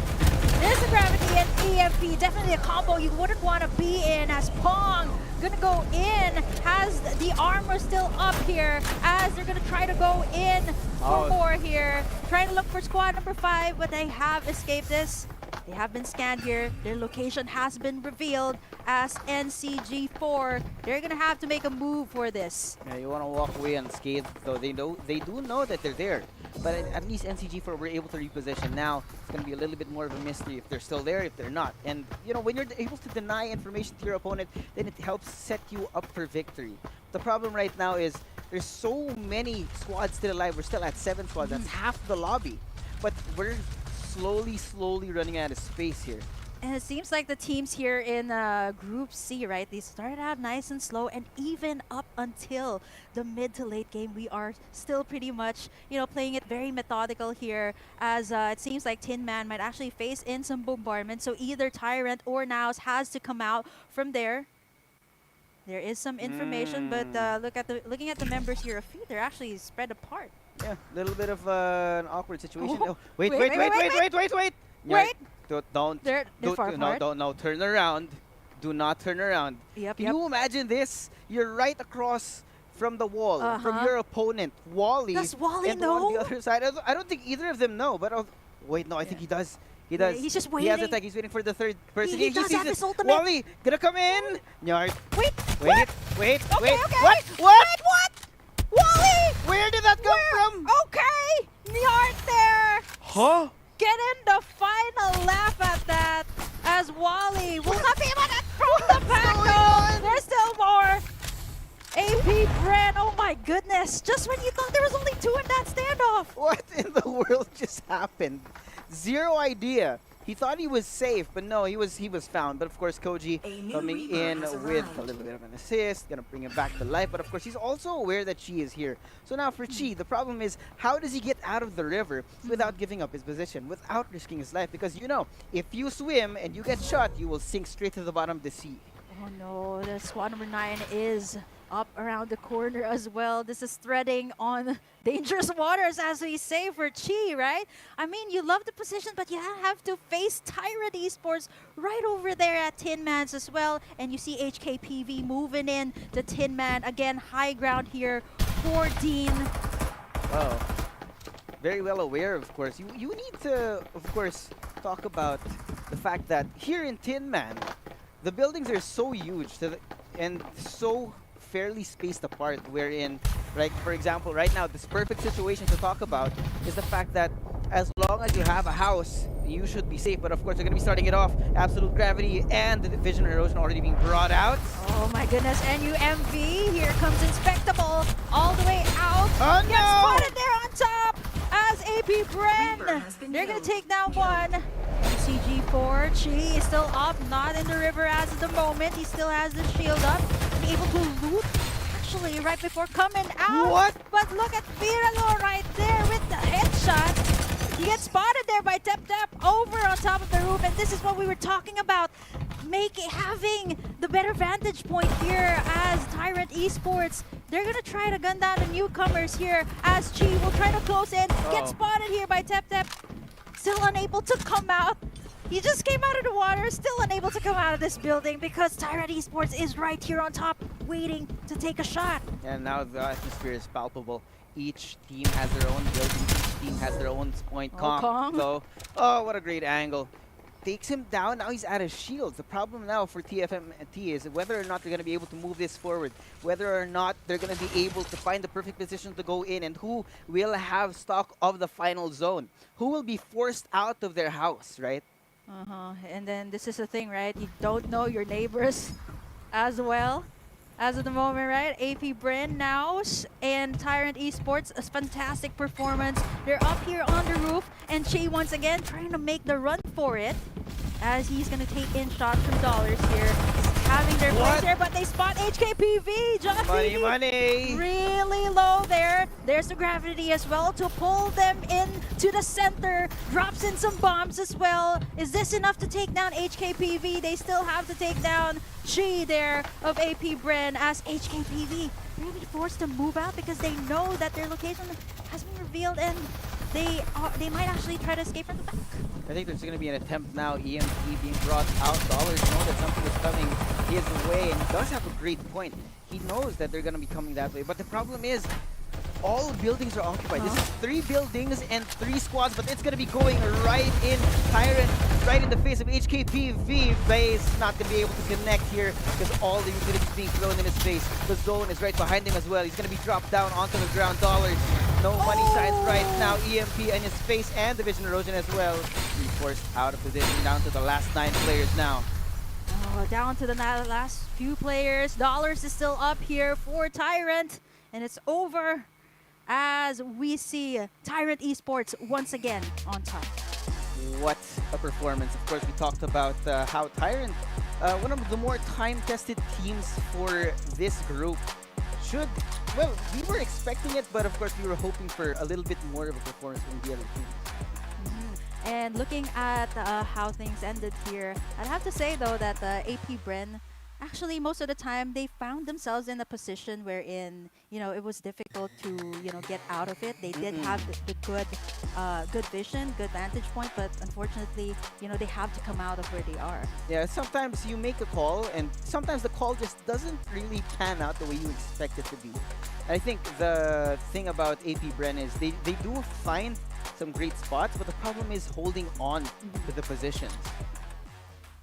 There's the gravity and EMP. Definitely a combo you wouldn't want to be in, as Pong gonna go in, has the armor still up here as they're gonna try to go in for more here. Trying to look for squad number 5, but they have escaped this. They have been scanned here. Their location has been revealed as NCG4. They're gonna have to make a move for this. Yeah, you want to walk away unscathed, though they do know that they're there. But at least NCG4 were able to reposition. Now it's going to be a little bit more of a mystery if they're still there, if they're not. And you know, when you're able to deny information to your opponent, then it helps set you up for victory. The problem right now is there's so many squads still alive. We're still at 7 squads. That's half the lobby. But we're slowly running out of space here. And it seems like the teams here in Group C, right? They started out nice and slow, and even up until the mid to late game, we are still pretty much, you know, playing it very methodical here. As it seems like Tin Man might actually face in some bombardment, so either Tyrant or Naus has to come out from there. There is some information, but looking at the members here of Feed, they're actually spread apart. Yeah, a little bit of an awkward situation. Oh. Oh, wait. Wait. Don't They're far apart. don't turn around. Do not turn around. Yep, Can you imagine this? You're right across from the wall, from your opponent, Wally. Does Wally and know? on the other side, I don't think either of them know, but wait, no, I think he does. He does. He's just He has waiting. attack. He's waiting for the third person. He does sees have it. his ultimate. Wally, gonna come in. Nyard. Wait. Wait. Okay. What? Wait, what? Wally! Where did that come from? Okay! Nyart there! Huh? Getting the final laugh at that, as Wally will not be able to from the back though. There's still more. AP Bren, oh my goodness. Just when you thought there was only 2 in that standoff. What in the world just happened? Zero idea. He thought he was safe, but no, he was found. But of course, Koji coming in with a little bit of an assist, gonna bring him back to life. But of course, he's also aware that Chi is here. So now for Chi, the problem is, how does he get out of the river without giving up his position, without risking his life? Because you know, if you swim and you get shot, you will sink straight to the bottom of the sea. Oh no, the squad number 9 is up around the corner as well. This is threading on dangerous waters, as we say, for Chi, right? I mean, you love the position, but you have to face Tyrant Esports right over there at Tin Man's as well. And you see HKPV moving in to Tin Man. Again, high ground here for Dean. Wow. Very well aware, of course. You need to, of course, talk about the fact that here in Tin Man, the buildings are so huge and so fairly spaced apart, wherein, like, for example, right now, this perfect situation to talk about is the fact that as long as you have a house, you should be safe. But of course, they're going to be starting it off. Absolute Gravity and the Vision Erosion already being brought out. Oh my goodness, NUMV, here comes Inspectable, all the way out. Oh Gets no! spotted there on top as AP Bren. They're going to take down one. CG4, Chi is still up, not in the river as of the moment. He still has the shield up, able to loot actually right before coming out. What? But look at Viralo right there with the headshot. He gets spotted there by Tep over on top of the roof, and this is what we were talking about. Having the better vantage point here as Tyrant Esports. They're gonna try to gun down the newcomers here as Chi will try to close in. Get spotted here by Tep. Still unable to come out. He just came out of the water, still unable to come out of this building because Tyrant Esports is right here on top, waiting to take a shot. And now the atmosphere is palpable. Each team has their own building, each team has their own point comp. So, oh, what a great angle. Takes him down, now he's out of shields. The problem now for TFMT is whether or not they're going to be able to move this forward, whether or not they're going to be able to find the perfect position to go in, and who will have stock of the final zone. Who will be forced out of their house, right? And then this is the thing, right? You don't know your neighbors as well. As of the moment, right? AP Bren, Naus, and Tyrant Esports, a fantastic performance. They're up here on the roof, and Chi once again trying to make the run for it as he's going to take in shots from Dollars here. Having their place there, but they spot HKPV. John Money! Really low there. There's the gravity as well to pull them in to the center. Drops in some bombs as well. Is this enough to take down HKPV? They still have to take down Chi there of AP Bren as HKPV. They're going to be forced to move out because they know that their location has been revealed, and they might actually try to escape from the back. I think there's going to be an attempt now. EMP being brought out. Dollars know that something is coming his way, and he does have a great point. He knows that they're going to be coming that way, but the problem is all buildings are occupied. This is 3 buildings and 3 squads, but it's going to be going right in Tyrant, right in the face of HKPV. Bay is not going to be able to connect here because all the utilities being thrown in his face. The zone is right behind him as well. He's going to be dropped down onto the ground. Dollars, no money signs right now. EMP in his face and the vision erosion as well. He forced out of position down to the last 9 players now. Oh, down to the last few players. Dollars is still up here for Tyrant, and it's over as we see Tyrant Esports once again on top. What a performance. Of course, we talked about how Tyrant, one of the more time-tested teams for this group, should, well, we were expecting it, but of course we were hoping for a little bit more of a performance from the other teams. And looking at how things ended here, I'd have to say though that AP Bren, actually most of the time they found themselves in a position wherein, you know, it was difficult to, you know, get out of it. They did have the good vision, good vantage point, but unfortunately, you know, they have to come out of where they are. Yeah, sometimes you make a call and sometimes the call just doesn't really pan out the way you expect it to be. I think the thing about AP Bren is they do find some great spots, but the problem is holding on to the positions.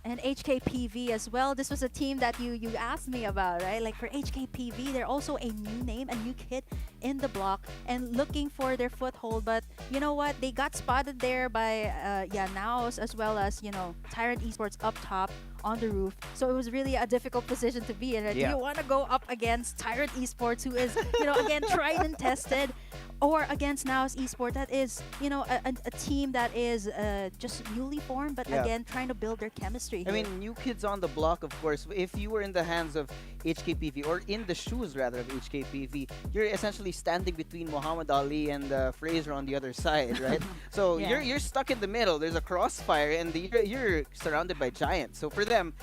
And HKPV as well. This was a team that you asked me about, right? Like for HKPV, they're also a new name, a new kid in the block and looking for their foothold. But you know what? They got spotted there by Naos as well as, you know, Tyrant Esports up top on the roof. So it was really a difficult position to be in. Do you want to go up against Tyrant Esports, who is, you know, again, tried and tested, or against Naos Esports, that is, you know, a team that is just newly formed, but again, trying to build their chemistry I mean, new kids on the block, of course. If you were in the hands of HKPV, or in the shoes, rather, of HKPV, you're essentially standing between Muhammad Ali and Fraser on the other side, right? So you're stuck in the middle. There's a crossfire, and you're surrounded by giants. So for them,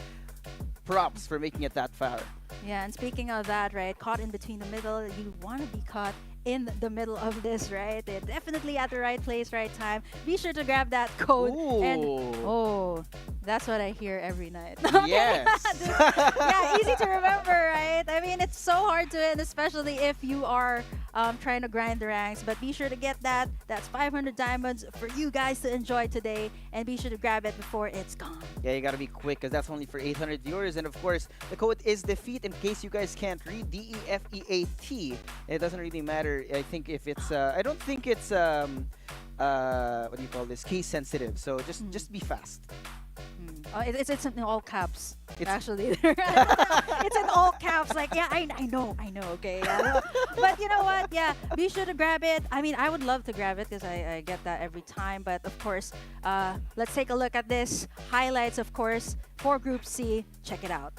props for making it that far. Yeah, and speaking of that, right, caught in between the middle, you want to be caught in the middle of this, right? They're definitely at the right place, right time. Be sure to grab that code. Ooh. And oh, that's what I hear every night. Yes. Yeah, easy to remember, right? I mean, it's so hard to win, especially if you are trying to grind the ranks. But be sure to get that. That's 500 diamonds for you guys to enjoy today. And be sure to grab it before it's gone. Yeah, you gotta be quick because that's only for 800 viewers. And of course, the code is DEFEAT in case you guys can't read. DEFEAT. It doesn't really matter. I think if it's I don't think it's what do you call this, case sensitive, so just be fast. It's in all caps, actually. It's in all caps. Like, yeah, I know, okay. Yeah. But you know what? Yeah, be sure to grab it. I mean, I would love to grab it because I get that every time. But of course, let's take a look at this. Highlights, of course, for Group C. Check it out.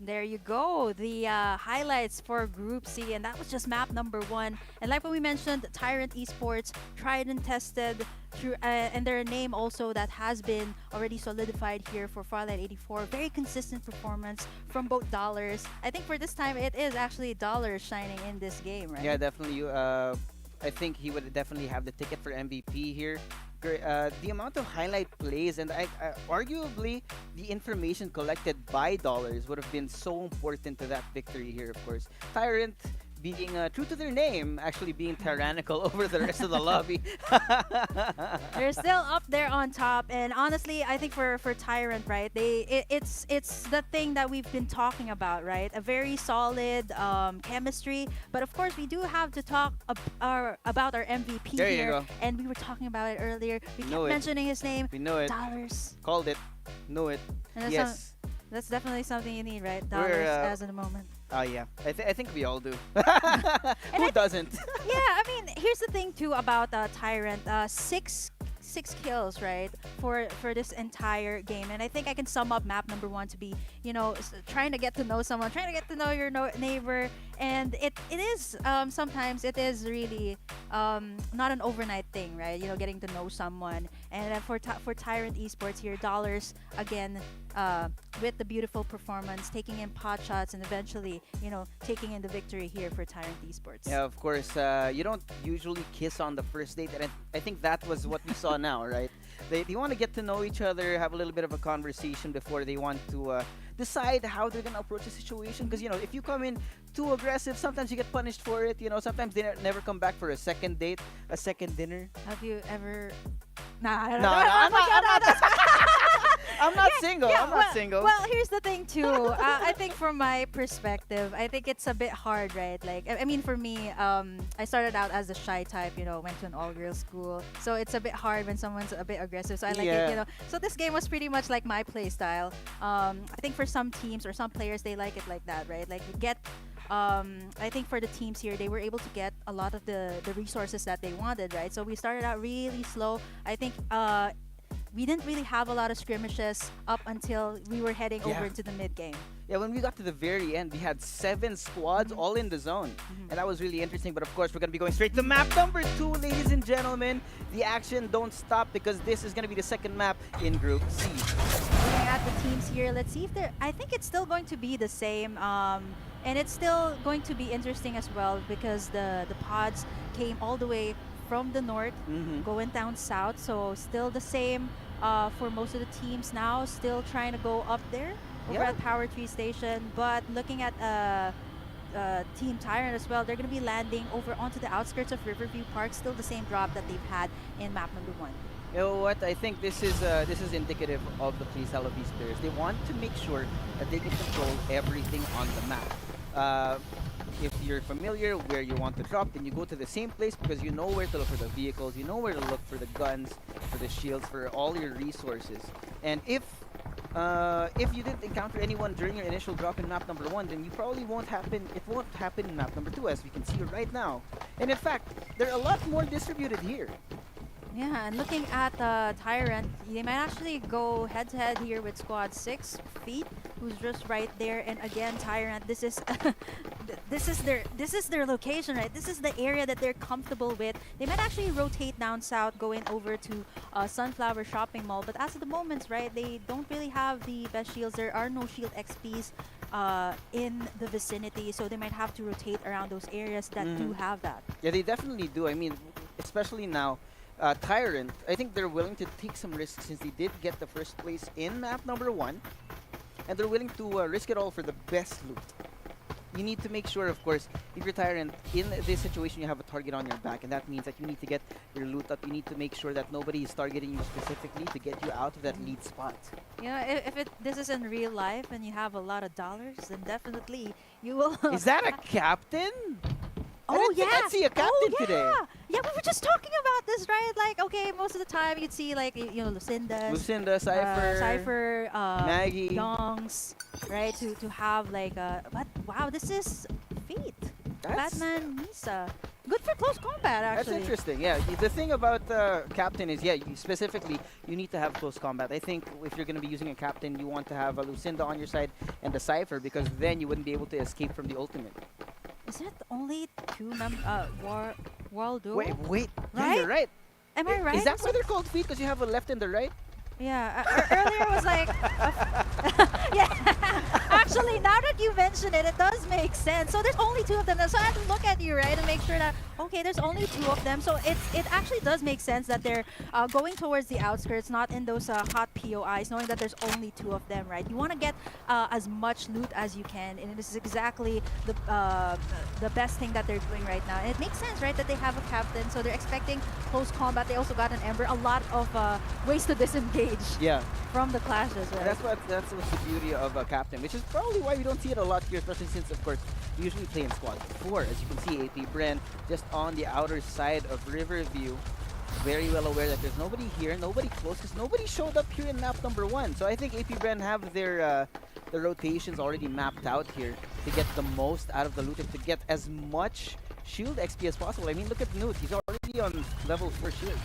There you go, the highlights for Group C, and that was just map number 1. And like what we mentioned, Tyrant Esports, tried and tested, through, and their name also that has been already solidified here for Farlight 84. Very consistent performance from both Dollars. I think for this time, it is actually Dollars shining in this game, right? Yeah, definitely. I think he would definitely have the ticket for MVP here. The amount of highlight plays and arguably the information collected by Dollars would have been so important to that victory here, of course. Tyrant being true to their name, actually being tyrannical over the rest of the lobby. They're still up there on top, and honestly, I think for Tyrant, right? It's the thing that we've been talking about, right? A very solid chemistry, but of course we do have to talk about our MVP There you here, go. and we were talking about it earlier. We kept Know it. mentioning his name. We know it. Dollars. Called it. Know it. And that's Yes. That's definitely something you need, right? We're, Dollars as in the moment. Oh yeah, I think we all do. Who doesn't? Yeah, I mean, here's the thing too about Tyrant. Six kills, right, for this entire game, and I think I can sum up map number 1 to be, you know, trying to get to know someone, trying to get to know your neighbor, and it is sometimes it is really not an overnight thing, right? You know, getting to know someone, and for Tyrant Esports here, Dollars again. With the beautiful performance, taking in pot shots, and eventually, you know, taking in the victory here for Tyrant Esports. Yeah, of course. You don't usually kiss on the first date, and I think that was what we saw now, right? They want to get to know each other, have a little bit of a conversation before they want to decide how they're gonna approach a situation. Because you know, if you come in too aggressive, sometimes you get punished for it. You know, sometimes they never come back for a second date, a second dinner. Have you ever? Nah, I don't No, know. no, I'm not. I'm not single. Yeah, I'm not single. Well, here's the thing too. I think from my perspective, I think it's a bit hard, right? Like, I mean, for me, I started out as a shy type. You know, went to an all-girls school, so it's a bit hard when someone's a bit aggressive. So I like it, you know. So this game was pretty much like my play style. I think for some teams or some players, they like it like that, right? Like you get. I think for the teams here, they were able to get a lot of the resources that they wanted, right? So we started out really slow. I think we didn't really have a lot of skirmishes up until we were heading over into the mid game. Yeah, when we got to the very end, we had 7 squads all in the zone. And that was really interesting. But of course, we're going to be going straight to map number 2, ladies and gentlemen. The action don't stop because this is going to be the second map in Group C. Looking at the teams here, let's see if they're... I think it's still going to be the same. And it's still going to be interesting as well because the pods came all the way from the north, going down south. So still the same for most of the teams now. Still trying to go up there over at Power Tree Station. But looking at Team Tyrant as well, they're going to be landing over onto the outskirts of Riverview Park. Still the same drop that they've had in map number 1. You know what? I think this is indicative of the playstyle of these players. They want to make sure that they can control everything on the map. If you're familiar where you want to drop, then you go to the same place because you know where to look for the vehicles, you know where to look for the guns, for the shields, for all your resources. And if you didn't encounter anyone during your initial drop in map number 1, then it won't happen in map number 2, as we can see right now. And in fact, they're a lot more distributed here. Yeah, and looking at Tyrant, they might actually go head-to-head here with Squad 6 Feet, who's just right there. And again, Tyrant, this is this is their location, right? This is the area that they're comfortable with. They might actually rotate down south, going over to Sunflower Shopping Mall. But as of the moment, right, they don't really have the best shields. There are no shield XPs in the vicinity, so they might have to rotate around those areas that do have that. Yeah, they definitely do. I mean, especially now. Tyrant, I think they're willing to take some risks since they did get the first place in map number 1, and they're willing to risk it all for the best loot. You need to make sure, of course, if you're Tyrant, in this situation you have a target on your back, and that means that you need to get your loot up. You need to make sure that nobody is targeting you specifically to get you out of that lead spot. Yeah, if this is in real life and you have a lot of dollars, then definitely you will... Is that a captain? Oh yeah! I see a captain today. Yeah, we were just talking about this, right? Like, okay, most of the time you'd see like Lucinda, Cypher, Maggie, Yongs, right? To have like but wow, this is Fate, Batman, Misa. good for close combat, That's actually. interesting. Yeah, the thing about captain is, yeah, specifically you need to have close combat. I think if you're going to be using a captain, you want to have a Lucinda on your side and the Cypher, because then you wouldn't be able to escape from the ultimate. Is it only two World Duo? Wait, yeah, Right? you're right. Am I right? Is that why they're called feet? Because you have a left and a right? Yeah, earlier was like, yeah. Actually, now that you mention it, it does make sense. So there's only two of them. So I have to look at you, right, and make sure that okay, there's only two of them. So it actually does make sense that they're going towards the outskirts, not in those hot POIs, knowing that there's only two of them, right? You want to get as much loot as you can, and this is exactly the best thing that they're doing right now. And it makes sense, right, that they have a captain, so they're expecting close combat. They also got an Ember, a lot of ways to disengage. Yeah. From the clashes, right? That's what's the beauty of a captain, which is probably why we don't see it a lot here, especially since, of course, we usually play in squad 4. As you can see, AP Bren just on the outer side of Riverview, very well aware that there's nobody here, nobody close, because nobody showed up here in map number 1. So I think AP Bren have their the rotations already mapped out here to get the most out of the loot and to get as much shield XP as possible. I mean, look at Newt. He's already on level 4 shield.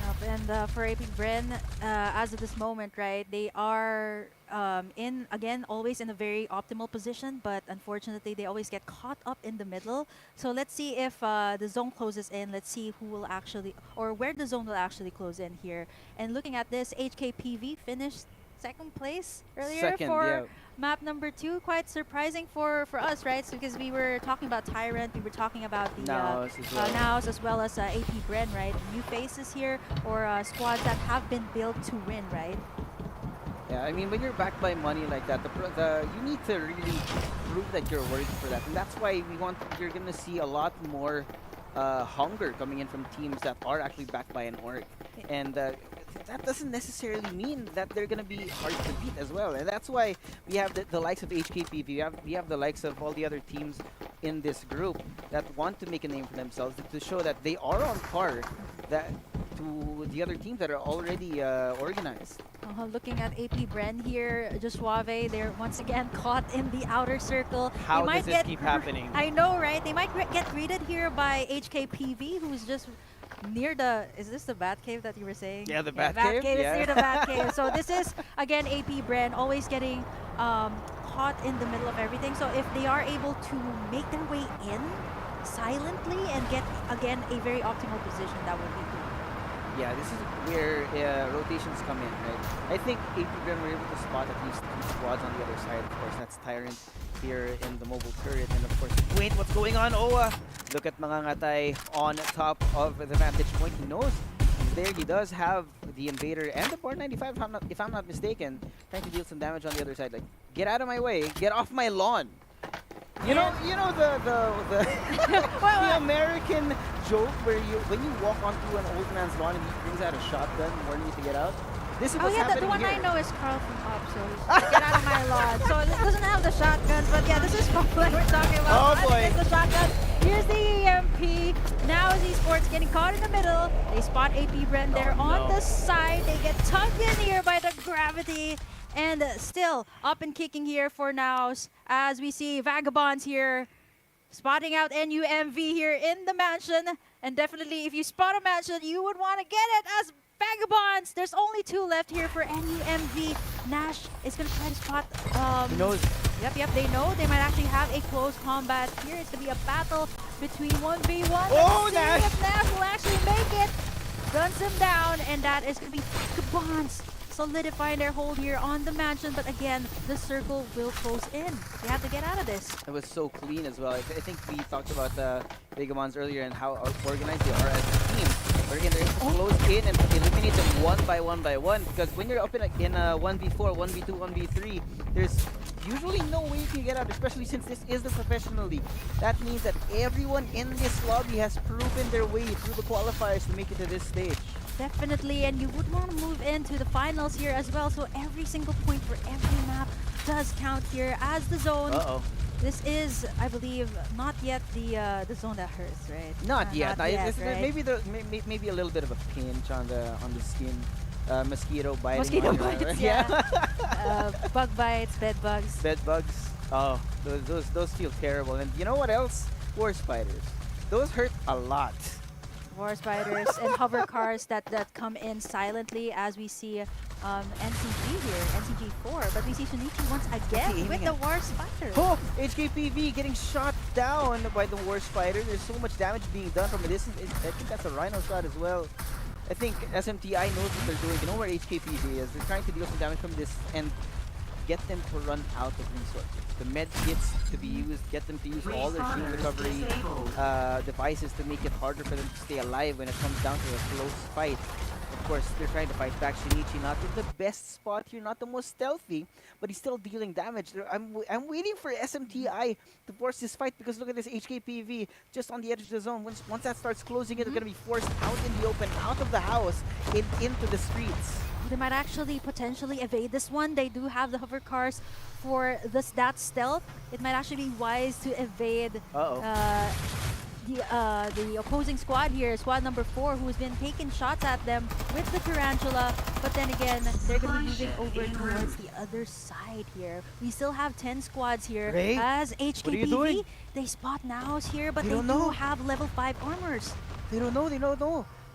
Yep, and for AP Bren, as of this moment, right, they are always in a very optimal position, but unfortunately, they always get caught up in the middle. So let's see if the zone closes in. Let's see who will actually, or where the zone will actually close in here. And looking at this, HKPV finished second place earlier for map number 2. Quite surprising for us, right? So because we were talking about Tyrant, we were talking about the Nows as well as AP Bren, right? New faces here, or squads that have been built to win, right? Yeah, I mean, when you're backed by money like that, you need to really prove that you're worthy for that, and that's why you're gonna see a lot more hunger coming in from teams that are actually backed by an org, and that doesn't necessarily mean that they're gonna be hard to beat as well, and that's why we have the likes of HKPV, we have the likes of all the other teams in this group that want to make a name for themselves, to show that they are on par to the other teams that are already organized. Looking at AP Bren here, Josuave, they're once again caught in the outer circle. How does this keep happening? I know, right? They might get greeted here by HKPV, who's just near the... Is this the Bat Cave that you were saying? Yeah, the Bat Cave. It's near the Bat Cave. So this is, again, AP Bren always getting caught in the middle of everything. So if they are able to make their way in silently and get, again, a very optimal position, that would be good. Yeah, this is where rotations come in, right? I think AP Bren were able to spot at least 2 squads on the other side. Of course, that's Tyrant here in the mobile turret. And of course, wait, what's going on? Look at Mangangatay on top of the vantage point. He knows he's there. He does have the Invader and the Bar 95, if I'm not mistaken, trying to deal some damage on the other side. Like, get out of my way. Get off my lawn. You know the the American joke where when you walk onto an old man's lawn and he brings out a shotgun warning you to get out. This is what's happening the one here. I know is Carl from Up, so get out of my lawn. So it doesn't have the shotguns, but yeah, this is what we're talking about. Oh boy! It's the shotgun. Here's the EMP. Now is esports getting caught in the middle. They spot AP Bren. They're on the side. They get tugged in here by the gravity. And still up and kicking here for Nows, as we see Vagabonds here spotting out NUMV here in the mansion. And definitely if you spot a mansion, you would want to get it as Vagabonds. There's only 2 left here for NUMV. Nash is going to try to spot... He knows. Yep, they know. They might actually have a close combat here. It's going to be a battle between 1v1. Oh, Let's see if Nash will actually make it. Guns him down, and that is going to be Vagabonds solidifying their hold here on the mansion, but again, the circle will close in. They have to get out of this. It was so clean as well. I think we talked about the Vagabonds earlier and how organized they are as a team. But again, they're able to close in and eliminate them one by one. Because when you're up in a 1v4, 1v2, 1v3, there's usually no way you can get out, especially since this is the professional league. That means that everyone in this lobby has proven their way through the qualifiers to make it to this stage. Definitely, and you would want to move into the finals here as well, so every single point for every map does count here as the zone. This is, I believe, not yet the zone that hurts, right? Not yet. Right? Maybe a little bit of a pinch on the skin. Mosquito biting. Mosquito bites, yeah. Bug bites, bed bugs. Bed bugs. Oh, those feel terrible. And you know what else? War spiders. Those hurt a lot. War spiders and hover cars that come in silently as we see NCG here, NCG4, but we see Shinichi once again with the War Spider. Oh, HKPV getting shot down by the War Spider. There's so much damage being done from a distance. I think that's a Rhino shot as well. I think SMTI knows what they're doing. You know where HKPV is. They're trying to deal some damage from this and get them to run out of resources. The med kits to be used, get them to use all their shield recovery devices to make it harder for them to stay alive when it comes down to a close fight. Of course, they're trying to fight back. Shinichi not in the best spot here, not the most stealthy, but he's still dealing damage. I'm waiting for SMTI to force this fight because look at this HKPV just on the edge of the zone. Once that starts closing in, they're going to be forced out in the open, out of the house, into the streets. They might actually potentially evade this one. They do have the hover cars for that stealth. It might actually be wise to evade the opposing squad here, squad number 4, who's been taking shots at them with the Tarantula. But then again, they're going to be moving over towards the other side here. We still have 10 squads here as HKPV. They spot Naos here, but they do have level 5 armors. They don't know.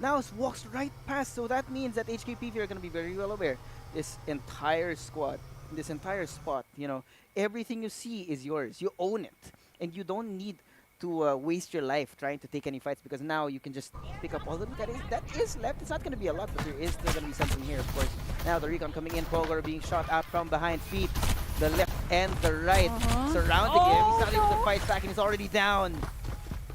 Naos walks right past, so that means that HKPV are going to be very well aware. This entire squad, this entire spot, you know, everything you see is yours. You own it, and you don't need to waste your life trying to take any fights because now you can just pick up all the loot that is left. It's not going to be a lot, but there is still going to be something here, of course. Now the recon coming in, Pogor being shot out from behind, feet, the left and the right surrounding him. He's not able to fight back, and he's already down.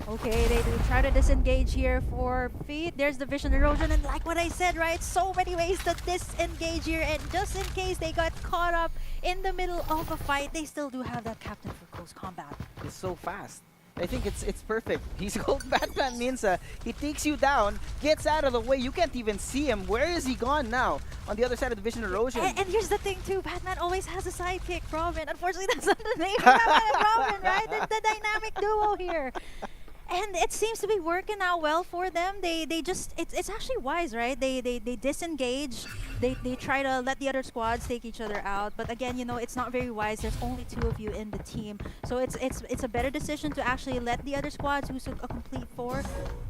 Okay, they do try to disengage here for Feet. There's the vision erosion, and like what I said, right, so many ways to disengage here, and just in case they got caught up in the middle of a fight, they still do have that captain for close combat. It's so fast. I think it's perfect. He's called Batman Ninja. He takes you down, gets out of the way. You can't even see him. Where is he gone now? On the other side of the vision erosion. And here's the thing too, Batman always has a sidekick, Robin. Unfortunately, that's not the name of Batman and Robin, right? The dynamic duo here. And it seems to be working out well for them. They just it's actually wise, right? They disengage. They try to let the other squads take each other out. But again, you know, it's not very wise. There's only 2 of you in the team. So it's a better decision to actually let the other squads, who's a complete 4,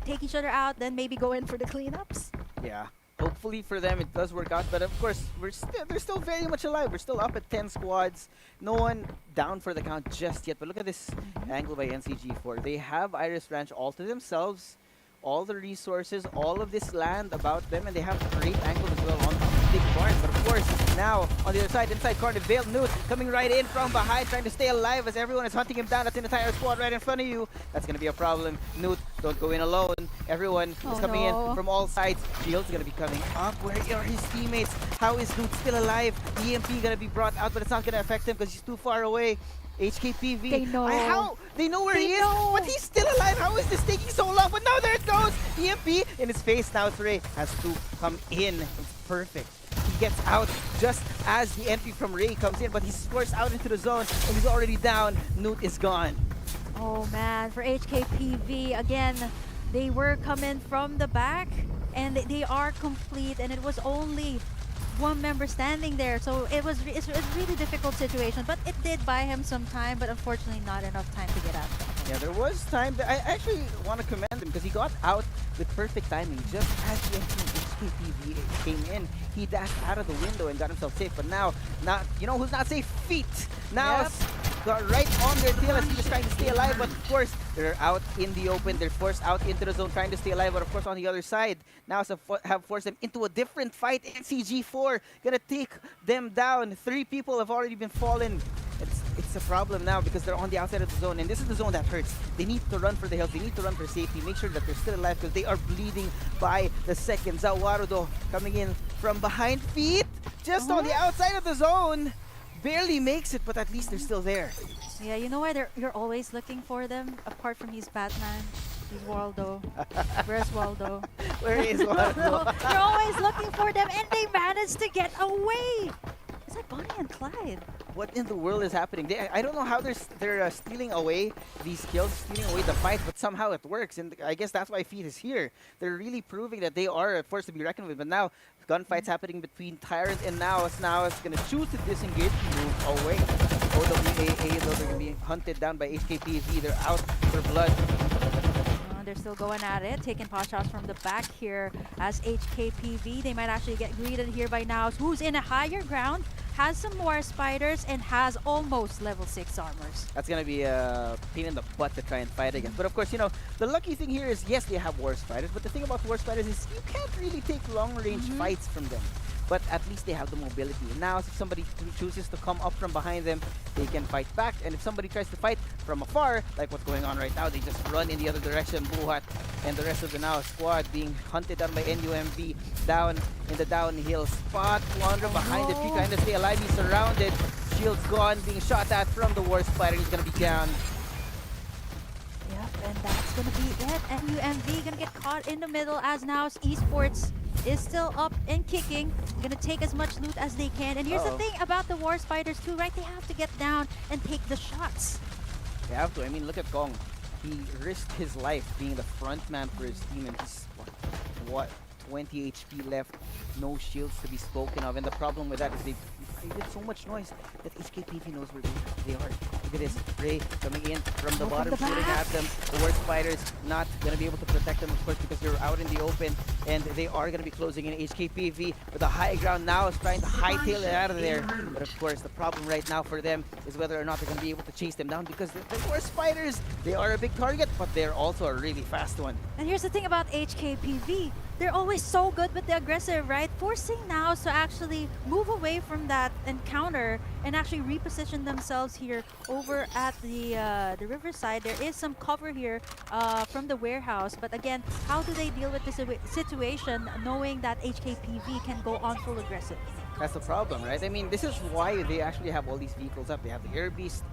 take each other out, then maybe go in for the cleanups. Yeah. Hopefully for them it does work out, but of course they're still very much alive. We're still up at 10 squads. No one down for the count just yet. But look at this angle by NCG4. They have Iris Ranch all to themselves, all the resources, all of this land about them, and they have great angles as well on top of big barns. But of course, now on the other side, inside corner, Veil Newt coming right in from behind, trying to stay alive as everyone is hunting him down. That's an entire squad right in front of you. That's going to be a problem. Newt, don't go in alone. Everyone is coming in from all sides. Shield's going to be coming up. Where are his teammates? How is Newt still alive? EMP going to be brought out, but it's not going to affect him because he's too far away. HKPV. They know. They know where he is, but he's still alive. How is this taking so long? But now there it goes. EMP in his face. Now Ray has to come in. It's perfect. He gets out just as the entry from Ray comes in, but he's forced out into the zone, and he's already down. Newt is gone. Oh man, for HKPV, again, they were coming from the back, and they are complete, and it was only 1 member standing there, so it's a really difficult situation, but it did buy him some time, but unfortunately not enough time to get out. Yeah, there was time. I actually want to commend him because he got out with perfect timing. Just as the HKPV came in, he dashed out of the window and got himself safe. But now, you know who's not safe? Feet. Now got right on their tail as he was trying to stay alive. But of course, they're out in the open. They're forced out into the zone trying to stay alive. But of course, on the other side, now have forced them into a different fight. NCG4 gonna take them down. 3 people have already been fallen. It's a problem now because they're on the outside of the zone, and this is the zone that hurts. They need to run for the health. They need to run for safety. Make sure that they're still alive because they are bleeding by the second. Zawarudo coming in from behind. Feet just on the outside of the zone. Barely makes it, but at least they're still there. Yeah, you know why you're always looking for them? Apart from he's Batman, he's Waldo. Where's Waldo? Where is Waldo? You're always looking for them, and they managed to get away. It's like Bonnie and Clyde. What in the world is happening? I don't know how they're stealing away these kills, stealing away the fight, but somehow it works. And I guess that's why Feet is here. They're really proving that they are a force to be reckoned with. But now, gunfights happening between Tyrant and Naos. Naos is going to choose to disengage, move away. OWAA, though, they're going to be hunted down by HKPV. They're out for blood. they're still going at it, taking pot shots from the back here as HKPV. They might actually get greeted here by Naus, who's in a higher ground, has some more spiders, and has almost level 6 armors. That's gonna be a pain in the butt to try and fight against. But of course, you know, the lucky thing here is, yes, they have war spiders, but the thing about war spiders is you can't really take long-range fights from them. But at least they have the mobility. And now, if somebody chooses to come up from behind them, they can fight back. And if somebody tries to fight from afar, like what's going on right now, they just run in the other direction. Buhat and the rest of the Now squad being hunted down by NUMV down in the downhill spot. Wander behind it, trying to stay alive. He's surrounded. Shield's gone, being shot at from the war spider. He's gonna be down. Yep, and that's gonna be it. NUMV gonna get caught in the middle as now esports is still up and kicking. Gonna take as much loot as they can. And here's the thing about the war spiders too, right? They have to get down and take the shots. They have to. I mean, look at Kong. He risked his life being the front man for his team, and he's what 20 HP left, no shields to be spoken of. And the problem with that is they created so much noise that HKPV knows where they are. Look at this, Ray coming in from the bottom, shooting at them. The war spiders not going to be able to protect them, of course, because they're out in the open, and they are going to be closing in. HKPV with the high ground now is trying to hightail it out of there. But of course, the problem right now for them is whether or not they're going to be able to chase them down, because the war spiders, they are a big target, but they're also a really fast one. And here's the thing about HKPV. They're always so good with the aggressive, right? Forcing Naus to actually move away from that encounter and actually reposition themselves here over at the riverside. There is some cover here from the warehouse, but again, how do they deal with this situation knowing that HKPV can go on full aggressive? That's the problem, right? I mean, this is why they actually have all these vehicles up. They have the Air Beast,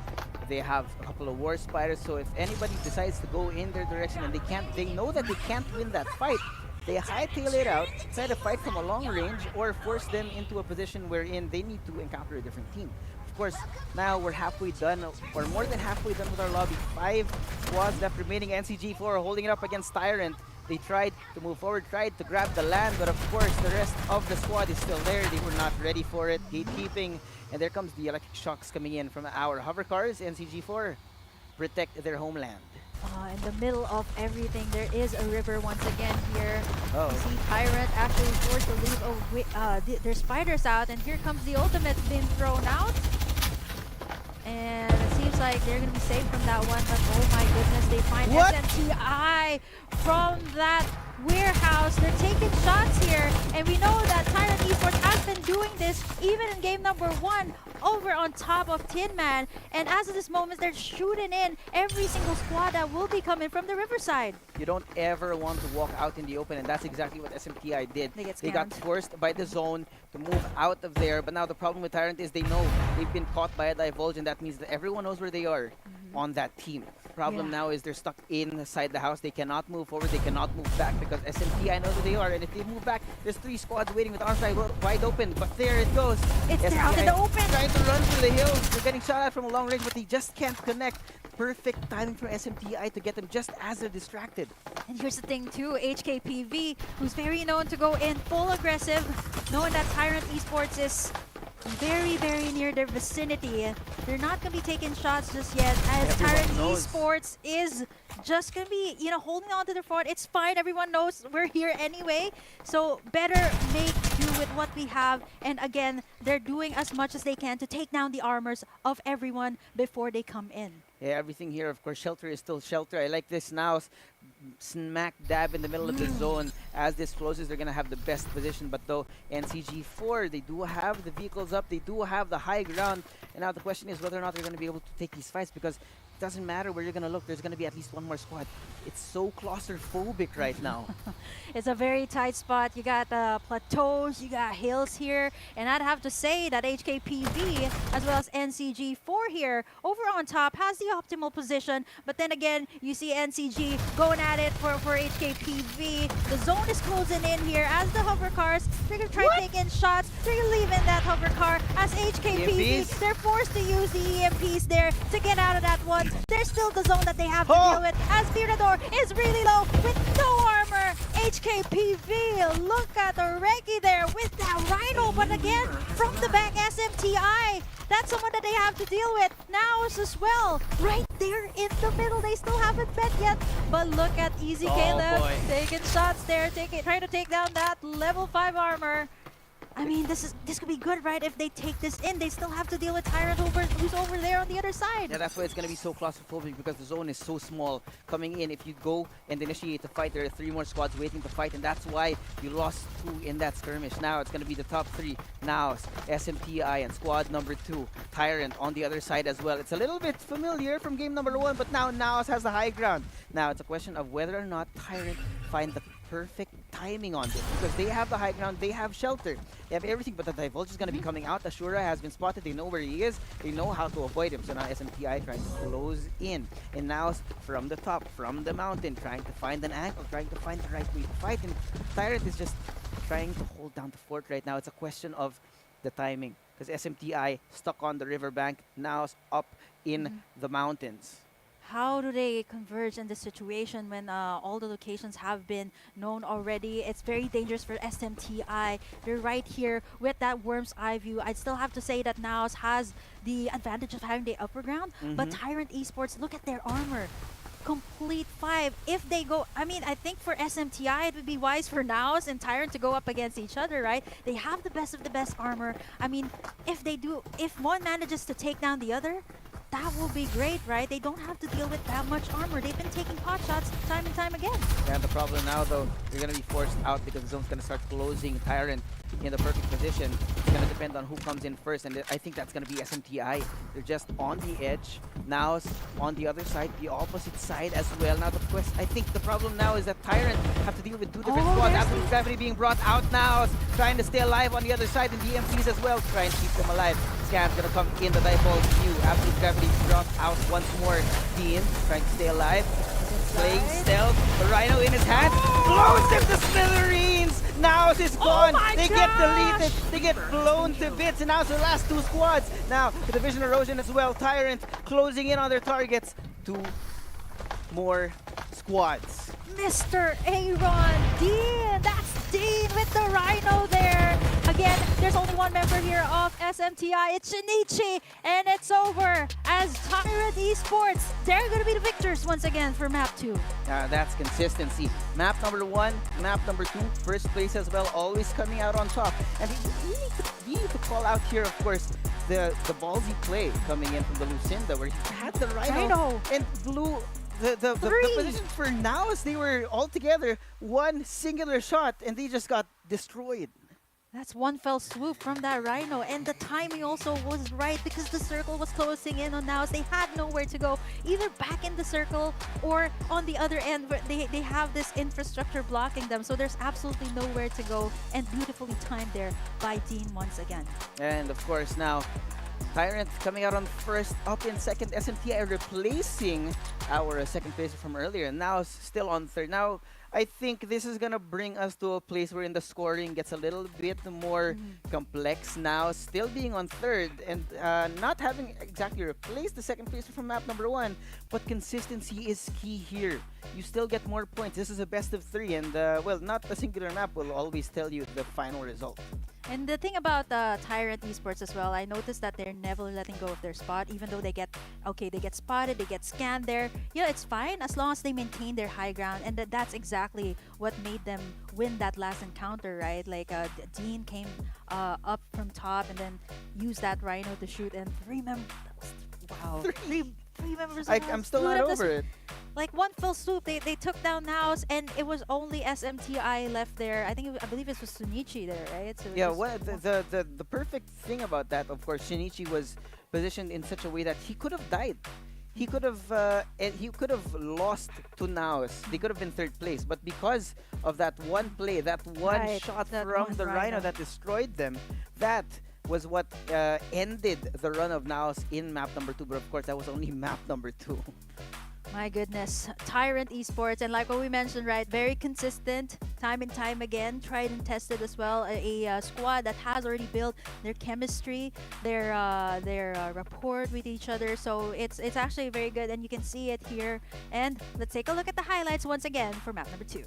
they have a couple of War Spiders, so if anybody decides to go in their direction and they know that they can't win that fight, they hightail it out, try to fight from a long range, or force them into a position wherein they need to encounter a different team. Of course, now we're halfway done, or more than halfway done with our lobby. 5 squads left remaining. NCG4 holding it up against Tyrant. They tried to move forward, tried to grab the land, but of course the rest of the squad is still there. They were not ready for it. Gatekeeping, and there comes the electric shocks coming in from our hover cars. NCG4 protect their homeland. In the middle of everything, there is a river once again here. Oh. You see Tyrant actually forced to leave their spiders out, and here comes the ultimate being thrown out. And it seems like they're going to be safe from that one, but oh my goodness, they find SMTI from that warehouse. They're taking shots here, and we know that Tyrant Esports has been doing this even in game number 1 over on top of Tin Man, and as of this moment, they're shooting in every single squad that will be coming from the riverside. You don't ever want to walk out in the open, and that's exactly what SMTI did. They got forced by the zone to move out of there, but now the problem with Tyrant is they know they've been caught by a divulge, and that means that everyone knows where they are on that team. The problem now is they're stuck inside the house. They cannot move forward, they cannot move back, because SMTI knows where they are, and if they move back, there's 3 squads waiting with arms wide open, but there it goes. It's out in the open! Trying to run through the hills. They're getting shot at from a long range, but they just can't connect. Perfect timing for SMTI to get them just as they're distracted. And here's the thing too, HKPV, who's very known to go in full aggressive, knowing that Tyrant Esports is very, very near their vicinity. They're not going to be taking shots just yet, as Tyrant Esports is just going to be, holding on to their fort. It's fine. Everyone knows we're here anyway. So better make do with what we have. And again, they're doing as much as they can to take down the armors of everyone before they come in. Yeah, everything here, of course, shelter is still shelter. I like this now. Smack dab in the middle of the zone. As this closes, they're going to have the best position. But though, NCG4, they do have the vehicles up. They do have the high ground. And now the question is whether or not they're going to be able to take these fights, because it doesn't matter where you're going to look. There's going to be at least one more squad. It's so claustrophobic right now. It's a very tight spot. You got plateaus, you got hills here. And I'd have to say that HKPV, as well as NCG4 here, over on top, has the optimal position. But then again, you see NCG going at it for HKPV. The zone is closing in here as the hover cars. They're going to try taking shots. They're going to leave in that hover car as HKPV. They're forced to use the EMPs there to get out of that one. There's still the zone that they have to deal with, as Mirador is really low with no armor. HKPV, look at the Reki there with that Rhino, but again, from the back, SMTI. That's someone that they have to deal with. Now as well, right there. they're in the middle. They still haven't met yet. But look at Easy Caleb boy. taking shots there, trying to take down that level 5 armor. I mean, this could be good, right? If they take this in, they still have to deal with Tyrant who's over there on the other side. Yeah, that's why it's going to be so claustrophobic because the zone is so small. Coming in, if you go and initiate the fight, there are 3 more squads waiting to fight, and that's why you lost 2 in that skirmish. Now it's going to be the top 3. Now SMTI and squad number 2, Tyrant on the other side as well. It's a little bit familiar from game number 1, but now Naos has the high ground. Now it's a question of whether or not Tyrant find the perfect timing on this because they have the high ground, they have shelter, they have everything, but the Divulge is going to be coming out. Ashura has been spotted, they know where he is, they know how to avoid him. So now SMTI trying to close in, and now from the top, from the mountain, trying to find an angle, trying to find the right way to fight, and Tyrant is just trying to hold down the fort right now. It's a question of the timing because SMTI stuck on the riverbank, now up in the mountains. How do they converge in this situation when all the locations have been known already? It's very dangerous for SMTI. They're right here with that Worm's Eye view. I'd still have to say that Naos has the advantage of having the upper ground, but Tyrant Esports, look at their armor. Complete 5. If they go, I mean, I think for SMTI, it would be wise for Naos and Tyrant to go up against each other, right? They have the best of the best armor. I mean, if one manages to take down the other, that will be great, right? They don't have to deal with that much armor. They've been taking pot shots time and time again. Yeah, the problem now though, you're going to be forced out because the zone's going to start closing. Tyrant in the perfect position. It's going to depend on who comes in first, and I think that's going to be SMTI. They're just on the edge. Now on the other side, the opposite side as well. Now the quest, I think the problem now is that Tyrant have to deal with 2 different squads. Absolute Gravity being brought out now, trying to stay alive on the other side, and the MCs as well, trying to keep them alive. Scan's gonna come in the Divulge view. Absolute Gravity brought out once more. Dean trying to stay alive. Playing stealth. The Rhino in his hand. Blows him to smithereens! Now is gone. They get deleted. They get blown to bits. And now it's the last 2 squads. Now the Vision Erosion as well. Tyrant closing in on their targets. 2 more squads. Mr. Aaron Dean! That's Dean with the Rhino there! Again, there's only one member here of SMTI. It's Shinichi, and it's over as Tyrant Esports. They're going to be the victors once again for Map 2. That's consistency. Map number 1, map number 2, first place as well, always coming out on top. And we need to call out here, of course, the ballsy play coming in from the Lucinda, where he had the Rhino. And blew the position for now is they were all together, one singular shot, and they just got destroyed. That's one fell swoop from that Rhino, and the timing also was right because the circle was closing in on Naos. They had nowhere to go, either back in the circle or on the other end where they have this infrastructure blocking them, so there's absolutely nowhere to go, and beautifully timed there by Dean once again. And of course now, Tyrant coming out on first, up in second, SMTI replacing our second place from earlier, and now still on third. Now, I think this is gonna bring us to a place wherein the scoring gets a little bit more complex now, still being on third and not having exactly replaced the second place from map number 1, but consistency is key here. You still get more points. This is a best of 3, and well, not a singular map will always tell you the final result. And the thing about Tyrant Esports as well, I noticed that they're never letting go of their spot, even though they get spotted, they get scanned there. You know, it's fine as long as they maintain their high ground, and that's exactly what made them win that last encounter, right? Like Dean came up from top and then used that Rhino to shoot, and 3 members. Wow, three members. I'm still not over it. Like one fell swoop, they took down Naos, and it was only SMTI left there. I believe it was Sunichi there, right? So yeah, well, the perfect thing about that, of course, Shinichi was positioned in such a way that he could have died. He could have lost to Naos. They could have been third place, but because of that one play, that one shot from the Rhino that destroyed them, that was what ended the run of Naos in map number 2. But of course, that was only map number 2. My goodness, Tyrant Esports, and like what we mentioned, right, very consistent, time and time again, tried and tested as well. A squad that has already built their chemistry, their rapport with each other. So it's actually very good, and you can see it here. And let's take a look at the highlights once again for map number 2.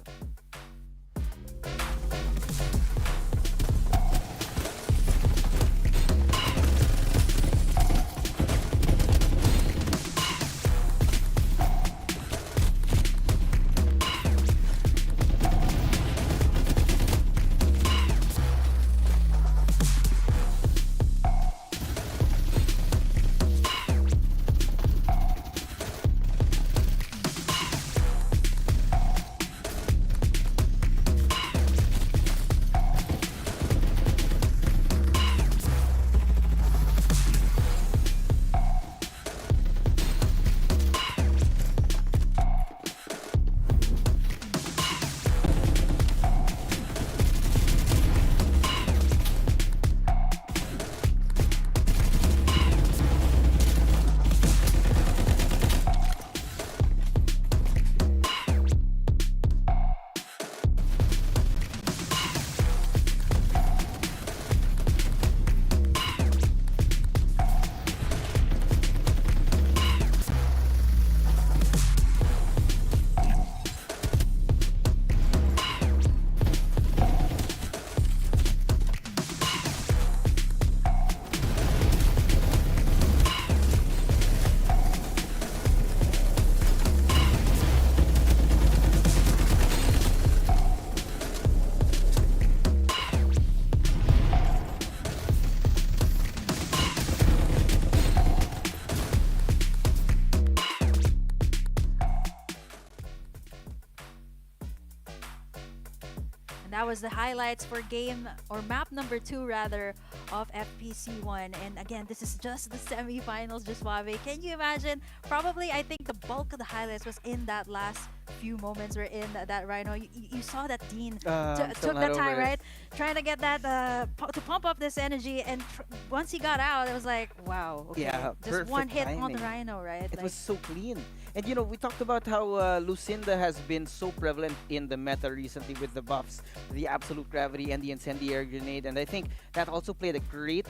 was the highlights for game or map number 2 rather of FPC1. And again, this is just the semifinals, just Suave. Can you imagine? Probably, I think the bulk of the highlights was in that last few moments were in that Rhino. You saw that Dean took that time, right? Trying to get that to pump up this energy, and once he got out, it was like, wow, okay, Yeah, just one hit on the timing. Rhino, right? It Like, was so clean. And you know, we talked about how Lucinda has been so prevalent in the meta recently with the buffs, the absolute gravity and the incendiary grenade, and I think that also played a great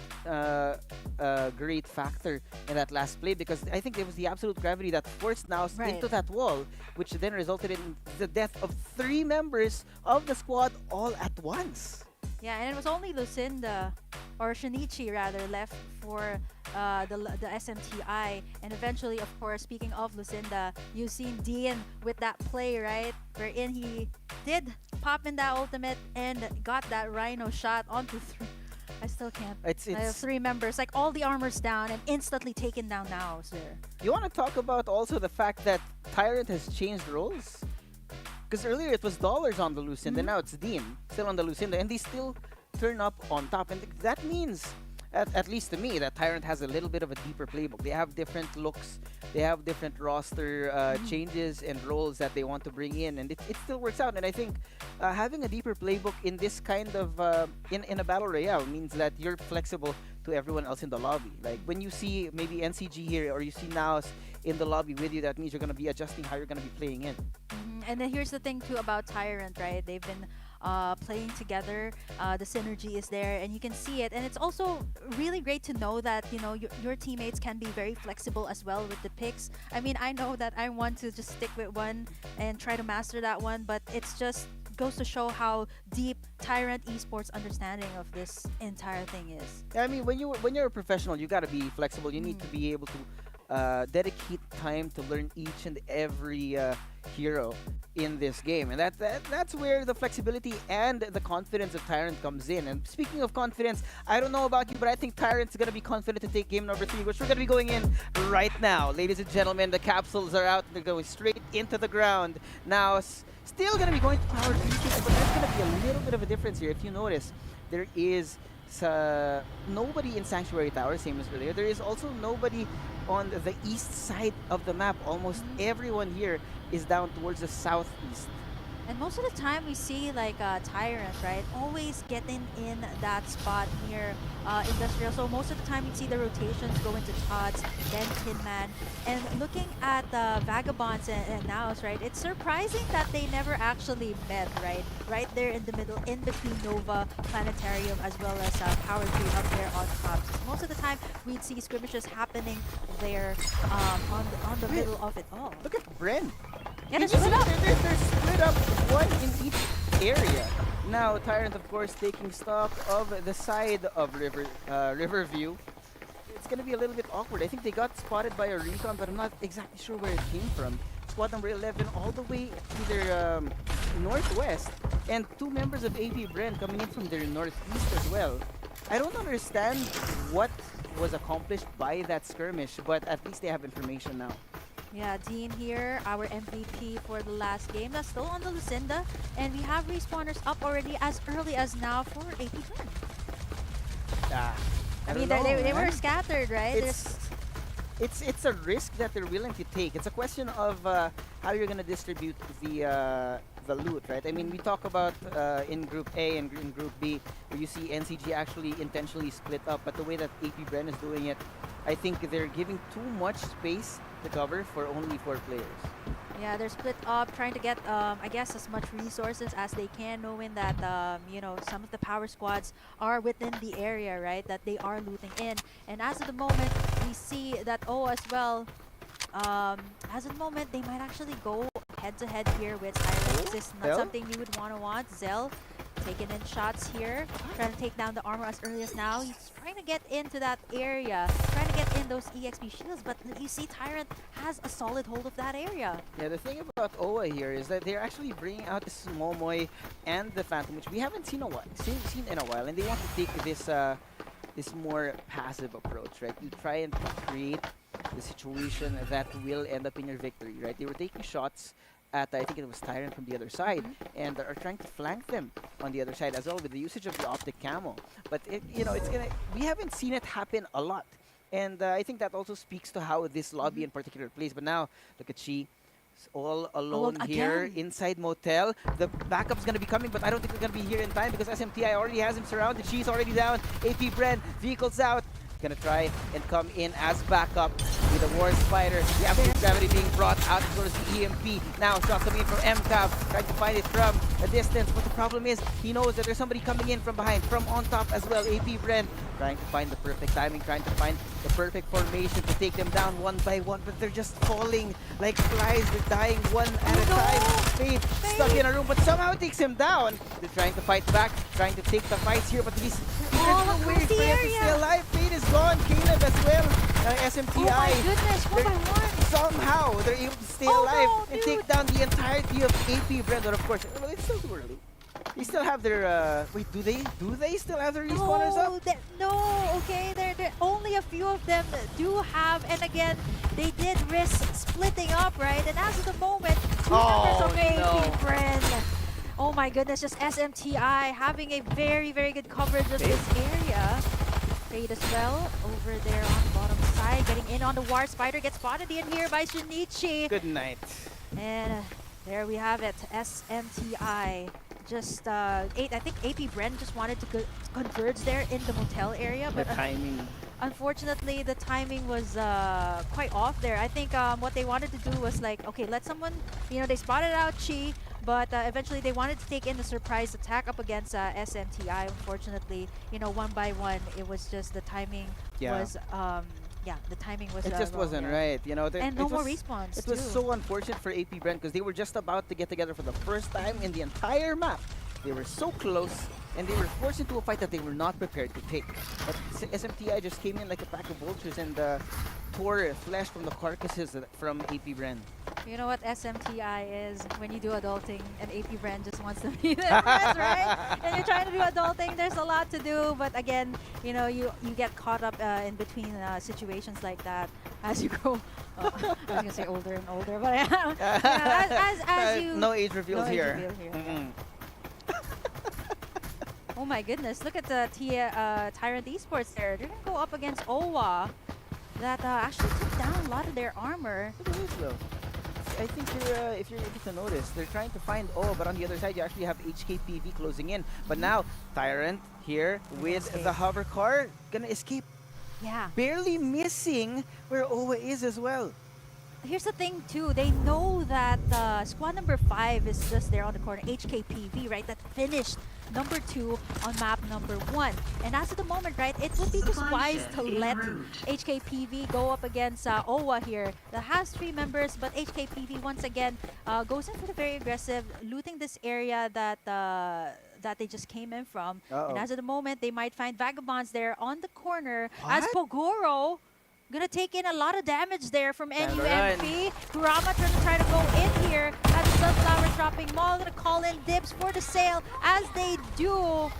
factor in that last play, because I think it was the absolute gravity that forced Naus Right. into that wall, which then resulted in the death of 3 members of the squad all at once. yeah, and it was only Lucinda, or Shinichi rather, left for the SMTI. And eventually, of course, speaking of Lucinda, you've seen Dean with that play, right? Wherein he did pop in that ultimate and got that Rhino shot onto 3. I still can't. It's 3 members, like all the armor's down and instantly taken down now, sir. You want to talk about also the fact that Tyrant has changed roles? Because earlier it was Dollars on the Lucinda, now it's Dean still on the Lucinda, and they still turn up on top. And that means, at least to me, that Tyrant has a little bit of a deeper playbook. They have different looks, they have different roster changes and roles that they want to bring in, and it still works out. And I think having a deeper playbook in this kind of in a battle royale means that you're flexible to everyone else in the lobby. Like when you see maybe NCG here or you see Naos in the lobby with you, that means you're going to be adjusting how you're going to be playing in. And then here's the thing too about Tyrant, right? They've been playing together. The synergy is there, and you can see it. And it's also really great to know that your teammates can be very flexible as well with the picks. I mean, I know that I want to just stick with one and try to master that one, but it's just goes to show how deep Tyrant Esports understanding of this entire thing is. I mean, when you're a professional, you gotta be flexible. You need to be able to dedicate time to learn each and every hero in this game, and that's where the flexibility and the confidence of Tyrant comes in. And speaking of confidence, I don't know about you, but I think Tyrant's gonna be confident to take game number 3, which we're gonna be going in right now, ladies and gentlemen. The capsules are out; they're going straight into the ground now. Still gonna be going to power 3, but there's gonna be a little bit of a difference here. If you notice, there is nobody in Sanctuary Tower, same as earlier. There is also nobody on the east side of the map. Almost everyone here is down towards the southeast. And most of the time we see like Tyrant, right? Always getting in that spot near Industrial. So most of the time we see the rotations go into Tots, then Tinman. And looking at Vagabonds and Naos, right? It's surprising that they never actually met, right? Right there in the middle, in between Nova, Planetarium, as well as Power 3 up there on top. So most of the time we'd see skirmishes happening there on the middle of it all. Look at Bren. Yeah, they're split up. They're split up, one in each area. Now, Tyrant, of course, taking stock of the side of Riverview. It's going to be a little bit awkward. I think they got spotted by a recon, but I'm not exactly sure where it came from. Squad number 11 all the way to their northwest, and 2 members of AP Bren coming in from their northeast as well. I don't understand what was accomplished by that skirmish, but at least they have information now. Yeah, Dean here, our MVP for the last game. That's still on the Lucinda. And we have respawners up already as early as now for AP Twin. I mean, they were scattered, right? It's a risk that they're willing to take. It's a question of how you're going to distribute the loot, right? I mean, we talk about in Group A and in Group B, where you see NCG actually intentionally split up. But the way that AP Bren is doing it, I think they're giving too much space to cover for only 4 players. Yeah, they're split up, trying to get, I guess, as much resources as they can, knowing that, some of the power squads are within the area, right, that they are looting in. And as of the moment, we see that, as well, as of the moment, they might actually go head-to-head here with Tyrant. This is not something you would want. Zell taking in shots here, trying to take down the armor as early as now. He's trying to get into that area, trying to get in those EXP shields, but you see Tyrant has a solid hold of that area. Yeah, the thing about OA here is that they're actually bringing out the Momoy and the Phantom, which we haven't seen in a while, and they want to take this more passive approach, right? You try and create the situation that will end up in your victory, right? They were taking shots at I think it was Tyrant from the other side, and are trying to flank them on the other side as well with the usage of the optic camo. But we haven't seen it happen a lot, and I think that also speaks to how this lobby in particular plays. But now look at Chi. All alone here again. inside motel. The backup's gonna be coming, but I don't think they're gonna be here in time because SMTI already has him surrounded. She's already down. AP Bren, vehicles out. Gonna try and come in as backup with a War Spider. The absolute gravity being brought out as well as the EMP. Now shot coming in from MCAV, trying to find it from a distance. But the problem is he knows that there's somebody coming in from behind, from on top as well. AP Bren trying to find the perfect timing, trying to find the perfect formation to take them down one by one, but they're just falling like flies. They're dying one at a time. Fade stuck in a room, but somehow takes him down. They're trying to fight back, trying to take the fights here, but he's all across the area. to stay alive. Fade is gone. Caleb as well. SMTI. Oh my goodness, one by one. Somehow they're able to stay alive and take down the entirety of AP Brendan. Of course, well, it's still too early. They still have their wait, do they still have their respawners up? No, okay, there only a few of them do have, and again, they did risk splitting up, right? And as of the moment, two members of AP Bren. Oh my goodness, just SMTI having a very, very good coverage of this area. Fade as well over there on the bottom side, getting in on the War Spider, gets spotted in here by Shinichi. Good night. And there we have it, SMTI. Just I think AP Bren just wanted to converge there in the motel area, but the timing. Unfortunately, the timing was quite off there. I think what they wanted to do was like, okay, let someone, they spotted out Chi, but eventually they wanted to take in the surprise attack up against SMTI. Unfortunately, one by one, it was just the timing was, the timing was it just wrong, wasn't right, and no more respawns. It was so unfortunate for AP Brent because they were just about to get together for the first time in the entire map. They were so close, and they were forced into a fight that they were not prepared to take. But SMTI just came in like a pack of vultures and tore flesh from the carcasses from AP Bren. You know what SMTI is when you do adulting, and AP Bren just wants to be their friends, right? And you're trying to do adulting, there's a lot to do, but again, you get caught up in between situations like that as you grow. I was gonna say older and older, but as you no age reveals here. Oh my goodness, look at the Tyrant Esports there. They're gonna go up against OWA that actually took down a lot of their armor. Look at this though. I think if you're able to notice, they're trying to find but on the other side you actually have HKPV closing in. But now Tyrant here with the hover car gonna escape. Yeah. Barely missing where OWA is as well. Here's the thing too, they know that squad number 5 is just there on the corner, HKPV, right? That finished number 2 on map number 1. And as of the moment, right, it would be just wise to let HKPV go up against OWA here. That has 3 members, but HKPV once again goes in for the very aggressive, looting this area that they just came in from. And as of the moment, they might find Vagabonds there on the corner as Pogoro gonna take in a lot of damage there from NUMP. Kurama trying to go in here at the Sunflower Shopping Mall. Gonna call in dibs for the sale. As they do,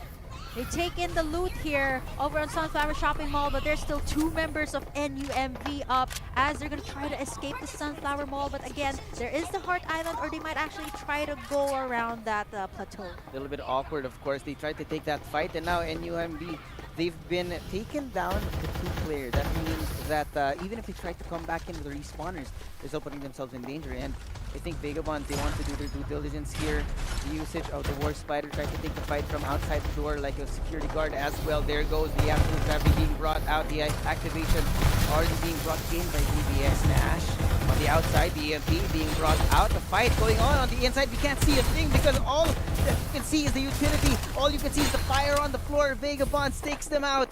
they take in the loot here over on Sunflower Shopping Mall, but there's still 2 members of NUMV up as they're gonna try to escape the Sunflower Mall. But again, there is the Heart Island, or they might actually try to go around that plateau. A little bit awkward, of course. They tried to take that fight, and now NUMB, they've been taken down to 2 players. That means that even if they try to come back into the respawners, they're still putting themselves in danger. And I think Vagabonds, they want to do their due diligence here. The usage of the War Spider, trying to take the fight from outside the door like a security guard as well. There goes the absolute gravity being brought out. The activation already being brought in by DBS Nash. On the outside, the EMP being brought out. The fight going on the inside. We can't see a thing because all that you can see is the utility. All you can see is the fire on the floor. Vagabonds takes them out.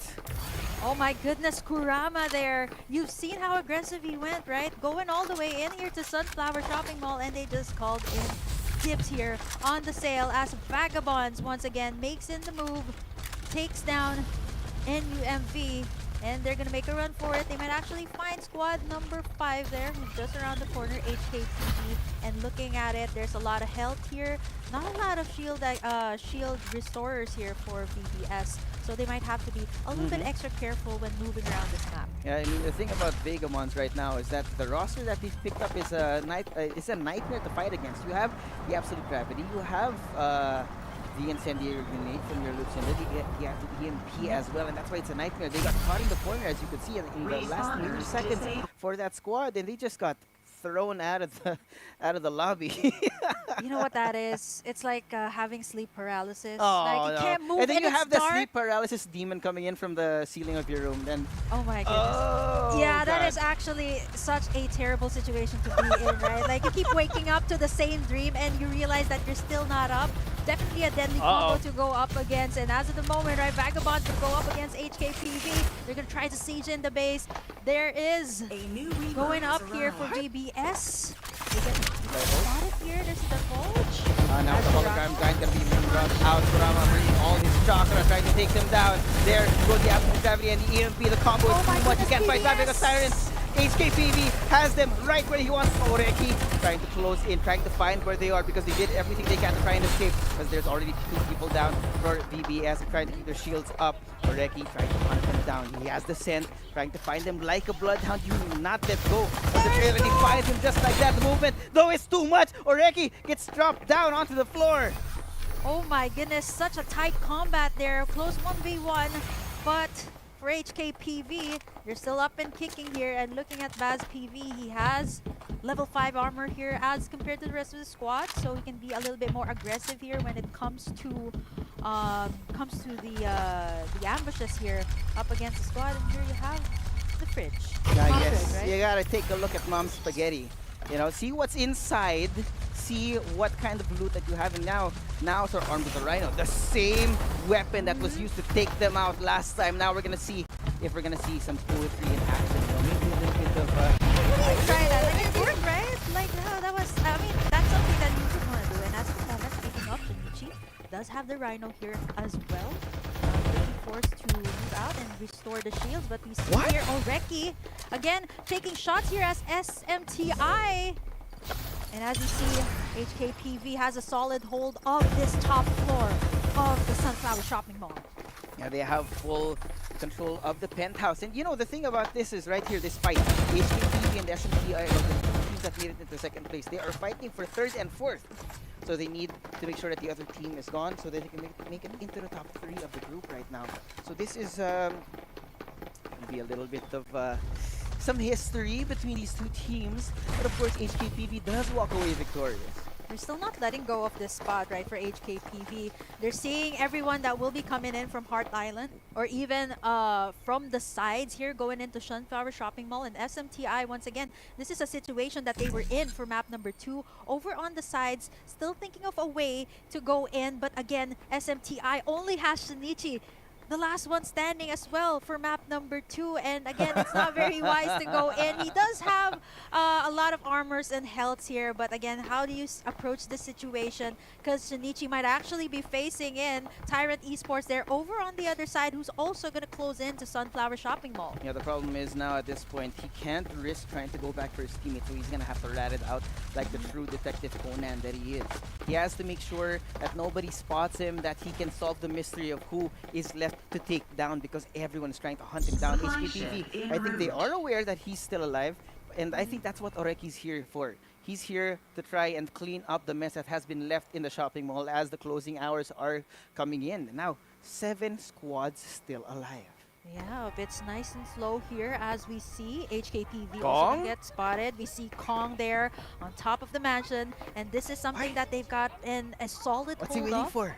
Oh my goodness, Kurama there. You've seen how aggressive he went, right? Going all the way in here to Sunflower Shopping Mall, and they just called in tips here on the sale as Vagabonds once again makes in the move, takes down NUMV. and they're gonna make a run for it. They might actually find squad number 5 there, who's just around the corner, HKTV. And looking at it, there's a lot of health here. Not a lot of shield restorers here for VBS, so they might have to be a little bit extra careful when moving around this map. Yeah, I mean the thing about Vegamons right now is that the roster that they've picked up is a nightmare to fight against. You have the Absolute Gravity, you have the Incendiary Grenade from your Lucinda, you have the EMP as well, and that's why it's a nightmare. They got caught in the corner, as you could see, in the last 30 seconds for that squad, and they just got thrown out of the lobby. You know what that is? It's like having sleep paralysis. Oh, like you can't move and then you it's have the dark. sleep paralysis demon coming in from the ceiling of your room. Then Oh my goodness. oh, Yeah, that God. is actually such a terrible situation to be in, right? Like you keep waking up to the same dream and you realize that you're still not up. Definitely a deadly combo to go up against. And as of the moment, right, Vagabonds will go up against HKPV. They're gonna try to siege in the base. There is A new Reaper going has up here for arrived. VBS. They get spotted here. There's the Bulge. Now the hologram giant gonna be moving out. Kurama bringing all his chakra, trying to take them down. There goes the Absolute Gravity and the EMP. The combo is too much. You can't fight back because Sirens. HKPV has them right where he wants. Oreki trying to close in, trying to find where they are because they did everything they can to try and escape. Because there's already 2 people down for VBS, trying to keep their shields up. Oreki trying to hunt them down. He has the scent, trying to find them like a bloodhound. You will not let go of the trail, and he finds him just like that. The movement, though, is too much. Oreki gets dropped down onto the floor. Oh my goodness, such a tight combat there. Close 1v1, but for HKPV, they're still up and kicking here. And looking at Baz PV, he has level 5 armor here as compared to the rest of the squad, so he can be a little bit more aggressive here when it comes to the ambushes here up against the squad. And here you have the fridge. Mom Yes, fridge, right? you gotta take a look at Mom's spaghetti. You know, see what's inside, see what kind of loot that you have, and now they're armed with the Rhino, the same weapon that was used to take them out last time. Now we're gonna see if we're gonna see some poetry in action. You know, maybe a little bit of Try that. Like it worked, right? Like no, that was. I mean, that's something that you would want to do. And as of the moment, speaking of, Shinichi does have the Rhino here as well. Being forced to move out and restore the shields, but we see here Oreki again taking shots here as SMTI. And as you see, HKPV has a solid hold of this top floor of the Sunflower Shopping Mall. yeah, they have full control of the penthouse. And you know, the thing about this is right here, this fight, HKTV and SMTI are the teams that made it into second place. They are fighting for 3rd and 4th. So they need to make sure that the other team is gone so that they can make it into the top 3 of the group right now. So this is gonna be a little bit of some history between these 2 teams. But of course, HKPV does walk away victorious. They're still not letting go of this spot, right, for HKPV. They're seeing everyone that will be coming in from Heart Island or even from the sides here going into Sunflower Shopping Mall. And SMTI, once again, this is a situation that they were in for map number 2. Over on the sides, still thinking of a way to go in. But again, SMTI only has Shinichi, the last one standing as well for map number 2. And again, it's not very wise to go in. He does have a lot of armors and healths here, but again, how do you approach this situation? Because Shinichi might actually be facing in Tyrant Esports there over on the other side, who's also going to close in to Sunflower Shopping Mall. Yeah, the problem is now at this point, he can't risk trying to go back for his teammate, so he's gonna have to rat it out like the true Detective Conan that he is. He has to make sure that nobody spots him, that he can solve the mystery of who is left to take down because everyone is trying to hunt him down. HKPV, I think they are aware that he's still alive, and I think that's what Oreki's here for. He's here to try and clean up the mess that has been left in the shopping mall as the closing hours are coming in. Now, 7 squads still alive. Yeah, it's nice and slow here as we see HKPV also Kong? gonna get spotted. We see Kong there on top of the mansion, and this is something that they've got in a solid What's he hold waiting of. for?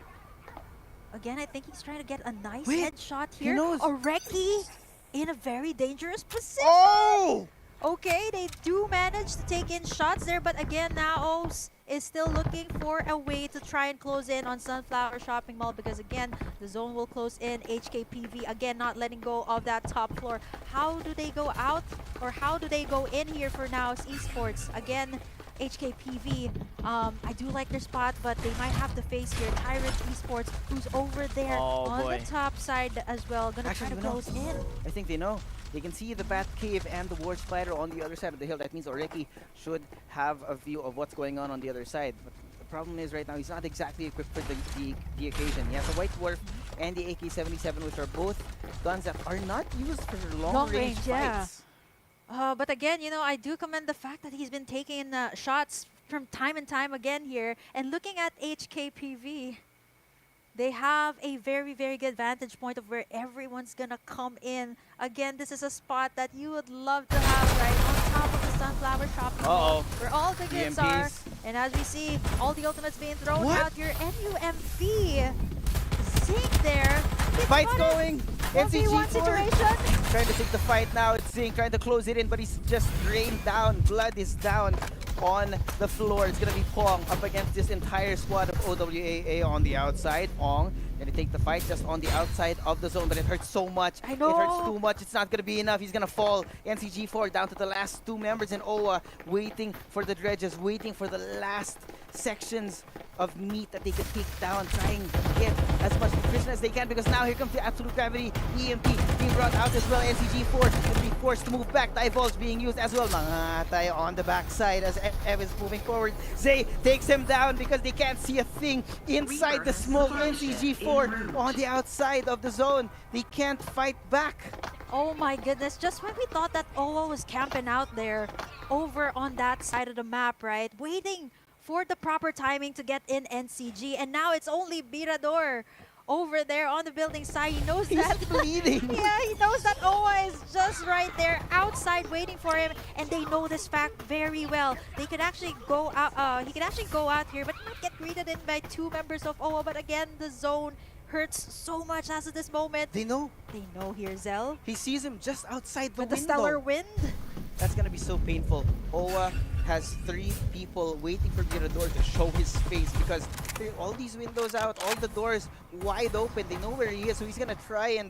Again, I think he's trying to get a nice Wait, headshot he here. knows. Oreki in a very dangerous position. Oh! Okay, they do manage to take in shots there, but again, Naos is still looking for a way to try and close in on Sunflower Shopping Mall because again, the zone will close in. HKPV again not letting go of that top floor. How do they go out or how do they go in here for Naos Esports? Again, HKPV. I do like their spot, but they might have to face here Tyrant Esports, who's over there on the top side as well. Gonna try to close in. I think they know. They can see the Bat Cave and the War Spider on the other side of the hill. That means Oreki should have a view of what's going on the other side. But the problem is right now he's not exactly equipped for the occasion. He has a White Dwarf and the AK-77, which are both guns that are not used for long range fights. But again, you know, I do commend the fact that he's been taking shots from time and time again here. And looking at HKPV, they have a very, very good vantage point of where everyone's gonna come in. Again, this is a spot that you would love to have right on top of the Sunflower Shopping Mall, where all the goods are. And as we see, all the ultimates being thrown out here. NUMV, Zeke there. Fight's going. NCG situation. Trying to take the fight now. It's Zing trying to close it in, but he's just rained down. Blood is down on the floor. It's gonna be Pong up against this entire squad of OWAA on the outside. Pong gonna take the fight just on the outside of the zone, but it hurts so much. I know. It hurts too much. It's not gonna be enough. He's gonna fall. NCG4 down to the last two members in OWA, waiting for the dredges, waiting for the last sections of meat that they can take down, trying to get as much nutrition as they can, because now here comes the Absolute Gravity EMP being brought out as well. NCG4 will be forced to move back. Divulge being used as well. Mangatay on the backside as Ev is moving forward. Zay takes him down because they can't see a thing inside the smoke. NCG4 on the outside of the zone. They can't fight back. Oh my goodness, just when we thought that OWA was camping out there over on that side of the map, right? Waiting for the proper timing to get in NCG, and now it's only Birador over there on the building side. He knows that he's bleeding. Yeah, he knows that OWA is just right there outside waiting for him, and they know this fact very well. They could actually go out. He could actually go out here, but not get greeted in by two members of OWA. But again, the zone hurts so much as of this moment. They know. They know here, Zell. He sees him just outside the With window. the stellar wind. That's gonna be so painful. OWA has 3 people waiting for Mirador to show his face, because all these windows out, all the doors wide open. They know where he is, so he's gonna try and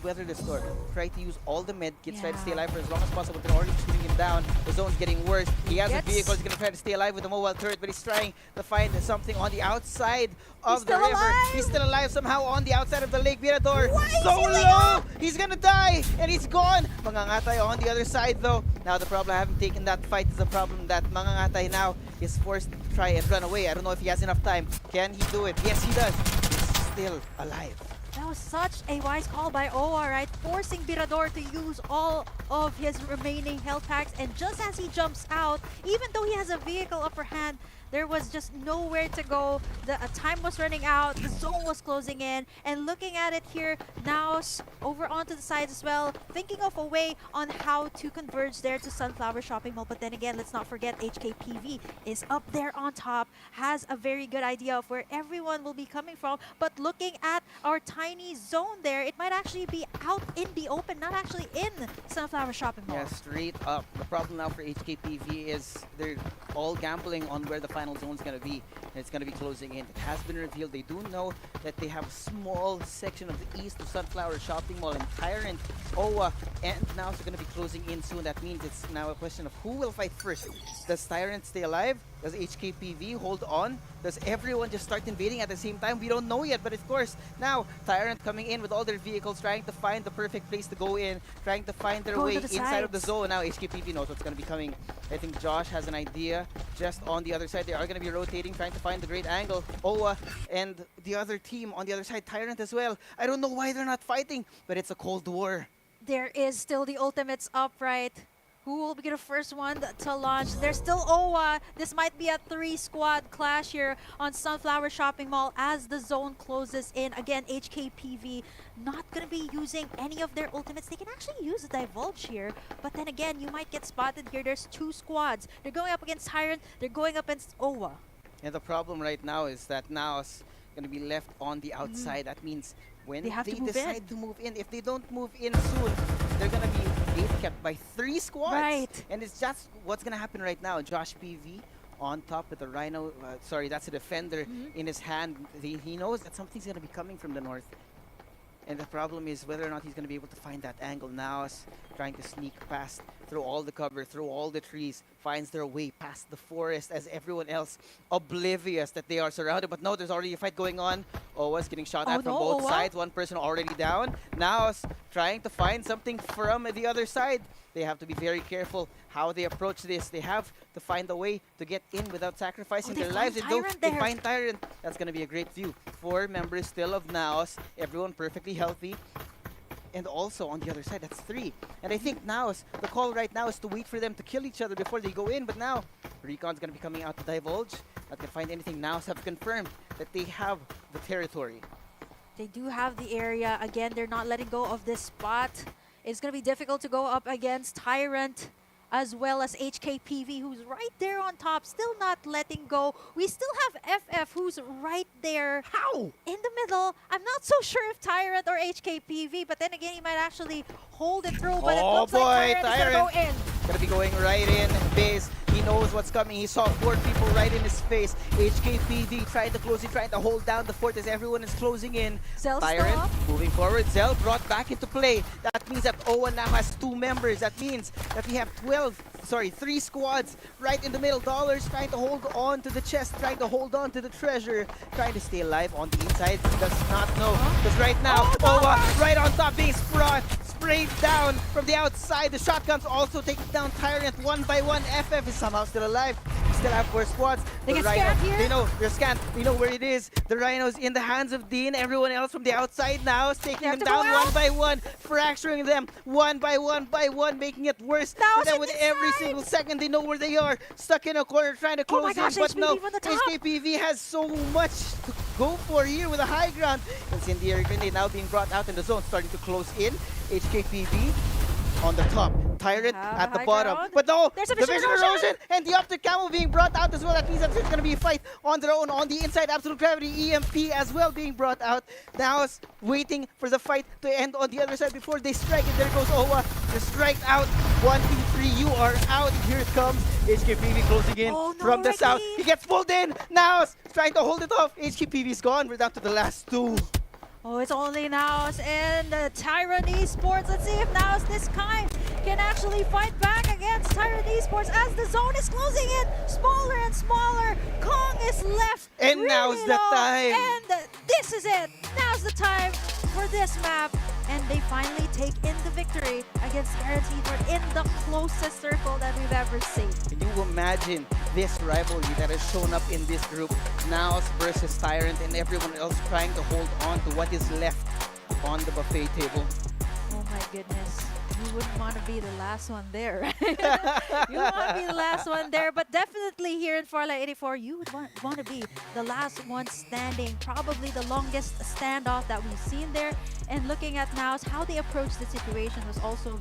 weather the storm. Try to use all the med kits, try to stay alive for as long as possible. They're already shooting him down. The zone's getting worse. He has a vehicle. He's gonna try to stay alive with the mobile turret, but he's trying to find something on the outside of the river. Alive. He's still alive somehow on the outside of the lake. Mirador, so low! He's gonna die, and he's gone. Mangangatay on the other side though. Now the problem, having taken that fight, is the problem that Mangangatay now is forced to try and run away. I don't know if he has enough time. Can he do it? Yes, he does. He's still alive. That was such a wise call by OWA, right? Forcing Birador to use all of his remaining health packs, and just as he jumps out, even though he has a vehicle upper hand, there was just nowhere to go. The time was running out, the zone was closing in, and looking at it here, now over onto the sides as well, thinking of a way on how to converge there to Sunflower Shopping Mall. But then again, let's not forget HKPV is up there on top, has a very good idea of where everyone will be coming from. But looking at our tiny zone there, it might actually be out in the open, not actually in Sunflower Shopping Mall. Yeah, straight up. The problem now for HKPV is they're all gambling on where the final zone's gonna be, and it's gonna be closing in. It has been revealed. They do know that they have a small section of the east of Sunflower Shopping Mall, and Tyrant, OWA, and now it's gonna be closing in soon. That means it's now a question of who will fight first. Does Tyrant stay alive? Does HKPV hold on? Does everyone just start invading at the same time? We don't know yet, but of course, now Tyrant coming in with all their vehicles, trying to find the perfect place to go in, trying to find their way inside of the zone. Now HKPV knows what's going to be coming. I think Josh has an idea just on the other side. They are going to be rotating, trying to find the great angle. OWA and the other team on the other side, Tyrant as well. I don't know why they're not fighting, but it's a Cold War. There is still the ultimates up, right? Who will be the first one to launch? There's still OWA. This might be a 3-squad clash here on Sunflower Shopping Mall as the zone closes in. Again, HKPV not going to be using any of their ultimates. They can actually use the Divulge here, but then again, you might get spotted here. There's 2 squads. They're going up against Tyrant. They're going up against OWA. And the problem right now is that now it's going to be left on the outside. That means when they decide to move in, if they don't move in soon, they're going to be kept by 3 squads. Right. And it's just what's going to happen right now. Josh PV on top with the Rhino. Sorry, that's a defender in his hand. He knows that something's going to be coming from the north. And the problem is whether or not he's going to be able to find that angle. Now is trying to sneak past through all the cover, through all the trees, finds their way past the forest as everyone else oblivious that they are surrounded. But no, there's already a fight going on. Owa's getting shot at from both sides. One person already down. Now trying to find something from the other side. They have to be very careful how they approach this. They have to find a way to get in without sacrificing their lives. They find Tyrant. That's going to be a great view. 4 members still of Naos. Everyone perfectly healthy. And also on the other side, that's 3. And I think Naos, the call right now is to wait for them to kill each other before they go in. But now, Recon's going to be coming out to divulge. Not going to find anything. Naos have confirmed that they have the territory. They do have the area. Again, they're not letting go of this spot. It's going to be difficult to go up against Tyrant as well as HKPV, who's right there on top, still not letting go. We still have FF, who's right there. How? In the middle. I'm not so sure if Tyrant or HKPV, but then again, he might actually hold it through. But it looks like Tyrant is going to go in. Gonna be going right in base. He knows what's coming. He saw 4 people right in his face. HKPV trying to close. He trying to hold down the fort as everyone is closing in. Tyrant moving forward. Zell brought back into play. That means that Owen now has 2 members. That means that we have 3 squads right in the middle. Dollars trying to hold on to the chest, trying to hold on to the treasure, trying to stay alive on the inside. Does not know. Because right now, Owa right on top being sprayed down from the outside. The shotguns also taking down Tyrant one by one. FF is somehow still alive. We still have 4 squads. They get scanned here. They know they're scanned. We know where it is. The Rhino's in the hands of Dean. Everyone else from the outside now is taking them down one by one, fracturing them one by one, making it worse. And then with every single second, they know where they are. Stuck in a corner trying to close in, but no. HKPV has so much to go for here with a high ground. Incendiary grenade now being brought out in the zone, starting to close in. HKPV on the top, Tyrant at the bottom. But no, there's a the vision erosion and the optic camo being brought out as well. That means that there's going to be a fight on their own on the inside. Absolute Gravity EMP as well being brought out. Now is waiting for the fight to end on the other side before they strike. And there goes Owa. The strike out. 1, 2, 3. You are out. Here it comes. HKPV closing in from the south. He gets pulled in. Now is trying to hold it off. HKPV's gone. We're down to the last 2. Oh, it's only Naos and Tyrant Esports. Let's see if Naos this time can actually fight back against Tyrant Esports as the zone is closing in. Smaller and smaller. Kong is left. And really now's the low. time. And this is it. Now's the time for this map. And they finally take in the victory against Tyrant Esports in the closest circle that we've ever seen. Can you imagine this rivalry that has shown up in this group? Naos versus Tyrant and everyone else trying to hold on to what is left on the buffet table. Oh my goodness. You wouldn't want to be the last one there, right? You want to be the last one there, but definitely here in Farlight 84, you would want to be the last one standing. Probably the longest standoff that we've seen there. And looking at Naos, how they approached the situation was also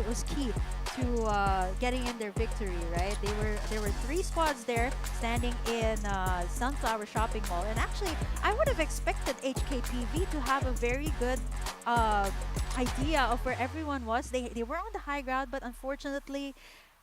was key to getting in their victory, right? There were 3 squads there standing in Sunflower Shopping Mall, and actually, I would have expected HKPV to have a very good idea of where everyone was. They were on the high ground, but unfortunately,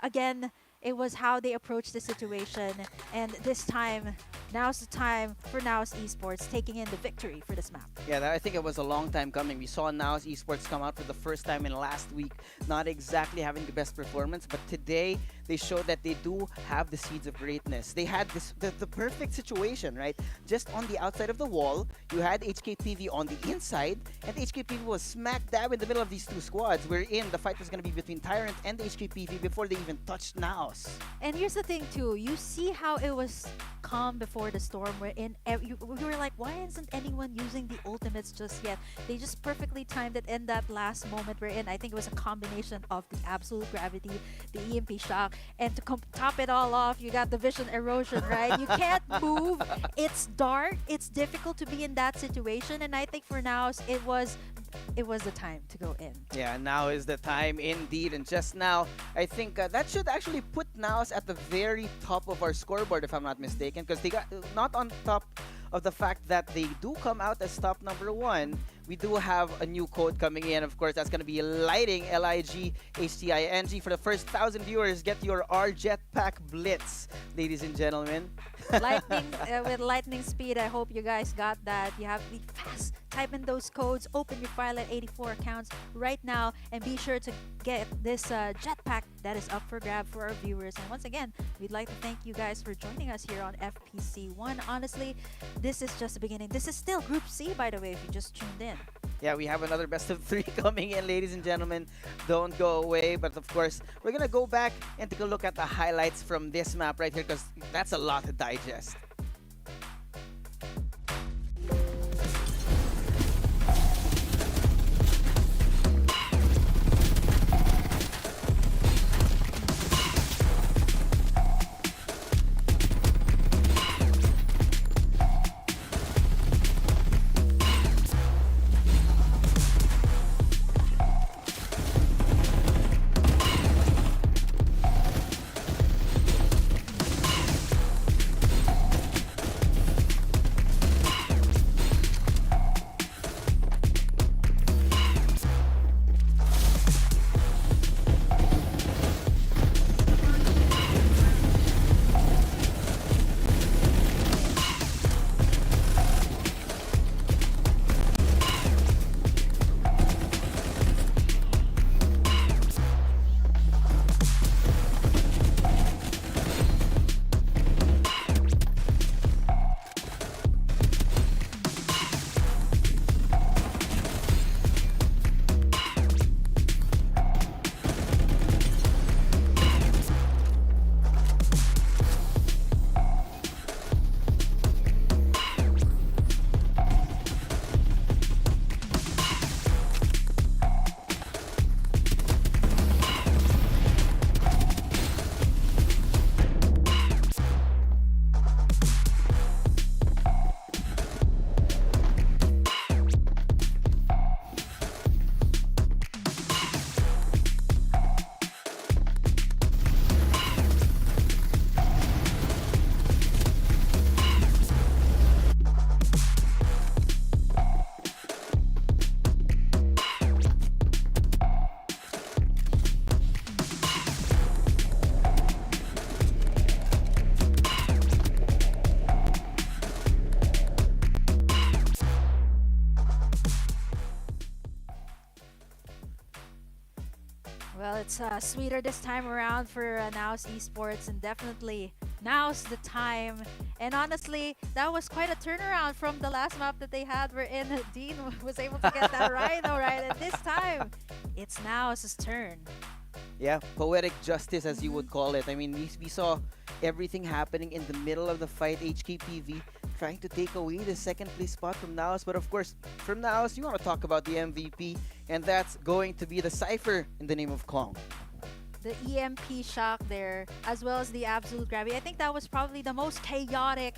again, it was how they approached the situation. And this time, now's the time for Naos Esports taking in the victory for this map. Yeah, I think it was a long time coming. We saw Naos Esports come out for the first time in last week, not exactly having the best performance, but today they showed that they do have the seeds of greatness. They had the perfect situation, right? Just on the outside of the wall, you had HKPV on the inside, and HKPV was smack dab in the middle of these 2 squads, wherein the fight was going to be between Tyrant and HKPV before they even touched Naos. And here's the thing too, you see how it was calm before the storm, wherein you were like, why isn't anyone using the ultimates just yet? They just perfectly timed it in that last moment wherein I think it was a combination of the absolute gravity, the EMP shock, and to top it all off, you got the vision erosion, right? You can't move, it's dark, it's difficult to be in that situation, and I think for now it was the time to go in. Yeah, now is the time indeed. And just now, I think that should actually put Naos at the very top of our scoreboard, if I'm not mistaken, because they got not on top of the fact that they do come out as top number 1. We do have a new code coming in. Of course, that's going to be Lighting, LIGHTING. For the first 1,000 viewers, get your R Jetpack Blitz, ladies and gentlemen. Lightning with lightning speed. I hope you guys got that. You have to be fast type in those codes, open your Farlight 84 accounts right now, and be sure to get this jetpack that is up for grab for our viewers. And once again, we'd like to thank you guys for joining us here on FPC 1. Honestly, this is just the beginning. This is still Group C, by the way, if you just tuned in. Yeah, we have another best of 3 coming in, ladies and gentlemen. Don't go away. But of course, we're going to go back and take a look at the highlights from this map right here, because that's a lot to digest. Well, it's sweeter this time around for Now's Esports, and definitely now's the time. And honestly, that was quite a turnaround from the last map that they had, wherein Dean was able to get that Rhino right. And this time, it's Now's turn. Yeah, poetic justice, as you would call it. I mean, we saw everything happening in the middle of the fight. HKPV trying to take away the second place spot from Naos. But of course, from Naos, you want to talk about the MVP, and that's going to be the Cypher in the name of Klong. The EMP shock there, as well as the absolute gravity. I think that was probably the most chaotic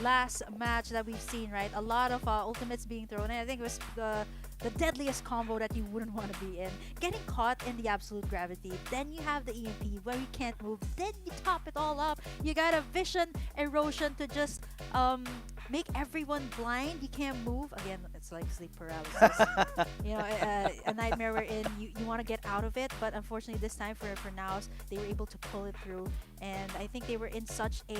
last match that we've seen, right? A lot of ultimates being thrown in. I think it was the deadliest combo that you wouldn't want to be in. Getting caught in the absolute gravity, then you have the EMP where you can't move, then you top it all up. You got a vision erosion to just make everyone blind. You can't move. Again, it's like sleep paralysis. You know, a nightmare wherein you want to get out of it, but unfortunately this time for Naos, they were able to pull it through. And I think they were in such a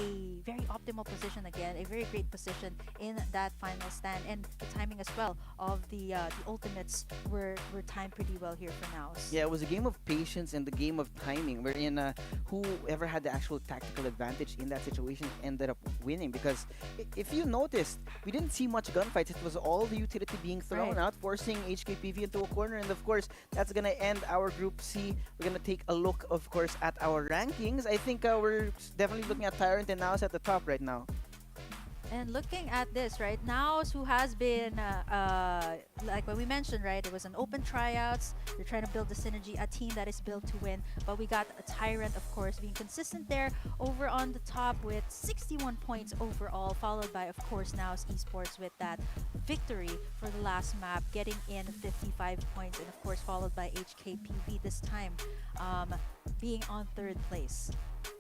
very optimal position again, a very great position in that final stand. And the timing as well of the ultimates were timed pretty well here for Naos. Yeah, it was a game of patience and the game of timing, wherein whoever had the actual tactical advantage in that situation ended up winning. Because if you noticed, we didn't see much gunfights. It was all the utility being thrown out, forcing HKPV into a corner. And of course, that's gonna end our Group C. We're gonna take a look, of course, at our rankings. I think we're definitely looking at Tyrant and Naos at the top right now. And looking at this, right, Naos, who has been, like what we mentioned, right, it was an open tryouts. They're trying to build the synergy, a team that is built to win. But we got a Tyrant, of course, being consistent there over on the top with 61 points overall, followed by, of course, Naos Esports with that victory for the last map, getting in 55 points, and of course, followed by HKPV this time, being on third place.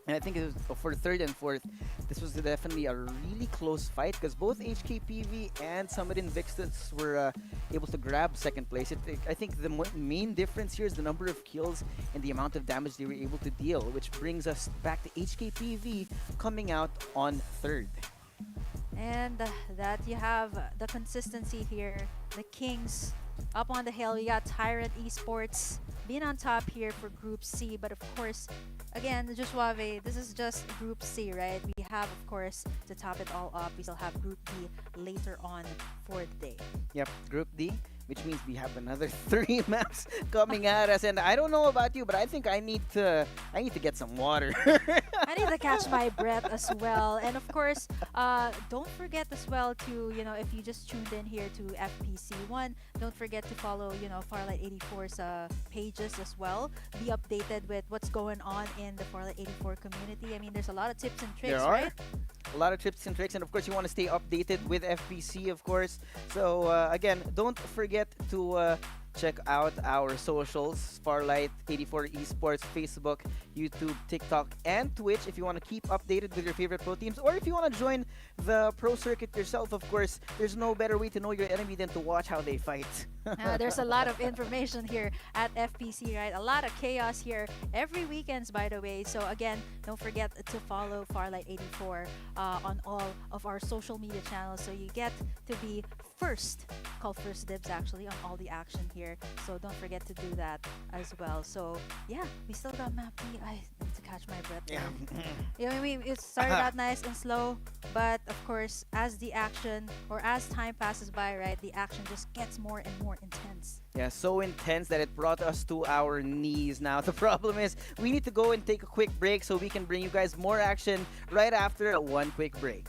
And I think it was for third and fourth, this was definitely a really close fight because both HKPV and Summit Invictus were able to grab second place. I think the main difference here is the number of kills and the amount of damage they were able to deal, which brings us back to HKPV coming out on third. And that you have the consistency here the Kings up on the hill. We got Tyrant Esports being on top here for Group C. But of course, again, just Suave, this is just Group C, right? We have, of course, to top it all up, we still have Group D later on for the day. Yep, Group D, which means we have another 3 maps coming at us. And I don't know about you, but I think I need to get some water. I need to catch my breath as well. And of course, don't forget as well to, if you just tuned in here to FPC1, don't forget to follow, Farlight 84's pages as well. Be updated with what's going on in the Farlight 84 community. I mean, there's a lot of tips and tricks, There are right? a lot of tips and tricks, and of course you want to stay updated with FPC, of course. So again, don't forget to check out our socials, Farlight 84 Esports, Facebook, YouTube, TikTok, and Twitch if you want to keep updated with your favorite pro teams, or if you want to join the pro circuit yourself. Of course, there's no better way to know your enemy than to watch how they fight. There's a lot of information here at FPC, right? A lot of chaos here every weekends, by the way. So again, don't forget to follow Farlight 84 on all of our social media channels, so you get to be called first dibs actually on all the action here. So don't forget to do that as well. So yeah, we still got map B. I need to catch my breath. Yeah. I mean, it started out nice and slow, but of course, as the action or as time passes by, right, the action just gets more and more intense. Yeah, so intense that it brought us to our knees. Now, the problem is we need to go and take a quick break so we can bring you guys more action right after one quick break.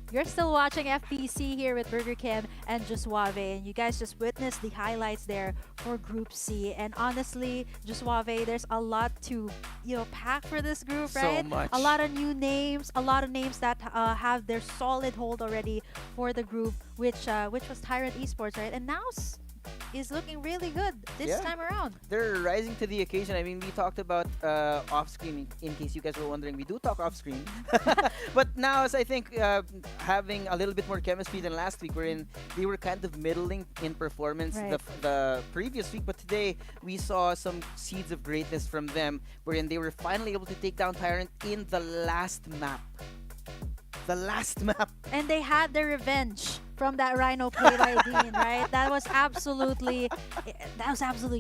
You're still watching FPC here with Burger Kim and Juswave, and you guys just witnessed the highlights there for Group C. And honestly, Juswave, there's a lot to pack for this group, So right? much. A lot of new names, a lot of names that have their solid hold already for the group, which was Tyrant Esports, right? And now is looking really good this Yeah. time around. They're rising to the occasion. I mean, we talked about off-screen, in case you guys were wondering. We do talk off-screen. But now, as I think, having a little bit more chemistry than last week, wherein they were kind of middling in performance Right. the previous week. But today, we saw some seeds of greatness from them, wherein they were finally able to take down Tyrant in the last map. The last map. And they had their revenge from that Rhino play by Dean, right? That was absolutely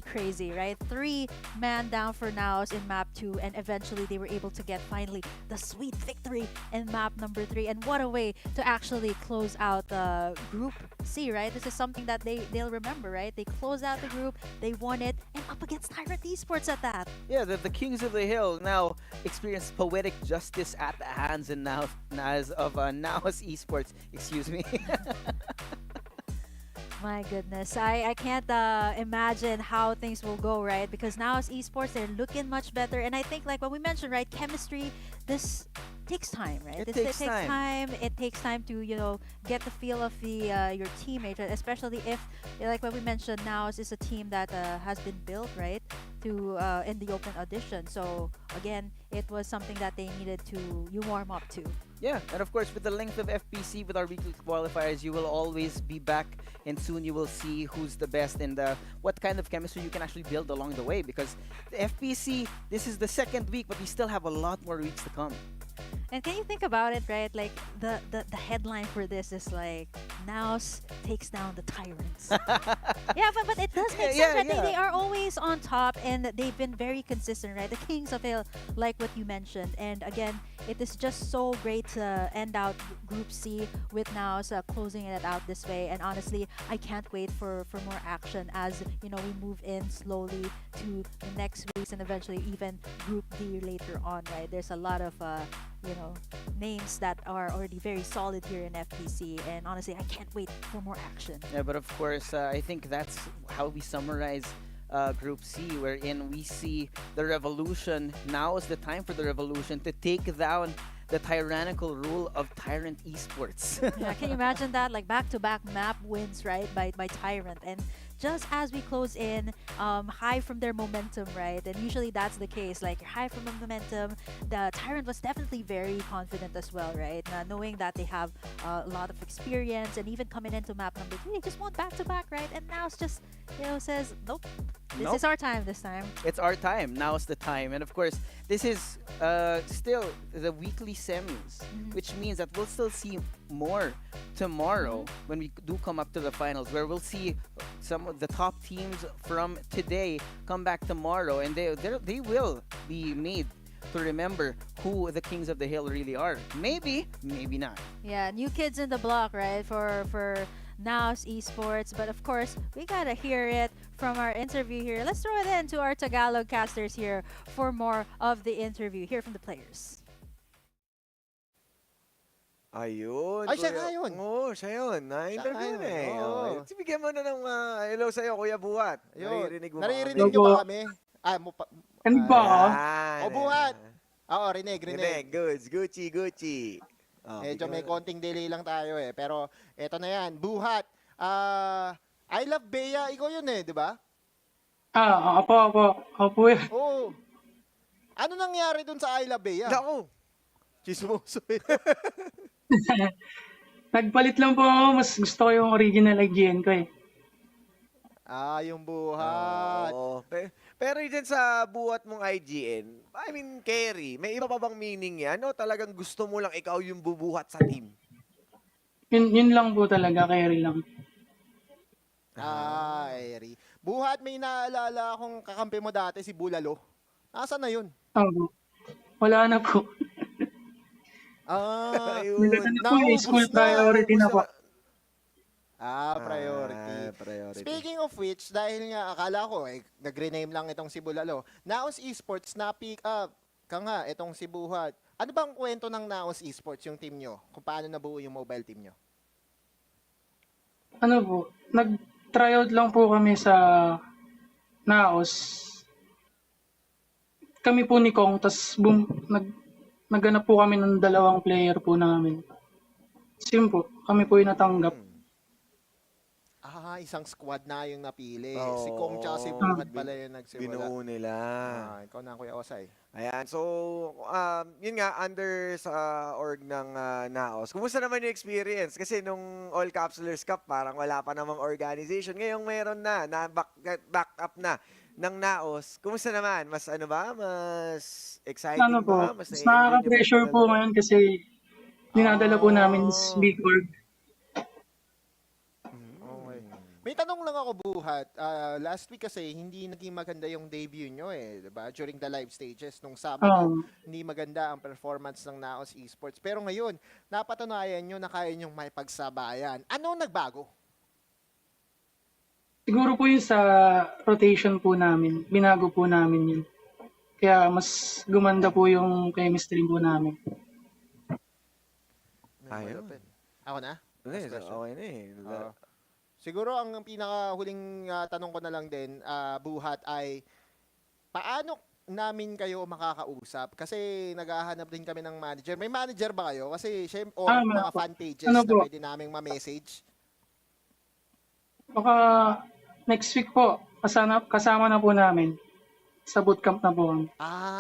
crazy, right? 3-man down for Naos in map 2, and eventually they were able to get finally the sweet victory in map number 3. And what a way to actually close out the Group C, right? This is something that they'll remember, right? They closed out the group, they won it, and up against Tyrant Esports at that. Yeah, the Kings of the Hill now experience poetic justice at the hands and now of Naos Esports. Excuse me. My goodness, I can't imagine how things will go, right? Because now as esports, they're looking much better, and I think like what we mentioned, right? Chemistry, this takes time, right? It This takes time. It takes time to get the feel of the your teammate, right? Especially if like what we mentioned, now is a team that has been built, right, to in the open audition. So again, it was something that they needed to warm up to. Yeah, and of course, with the length of FPC with our weekly qualifiers, you will always be back, and soon you will see who's the best and what kind of chemistry you can actually build along the way. Because the FPC, this is the second week, but we still have a lot more weeks to come. And can you think about it, right? Like the headline for this is like Naos takes down the Tyrants. Yeah, but it does make sense, right? They are always on top, and they've been very consistent, right? The Kings of Hill, like what you mentioned. And again, it is just so great to end out Group C with Naos closing it out this way. And honestly, I can't wait for more action as we move in slowly to the next weeks and eventually even Group D later on, right? There's a lot of names that are already very solid here in FPC, and honestly, I can't wait for more action. Yeah, but of course, I think that's how we summarize Group C, wherein we see the revolution. Now is the time for the revolution to take down the tyrannical rule of Tyrant Esports. Yeah, can you imagine that? Like back-to-back map wins, right, by Tyrant. And just as we close in, high from their momentum, right? And usually that's the case. Like high from the momentum, the Tyrant was definitely very confident as well, right? Knowing that they have a lot of experience, and even coming into map number 3, they just won back-to-back, right? And now it's just, says, nope, this is our time this time. It's our time. Now's the time. And of course, this is still the weekly semis, which means that we'll still see more tomorrow when we do come up to the finals, where we'll see some of the top teams from today come back tomorrow, and they will be made to remember who the Kings of the Hill really are. Maybe not. Yeah, new kids in the block, right? For Naos Esports. But of course, we gotta hear it from our interview here. Let's throw it in to our Tagalog casters here for more of the interview. Hear from the players. Ayun. Ay, siya nga yun. Oo, siya yun. Na-interview Siya nga na eh. yun, oo. Oh. Bigyan mo na ng hello sa'yo, Kuya Buhat. Ayun. Naririnig mo Naririnig ba niyo ba kami? Rinig ba ako? O, Buhat. Oo, rinig. Goods. Gucci. Oh, Medyo bigyan may mo na. konting delay lang tayo eh. Pero eto na yan. Buhat. I love Bea. Ikaw yun eh, di ba? Opo yan. Oo. Ano nangyari dun sa I love Bea? Naku. Chismoso eh. Nagpalit lang po ako. Mas gusto ko yung original IGN ko eh. Yung Buhat. Oo. Pero dyan sa buhat mong IGN, I mean, carry, may iba pa bang meaning yan? O talagang gusto mo lang ikaw yung bubuhat sa team? Yun lang po talaga, carry lang. Eri. Buhat, may naalala akong kakampi mo dati, si Bulalo. Nasaan na yun? Wala na po. Ayun. Naubos school priority na po. Priority. Speaking of which, dahil nga akala ko, nag-rename lang itong si Bulalo. Naos Esports, ka nga, itong si Buhat. Ano bang kwento ng Naos Esports yung team nyo? Kung paano nabuo yung mobile team nyo? Ano po, nag-tryout lang po kami sa Naos. Kami po ni Kong, tas boom, naghanap po kami ng 2 player po namin. Sim po, kami po yung natanggap. Isang squad na yung napili. Oo. Si Kong tsaka si Buhat pala yung nagsimula. Binuo nila. Ikaw na, Kuya Osay. Ayan, so, yun nga, under sa org ng Naos. Kumusta naman yung experience? Kasi nung All Capsulers Cup, parang wala pa namang organization. Ngayong meron na back up na ng Naos. Kumusta naman? Mas ano ba? Mas exciting Ano po, ba? mas nakaka-pressure po ngayon kasi dinadala po namin is big org. Okay. May tanong lang ako, Buhat. Last week kasi, hindi naging maganda yung debut nyo eh, diba? During the live stages. Nung Sabado, hindi maganda ang performance ng Naos Esports. Pero ngayon, napatunayan nyo na kaya nyong may pagsabayan. Ano nagbago? Siguro po yun sa rotation po namin. Binago po namin yun. Kaya mas gumanda po yung chemistry po namin. Ayun. Ako na? Okay na eh. Siguro ang pinakahuling tanong ko na lang din, Buhat, ay paano namin kayo makakausap? Kasi naghahanap din kami ng manager. May manager ba kayo? Kasi syempre, mga fan pages na pwede naming ma-message. Baka next week po, kasama na po namin. Sa bootcamp na po kami.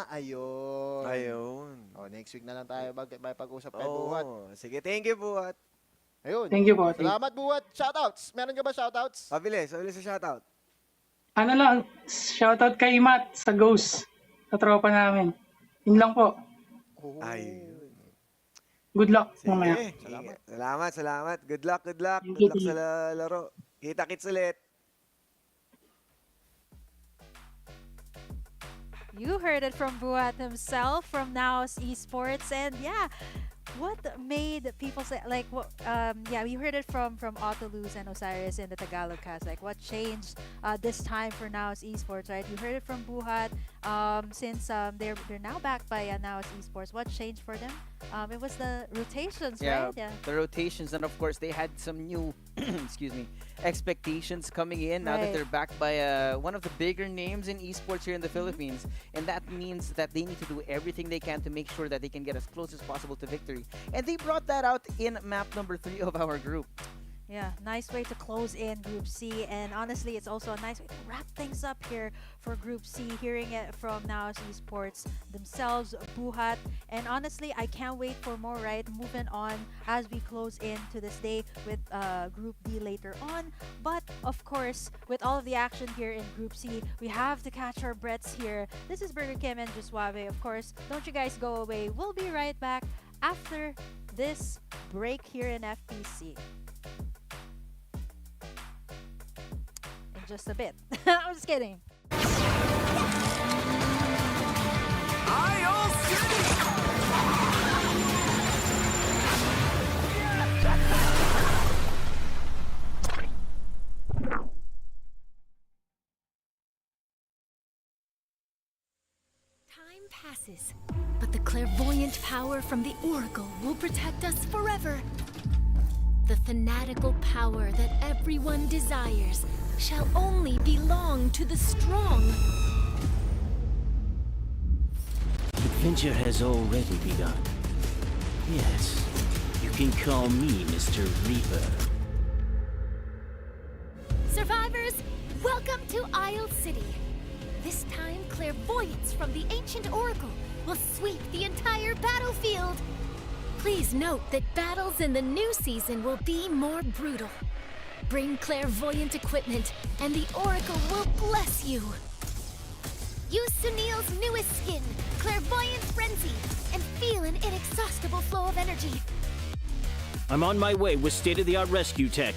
Ayun. Next week na lang tayo pag-usap kay Buhat. Sige, thank you, Buhat. Ayun. Thank you po. Salamat, Buhat. Shoutouts. Meron ka ba shoutouts? Pabilis sa shoutout. Ano lang, shoutout kay Matt sa Ghost. Sa tropa namin. Yun lang po. Ayun. Good luck Sige. mamaya. Salamat. Good luck. Good luck sa laro. Kita-kits ulit. You heard it from Buhat himself from Naos Esports, and yeah, what made people say we heard it from Otoluz and Osiris in the Tagalog cast, like what changed this time for Naos Esports, right? You heard it from Buhat, since they're now backed by Naos Esports. What changed for them? It was the rotations, right? Yeah, the rotations, and of course they had some new expectations coming in now that they're backed by one of the bigger names in esports here in the Philippines, and that means that they need to do everything they can to make sure that they can get as close as possible to victory, and they brought that out in map number 3 of our group. Yeah, nice way to close in Group C, and honestly, it's also a nice way to wrap things up here for Group C, hearing it from Naos Esports themselves, Buhat, and honestly, I can't wait for more, right? Moving on as we close in to this day with Group D later on, but of course, with all of the action here in Group C, we have to catch our breaths here. This is Burger Kim and Juswave, of course. Don't you guys go away. We'll be right back after this break here in FPC. Just a bit. I'm just kidding. Time passes, but the clairvoyant power from the Oracle will protect us forever. The fanatical power that everyone desires shall only belong to the strong. Adventure has already begun. Yes, you can call me Mr. Reaper. Survivors, welcome to Isle City. This time, clairvoyance from the ancient Oracle will sweep the entire battlefield. Please note that battles in the new season will be more brutal. Bring clairvoyant equipment, and the Oracle will bless you. Use Sunil's newest skin, Clairvoyant Frenzy, and feel an inexhaustible flow of energy. I'm on my way with state-of-the-art rescue tech.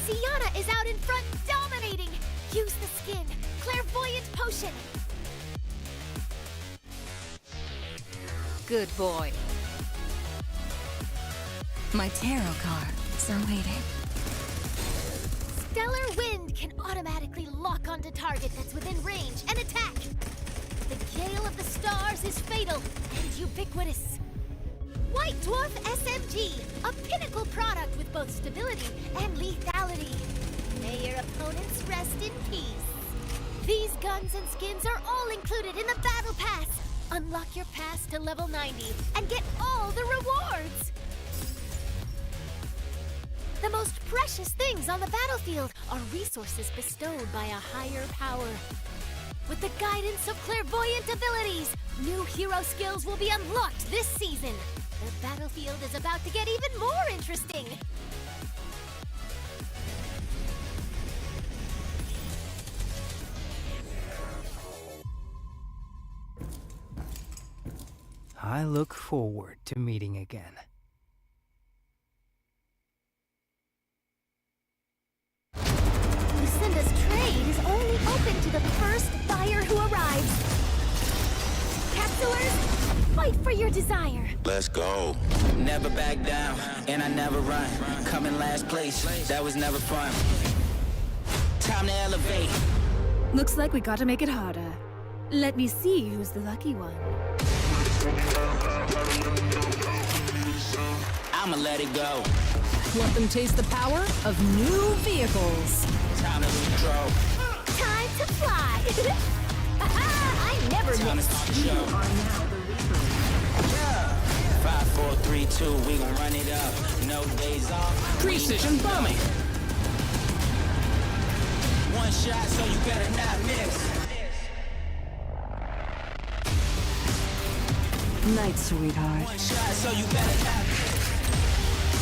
Sienna is out in front dominating. Use the skin, Clairvoyant Potion. Good boy. My tarot cards are waiting. Stellar Wind can automatically lock onto target that's within range and attack. The gale of the stars is fatal and ubiquitous. White Dwarf SMG, a pinnacle product with both stability and lethality. May your opponents rest in peace. These guns and skins are all included in the Battle Pass. Unlock your pass to level 90 and get all the rewards. The most precious things on the battlefield are resources bestowed by a higher power. With the guidance of clairvoyant abilities, new hero skills will be unlocked this season. The battlefield is about to get even more interesting. I look forward to meeting again. Lucinda's trade is only open to the first buyer who arrives. Capsulers, fight for your desire. Let's go. Never back down, and I never run. Coming last place, that was never fun. Time to elevate. Looks like we gotta make it harder. Let me see who's the lucky one. I'ma let it go. Let them taste the power of new vehicles. Time to control. Time to fly. I never Time to miss. start the show. 5, 4, 3, 2, we gon' run it up. No days off. Precision bombing. One shot, so you better not miss. Night, sweetheart. One shot, so you better not miss.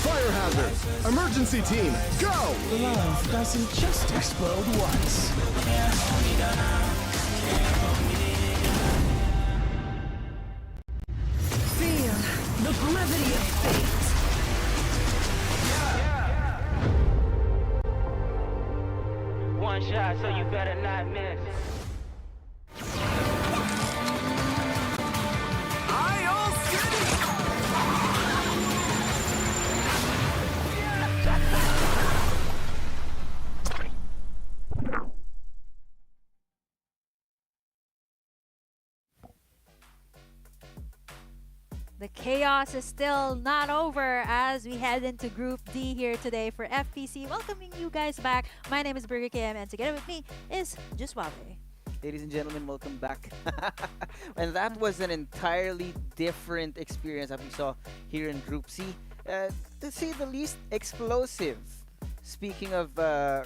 Fire hazard! Emergency team, go! Love doesn't just explode once. Feel the gravity of fate. One shot, so you better not miss. The chaos is still not over as we head into Group D here today for FPC. Welcoming you guys back. My name is Burger KM and together with me is Juswave. Ladies and gentlemen, welcome back. And that was an entirely different experience that we saw here in Group C. To say the least, explosive. Speaking of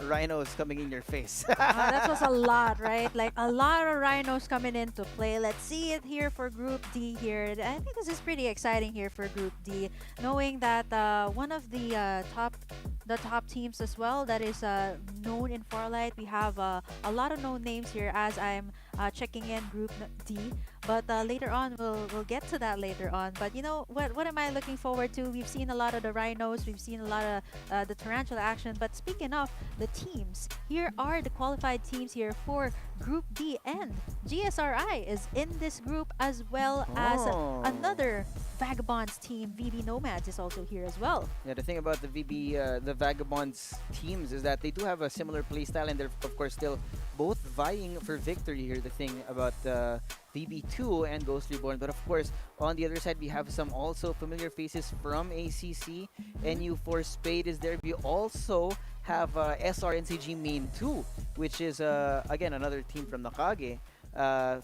rhinos coming in your face. That was a lot, right? Like a lot of rhinos coming into play. Let's see it here for Group D here. I think this is pretty exciting here for Group D, knowing that one of the top teams as well that is known in Farlight. We have a lot of known names here as I'm checking in Group D. But later on, we'll get to that later on. But you know, what am I looking forward to? We've seen a lot of the rhinos. We've seen a lot of the tarantula action. But speaking of the teams, here are the qualified teams here for Group D. And GSRI is in this group as well as another Vagabonds team. VB Nomads is also here as well. Yeah, the thing about the the Vagabonds teams is that they do have a similar playstyle, and they're of course still both vying for victory here. The thing about VB2 and Ghost Reborn, but of course on the other side we have some also familiar faces from ACC. NU4 Spade is there. We also have SRNCG Main 2, which is again another team from Nakage.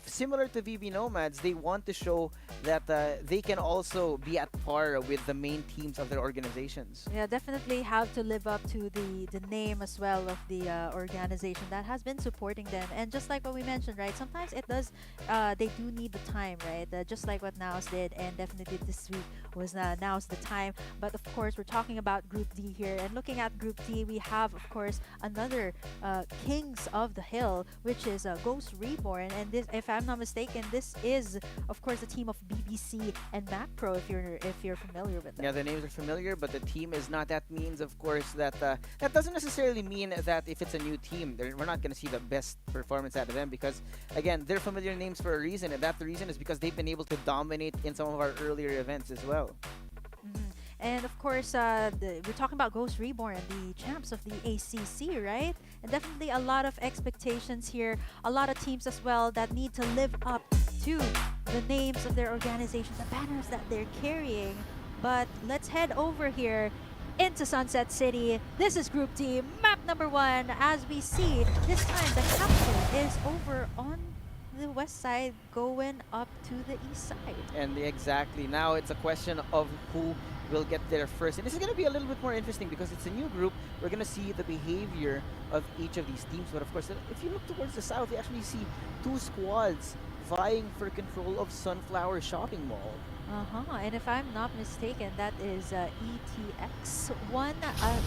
Similar to VB Nomads, they want to show that they can also be at par with the main teams of their organizations. Yeah, definitely have to live up to the name as well of the organization that has been supporting them. And just like what we mentioned, right, sometimes it does, they do need the time, right? Just like what Naos did, and definitely this week was now's the time. But of course, we're talking about Group D here, and looking at Group D, we have, of course, another Kings of the Hill, which is Ghost Reborn. And this, if I'm not mistaken, this is, of course, the team of BBC and MacPro, if you're familiar with them. Yeah, the names are familiar, but the team is not. That means, of course, that that doesn't necessarily mean that if it's a new team, we're not going to see the best performance out of them, because, again, they're familiar names for a reason, and that the reason is because they've been able to dominate in some of our earlier events as well. And of course, we're talking about Ghost Reborn, the champs of the ACC, right? And definitely a lot of expectations here, a lot of teams as well that need to live up to the names of their organizations, the banners that they're carrying. But let's head over here into Sunset City. This is Group D, map number 1. As we see, this time the capital is over on the west side, going up to the east side. And exactly, now it's a question of who will get there first. And this is going to be a little bit more interesting because it's a new group. We're going to see the behavior of each of these teams. But of course, if you look towards the south, you actually see 2 squads vying for control of Sunflower Shopping Mall. And if I'm not mistaken, that is ETX1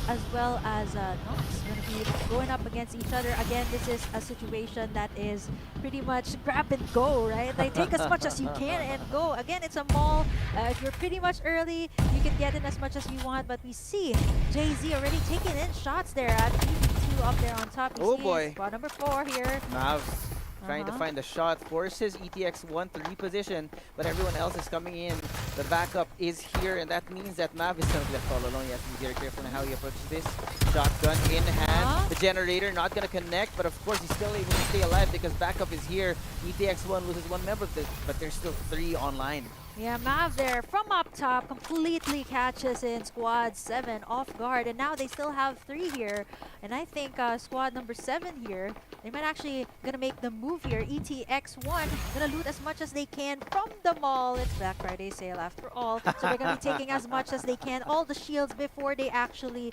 as well as Nox going to be going up against each other. Again, this is a situation that is pretty much grab and go, right? Like take as much as you can and go. Again, it's a mall. If you're pretty much early, you can get in as much as you want. But we see Jay-Z already taking in shots there at BB2 up there on top. We see boy. squad number 4 here. Mavs trying to find the shot, forces ETX1 to reposition, but everyone else is coming in. The backup is here, and that means that Mav is going to be left all alone. You have to be very careful in how he approaches this. Shotgun in hand. The generator not going to connect, but of course he's still able to stay alive because backup is here. ETX1 loses 1 member, but there's still 3 online. Yeah, Mav there from up top completely catches in squad 7 off guard, and now they still have 3 here. And I think squad number 7 here, they might actually gonna make the move here. ETX1 gonna loot as much as they can from the mall. It's Black Friday sale after all, so they're gonna be taking as much as they can, all the shields before they actually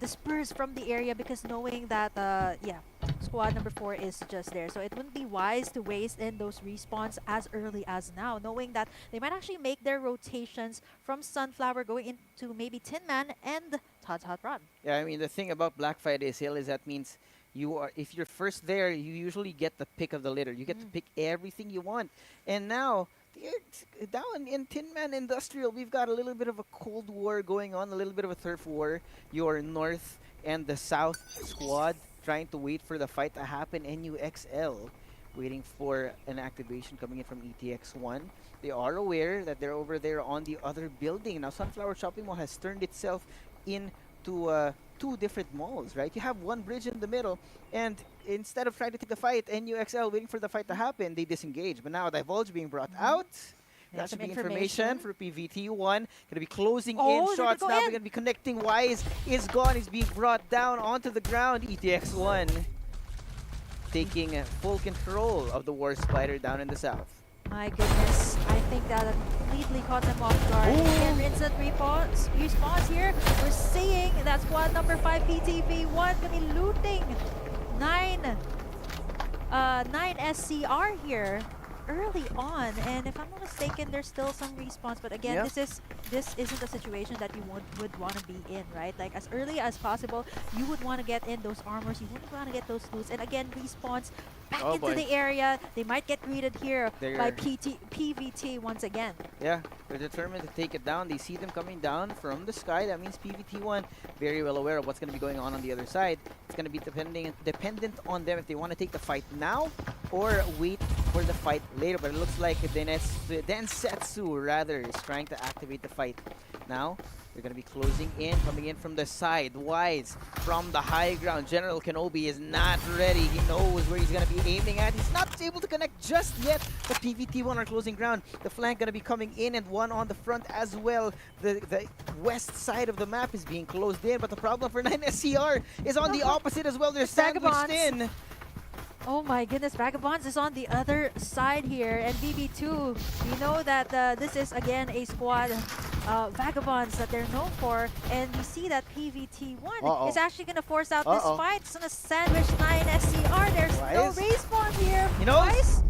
disperse from the area, because knowing that squad number 4 is just there, so it wouldn't be wise to waste in those respawns as early as now, knowing that they might actually make their rotations from Sunflower going into maybe Tin Man and Todd's Hot Rod. Yeah, I mean, the thing about Black Friday sale is that means if you're first there, you usually get the pick of the litter. You get to pick everything you want. And now, down in Tin Man Industrial, we've got a little bit of a cold war going on, a little bit of a turf war. Your north and the south squad trying to wait for the fight to happen. NUXL waiting for an activation coming in from ETX1. They are aware that they're over there on the other building. Now, Sunflower Shopping Mall has turned itself into 2 different malls, right? You have one bridge in the middle, and instead of trying to take the fight, NUXL waiting for the fight to happen, they disengage. But now Divulge being brought out. That should be information for PVT1. Going to be closing in shots now. We're going to be connecting. Wise is gone. He's being brought down onto the ground. ETX1 taking full control of the War Spider down in the south. My goodness, I think that completely caught them off guard. And instant response here. We're seeing that squad number 5 PTV1 gonna be looting 9 SCR here early on, and if I'm not mistaken, there's still some respawns. But again, this isn't a situation that you would want to be in, right? Like as early as possible, you would want to get in those armors, you would want to get those loots, and again, respawns back into the area. They might get greeted here by PVT once again. Yeah, they're determined to take it down. They see them coming down from the sky. That means PVT1 very well aware of what's going to be going on the other side. It's going to be dependent on them if they want to take the fight now or wait for the fight later. But it looks like Densetsu rather is trying to activate the fight now. They're going to be closing in, coming in from the side. Wise from the high ground. General Kenobi is not ready. He knows where he's going to be aiming at. He's not able to connect just yet. The PVT1 are closing ground. The flank going to be coming in, and one on the front as well. The west side of the map is being closed in, but the problem for 9SCR is on the opposite as well. They're sandwiched in. Oh my goodness, Vagabonds is on the other side here, and BB2, we know that this is again a squad, Vagabonds, that they're known for, and we see that PVT1 is actually going to force out this fight. It's going to sandwich 9SCR. There's no respawn here. Wise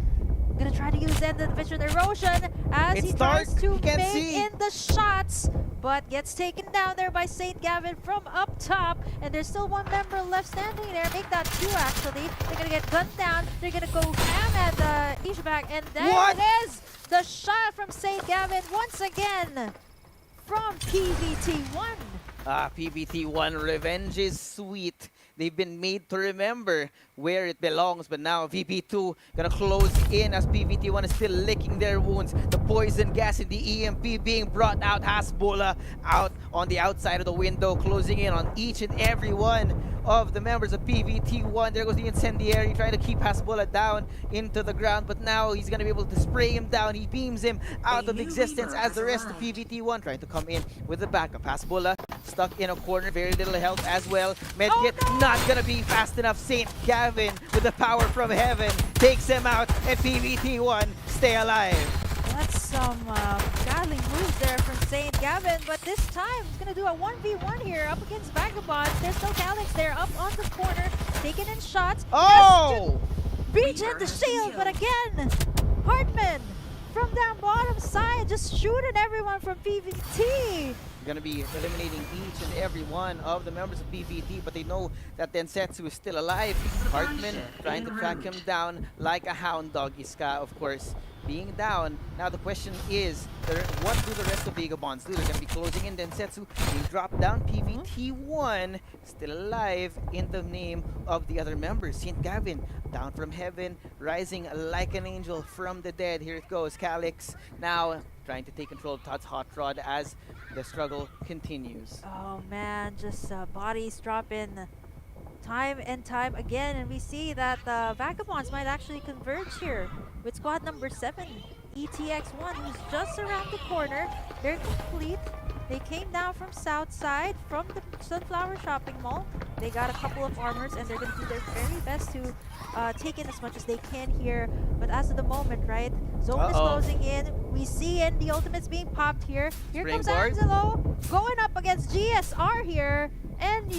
gonna try to use end of vision erosion as he tries to make in the shots, but gets taken down there by St. Gavin from up top, and there's still 1 member left standing there. Make that 2 actually. They're gonna get gunned down. They're gonna go ham at the Ishbak, and there it is! The shot from St. Gavin once again from PVT1. PVT1, revenge is sweet. They've been made to remember where it belongs, but now VP2 gonna close in as PVT1 is still licking their wounds. The poison gas in the EMP being brought out. Hasbulla out on the outside of the window, closing in on each and every one of the members of PVT1. There goes the incendiary, trying to keep Hasbulla down into the ground, but now he's gonna be able to spray him down. He beams him out of existence as the rest of PVT1 trying to come in with the backup. Hasbulla stuck in a corner, very little health as well. Medkit not gonna be fast enough. St. Gavin with the power from heaven takes him out, and PVT1 stay alive. That's some battling moves there from St. Gavin, but this time he's gonna do a 1v1 here up against Vagabonds. There's no Calyx there, up on the corner, taking in shots. Oh! Regen the shield, but again, Hartman from down bottom side, just shooting everyone from PVT. Gonna be eliminating each and every one of the members of PVT, but they know that Densetsu is still alive. Hartman trying to track him down like a hound dog. Iska, of course, being down. Now the question is, what do the rest of Vagabonds do? They're gonna be closing in Densetsu. They drop down. PVT1 still alive in the name of the other members. St. Gavin down from heaven, rising like an angel from the dead. Here it goes. Calyx now trying to take control of Todd's Hot Rod as the struggle continues. Oh man, just bodies dropping time and time again, and we see that Vagabonds might actually converge here with squad number 7, ETX1, who's just around the corner. They're complete. They came down from south side, from the Sunflower Shopping Mall. They got a couple of armors, and they're going to do their very best to take in as much as they can here. But as of the moment, right, zone is closing in. We see in the ultimates being popped here. Here comes Angelo going up against GSR here, and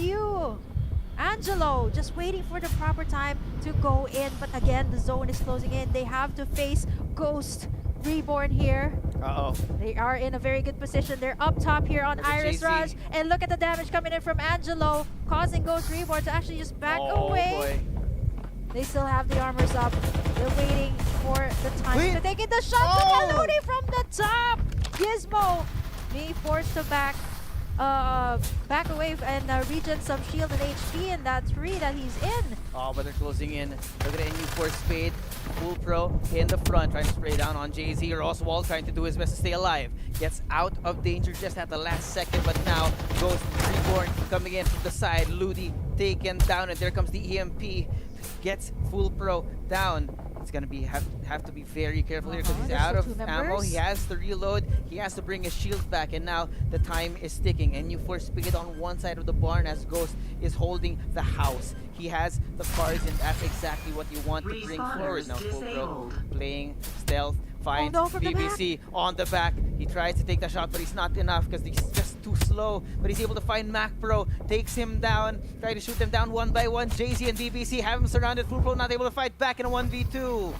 Angelo just waiting for the proper time to go in, but again the zone is closing in. They have to face Ghost Reborn here. They are in a very good position. They're up top here on Iris Rush, and look at the damage coming in from Angelo, causing Ghost Reborn to actually just back away. Boy. They still have the armors up. They're waiting for the time to take it. The shot to Kaludi from the top. Gizmo being forced to back away and regen some shield and HP in that 3 that he's in. Oh, but they're closing in. Look at the NU4 Spade. Full Pro in the front, trying to spray down on JZ. Roswell trying to do his best to stay alive. Gets out of danger just at the last second, but now Ghost Reborn coming in from the side. Ludi taken down, and there comes the EMP. Gets Full Pro down. It's gonna be have to be very careful here because he's out of ammo. He has to reload. He has to bring his shield back, and now the time is ticking. And you force Spigot on one side of the barn as Ghost is holding the house. He has the cards, and that's exactly what you want to bring forward. Now Full Pro playing stealth, finds BBC on the back. He tries to take the shot, but he's not enough because he's just too slow. But he's able to find Mac Pro, takes him down, try to shoot them down one by one. JZ and BBC have him surrounded. Full Pro not able to fight back in a 1v2.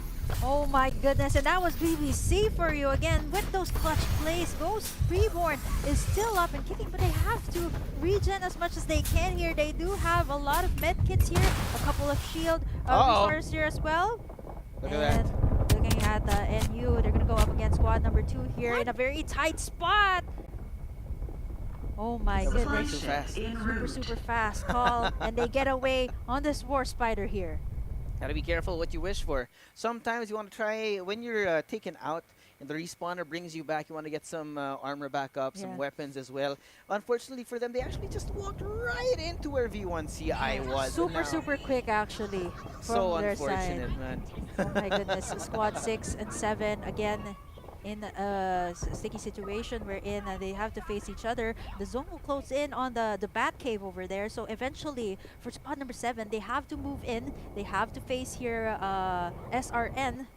Oh my goodness, and that was BBC for you again with those clutch plays. Ghost Reborn is still up and kicking, but they have to regen as much as they can here. They do have a lot of med kits here, a couple of shield resources here as well. Look at that. Looking at the NU, they're gonna go up against squad number 2 here in a very tight spot. Oh my goodness. Super fast call, and they get away on this War Spider here. Gotta be careful what you wish for. Sometimes you want to try, when you're taken out and the respawner brings you back, you want to get some armor back up, some weapons as well. Unfortunately for them, they actually just walked right into where V1CI was. Super quick actually from so their unfortunate, side. man. Oh my goodness. Squad 6 and 7 again in a sticky situation wherein they have to face each other. The zone will close in on the Bat Cave over there, so eventually for spot number 7 they have to move in. They have to face here SRN,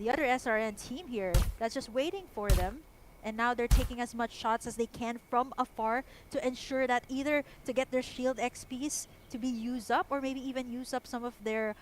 the other SRN team here that's just waiting for them. And now they're taking as much shots as they can from afar to ensure that either to get their shield XPs to be used up, or maybe even use up some of their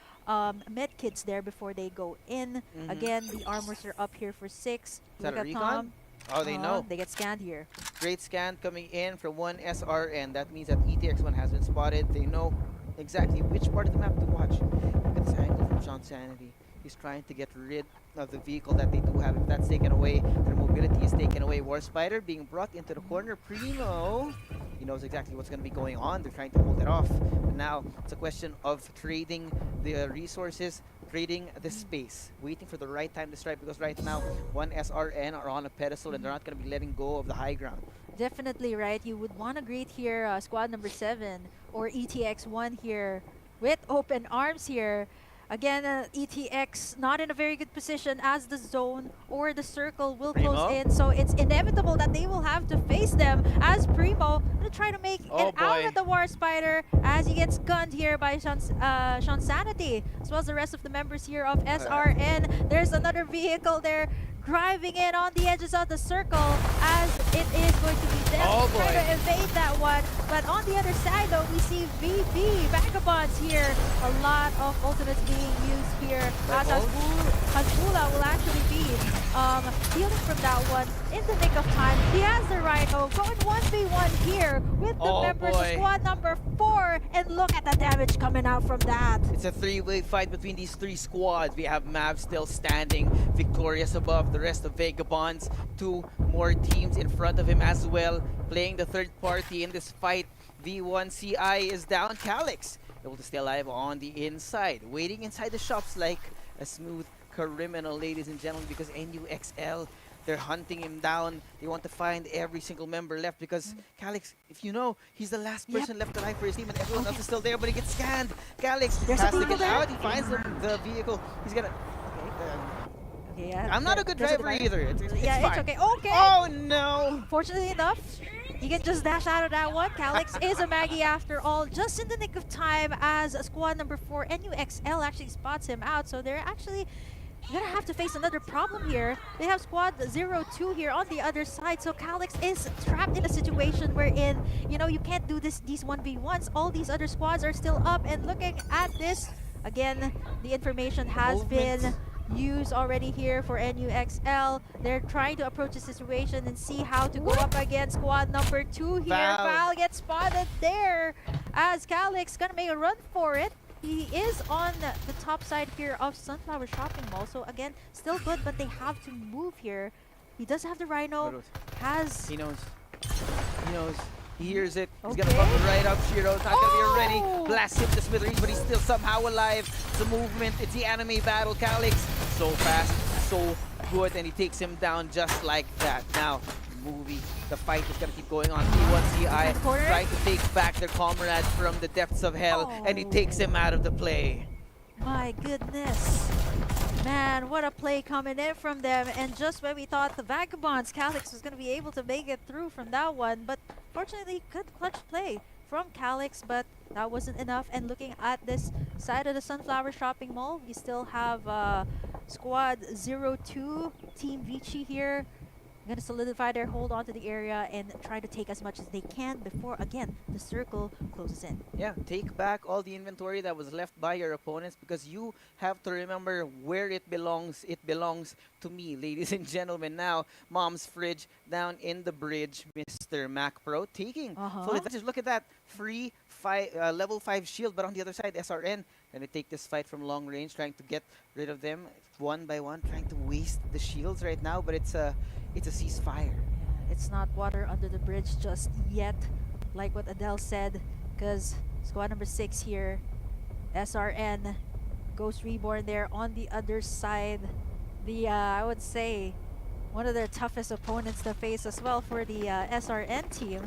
med kits there before they go in. Again, the armors are up here for 6. Look at Tom. Oh, they know. They get scanned here. Great scan coming in from one SRN. That means that ETX1 has been spotted. They know exactly which part of the map to watch. Look at this angle from Sean Sanity. He's trying to get rid of the vehicle that they do have. If that's taken away, their mobility is taken away. War Spider being brought into the corner. Primo He knows exactly what's going to be going on. They're trying to hold it off. And now it's a question of trading the resources, trading the space, waiting for the right time to strike, because right now one SRN are on a pedestal and they're not going to be letting go of the high ground. Definitely, right? You would want to greet here squad number 7 or ETX1 here with open arms here. Again, ETX not in a very good position as the zone or the circle will close Primo? in. So it's inevitable that they will have to face them as Primo to try to make it out of the War Spider as he gets gunned here by Sean Sanity, as well as the rest of the members here of SRN. There's another vehicle there driving in on the edges of the circle as it is going to be them trying to evade that one. But on the other side though, we see VB Vagabonds here. A lot of ultimates being used here as Hasbula will actually be healing from that one in the nick of time. He has the Rhino going 1v1 here with the members of squad number 4, and look at the damage coming out from that. It's a three-way fight between these 3 squads. We have Mav still standing victorious above the rest of Vagabonds. 2 more teams in front of him as well, playing the third party in this fight. V1CI is down. Calyx able to stay alive on the inside, waiting inside the shops like a smooth criminal, ladies and gentlemen, because NUXL, they're hunting him down. They want to find every single member left because Calyx, if you know, he's the last person left alive for his team, and everyone else is still there, but he gets scanned. Calyx has to get out. He finds the vehicle. He's gonna... I'm not a good driver either. It's It's fine. okay. Oh no! Fortunately enough, he can just dash out of that one. Calyx is a Maggie after all, just in the nick of time as squad number 4, NUXL, actually spots him out. So they're actually gonna have to face another problem here. They have squad 02 here on the other side. So Calyx is trapped in a situation wherein, you know, you can't do these 1v1s. All these other squads are still up, and looking at this, again, the information has been used already here for NUXL. They're trying to approach the situation and see how to go up against squad number 2 here. Val gets spotted there as Calyx gonna make a run for it. He is on the top side here of Sunflower Shopping Mall. So again, still good, but they have to move here. He does have the Rhino. He knows. He knows. He hears it. He's gonna bump it right up. Shiro's not gonna be ready. Blast him to smithereens, but he's still somehow alive. It's a movement. It's the anime battle. Calyx, so fast, so good, and he takes him down just like that. Now, the fight is gonna keep going on. P1CI trying to take back their comrades from the depths of hell, and he takes him out of the play. My goodness. Man, what a play coming in from them. And just when we thought the Vagabonds, Calyx was going to be able to make it through from that one. But fortunately, good clutch play from Calyx, but that wasn't enough. And looking at this side of the Sunflower Shopping Mall, we still have Squad 02, Team Vici here. Going to solidify their hold onto the area and try to take as much as they can before, again, the circle closes in. Yeah, take back all the inventory that was left by your opponents, because you have to remember where it belongs. It belongs to me, ladies and gentlemen. Now, Mom's Fridge down in the bridge. Mr. Mac Pro taking full advantage. Look at that free level 5 shield, but on the other side, SRN going to take this fight from long range, trying to get rid of them one by one, trying to waste the shields right now, but it's a ceasefire. It's not water under the bridge just yet, like what Adele said, because squad number 6 here, SRN, Ghost Reborn there on the other side. The I would say one of their toughest opponents to face as well for the SRN team.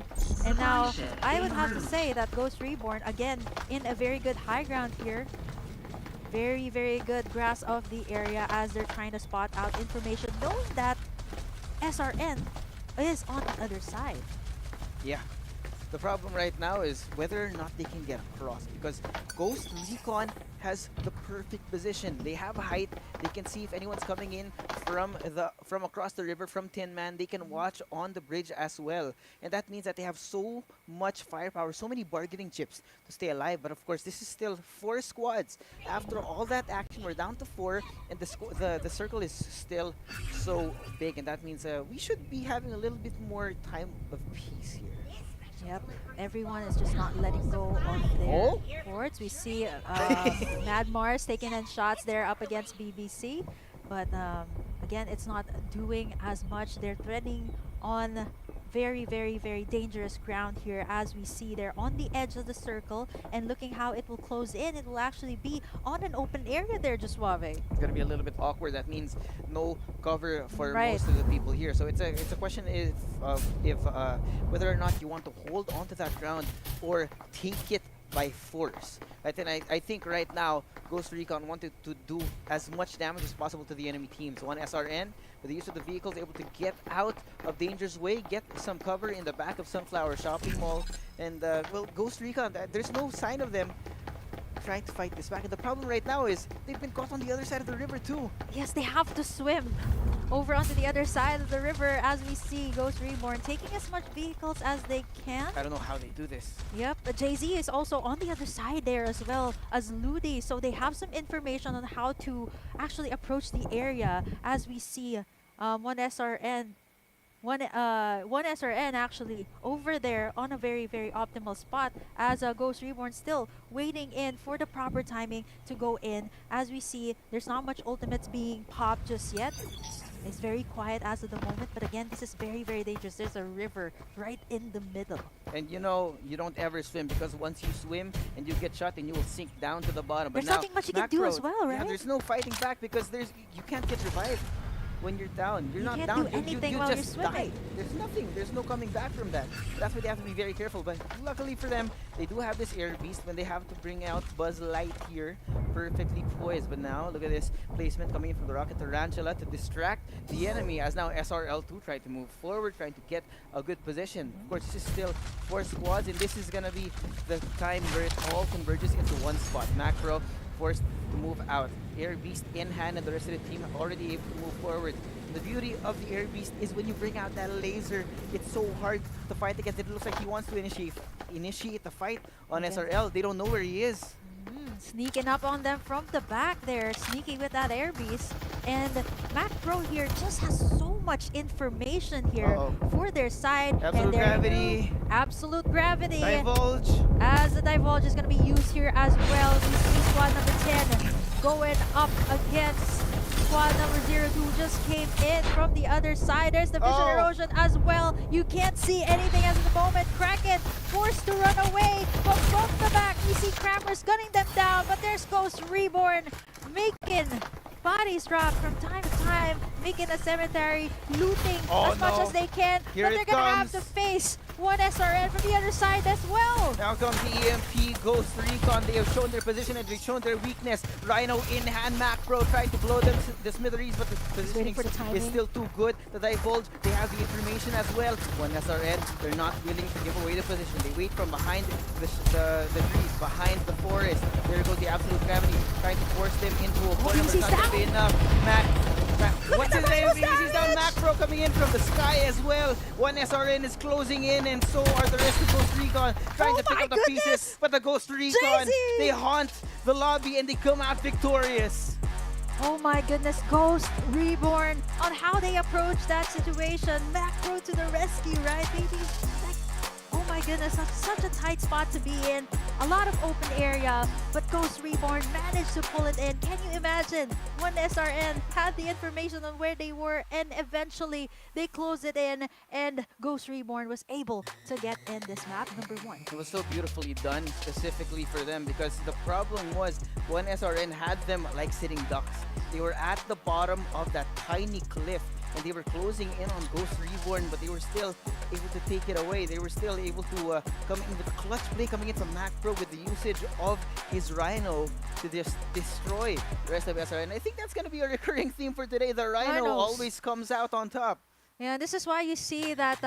And now I would have to say that Ghost Reborn, again, in a very good high ground here. Very, very good grasp of the area as they're trying to spot out information, knowing that SRN is on the other side. Yeah. The problem right now is whether or not they can get across, because Ghost Recon has the perfect position. They have height. They can see if anyone's coming in from across the river from Tin Man. They can watch on the bridge as well. And that means that they have so much firepower, so many bargaining chips to stay alive. But of course, this is still 4 squads. After all that action, we're down to 4, and the circle is still so big. And that means we should be having a little bit more time of peace here. Yep, everyone is just not letting go of their boards. We see Mad Mars taking in shots there up against BBC, but again, it's not doing as much. They're threading on very, very, very dangerous ground here. As we see, they're on the edge of the circle, and looking how it will close in, it will actually be on an open area there, Suave. It's gonna be a little bit awkward. That means no cover for Right. most of the people here. So it's a question if whether or not you want to hold on to that ground or take it by force. Right? And I think right now Ghost Recon wanted to do as much damage as possible to the enemy teams. One SRN with the use of the vehicles able to get out of danger's way, get some cover in the back of Sunflower Shopping Mall, and well, Ghost Recon, there's no sign of them trying to fight this back. And the problem right now is they've been caught on the other side of the river too. Yes, they have to swim over onto the other side of the river, as we see Ghost Reborn taking as much vehicles as they can. I don't know how they do this. Yep, but Jay-Z is also on the other side there as well as Ludi, so they have some information on how to actually approach the area, as we see one SRN actually over there on a very, very optimal spot, as Ghost Reborn still waiting in for the proper timing to go in. As we see, there's not much ultimates being popped just yet. It's very quiet as of the moment, but again, this is very, very dangerous. There's a river right in the middle. And you know, you don't ever swim, because once you swim and you get shot, then you will sink down to the bottom. There's but now, nothing much you can do as well, right? Yeah, there's no fighting back, because you can't get revived when you're down. You're not can't down. do anything you while you're just swimming. die. There's nothing. There's no coming back from that. That's why they have to be very careful. But luckily for them, they do have this Air Beast when they have to bring out Buzz Light here, perfectly poised. But now, look at this placement coming in from the Rocket Tarantula to distract the enemy, as now SRL2 trying to move forward, trying to get a good position. Of course, this is still 4 squads, and this is going to be the time where it all converges into one spot. Macro forced to move out. Air Beast in hand, and the rest of the team already able to move forward. The beauty of the Air Beast is when you bring out that laser, it's so hard to fight against. It looks like he wants to initiate the fight on SRL. They don't know where he is. Sneaking up on them from the back there, sneaking with that Air Beast. And Mac Pro here just has so much information here for their side. Absolute and Gravity. Absolute Gravity. Divulge. As the Divulge is going to be used here as well. We see squad number 10 going up against squad number 02, who just came in from the other side. There's the vision erosion as well. You can't see anything as of the moment. Kraken forced to run away, but from the back we see Crammers gunning them down, but there's Ghost Reborn making bodies drop from time to time, making a cemetery, looting as much as they can. Here but they're gonna have to face one SRN from the other side as well. Now comes the EMP, Ghost Recon. They have shown their position and they've shown their weakness. Rhino in hand, Macro trying to blow them the smithereens, but the positioning is still too good. The Divulge, they have the information as well. One SRN, they're not willing to give away the position. They wait from behind the trees, behind the forest. There goes the Absolute Gravity, trying to force them into a corner, but it's not going to be enough. What's his name? He's down. Macro coming in from the sky as well. One SRN is closing in, and so are the rest of Ghost Recon, trying to pick up the pieces. But the Ghost Recon, they haunt the lobby and they come out victorious. Oh my goodness, Ghost Reborn on how they approach that situation. Macro to the rescue, right, baby? Like, oh my goodness, that's such a tight spot to be in. A lot of open area, but Ghost Reborn managed to pull it in. Can you imagine? One SRN had the information on where they were, and eventually they closed it in, and Ghost Reborn was able to get in this map, number 1. It was so beautifully done specifically for them, because the problem was one SRN had them like sitting ducks. They were at the bottom of that tiny cliff, and they were closing in on Ghost Reborn, but they were still able to take it away. They were still able to come in with a clutch play coming in from Macro with the usage of his Rhino to just destroy the rest of SRN. I think that's going to be a recurring theme for today. The Rhino always comes out on top. Yeah, this is why you see that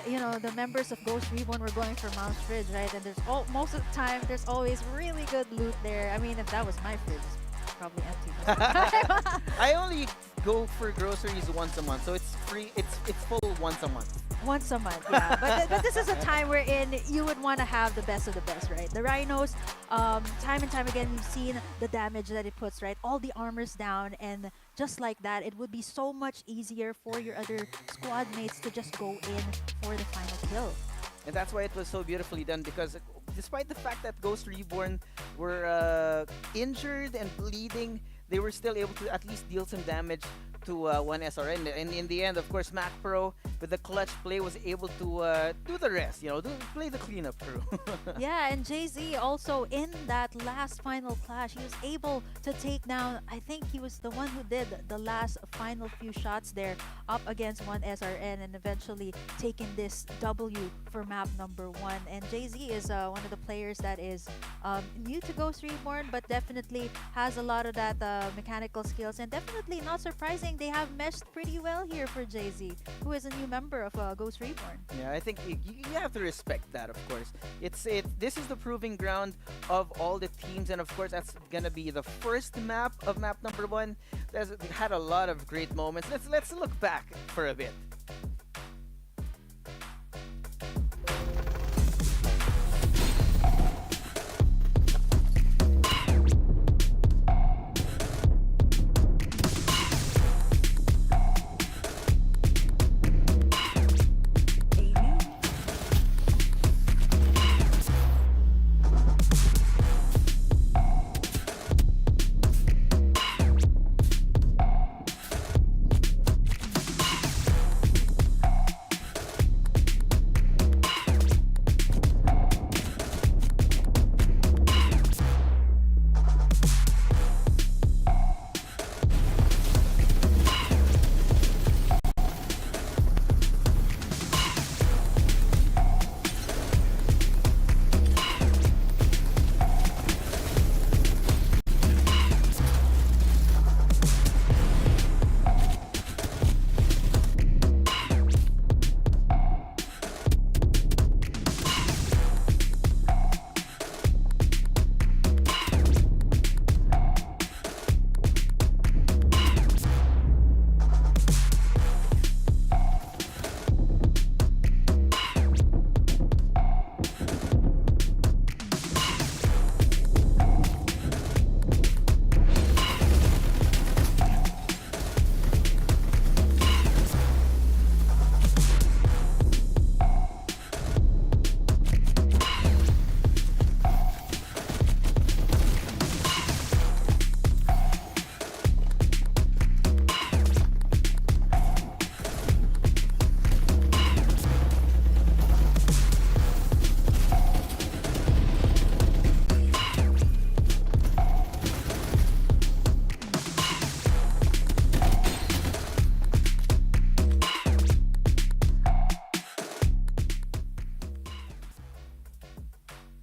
you know, the members of Ghost Reborn were going for Mom's Fridge, right? And there's most of the time there's always really good loot there. I mean, if that was my fridge, it's probably empty. I only go for groceries once a month, so it's free. It's full once a month. Once a month, yeah. but this is a time wherein you would want to have the best of the best, right? The Rhinos, time and time again, we've seen the damage that it puts, right? All the armors down, and just like that, it would be so much easier for your other squad mates to just go in for the final kill. And that's why it was so beautifully done, because despite the fact that Ghost Reborn were injured and bleeding, they were still able to at least deal some damage to one SRN. And in the end, of course, Mac Pro with the clutch play was able to do the rest, play the cleanup crew. Yeah, and Jay-Z also in that last final clash, he was able to take down, I think he was the one who did the last final few shots there up against one SRN and eventually taking this W for map number 1. And Jay-Z is one of the players that is new to Ghost Reborn, but definitely has a lot of that mechanical skills, and definitely not surprising, they have meshed pretty well here for Jay-Z, who is a new member of Ghost Reborn. Yeah, I think you have to respect that, of course. This is the proving ground of all the teams, and of course that's gonna be the first map of map number 1. That's had a lot of great moments. Let's look back for a bit.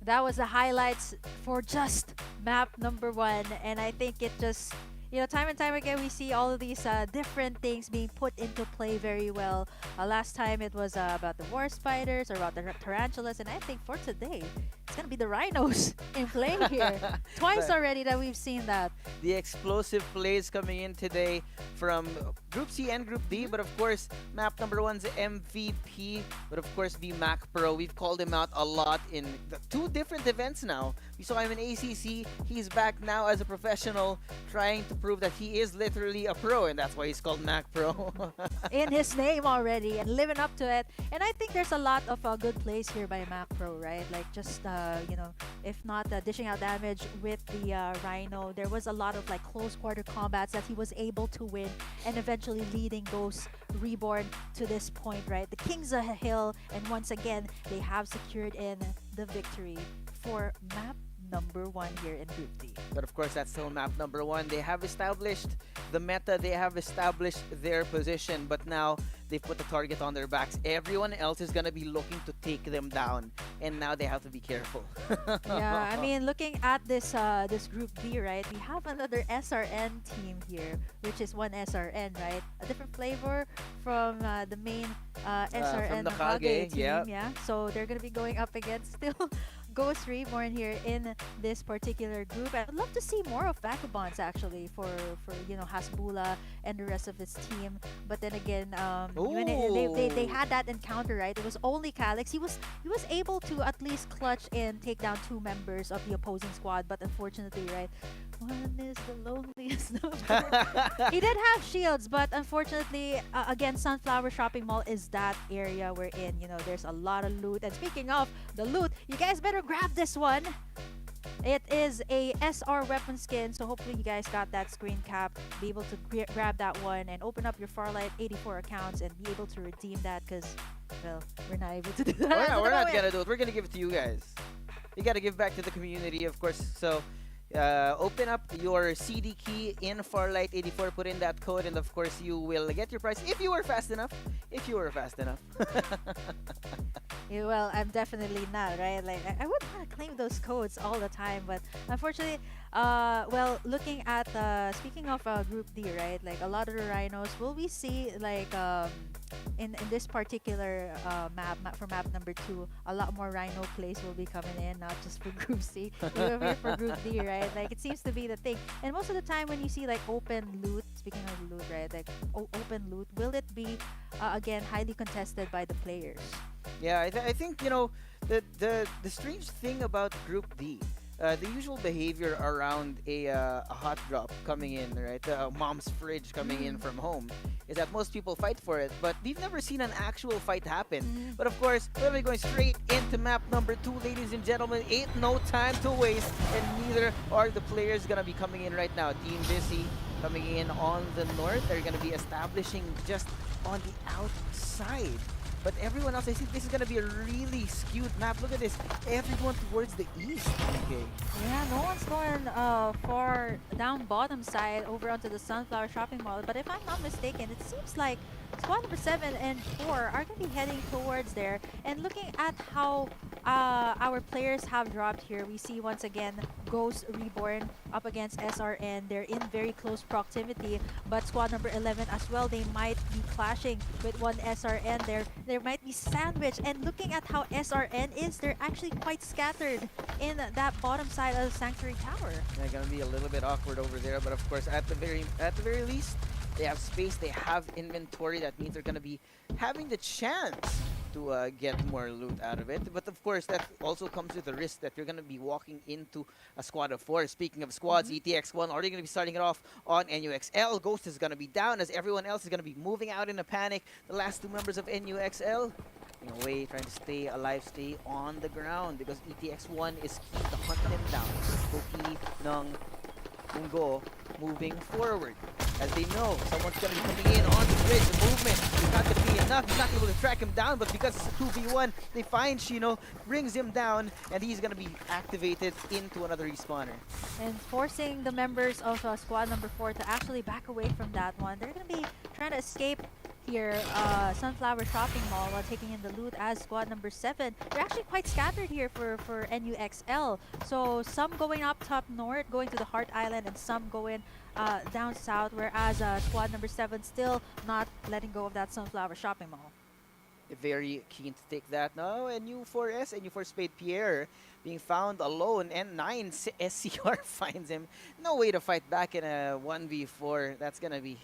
That was the highlights for just map number 1, and I think it just, time and time again we see all of these different things being put into play very well. Last time it was about the war spiders or about the tarantulas, and I think for today it's gonna be the rhinos in play here. Twice already that we've seen that. The explosive plays coming in today from Group C and Group D, but of course, map number 1's MVP would of course be Mac Pro. We've called him out a lot in the 2 different events now. We saw him in ACC. He's back now as a professional, trying to prove that he is literally a pro, and that's why he's called Mac Pro. In his name already and living up to it. And I think there's a lot of good plays here by Mac Pro, right? Like just if not dishing out damage with the Rhino, there was a lot of like close quarter combats that he was able to win and eventually leading Ghost Reborn to this point, right? The Kings of Hill, and once again they have secured in the victory for map number 1 here in Group D. But of course, that's still map number 1. They have established the meta, they have established their position, but now they put the target on their backs. Everyone else is gonna be looking to take them down, and now they have to be careful. Yeah, I mean, looking at this this Group D, right? We have another SRN team here, which is one SRN, right? A different flavor from the main SRN from the Kage team, yeah. yeah. So they're gonna be going up against still Ghost Reborn here in this particular group. I would love to see more of Vagabonds actually for Hasbula and the rest of his team. But then again, when they had that encounter, right? It was only Calix. He was able to at least clutch and take down 2 members of the opposing squad. But unfortunately, right, one is the loneliest number. He did have shields, but unfortunately, again, Sunflower Shopping Mall is that area we're in. There's a lot of loot. And speaking of the loot, you guys better grab this one. It is a SR weapon skin, so hopefully you guys got that screen cap, be able to grab that one and open up your Farlight 84 accounts and be able to redeem that because, well, we're not able to do that. Oh, yeah, we're not gonna do it. We're gonna give it to you guys. You gotta give back to the community, of course. So, open up your CD key in Farlight 84, put in that code, and of course you will get your prize if you were fast enough. If you were fast enough. Yeah, well, I'm definitely not, right? Like, I would want to claim those codes all the time, but unfortunately, well, looking at, speaking of Group D, right? Like, a lot of the Rhinos, will we see, like, in this particular map for map number 2, a lot more Rhino plays will be coming in, not just for Group C, even here for Group D, right? Like, it seems to be the thing. And most of the time when you see, like, open loot, speaking of loot, right? Like, open loot, will it be, again, highly contested by the players? Yeah, I think, you know, the strange thing about Group D, the usual behavior around a hot drop coming in, right? Mom's fridge coming in from home, is that most people fight for it, but we've never seen an actual fight happen. But of course, we're going to be going straight into map number 2, ladies and gentlemen. Ain't no time to waste, and neither are the players going to be coming in right now. Team Busy coming in on the north. They're going to be establishing just on the outside. But everyone else, I think this is going to be a really skewed map. Look at this. Everyone towards the east. Okay. Yeah, no one's going far down bottom side over onto the Sunflower Shopping Mall. But if I'm not mistaken, it seems like squad number 7 and 4 are going to be heading towards there. And looking at how our players have dropped here, we see once again Ghost Reborn up against SRN. They're in very close proximity, but squad number 11 as well, they might be clashing with one SRN. There might be sandwich, and looking at how SRN is, they're actually quite scattered in that bottom side of the Sanctuary Tower. They're gonna be a little bit awkward over there, but of course at the very least, they have space, they have inventory. That means they're gonna be having the chance to get more loot out of it. But of course, that also comes with the risk that you're going to be walking into a squad of 4. Speaking of squads, ETX1 already going to be starting it off on NUXL. Ghost is going to be down as everyone else is going to be moving out in a panic. The last 2 members of NUXL, in a way, trying to stay alive, stay on the ground, because ETX1 is key to hunt them down. Cookie ng Mungo moving forward. As they know, someone's going to be coming in on the bridge. The movement is not going to be enough. He's not able to track him down, but because it's a 2v1, they find Shino, brings him down, and he's going to be activated into another respawner. And forcing the members of squad number 4 to actually back away from that one. They're going to be trying to escape here, Sunflower Shopping Mall, while taking in the loot as squad number 7. They're actually quite scattered here for NUXL. So some going up top north, going to the Heart Island, and some going down south, whereas squad number 7 still not letting go of that Sunflower Shopping Mall. Very keen to take that now. And NU4S and NU4 Spade Pierre being found alone, and 9 SCR finds him. No way to fight back in a 1v4. That's gonna be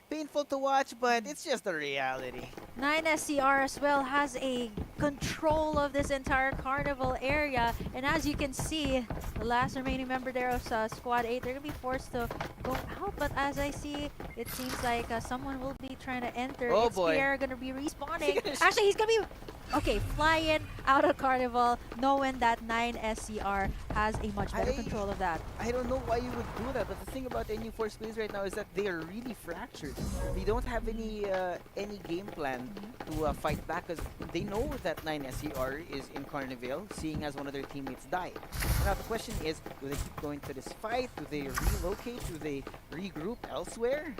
painful to watch, but it's just the reality. 9SCR as well has a control of this entire carnival area, and as you can see, the last remaining member there of squad 8, they're gonna be forced to go out. But as I see, it seems like someone will be trying to enter. Oh it's boy, Pierre gonna be respawning. Actually, he's gonna be flying out of carnival, knowing that 9SCR has a much better control of that. I don't know why you would do that, but the thing about NU4 Space right now is that they are really fractured. They don't have any game plan to fight back, because they know that 9SCR is in Carnival, seeing as one of their teammates died. Now the question is, do they keep going to this fight? Do they relocate? Do they regroup elsewhere?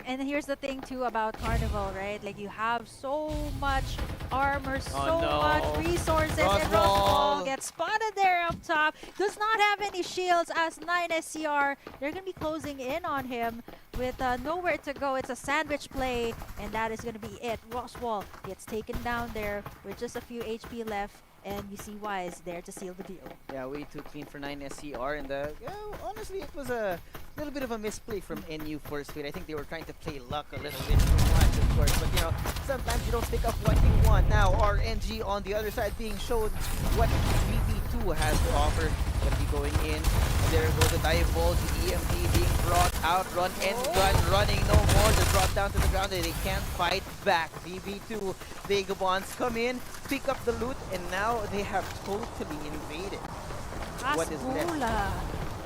And here's the thing too about Carnival, right? Like, you have so much armor, so much resources, and Roswell gets spotted there up top. Does not have any shields as 9SCR. They're going to be closing in on him with nowhere to go. It's a sandwich play, and that is going to be it. Roswell gets taken down there with just a few HP left, and you see Wise there to seal the deal. Yeah, way too clean for 9SCR, and honestly, it was a little bit of a misplay from NU for Speed. I think they were trying to play luck a little bit too much, of course, but you know, sometimes you don't pick up what you want. Now, RNG on the other side being shown what VB2 has to offer. Gonna be going in. There goes the Divulge, the EMP being brought out, run and gun, running no more. They're brought down to the ground and they can't fight back. VB2, Vagabonds come in, pick up the loot, and now they have totally invaded. what is left. Asbula.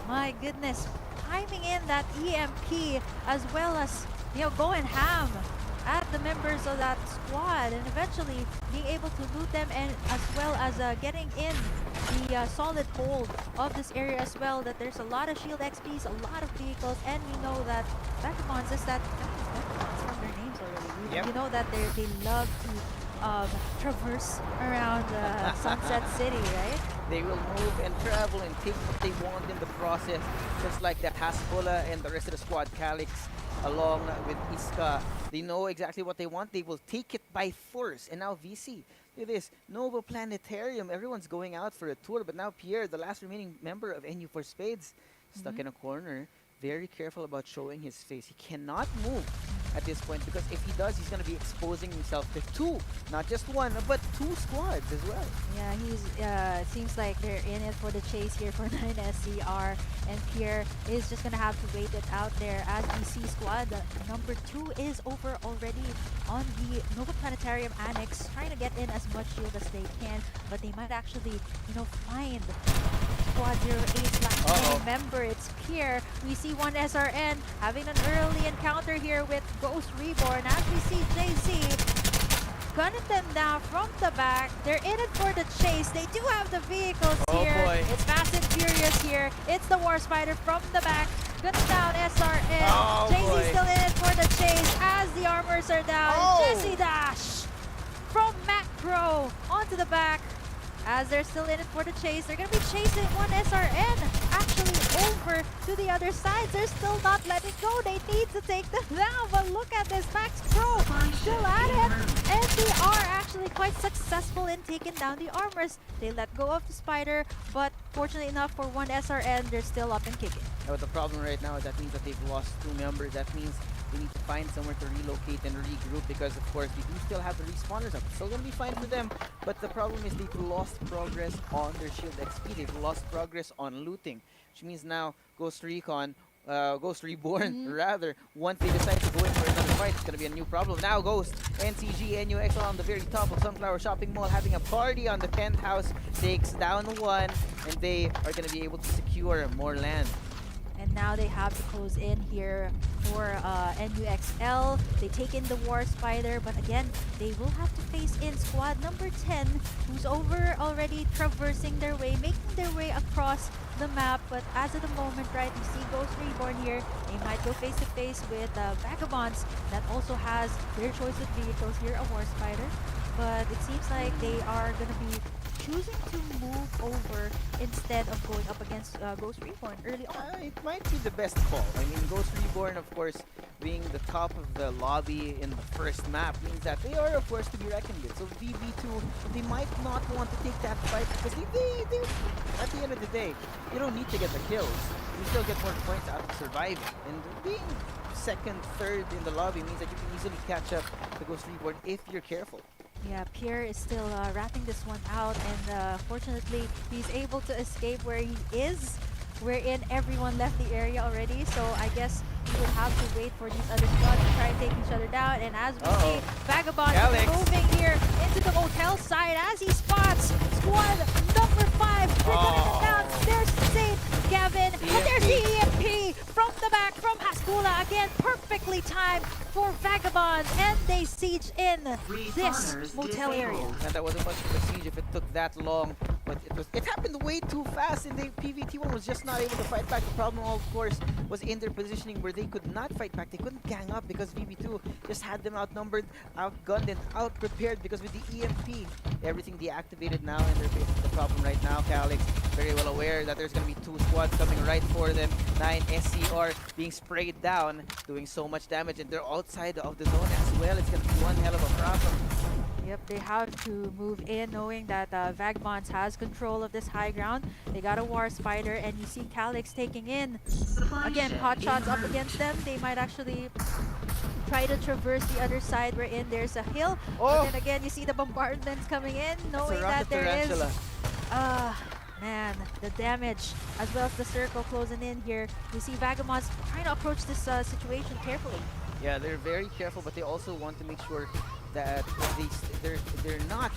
My goodness. Timing in that EMP as well as, going ham at the members of that squad and eventually being able to loot them, and as well as getting in the solid hold of this area as well, that there's a lot of shield XPs, a lot of vehicles, and you know that Vagabonds is that Vagabonds from their names already. Yep. You know that they love to traverse around Sunset City, right? They will move and travel and take what they want in the process, just like that Hasbulla and the rest of the squad, Calix, along with Iska. They know exactly what they want. They will take it by force. And now VC, look at this, Nova Planetarium. Everyone's going out for a tour, but now Pierre, the last remaining member of NU for Spades, stuck in a corner. Very careful about showing his face. He cannot move at this point, because if he does, he's going to be exposing himself to two, not just one, but two squads as well. Yeah, it seems like they're in it for the chase here for 9SCR, and Pierre is just gonna have to wait it out there as we see squad number 2 is over already on the Nova Planetarium Annex, trying to get in as much shield as they can, but they might actually, find Squad 08/9 member. It's Pierre. We see one SRN having an early encounter here with Ghost Reborn as we see JZ gunning them down from the back. They're in it for the chase. They do have the vehicles here. Boy. It's Fast and Furious here. It's the War Spider from the back. Gunning down SRN. JZ still in it for the chase as the armors are down. Jesse Dash from Macro onto the back. As they're still in it for the chase, they're going to be chasing one SRN actually over to the other side. They're still not letting go. They need to take them down, but look at this. Max Pro still at it, and they are actually quite successful in taking down the armors. They let go of the Spider, but fortunately enough for one SRN, they're still up and kicking. But the problem right now is that means that they've lost 2 members. That means they need to find somewhere to relocate and regroup, because of course they do still have the respawners up. It's still gonna be fine for them, but the problem is they've lost progress on their shield XP. They've lost progress on looting, which means now Ghost Reborn, rather, once they decide to go in for another fight, it's gonna be a new problem. Now Ghost, NCG, NUX on the very top of Sunflower Shopping Mall, having a party on the penthouse, takes down one, and they are gonna be able to secure more land. And now they have to close in here for NUXL. They take in the War Spider, but again, they will have to face in squad number 10, who's over already traversing their way, making their way across the map. But as of the moment, right, you see Ghost Reborn here. They might go face to face with Vagabonds that also has their choice of vehicles here, a War Spider. But it seems like they are going to be choosing to move over instead of going up against Ghost Reborn early on. It might be the best call. I mean, Ghost Reborn, of course, being the top of the lobby in the first map means that they are, of course, to be reckoned with. So VB2, they might not want to take that fight, because they at the end of the day, you don't need to get the kills. You still get more points out of surviving. And being second, third in the lobby means that you can easily catch up to Ghost Reborn if you're careful. Yeah, Pierre is still wrapping this one out, and fortunately, he's able to escape where he is. Wherein everyone left the area already, so I guess we would have to wait for these other squads to try and take each other down. And as we see, Vagabond moving here into the hotel side as he spots squad number 5. They're gunning them down. There's Saint Gavin, but there's the EMP from the back from Haskula. Again, perfectly timed for Vagabond, and they siege in this motel area. And that wasn't much of a siege if it took that long, but it happened way too fast, and the PVT1 was just not able to fight back. The problem, of course, was in their positioning where they could not fight back. They couldn't gang up because VB2 just had them outnumbered, outgunned, and outprepared, because with the EMP, everything deactivated now, and they're facing the problem right now. Calix, very well aware that there's going to be 2 squads coming right for them. 9SCR being sprayed down, doing so much damage, and they're outside of the zone as well. It's going to be one hell of a problem. Yep, they have to move in knowing that Vagabonds has control of this high ground. They got a War Spider, and you see Calix taking in. Again, hot shots up against them. They might actually try to traverse the other side wherein there's a hill. But then again, you see the bombardments coming in, knowing that there is... man, the damage as well as the circle closing in here. You see Vagabonds trying to approach this situation carefully. Yeah, they're very careful, but they also want to make sure that they're not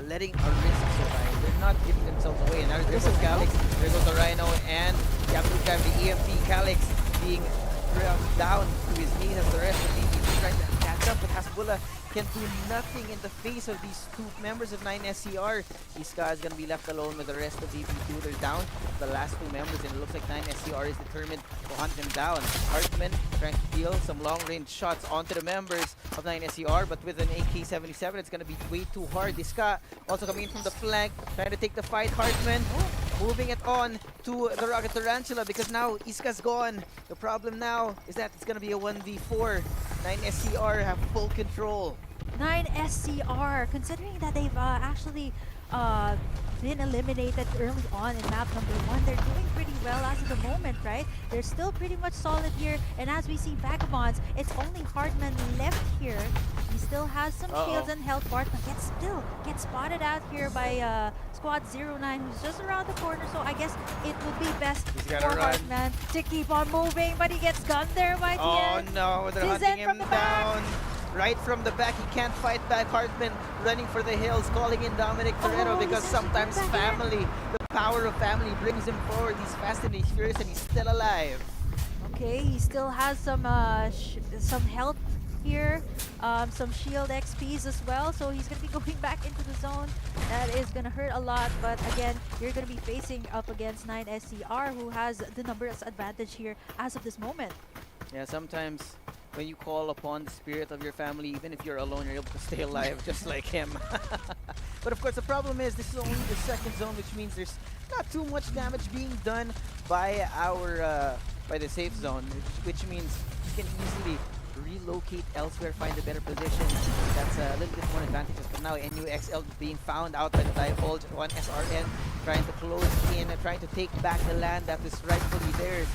letting a risk survive. They're not giving themselves away. And now there goes Calyx, there goes the Rhino, and the absolute time the EMP. Calyx being down to his knees as the rest of the team trying to catch up, but Hasbulla can do nothing in the face of these two members of 9SCR. Iska is going to be left alone with the rest of VP2. They're down to the last two members, and it looks like 9SCR is determined to hunt them down. Hartman trying to deal some long-range shots onto the members of 9SCR, but with an AK-77, it's going to be way too hard. Iska also coming in from the flank, trying to take the fight. Hartman moving it on to the Rocket Tarantula because now Iska's gone. The problem now is that it's going to be a 1v4. 9SCR have full control. 9SCR, considering that they've actually been eliminated early on in map number 1, they're doing pretty well as of the moment, right? They're still pretty much solid here, and as we see Vagabonds, it's only Hartman left here. He still has some shields and health bars, but gets spotted out here by Squad 09, who's just around the corner, so I guess it would be best for Hartman to keep on moving, but he gets gunned there by Tien. Oh no, they're hunting him down. Right from the back, he can't fight back. Hartman running for the hills, calling in Dominic Torero because sometimes family, the power of family brings him forward. He's fast and he's furious and he's still alive. Okay, he still has some health here, some shield XPs as well, so he's going to be going back into the zone. That is going to hurt a lot, but again, you're going to be facing up against 9SCR, who has the numbers advantage here as of this moment. Yeah, sometimes when you call upon the spirit of your family, even if you're alone, you're able to stay alive just like him. But of course, the problem is this is only the second zone, which means there's not too much damage being done by our by the safe zone, which means you can easily relocate elsewhere, find a better position. That's a little bit more advantageous. But now NUXL being found out by the Divulge, 1SRN trying to close in, trying to take back the land that is rightfully theirs.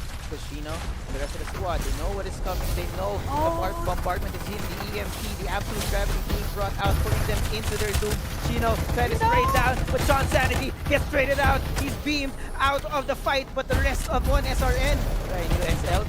Chino and the rest of the squad, they know what is coming, they know the bombardment is in, the EMP, the absolute gravity being brought out, putting them into their doom. Chino trying to spray down, but Sean Sanity gets traded out. He's beamed out of the fight, but the rest of 1SRN, NUXL,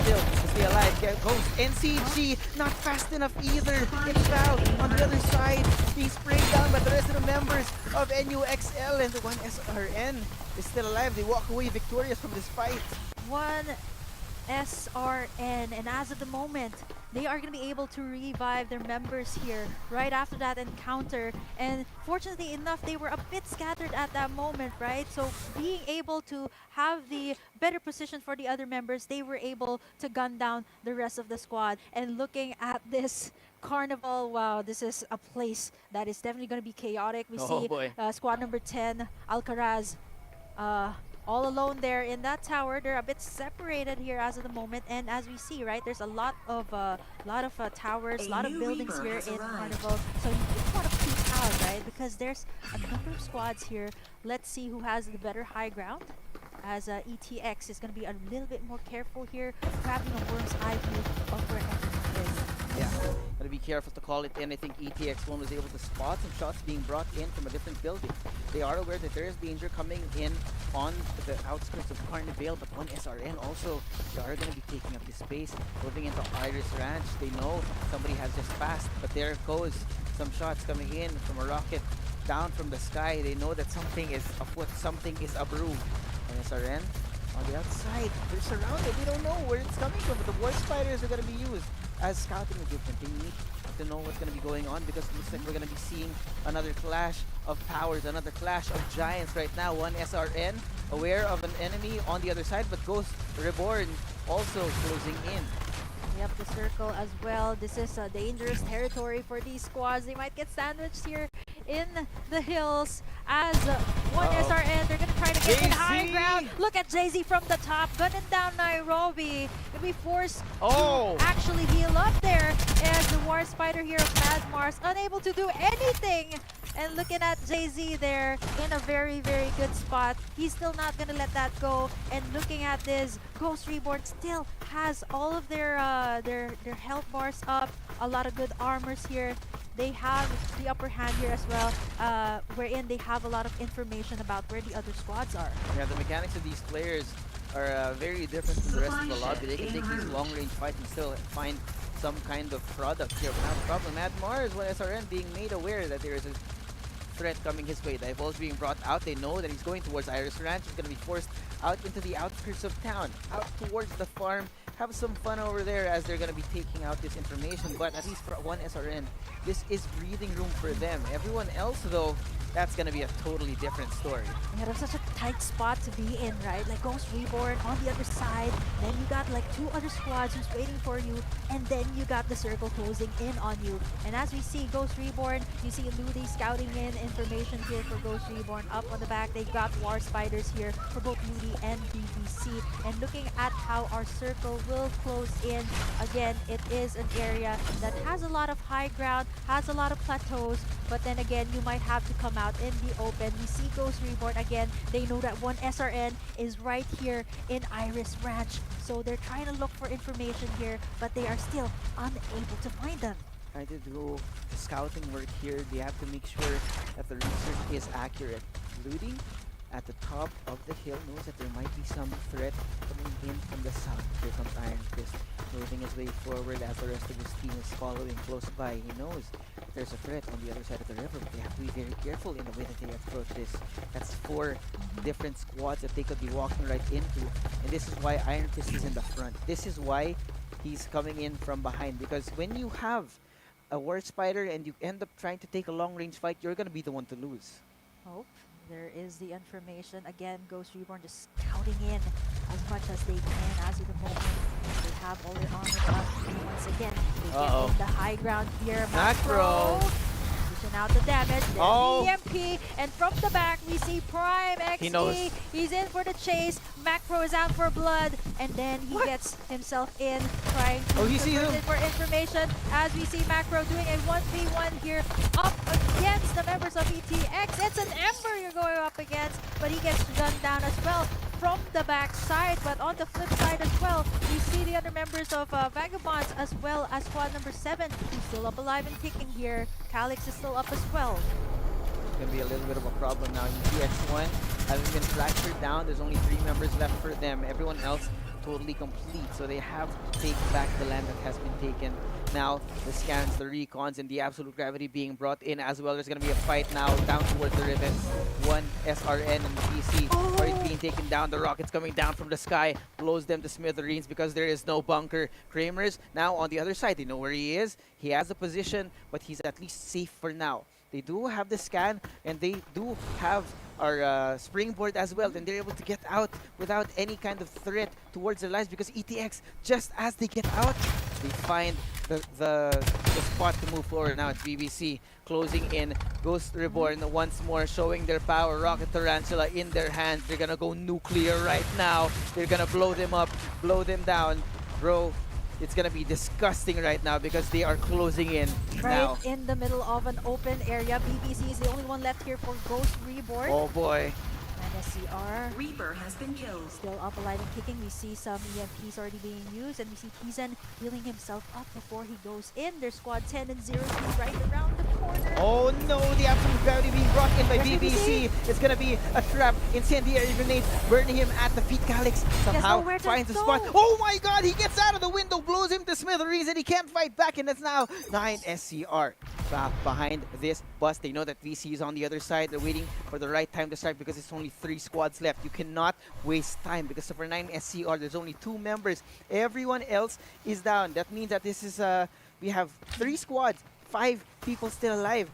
still to stay alive. Goes NCG, not fast enough either. Gets fouled on the other side, being sprayed down by the rest of the members of NUXL, and the 1SRN is still alive. They walk away victorious from this fight. 1SRN, and as of the moment, they are going to be able to revive their members here right after that encounter. And fortunately enough, they were a bit scattered at that moment, right? So being able to have the better position for the other members, they were able to gun down the rest of the squad. And looking at this carnival, wow, this is a place that is definitely going to be chaotic. We see squad number 10, Alcaraz, all alone there in that tower. They're a bit separated here as of the moment, and as we see, right, there's a lot of towers, a lot of buildings here in Carnival, so you just want to peek out, right, because there's a number of squads here. Let's see who has the better high ground, as ETX is going to be a little bit more careful here, grabbing a worm's eye view of where everyone is. Yeah, gotta be careful to call it in. I think ETX1 was able to spot some shots being brought in from a different building. They are aware that there is danger coming in on the outskirts of Carnivale, but 1SRN also, they are gonna be taking up this space, moving into Iris Ranch. They know somebody has just passed, but there goes some shots coming in from a rocket down from the sky. They know that something is afoot, something is abrew. 1SRN on the outside, they're surrounded. They don't know where it's coming from, but the War Spiders are gonna be used as scouting equipment. They need to know what's going to be going on, because it looks like we're going to be seeing another clash of powers, another clash of giants right now. 1SRN aware of an enemy on the other side, but Ghost Reborn also closing in. Yep, the circle as well. This is a dangerous territory for these squads. They might get sandwiched here in the hills as 1SRN. They're gonna try to get in high ground. Look at Jay-Z from the top, gunning down Nairobi. Gonna be forced to actually heal up there, as the War Spider here of Mad Mars unable to do anything. And looking at Jay-Z there in a very, very good spot. He's still not gonna let that go. And looking at this, Ghost Reborn still has all of their health bars up. A lot of good armors here. They have the upper hand here as well, wherein they have a lot of information about where the other squads are. Yeah, the mechanics of these players are very different from the rest of the lobby. They can take these long-range fights and still find some kind of product here. But now the problem, Mad Mars, 1SRN being made aware that there is a threat coming his way. Divulge being brought out. They know that he's going towards Iris Ranch. He's going to be forced out into the outskirts of town, out towards the farm. Have some fun over there as they're going to be taking out this information. But at least for one SRN, this is breathing room for them. Everyone else, though, that's going to be a totally different story. Yeah, that's such a tight spot to be in, right? Like Ghost Reborn on the other side, then you got like 2 other squads who's waiting for you, and then you got the circle closing in on you. And as we see Ghost Reborn, you see Ludi scouting in information here for Ghost Reborn. Up on the back, they got War Spiders here for both Ludi and BBC. And looking at how our circle will close in, again, it is an area that has a lot of high ground, has a lot of plateaus, but then again, you might have to come out in the open. We see Ghost Reborn again. They know that one SRN is right here in Iris Ranch. So they're trying to look for information here, but they are still unable to find them. Trying to do the scouting work here. They have to make sure that the research is accurate. Ludi at the top of the hill knows that there might be some threat coming in from the south. Here comes Iron Fist, moving his way forward as the rest of his team is following close by. He knows there's a threat on the other side of the river, but they have to be very careful in the way that they approach this. That's 4 different squads that they could be walking right into, and this is why Iron Fist is in the front. This is why he's coming in from behind, because when you have a War Spider and you end up trying to take a long-range fight, you're gonna be the one to lose. Oh, there is the information. Again, Ghost Reborn just scouting in as much as they can as of the moment. They have all their armor up. And once again, they get in the high ground here. Macro! Dishing out the damage. There's Oh. EMP. And from the back, we see Prime XE. He knows. He's in for the chase. Macro is out for blood. And then he gets himself in, trying to you see convert him? it for information. As we see Macro doing a 1v1 here up against the members of ETX. It's an Ember you're going up against, but he gets gunned down as well from the back side. But on the flip side as well, we see the other members of Vagabonds as well as squad number 7, who's still up alive and kicking here. Calix is still up as well. It's gonna be a little bit of a problem now. ETX1 having been fractured down. There's only 3 members left for them. Everyone else totally complete, so they have to take back the land that has been taken. Now the scans, the recons, and the absolute gravity being brought in as well. There's gonna be a fight now down towards the ribbon. 1 SRN and the PC are being taken down. The rockets coming down from the sky blows them to smithereens because there is no bunker. Kramers now on the other side. They know where he is. He has a position, but he's at least safe for now. They do have the scan, and they do have our springboard as well, and they're able to get out without any kind of threat towards their lives, because ETX, just as they get out, they find the spot to move forward. Now it's BBC closing in. Ghost Reborn once more showing their power. Rocket Tarantula in their hands. They're gonna go nuclear right now. They're gonna blow them up, blow them down. Bro, it's gonna be disgusting right now because they are closing in now. Right in the middle of an open area. BBC is the only one left here for Ghost Reborn. Oh boy. And SCR Reaper has been killed. still up alive and kicking. We see some EMPs already being used, and we see Tizen healing himself up before he goes in. Their squad 10 and 0 right around the corner. Oh no, the absolute gravity being brought in by BBC. It's gonna be a trap. Incendiary grenade burning him at the feet. Calix somehow finds a spot. Oh my god, he gets out of the window, blows him to smithereens, and he can't fight back, and it's now 9 SCR back behind this bus. They know that VC is on the other side. They're waiting for the right time to strike because it's only 3 squads left. You cannot waste time because for 9 SCR, there's only 2 members. Everyone else is down. That means that this is we have 3 squads, 5 people still alive.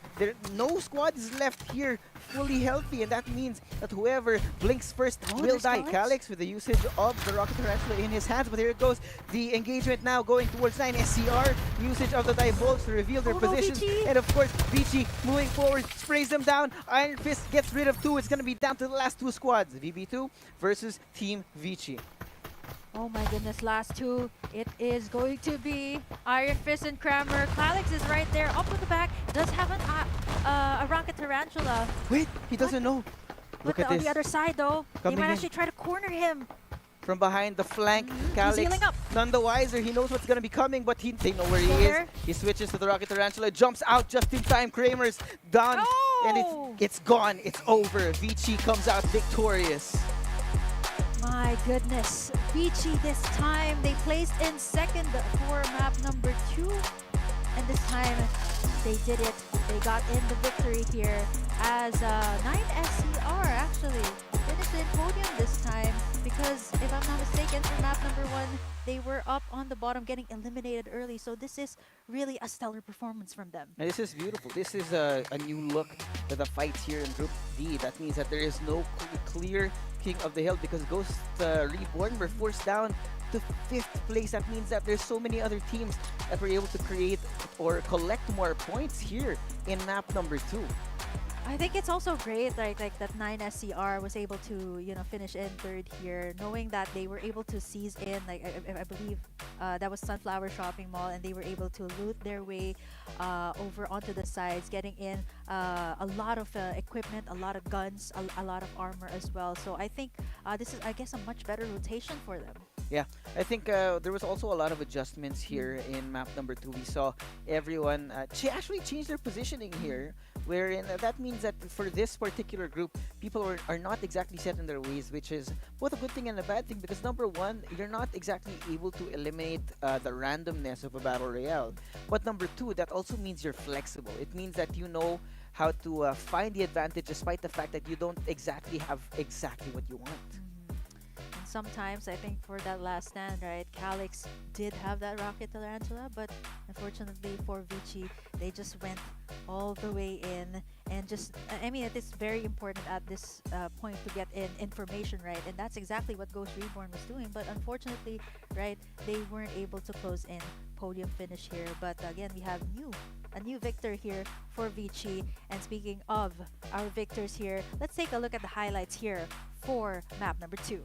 No squad is left here fully healthy, and that means that whoever blinks first will die. Calix with the usage of the Rocket Tarantula in his hands, but here it goes. The engagement now going towards 9 SCR. Usage of the Divulge to reveal their positions. And of course, Vici moving forward, sprays them down. Iron Fist gets rid of 2. It's going to be down to the last 2 squads. VB2 versus Team Vici. Oh my goodness, last 2. It is going to be Iron Fist and Kramer. Calix is right there, up at the back. Does have a Rocket Tarantula. Wait, he doesn't know. Look at on this. the other side, though, they Coming might in. actually try to corner him. From behind the flank, Calix, healing up. none the wiser. He knows what's going to be coming, but they know where he is. He switches to the Rocket Tarantula, jumps out just in time. Kramer's done, and it's gone. It's over. Vici comes out victorious. My goodness. Vici this time, they placed in second for map number 2. And this time, they did it they got in the victory here as 9SCR actually finished in podium this time because if I'm not mistaken for map number 1, they were up on the bottom getting eliminated early. So this is really a stellar performance from them. And this is beautiful. This is a new look to the fights here in Group D. That means that there is no clear king of the hill because Ghost Reborn were forced down to 5th place. That means that there's so many other teams that were able to create or collect more points here in map number 2. I think it's also great like that 9SCR was able to finish in 3rd here, knowing that they were able to seize in I believe that was Sunflower Shopping Mall, and they were able to loot their way over onto the sides, getting in a lot of equipment, a lot of guns, a lot of armor as well. So I think this is, I guess, a much better rotation for them. Yeah, I think there was also a lot of adjustments here in map number 2. We saw everyone actually change their positioning here, wherein that means that for this particular group, people are not exactly set in their ways, which is both a good thing and a bad thing because number 1, you're not exactly able to eliminate the randomness of a battle royale. But number 2, that also means you're flexible. It means that you know how to find the advantage despite the fact that you don't exactly have exactly what you want. Sometimes I think for that last stand, right, Calix did have that Rocket Tarantula, but unfortunately for Vici, they just went all the way in and just, I mean, it is very important at this point to get in information, right, and that's exactly what Ghost Reborn was doing, but unfortunately, right, they weren't able to close in podium finish here. But again, we have a new victor here for Vici. And speaking of our victors here, let's take a look at the highlights here for map number 2.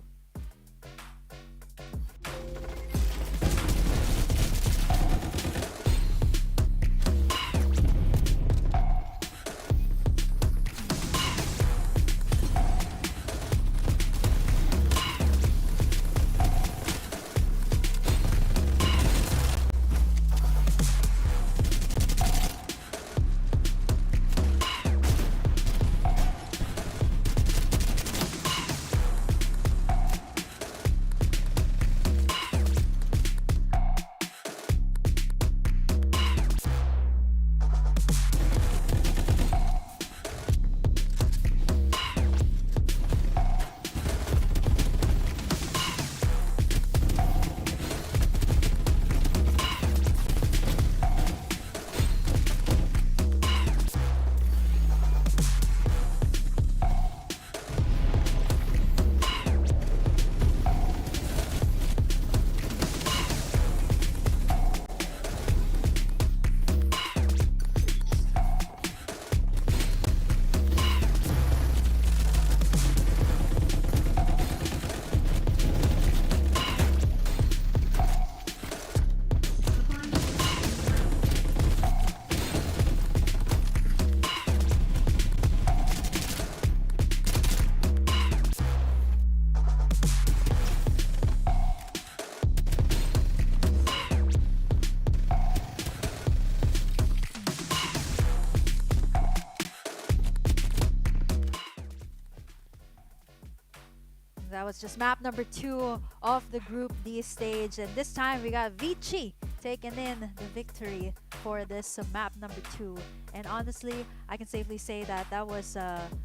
That was just map number 2 of the Group D stage, and this time we got Vici taking in the victory for this map number 2. And honestly, I can safely say that that was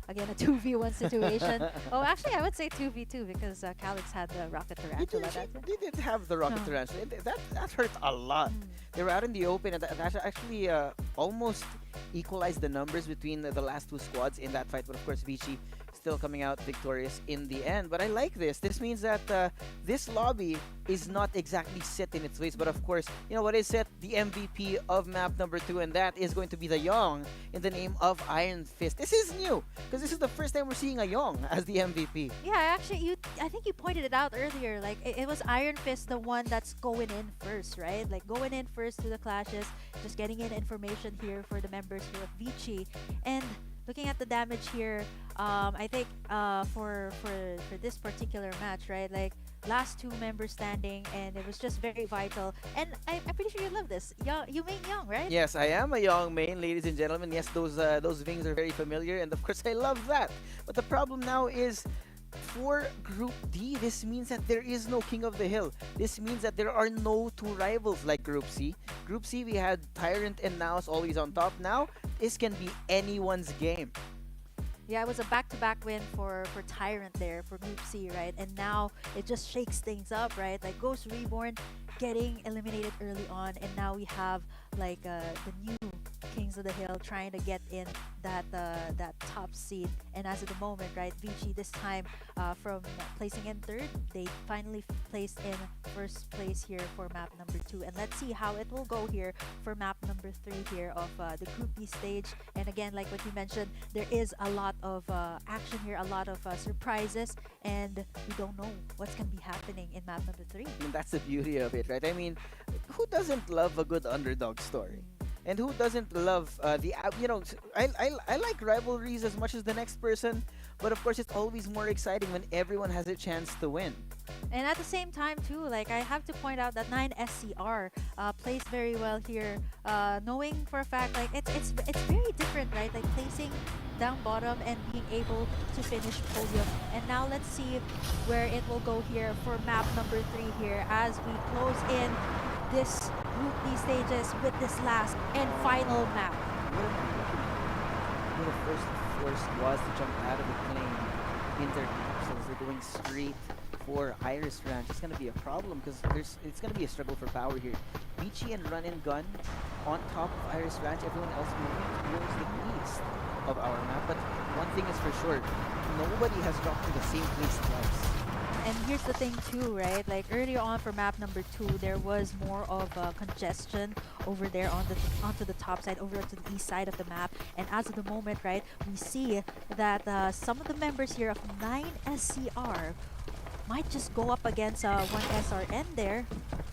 again a 2v1 situation. Oh, actually, I would say 2v2 because Calix had the Rocket Tarantula. They did have the Rocket Tarantula. That hurt a lot. They were out in the open, and that actually almost equalized the numbers between the last 2 squads in that fight. But of course, Vici still coming out victorious in the end. But I like this. This means that this lobby is not exactly set in its ways. But of course, you know what is set? The MVP of map number 2, and that is going to be the Yong in the name of Iron Fist. This is new because this is the first time we're seeing a Yong as the MVP. Yeah, actually, I think you pointed it out earlier. Like it was Iron Fist, the one that's going in first, right? Like going in first to the clashes, just getting in information here for the members here of Vici. And looking at the damage here, I think for this particular match, right? Like last 2 members standing, and it was just very vital. And I'm pretty sure you love this. You main Young, right? Yes, I am a Young main, ladies and gentlemen. Yes, those wings are very familiar, and of course I love that. But the problem now is for Group D, this means that there is no King of the Hill. This means that there are no two rivals like Group C. Group C, we had Tyrant and Naos always on top. Now, this can be anyone's game. Yeah, it was a back-to-back win for Tyrant there for Group C, right? And now it just shakes things up, right? Like Ghost Reborn getting eliminated early on, and now we have like the new Kings of the Hill trying to get in that top seed. And as of the moment, right, Vici this time from placing in third, they finally placed in first place here for map number 2. And let's see how it will go here for map number 3 here of the Group B stage. And again, like what you mentioned, there is a lot of action here, a lot of surprises, and we don't know what's going to be happening in map number 3. I mean, that's the beauty of it, right? I mean, who doesn't love a good underdog story? And who doesn't love I like rivalries as much as the next person, but of course it's always more exciting when everyone has a chance to win. And at the same time too, like I have to point out that 9SCR plays very well here, knowing for a fact like it's very different, right? Like placing down bottom and being able to finish podium. And now let's see where it will go here for map number 3 here as we close in this Group B stages with this last and final map. One of the first 4 squads to jump out of the plane in their capsules. They're going straight for Iris Ranch. It's going to be a problem because it's going to be a struggle for power here. Vici and Run and Gun on top of Iris Ranch. Everyone else moving towards the east of our map. But one thing is for sure, nobody has dropped to the same place twice. And here's the thing too, right? Like earlier on for map number 2, there was more of congestion over there on onto the top side, over to the east side of the map. And as of the moment, right, we see that some of the members here of 9SCR might just go up against one SRN there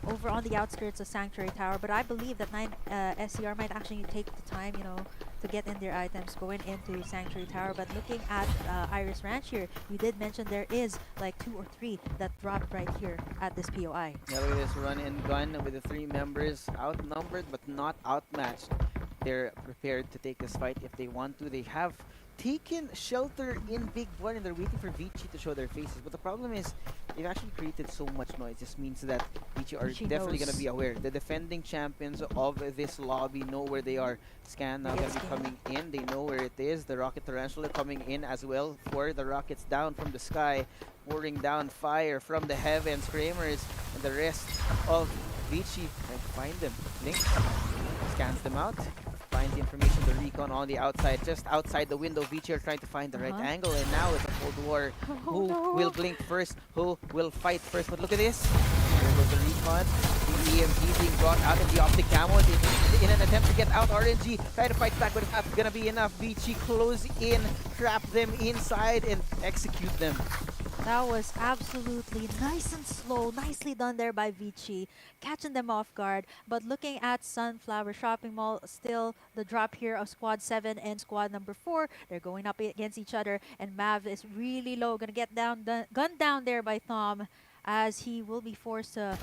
over on the outskirts of Sanctuary Tower. But I believe that 9SCR might actually take the time, you know, to get in their items going into Sanctuary Tower. But looking at Iris Ranch here, you did mention there is like 2 or 3 that dropped right here at this POI. Yeah, look at this Run and Gun with the 3 members outnumbered but not outmatched. They're prepared to take this fight if they want to. They have taken shelter in Big One and they're waiting for Vici to show their faces. But the problem is they've actually created so much noise. This means that Vici are definitely going to be aware. The defending champions of this lobby know where they are. Scan now going to be coming in. They know where it is. The Rocket Tarantula coming in as well for the rockets down from the sky, pouring down fire from the heavens. Kramers and the rest of Vici trying to find them. Link scans them out. Find the information, the recon on the outside, just outside the window. Vici are trying to find the right angle, and now it's a Cold War. Who will blink first? Who will fight first? But look at this. There goes the recon. The EMP being brought out in the optic camo in an attempt to get out. RNG try to fight back, but it's not gonna be enough. Vici close in, trap them inside, and execute them. That was absolutely nice and slow. Nicely done there by Vici, catching them off guard. But looking at Sunflower Shopping Mall, still the drop here of Squad 7 and Squad number 4. They're going up against each other, and Mav is really low. Gonna get gunned down there by Thom, as he will be forced to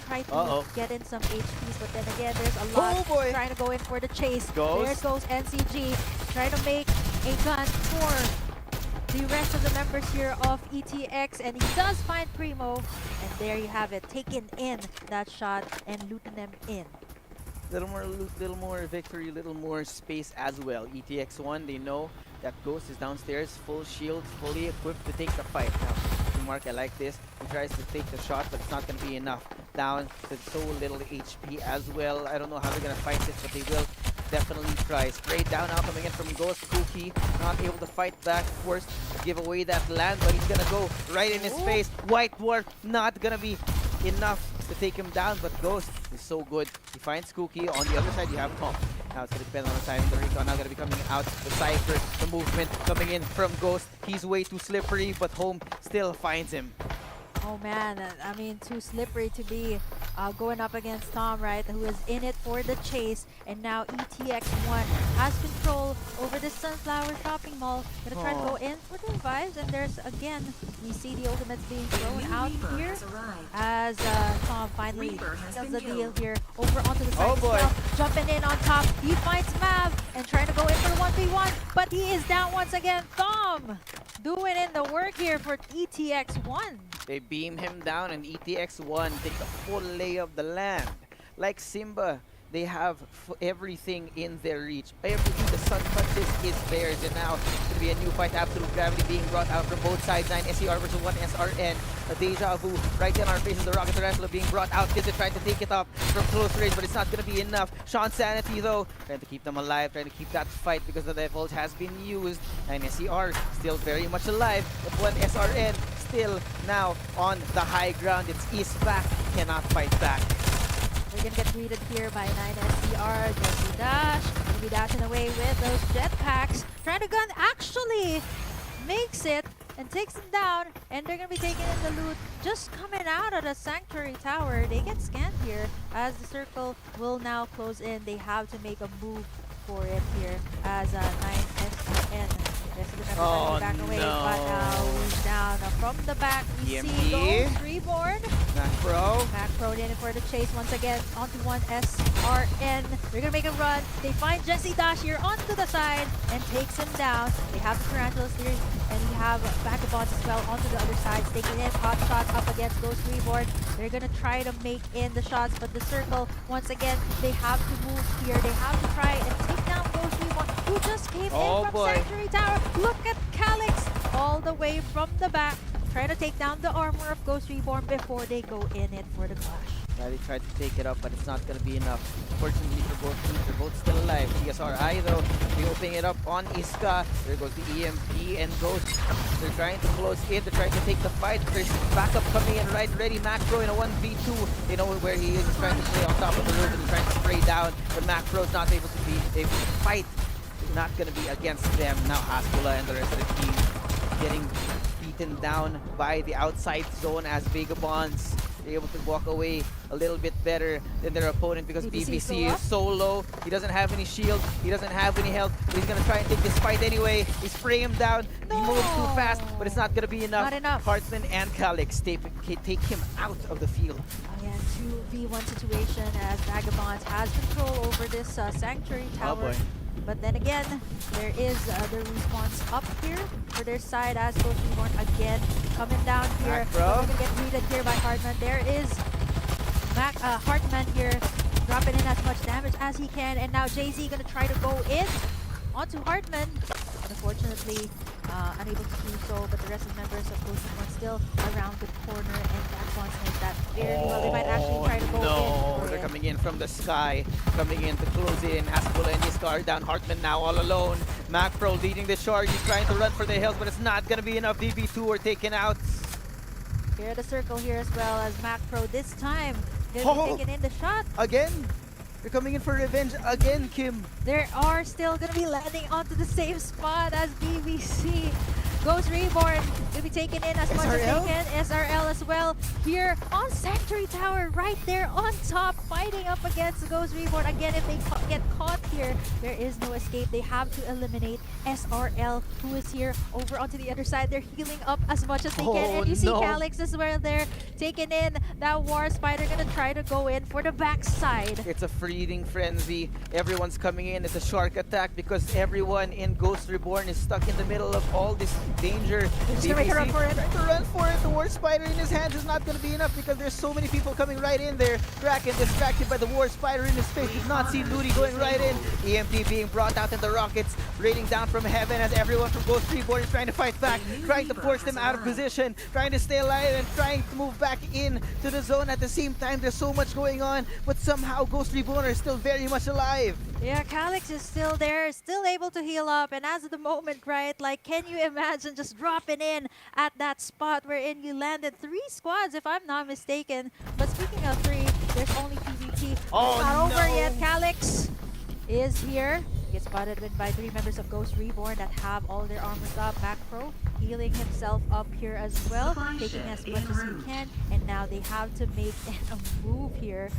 try to get in some HPs. But then again, there's a lot trying to go in for the chase. There goes NCG, trying to make a gun for the rest of the members here of ETX, and he does find Primo, and there you have it, taking in that shot and looting them in. Little more loot, little more victory, little more space as well. ETX 1, they know that Ghost is downstairs, full shield, fully equipped to take the fight. Now, Mark, I like this. He tries to take the shot, but it's not going to be enough. Down to so little HP as well. I don't know how they're going to fight this, but they will definitely try. Straight down now coming in from Ghost. Cookie not able to fight back, forced to give away that land, but he's gonna go right in his face. White Dwarf not gonna be enough to take him down, but Ghost is so good. He finds Cookie. On the other side, you have Tom. Now it's gonna depend on the timing. The recon now gonna be coming out. The Cypher, the movement coming in from Ghost. He's way too slippery, but Home still finds him. Oh man, I mean, too slippery to be going up against Tom, right, who is in it for the chase. And now ETX1 has control over the Sunflower Shopping Mall. Gonna try to go in for the revives, and there's, again, we see the ultimates being thrown out here as Tom finally does the deal here over onto the side as well. Jumping in on top, he finds Mav and trying to go in for the 1v1, but he is down once again. Tom Bomb doing in the work here for ETX1. They beam him down, and ETX1 takes a full lay of the land. Like Simba, they have everything in their reach. Everything the sun touches is theirs, and now it's going to be a new fight. Absolute Gravity being brought out from both sides. 9 SER versus 1 SRN. A deja vu right in our faces. The Rocket Tarantula being brought out. Kizit trying to take it up from close range, but it's not going to be enough. Sean Sanity, though, trying to keep them alive, trying to keep that fight because the Divulge has been used. 9 SER still very much alive, but 1 SRN still now on the high ground. It's East back, cannot fight back. They're gonna get greeted here by 9SCR, Jesse Dash. Gonna be dashing away with those jetpacks. Trying to gun actually makes it and takes them down, and they're gonna be taking in the loot just coming out of the Sanctuary Tower. They get scanned here as the circle will now close in. They have to make a move for it here as 9SN. Oh, back away, no. but now he's down from the back. We EMP. see Ghost Reborn. Macro. Macro in for the chase once again onto 1 SRN. They're gonna make a run. They find Jesse Dash here onto the side and takes him down. They have the Tarantulas here, and we have Vagabonds as well onto the other side. Taking in hot shots up against Ghost Reborn. They're gonna try to make in the shots, but the circle once again they have to move here. They have to try and take down Ghost Reborn, who just came in from Sanctuary Tower. Look at Calyx all the way from the back, trying to take down the armor of Ghost Reborn before they go in it for the clash. They tried to take it up, but it's not going to be enough. Fortunately for both teams, they're both still alive. TSRI, though, be opening it up on Iska. There goes the EMP and Ghost. They're trying to close in. They're trying to take the fight. There's backup coming in right ready. Macro in a 1v2. They know where he is. He's trying to play on top of the roof, and he's trying to spray down. But Macro's not able to fight. Not going to be against them. Now Haskula and the rest of the team getting beaten down by the outside zone as Vagabonds. They're able to walk away a little bit better than their opponent because BBC is so low. He doesn't have any shield. He doesn't have any health. But he's going to try and take this fight anyway. They spray him down. He moves too fast, but it's not going to be enough. Not enough. Hartman and Calyx take him out of the field. Again, 2v1 situation as Vagabonds has control over this Sanctuary Tower. Oh boy. But then again, there is the response up here for their side as Ghost Reborn again coming down here. They're going to get greeted here by Hartman. There is Hartman here dropping in as much damage as he can. And now Jay-Z going to try to go in onto Hartman. But unfortunately, unable to do so. But the rest of the members of Ghost Reborn still around the corner. And Vagabonds knows that very well. They might actually try to go in. They're coming in from the sky, coming in to close in. Haskula and Iska are down. Hartman now all alone. Macro leading the charge. He's trying to run for the hills, but it's not going to be enough. DB2 are taken out. Here at the circle here as well as Macro this time. Gonna be taking in the shot. Again? They're coming in for revenge again, Kim. They are still going to be landing onto the same spot as BBC. Ghost Reborn will be taken in as much as they can. SRL as well here on Sanctuary Tower, right there on top, fighting up against Ghost Reborn. Again, if they get caught here, there is no escape. They have to eliminate SRL, who is here over onto the other side. They're healing up as much as they can. And you see Calyx as well there, taking in that War Spider, gonna try to go in for the backside. It's a feeding frenzy. Everyone's coming in. It's a shark attack because everyone in Ghost Reborn is stuck in the middle of all this danger. He's gonna make a run for it. Trying to run for it. The War Spider in his hands is not going to be enough because there's so many people coming right in there. Kraken distracted by the War Spider in his face. Did not see Ludi going right in. EMP being brought out in the rockets, raining down from heaven as everyone from Ghost Reborn is trying to fight back, trying to force them out of position, trying to stay alive and trying to move back in to the zone. At the same time, there's so much going on, but somehow Ghost Reborn are still very much alive. Yeah, Calyx is still there, still able to heal up, and as of the moment, right, like, can you imagine just dropping in at that spot wherein you landed 3 squads, if I'm not mistaken. But speaking of 3, there's only PvP. Oh, it's not over no. yet. Calyx is here. Gets spotted by 3 members of Ghost Reborn that have all their armors up. Macro healing himself up here as well, taking as much as he can, and now they have to make a move here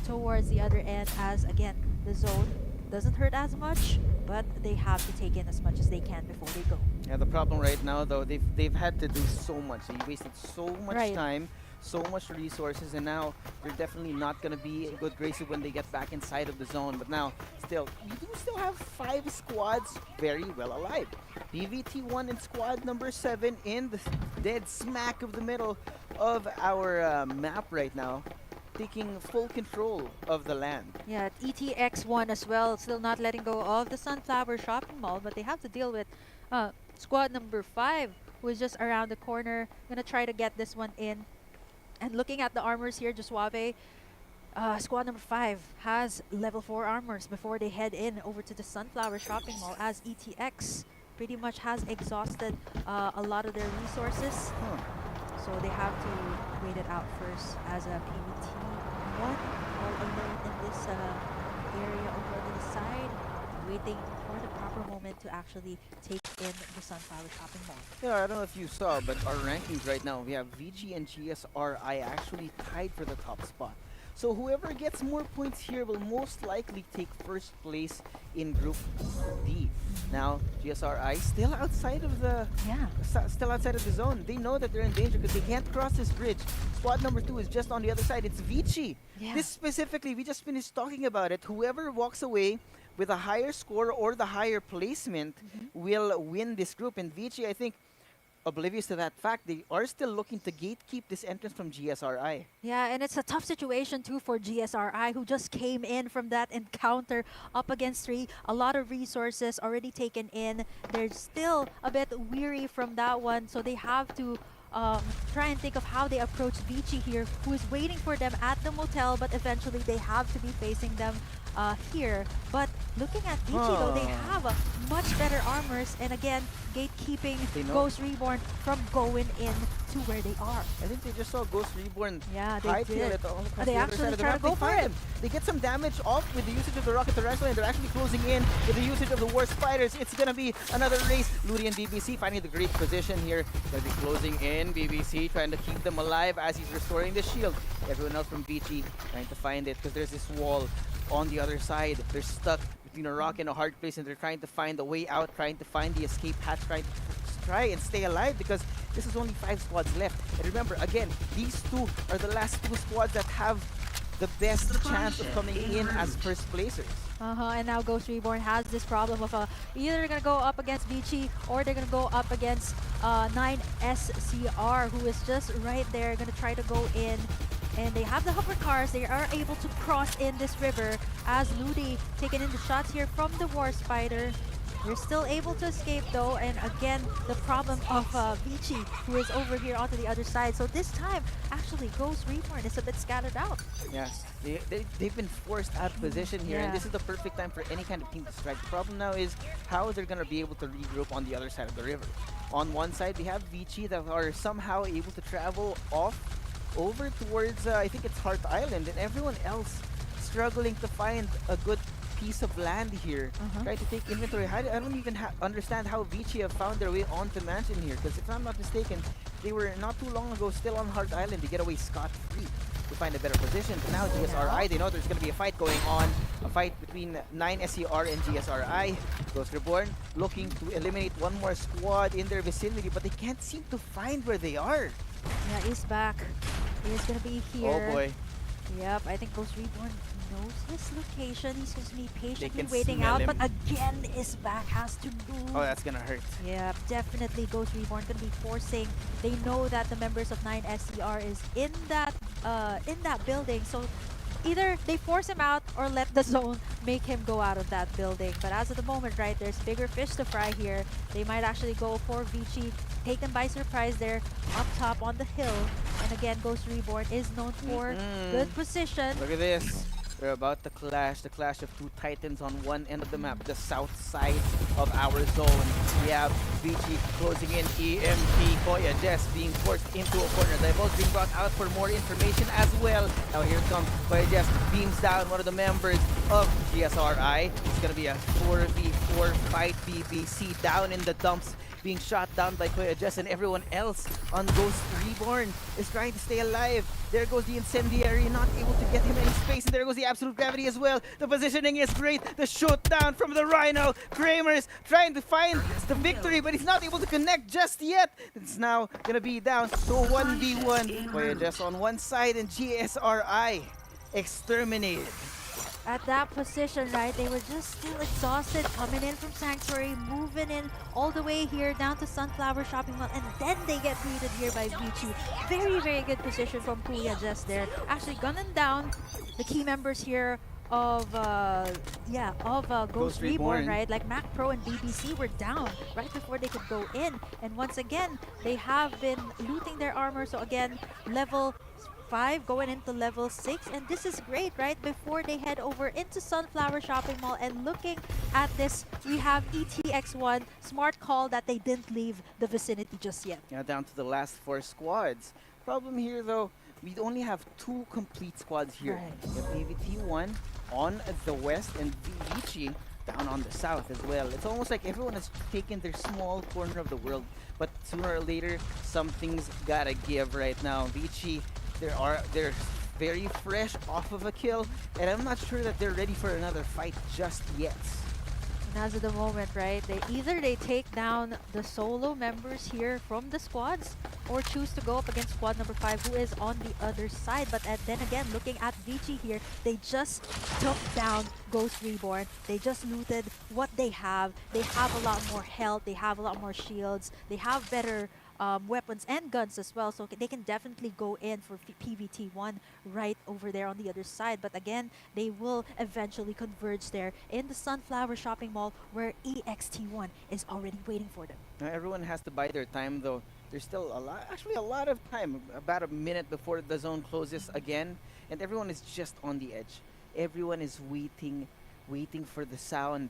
towards the other end as, again, the zone doesn't hurt as much, but they have to take in as much as they can before they go. Yeah, the problem right now, though, they've had to do so much. They wasted so much time, so much resources, and now they're definitely not going to be in good graces when they get back inside of the zone. But now, still, you do still have 5 squads very well alive. BVT1 and squad number 7 in the dead smack of the middle of our map right now, taking full control of the land. Yeah, ETX1 as well, still not letting go of the Sunflower Shopping Mall, but they have to deal with squad number 5, who is just around the corner, gonna try to get this one in. And looking at the armors here, Josuave, squad number 5 has level 4 armors before they head in over to the Sunflower Shopping Mall, as ETX pretty much has exhausted a lot of their resources. So they have to wait it out first, as a PVT1 all alone in this area over on the side, waiting for the proper moment to actually take in the Sunflower Shopping Mall. Yeah, I don't know if you saw, but our rankings right now, we have VG and GSRI actually tied for the top spot. So whoever gets more points here will most likely take first place in Group D. Now, GSRI still outside of the still outside of the zone. They know that they're in danger because they can't cross this bridge. Squad number 2 is just on the other side. It's Vici. Yeah. This specifically, we just finished talking about it. Whoever walks away with a higher score or the higher placement will win this group. And Vici, I think, oblivious to that fact, they are still looking to gatekeep this entrance from GSRI. Yeah, and it's a tough situation too for GSRI, who just came in from that encounter up against 3. A lot of resources already taken in. They're still a bit weary from that one, so they have to try and think of how they approach Vici here, who is waiting for them at the motel, but eventually they have to be facing them here. But looking at Vici though, they have much better armors, and again, gatekeeping Ghost Reborn from going in to where they are. I think they just saw Ghost Reborn they did. They actually try to go for it. They get some damage off with the usage of the Rocket Tarantula, and they're actually closing in with the usage of the War Spiders. It's gonna be another race. Ludi and BBC finding the great position here. Gonna be closing in. BBC trying to keep them alive as he's restoring the shield. Everyone else from Vici trying to find it because there's this wall on the other side. They're stuck between a rock and a hard place, and they're trying to find a way out, trying to find the escape hatch, try and stay alive because this is only 5 squads left. And remember, again, these 2 are the last 2 squads that have the best chance of coming in as first placers. And now Ghost Reborn has this problem of either they're gonna go up against Vici or they're gonna go up against 9SCR, who is just right there, gonna try to go in. And they have the hover cars. They are able to cross in this river, as Ludi taking in the shots here from the War Spider. They're still able to escape though, and again, the problem of Vici, who is over here onto the other side. So this time, actually, Ghost Reborn is a bit scattered out. Yeah, they've been forced out of position here, and this is the perfect time for any kind of team to strike. The problem now is how they're going to be able to regroup on the other side of the river. On one side, we have Vici that are somehow able to travel off over towards, I think it's Heart Island, and everyone else struggling to find a good piece of land here, trying to take inventory. I don't even understand how Vici have found their way onto Mansion here, because if I'm not mistaken, they were not too long ago still on Heart Island to get away scot-free to find a better position. But now GSRI, they know there's going to be a fight going on, a fight between 9SCR and GSRI. Ghost Reborn looking to eliminate one more squad in their vicinity, but they can't seem to find where they are. Yeah, he's back. He's gonna be here. Oh boy. Yep, I think Ghost Reborn knows his location. He's going to be patiently can waiting smell out, him. but again, his back has to move. Oh, that's gonna hurt. Yeah, definitely Ghost Reborn going to be forcing. They know that the members of 9SCR is in that building, so either they force him out or let the zone make him go out of that building. But as of the moment, right, there's bigger fish to fry here. They might actually go for Vici, taken by surprise there up top on the hill. And again, Ghost Reborn is known for good position. Look at this. They're about to clash, the clash of 2 titans on one end of the map, the south side of our zone. We have Vici closing in, EMP, Koya Jess being forced into a corner. Divulge being brought out for more information as well. Now here comes Koya Jess, beams down one of the members of GSRI. It's going to be a 4v4 fight BBC down in the dumps, being shot down by Kuya Jess, and everyone else on Ghost Reborn is trying to stay alive. There goes the Incendiary, not able to get him any space, and there goes the Absolute Gravity as well. The positioning is great. The shoot down from the Rhino. Kramer's trying to find the victory, but he's not able to connect just yet. It's now gonna be down to a 1v1. Kuya Jess on one side and GSRI exterminated. At that position, right, they were just still exhausted, coming in from Sanctuary, moving in all the way here down to Sunflower Shopping Mall, and then they get greeted here by Vici. Very, very good position from Kuya just there. Actually gunning down the key members here of Ghost Reborn, right? Like Mac Pro and BBC were down right before they could go in. And once again, they have been looting their armor. So again, level 5 going into level 6, and this is great, right? Before they head over into Sunflower Shopping Mall, and looking at this, we have ETX1. Smart call that they didn't leave the vicinity just yet. Yeah, down to the last 4 squads. Problem here though, we only have 2 complete squads here. Right. We have PVT1 on the west and Vici down on the south as well. It's almost like everyone has taken their small corner of the world, but sooner or later something's gotta give right now. Vici, they're very fresh off of a kill, and I'm not sure that they're ready for another fight just yet. And as of the moment, right, they take down the solo members here from the squads, or choose to go up against squad number 5, who is on the other side. But then again, looking at Vici here, they just took down Ghost Reborn. They just looted what they have. They have a lot more health. They have a lot more shields. They have better weapons and guns as well, so they can definitely go in for PVT1 right over there on the other side. But again, they will eventually converge there in the Sunflower Shopping Mall, where EXT1 is already waiting for them. Now everyone has to bide their time though. There's still a lot of time, about a minute before the zone closes again, and everyone is just on the edge. Everyone is waiting for the sound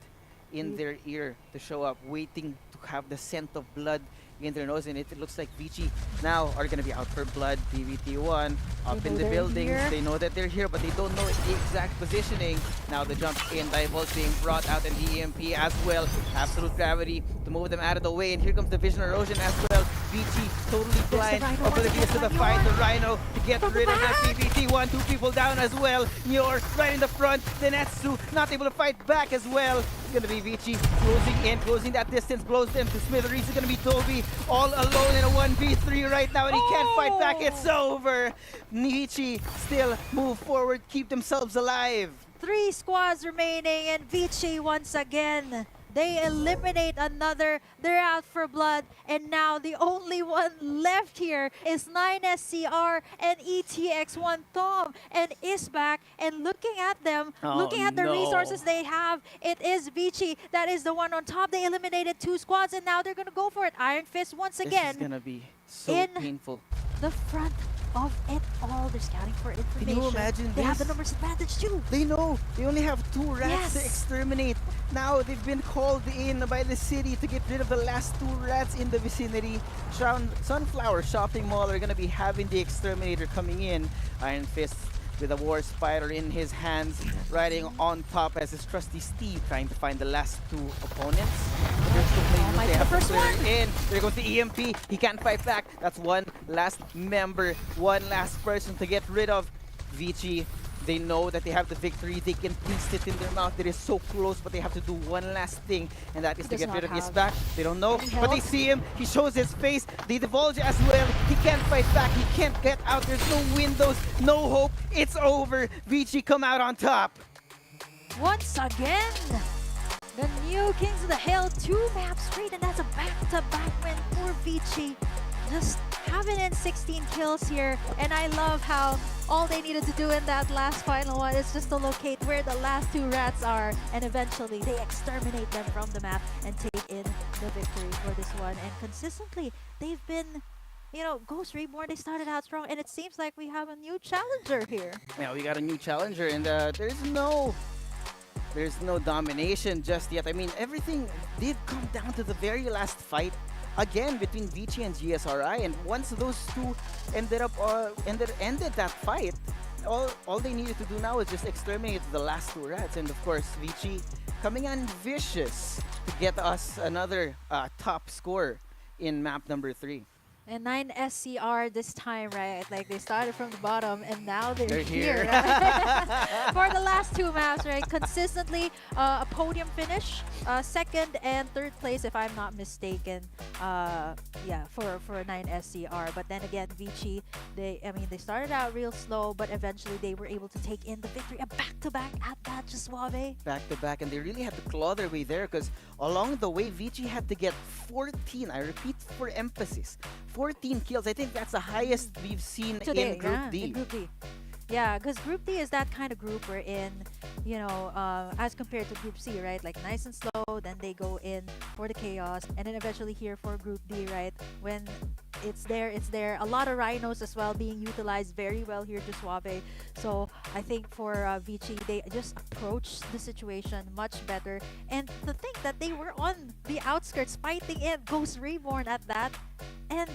in their ear to show up, waiting to have the scent of blood in their nose, and it looks like Vici now are gonna be out for blood. PVT1 up in the buildings. They know that they're here, but they don't know the exact positioning. Now the jump in, Diebolt being brought out, and the EMP as well. Absolute Gravity to move them out of the way, and here comes the Vision Erosion as well. Vici totally blind, oblivious to the fight. The Rhino to get rid of that PVT1. 2 people down as well. Nior right in the front. Denetsu not able to fight back as well. It's gonna be Vici closing in, closing that distance, blows them to smithereens. It's gonna be Toby all alone in a 1v3 right now, and he can't fight back. It's over. Vici still move forward, keep themselves alive. 3 squads remaining, and Vici once again, they eliminate another. They're out for blood, and now the only one left here is 9SCR and ETX1 Tom, and is back. And looking at them, looking at the resources they have, it is Vici that is the one on top. They eliminated 2 squads, and now they're gonna go for it. Iron Fist once again. This is gonna be so painful. The front of it all. They're scouting for information. Can you imagine They this? have the numbers advantage too. They know. They only have 2 rats to exterminate. Now they've been called in by the city to get rid of the last 2 rats in the vicinity. Sunflower Shopping Mall are gonna be having the exterminator coming in. Iron Fist with a War Spider in his hands, riding on top as his trusty Steve trying to find the last 2 opponents. They have to clear in. There goes the EMP. He can't fight back. That's one last member, one last person to get rid of. Vici, they know that they have the victory. They can taste it in their mouth. It is so close, but they have to do one last thing, and that is to get rid of his back. They don't know, but they see him. He shows his face. They divulge as well. He can't fight back. He can't get out. There's no windows, no hope. It's over. Vici come out on top. Once again, the new Kings of the Hill, 2 maps straight, and that's a back-to-back win for Vici. Just having in 16 kills here, and I love how all they needed to do in that last final one is just to locate where the last 2 rats are, and eventually they exterminate them from the map and take in the victory for this one. And consistently, they've been, you know, Ghost Reborn, they started out strong, and it seems like we have a new challenger here. Yeah, we got a new challenger, and there's no domination just yet. I mean, everything did come down to the very last fight again between Vici and GSRI, and once those 2 ended that fight, all they needed to do now is just exterminate the last 2 rats. And of course, Vici coming in vicious to get us another top score in map number 3. And 9 SCR this time, right? Like they started from the bottom and now they're here. right? For the last 2 maps, right? Consistently a podium finish, second and third place, if I'm not mistaken. Yeah, for 9 SCR. But then again, Vici, they started out real slow, but eventually they were able to take in the victory. A back-to-back at that, just suave. Back to back, and they really had to claw their way there because along the way, Vici had to get 14. I repeat, for emphasis, 14 kills. I think that's the highest we've seen Today, in Group D. In Group D. Yeah, because Group D is that kind of group we're in, you know, as compared to Group C, right? Like nice and slow, then they go in for the chaos, and then eventually here for Group D, right? When it's there. A lot of rhinos as well being utilized very well here to Suave. So I think for Vici, they just approached the situation much better. And to think that they were on the outskirts fighting in Ghost Reborn at that, and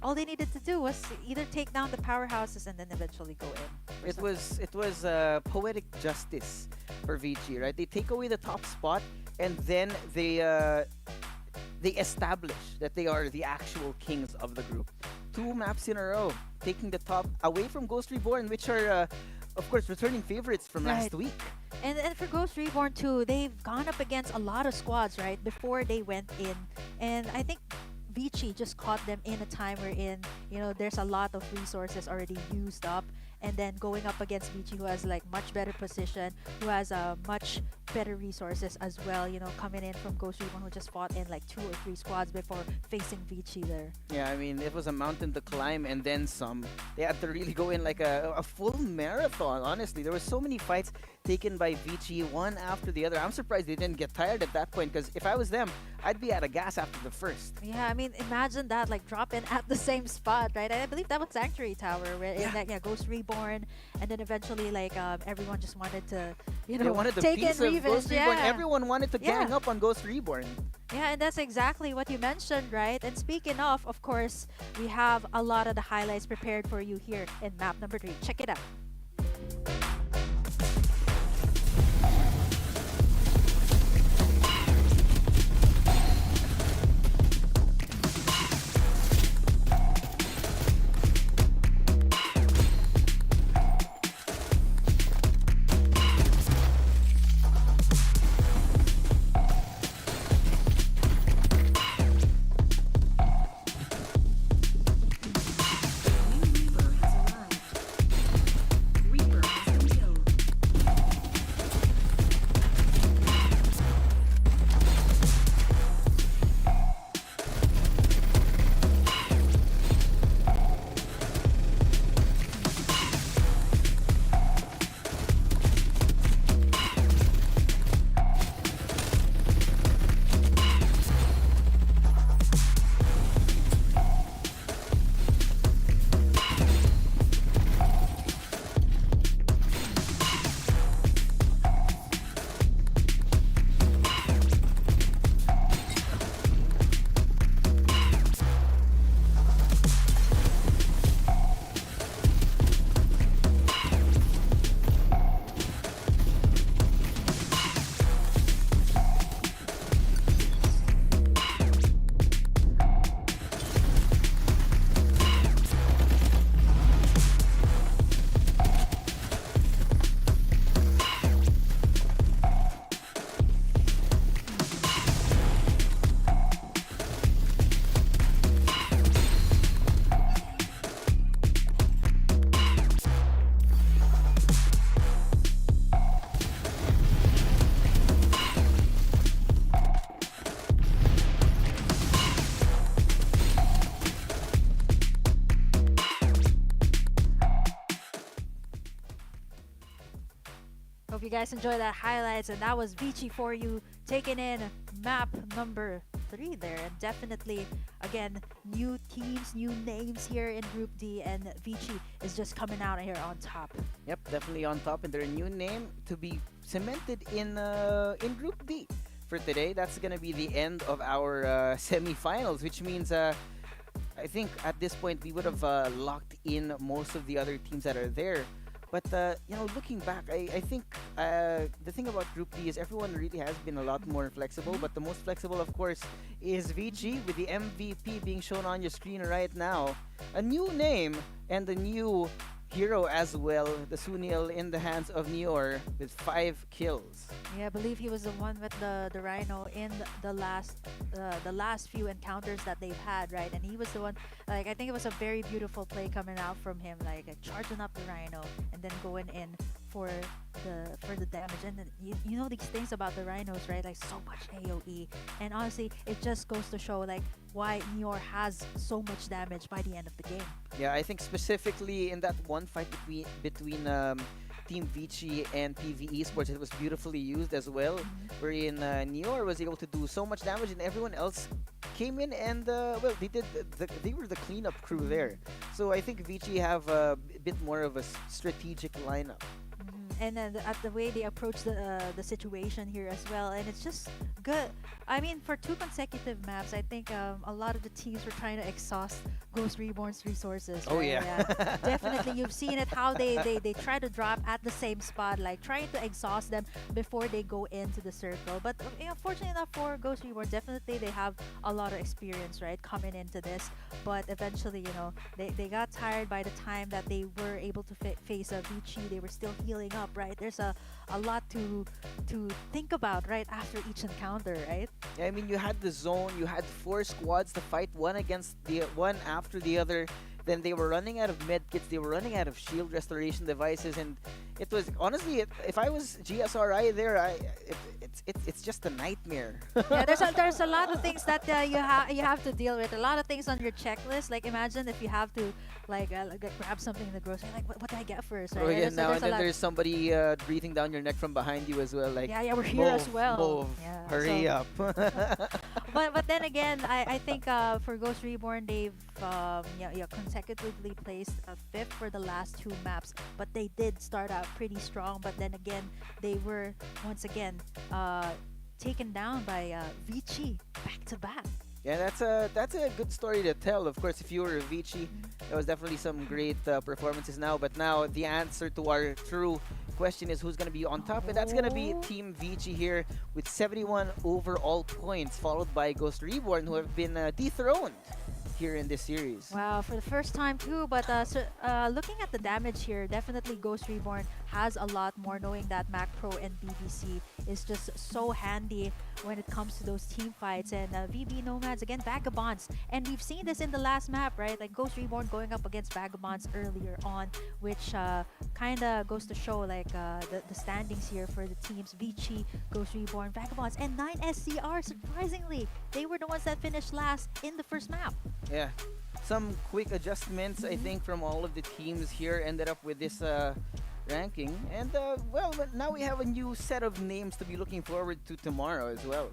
all they needed to do was either take down the powerhouses and then eventually go in. It was poetic justice for Vici, right? They take away the top spot and then they establish that they are the actual kings of the group. 2 maps in a row, taking the top away from Ghost Reborn, which are of course returning favorites from last week. And for Ghost Reborn too, they've gone up against a lot of squads, right? Before they went in, and I think Vici just caught them in a time wherein, you know, there's a lot of resources already used up, and then going up against Vici, who has like much better position, who has much better resources as well, you know, coming in from Ghost Reborn, who just fought in like 2 or 3 squads before facing Vici there. Yeah, I mean, it was a mountain to climb and then some. They had to really go in like a full marathon, honestly. There were so many fights taken by Vici, one after the other. I'm surprised they didn't get tired at that point, because if I was them, I'd be out of gas after the first. Yeah, I mean, imagine that, like drop in at the same spot, right? I believe that was Sanctuary Tower, where in that Ghost Reborn, and then eventually like everyone just wanted to, you know, they wanted the take piece in of revenge. Ghost Reborn. Yeah. Everyone wanted to gang up on Ghost Reborn. Yeah, and that's exactly what you mentioned, right? And speaking of course, we have a lot of the highlights prepared for you here in map number 3. Check it out. Hope you guys enjoyed that highlights, and that was Vici for you, taking in map number 3 there. And definitely, again, new teams, new names here in Group D, and Vici is just coming out here on top. Yep, definitely on top, and their new name to be cemented in Group D for today. That's gonna be the end of our semifinals, which means I think at this point we would have locked in most of the other teams that are there. But looking back, I think the thing about Group D is everyone really has been a lot more flexible. But the most flexible, of course, is VG, with the MVP being shown on your screen right now. A new name and a new hero as well. The Sunil in the hands of Nior with 5 kills. Yeah, I believe he was the one with the Rhino in the last few encounters that they've had, right? And he was the one, like, I think it was a very beautiful play coming out from him, like charging up the Rhino and then going in for the damage. And then you know these things about the Rhinos, right? Like so much AoE. And honestly, it just goes to show like why Nior has so much damage by the end of the game. Yeah, I think specifically in that one fight between Team Vici and PV Esports, it was beautifully used as well, wherein Nior was able to do so much damage and everyone else came in and well, they were the cleanup crew there. So I think Vici have a bit more of a strategic lineup. And then at the way they approach the situation here as well, and it's just good. I mean, for 2 consecutive maps, I think a lot of the teams were trying to exhaust Ghost Reborn's resources. Oh right? yeah, Definitely. You've seen it how they try to drop at the same spot, like trying to exhaust them before they go into the circle. But fortunately enough for Ghost Reborn, definitely they have a lot of experience, right, coming into this. But eventually, they got tired by the time that they were able to face a Vici. They were still healing up, right? There's a lot to think about right after each encounter, right? Yeah, I mean, you had the zone, you had 4 squads to fight, one against the one after the other. Then they were running out of medkits, they were running out of shield restoration devices, and it was honestly, if I was GSRI there, it's just a nightmare. Yeah, there's a lot of things that you have to deal with. A lot of things on your checklist. Like imagine if you have to like grab something in the grocery. Like what do I get first? Right? Oh yeah, There's now and then lot. there's somebody breathing down your neck from behind you as well. Like yeah, we're here as well. Move, yeah, hurry up. but then again, I think for Ghost Reborn, they've consecutively placed 5th for the last 2 maps, but they did start out pretty strong. But then again, they were once again taken down by Vici back to back. Yeah, that's a good story to tell. Of course, if you were a Vici, there was definitely some great performances now. But now the answer to our true question is who's going to be on top, and that's going to be Team Vici here with 71 overall points, followed by Ghost Reborn, who have been dethroned here in this series. Wow, for the first time too. But looking at the damage here, definitely Ghost Reborn has a lot more, knowing that Mac Pro and BBC is just so handy when it comes to those team fights. And VB Nomads, again, Vagabonds. And we've seen this in the last map, right? Like Ghost Reborn going up against Vagabonds earlier on, which kind of goes to show like the standings here for the teams. Vici, Ghost Reborn, Vagabonds, and 9SCR, surprisingly, they were the ones that finished last in the first map. Yeah, some quick adjustments, I think, from all of the teams here ended up with this ranking. And, well, now we have a new set of names to be looking forward to tomorrow as well.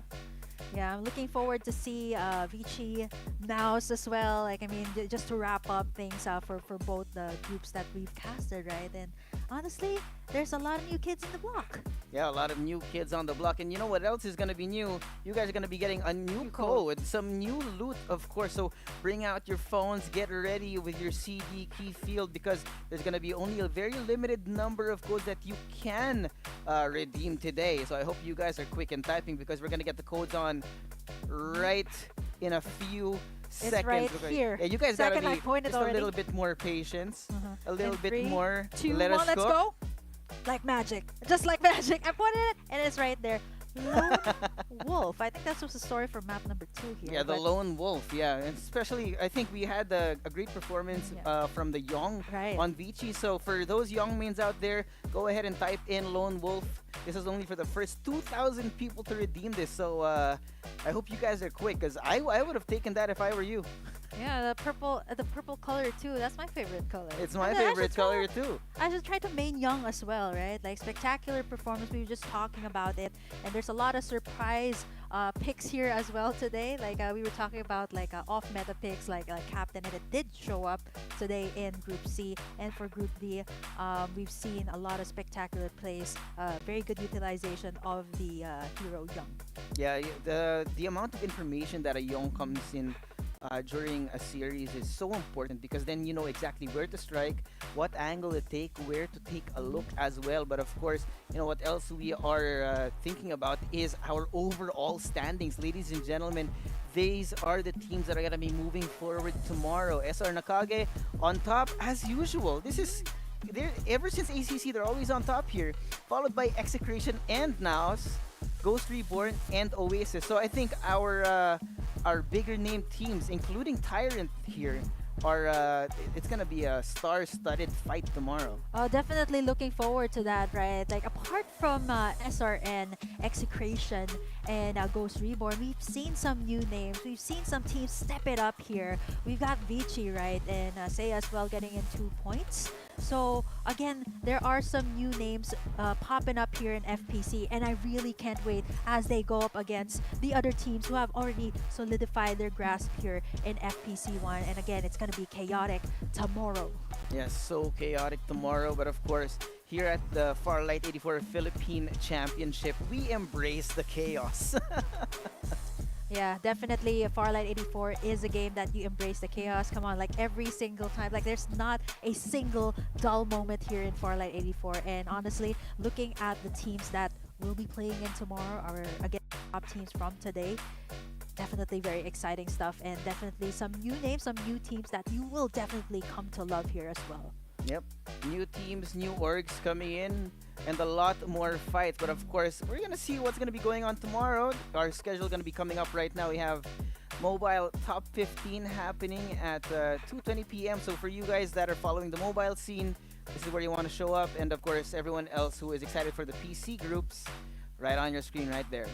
Yeah, I'm looking forward to see Vici, Naus as well. Like, I mean, just to wrap up things for both the groups that we've casted, right? And honestly, there's a lot of new kids in the block. Yeah, a lot of new kids on the block. And you know what else is going to be new? You guys are going to be getting a new code, some new loot, of course. So bring out your phones, get ready with your CD key field, because there's going to be only a very limited number of codes that you can redeem today. So I hope you guys are quick in typing, because we're going to get the codes on right in a few seconds. It's right here. Yeah, you guys gotta Second, be I pointed just already. a little bit more patience, a little And bit 3, more. 2, Let 1, us let's cook. go. Like magic. Just like magic. I pointed it, and it's right there. Lone Wolf. I think that was the story for map number 2 here. Yeah, the but Lone Wolf, yeah. And especially, I think we had a great performance from the Young on Vici. So for those Young mains out there, go ahead and type in Lone Wolf. This is only for the first 2,000 people to redeem this. So I hope you guys are quick, because I would have taken that if I were you. Yeah, the purple color too. That's my favorite color. It's my And I favorite should color too. I should try to main Young as well, right? Like spectacular performance. We were just talking about it, and there's a lot of surprise picks here as well today. Like we were talking about like off meta picks like Captain, and it did show up today in Group C. And for Group D, we've seen a lot of spectacular plays. Very good utilization of the hero Young. Yeah, the amount of information that a Young comes in during a series is so important because then you know exactly where to strike, what angle to take, where to take a look as well. But of course, you know what else we are thinking about is our overall standings, ladies and gentlemen. These are the teams that are gonna be moving forward tomorrow. SR Nakage on top as usual. This is they're ever since ACC they're always on top here, followed by Execration and Naos, Ghost Reborn and Oasis. So I think our bigger name teams, including Tyrant here, are it's gonna be a star-studded fight tomorrow. Definitely looking forward to that, right? Like apart from SRN, Execration, and Ghost Reborn, we've seen some new names. We've seen some teams step it up here. We've got Vici, right, and Say as well getting in 2 points. So again, there are some new names popping up here in FPC, and I really can't wait as they go up against the other teams who have already solidified their grasp here in FPC1. And again, it's gonna be chaotic tomorrow. Yes, so chaotic tomorrow, but of course, here at the Farlight 84 Philippine Championship, we embrace the chaos. Yeah, definitely Farlight 84 is a game that you embrace the chaos. Come on, like every single time. Like there's not a single dull moment here in Farlight 84. And honestly, looking at the teams that will be playing in tomorrow are again top teams from today. Definitely very exciting stuff, and definitely some new names, some new teams that you will definitely come to love here as well. Yep, new teams, new orgs coming in, and a lot more fights. But of course, we're gonna see what's gonna be going on tomorrow. Our schedule gonna be coming up right now. We have mobile top 15 happening at 2:20 p.m. So for you guys that are following the mobile scene, this is where you want to show up. And of course, everyone else who is excited for the PC groups, right on your screen right there.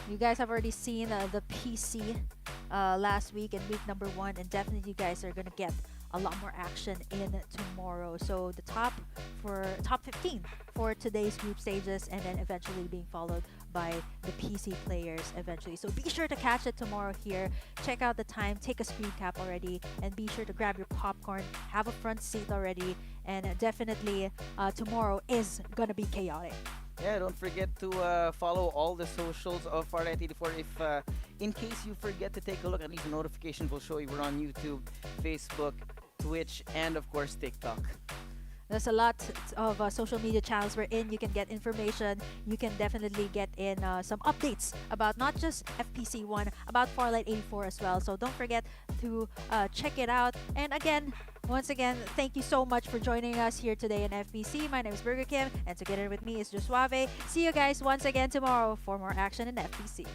You guys have already seen the PC last week in week number 1, and definitely you guys are gonna get a lot more action in tomorrow. So the top 15 for today's group stages, and then eventually being followed by the PC players eventually. So be sure to catch it tomorrow here. Check out the time, take a screen cap already, and be sure to grab your popcorn, have a front seat already, and definitely tomorrow is gonna be chaotic. Yeah, don't forget to follow all the socials of Farlight 84. If in case you forget to take a look, at least the notification will show you. We're on YouTube, Facebook, Twitch, and of course TikTok. There's a lot of social media channels wherein you can get information. You can definitely get in some updates about not just FPC1, about Farlight 84 as well. So don't forget to check it out. And again, once again, thank you so much for joining us here today in FPC. My name is Burger Kim, and together with me is Josuave. See you guys once again tomorrow for more action in FPC.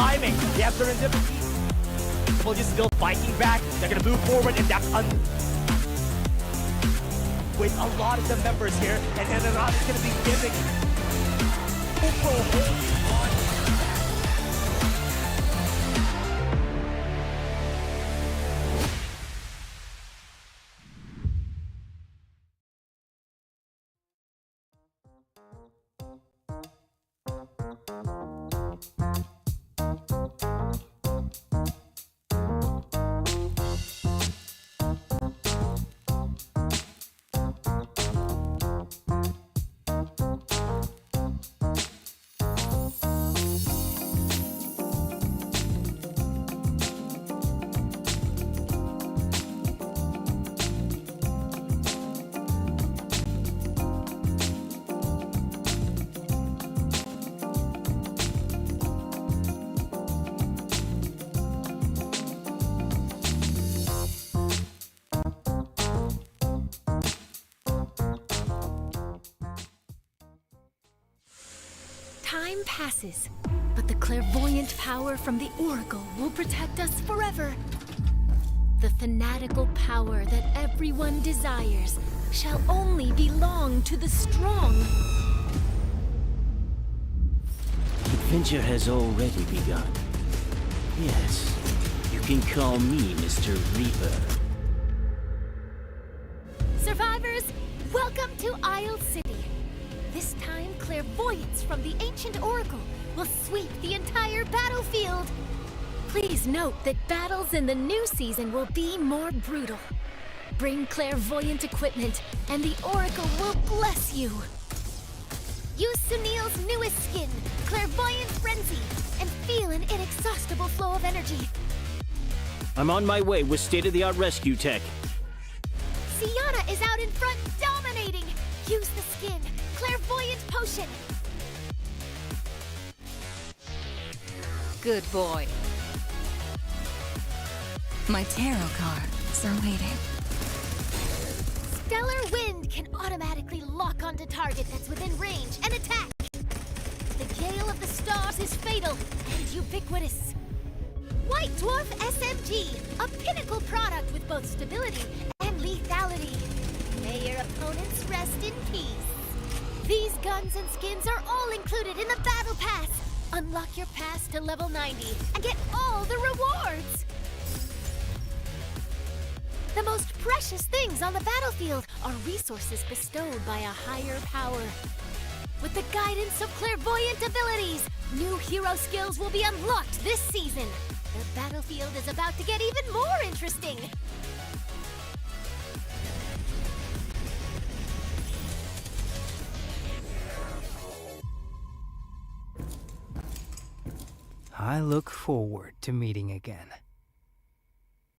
timing. They have serendipity. Well, just still fighting back. They're gonna move forward, and that's with a lot of the members here, and Enarad is gonna be giving Time passes, but the clairvoyant power from the Oracle will protect us forever. The fanatical power that everyone desires shall only belong to the strong. Adventure has already begun. Yes, you can call me Mr. Reaper. Survivors, welcome to Isle City. This time, clairvoyance from the ancient Oracle will sweep the entire battlefield. Please note that battles in the new season will be more brutal. Bring clairvoyant equipment, and the Oracle will bless you. Use Sunil's newest skin, Clairvoyant Frenzy, and feel an inexhaustible flow of energy. I'm on my way with state-of-the-art rescue tech. Sienna is out in front, dominating. Use the skin, Clairvoyant Potion. Good boy. My tarot cards are waiting. Stellar Wind can automatically lock onto target that's within range and attack. The Gale of the Stars is fatal and ubiquitous. White Dwarf SMG, a pinnacle product with both stability and lethality. May your opponents rest in peace. These guns and skins are all included in the Battle Pass. Unlock your pass to level 90 and get all the rewards. The most precious things on the battlefield are resources bestowed by a higher power. With the guidance of clairvoyant abilities, new hero skills will be unlocked this season. The battlefield is about to get even more interesting. I look forward to meeting again.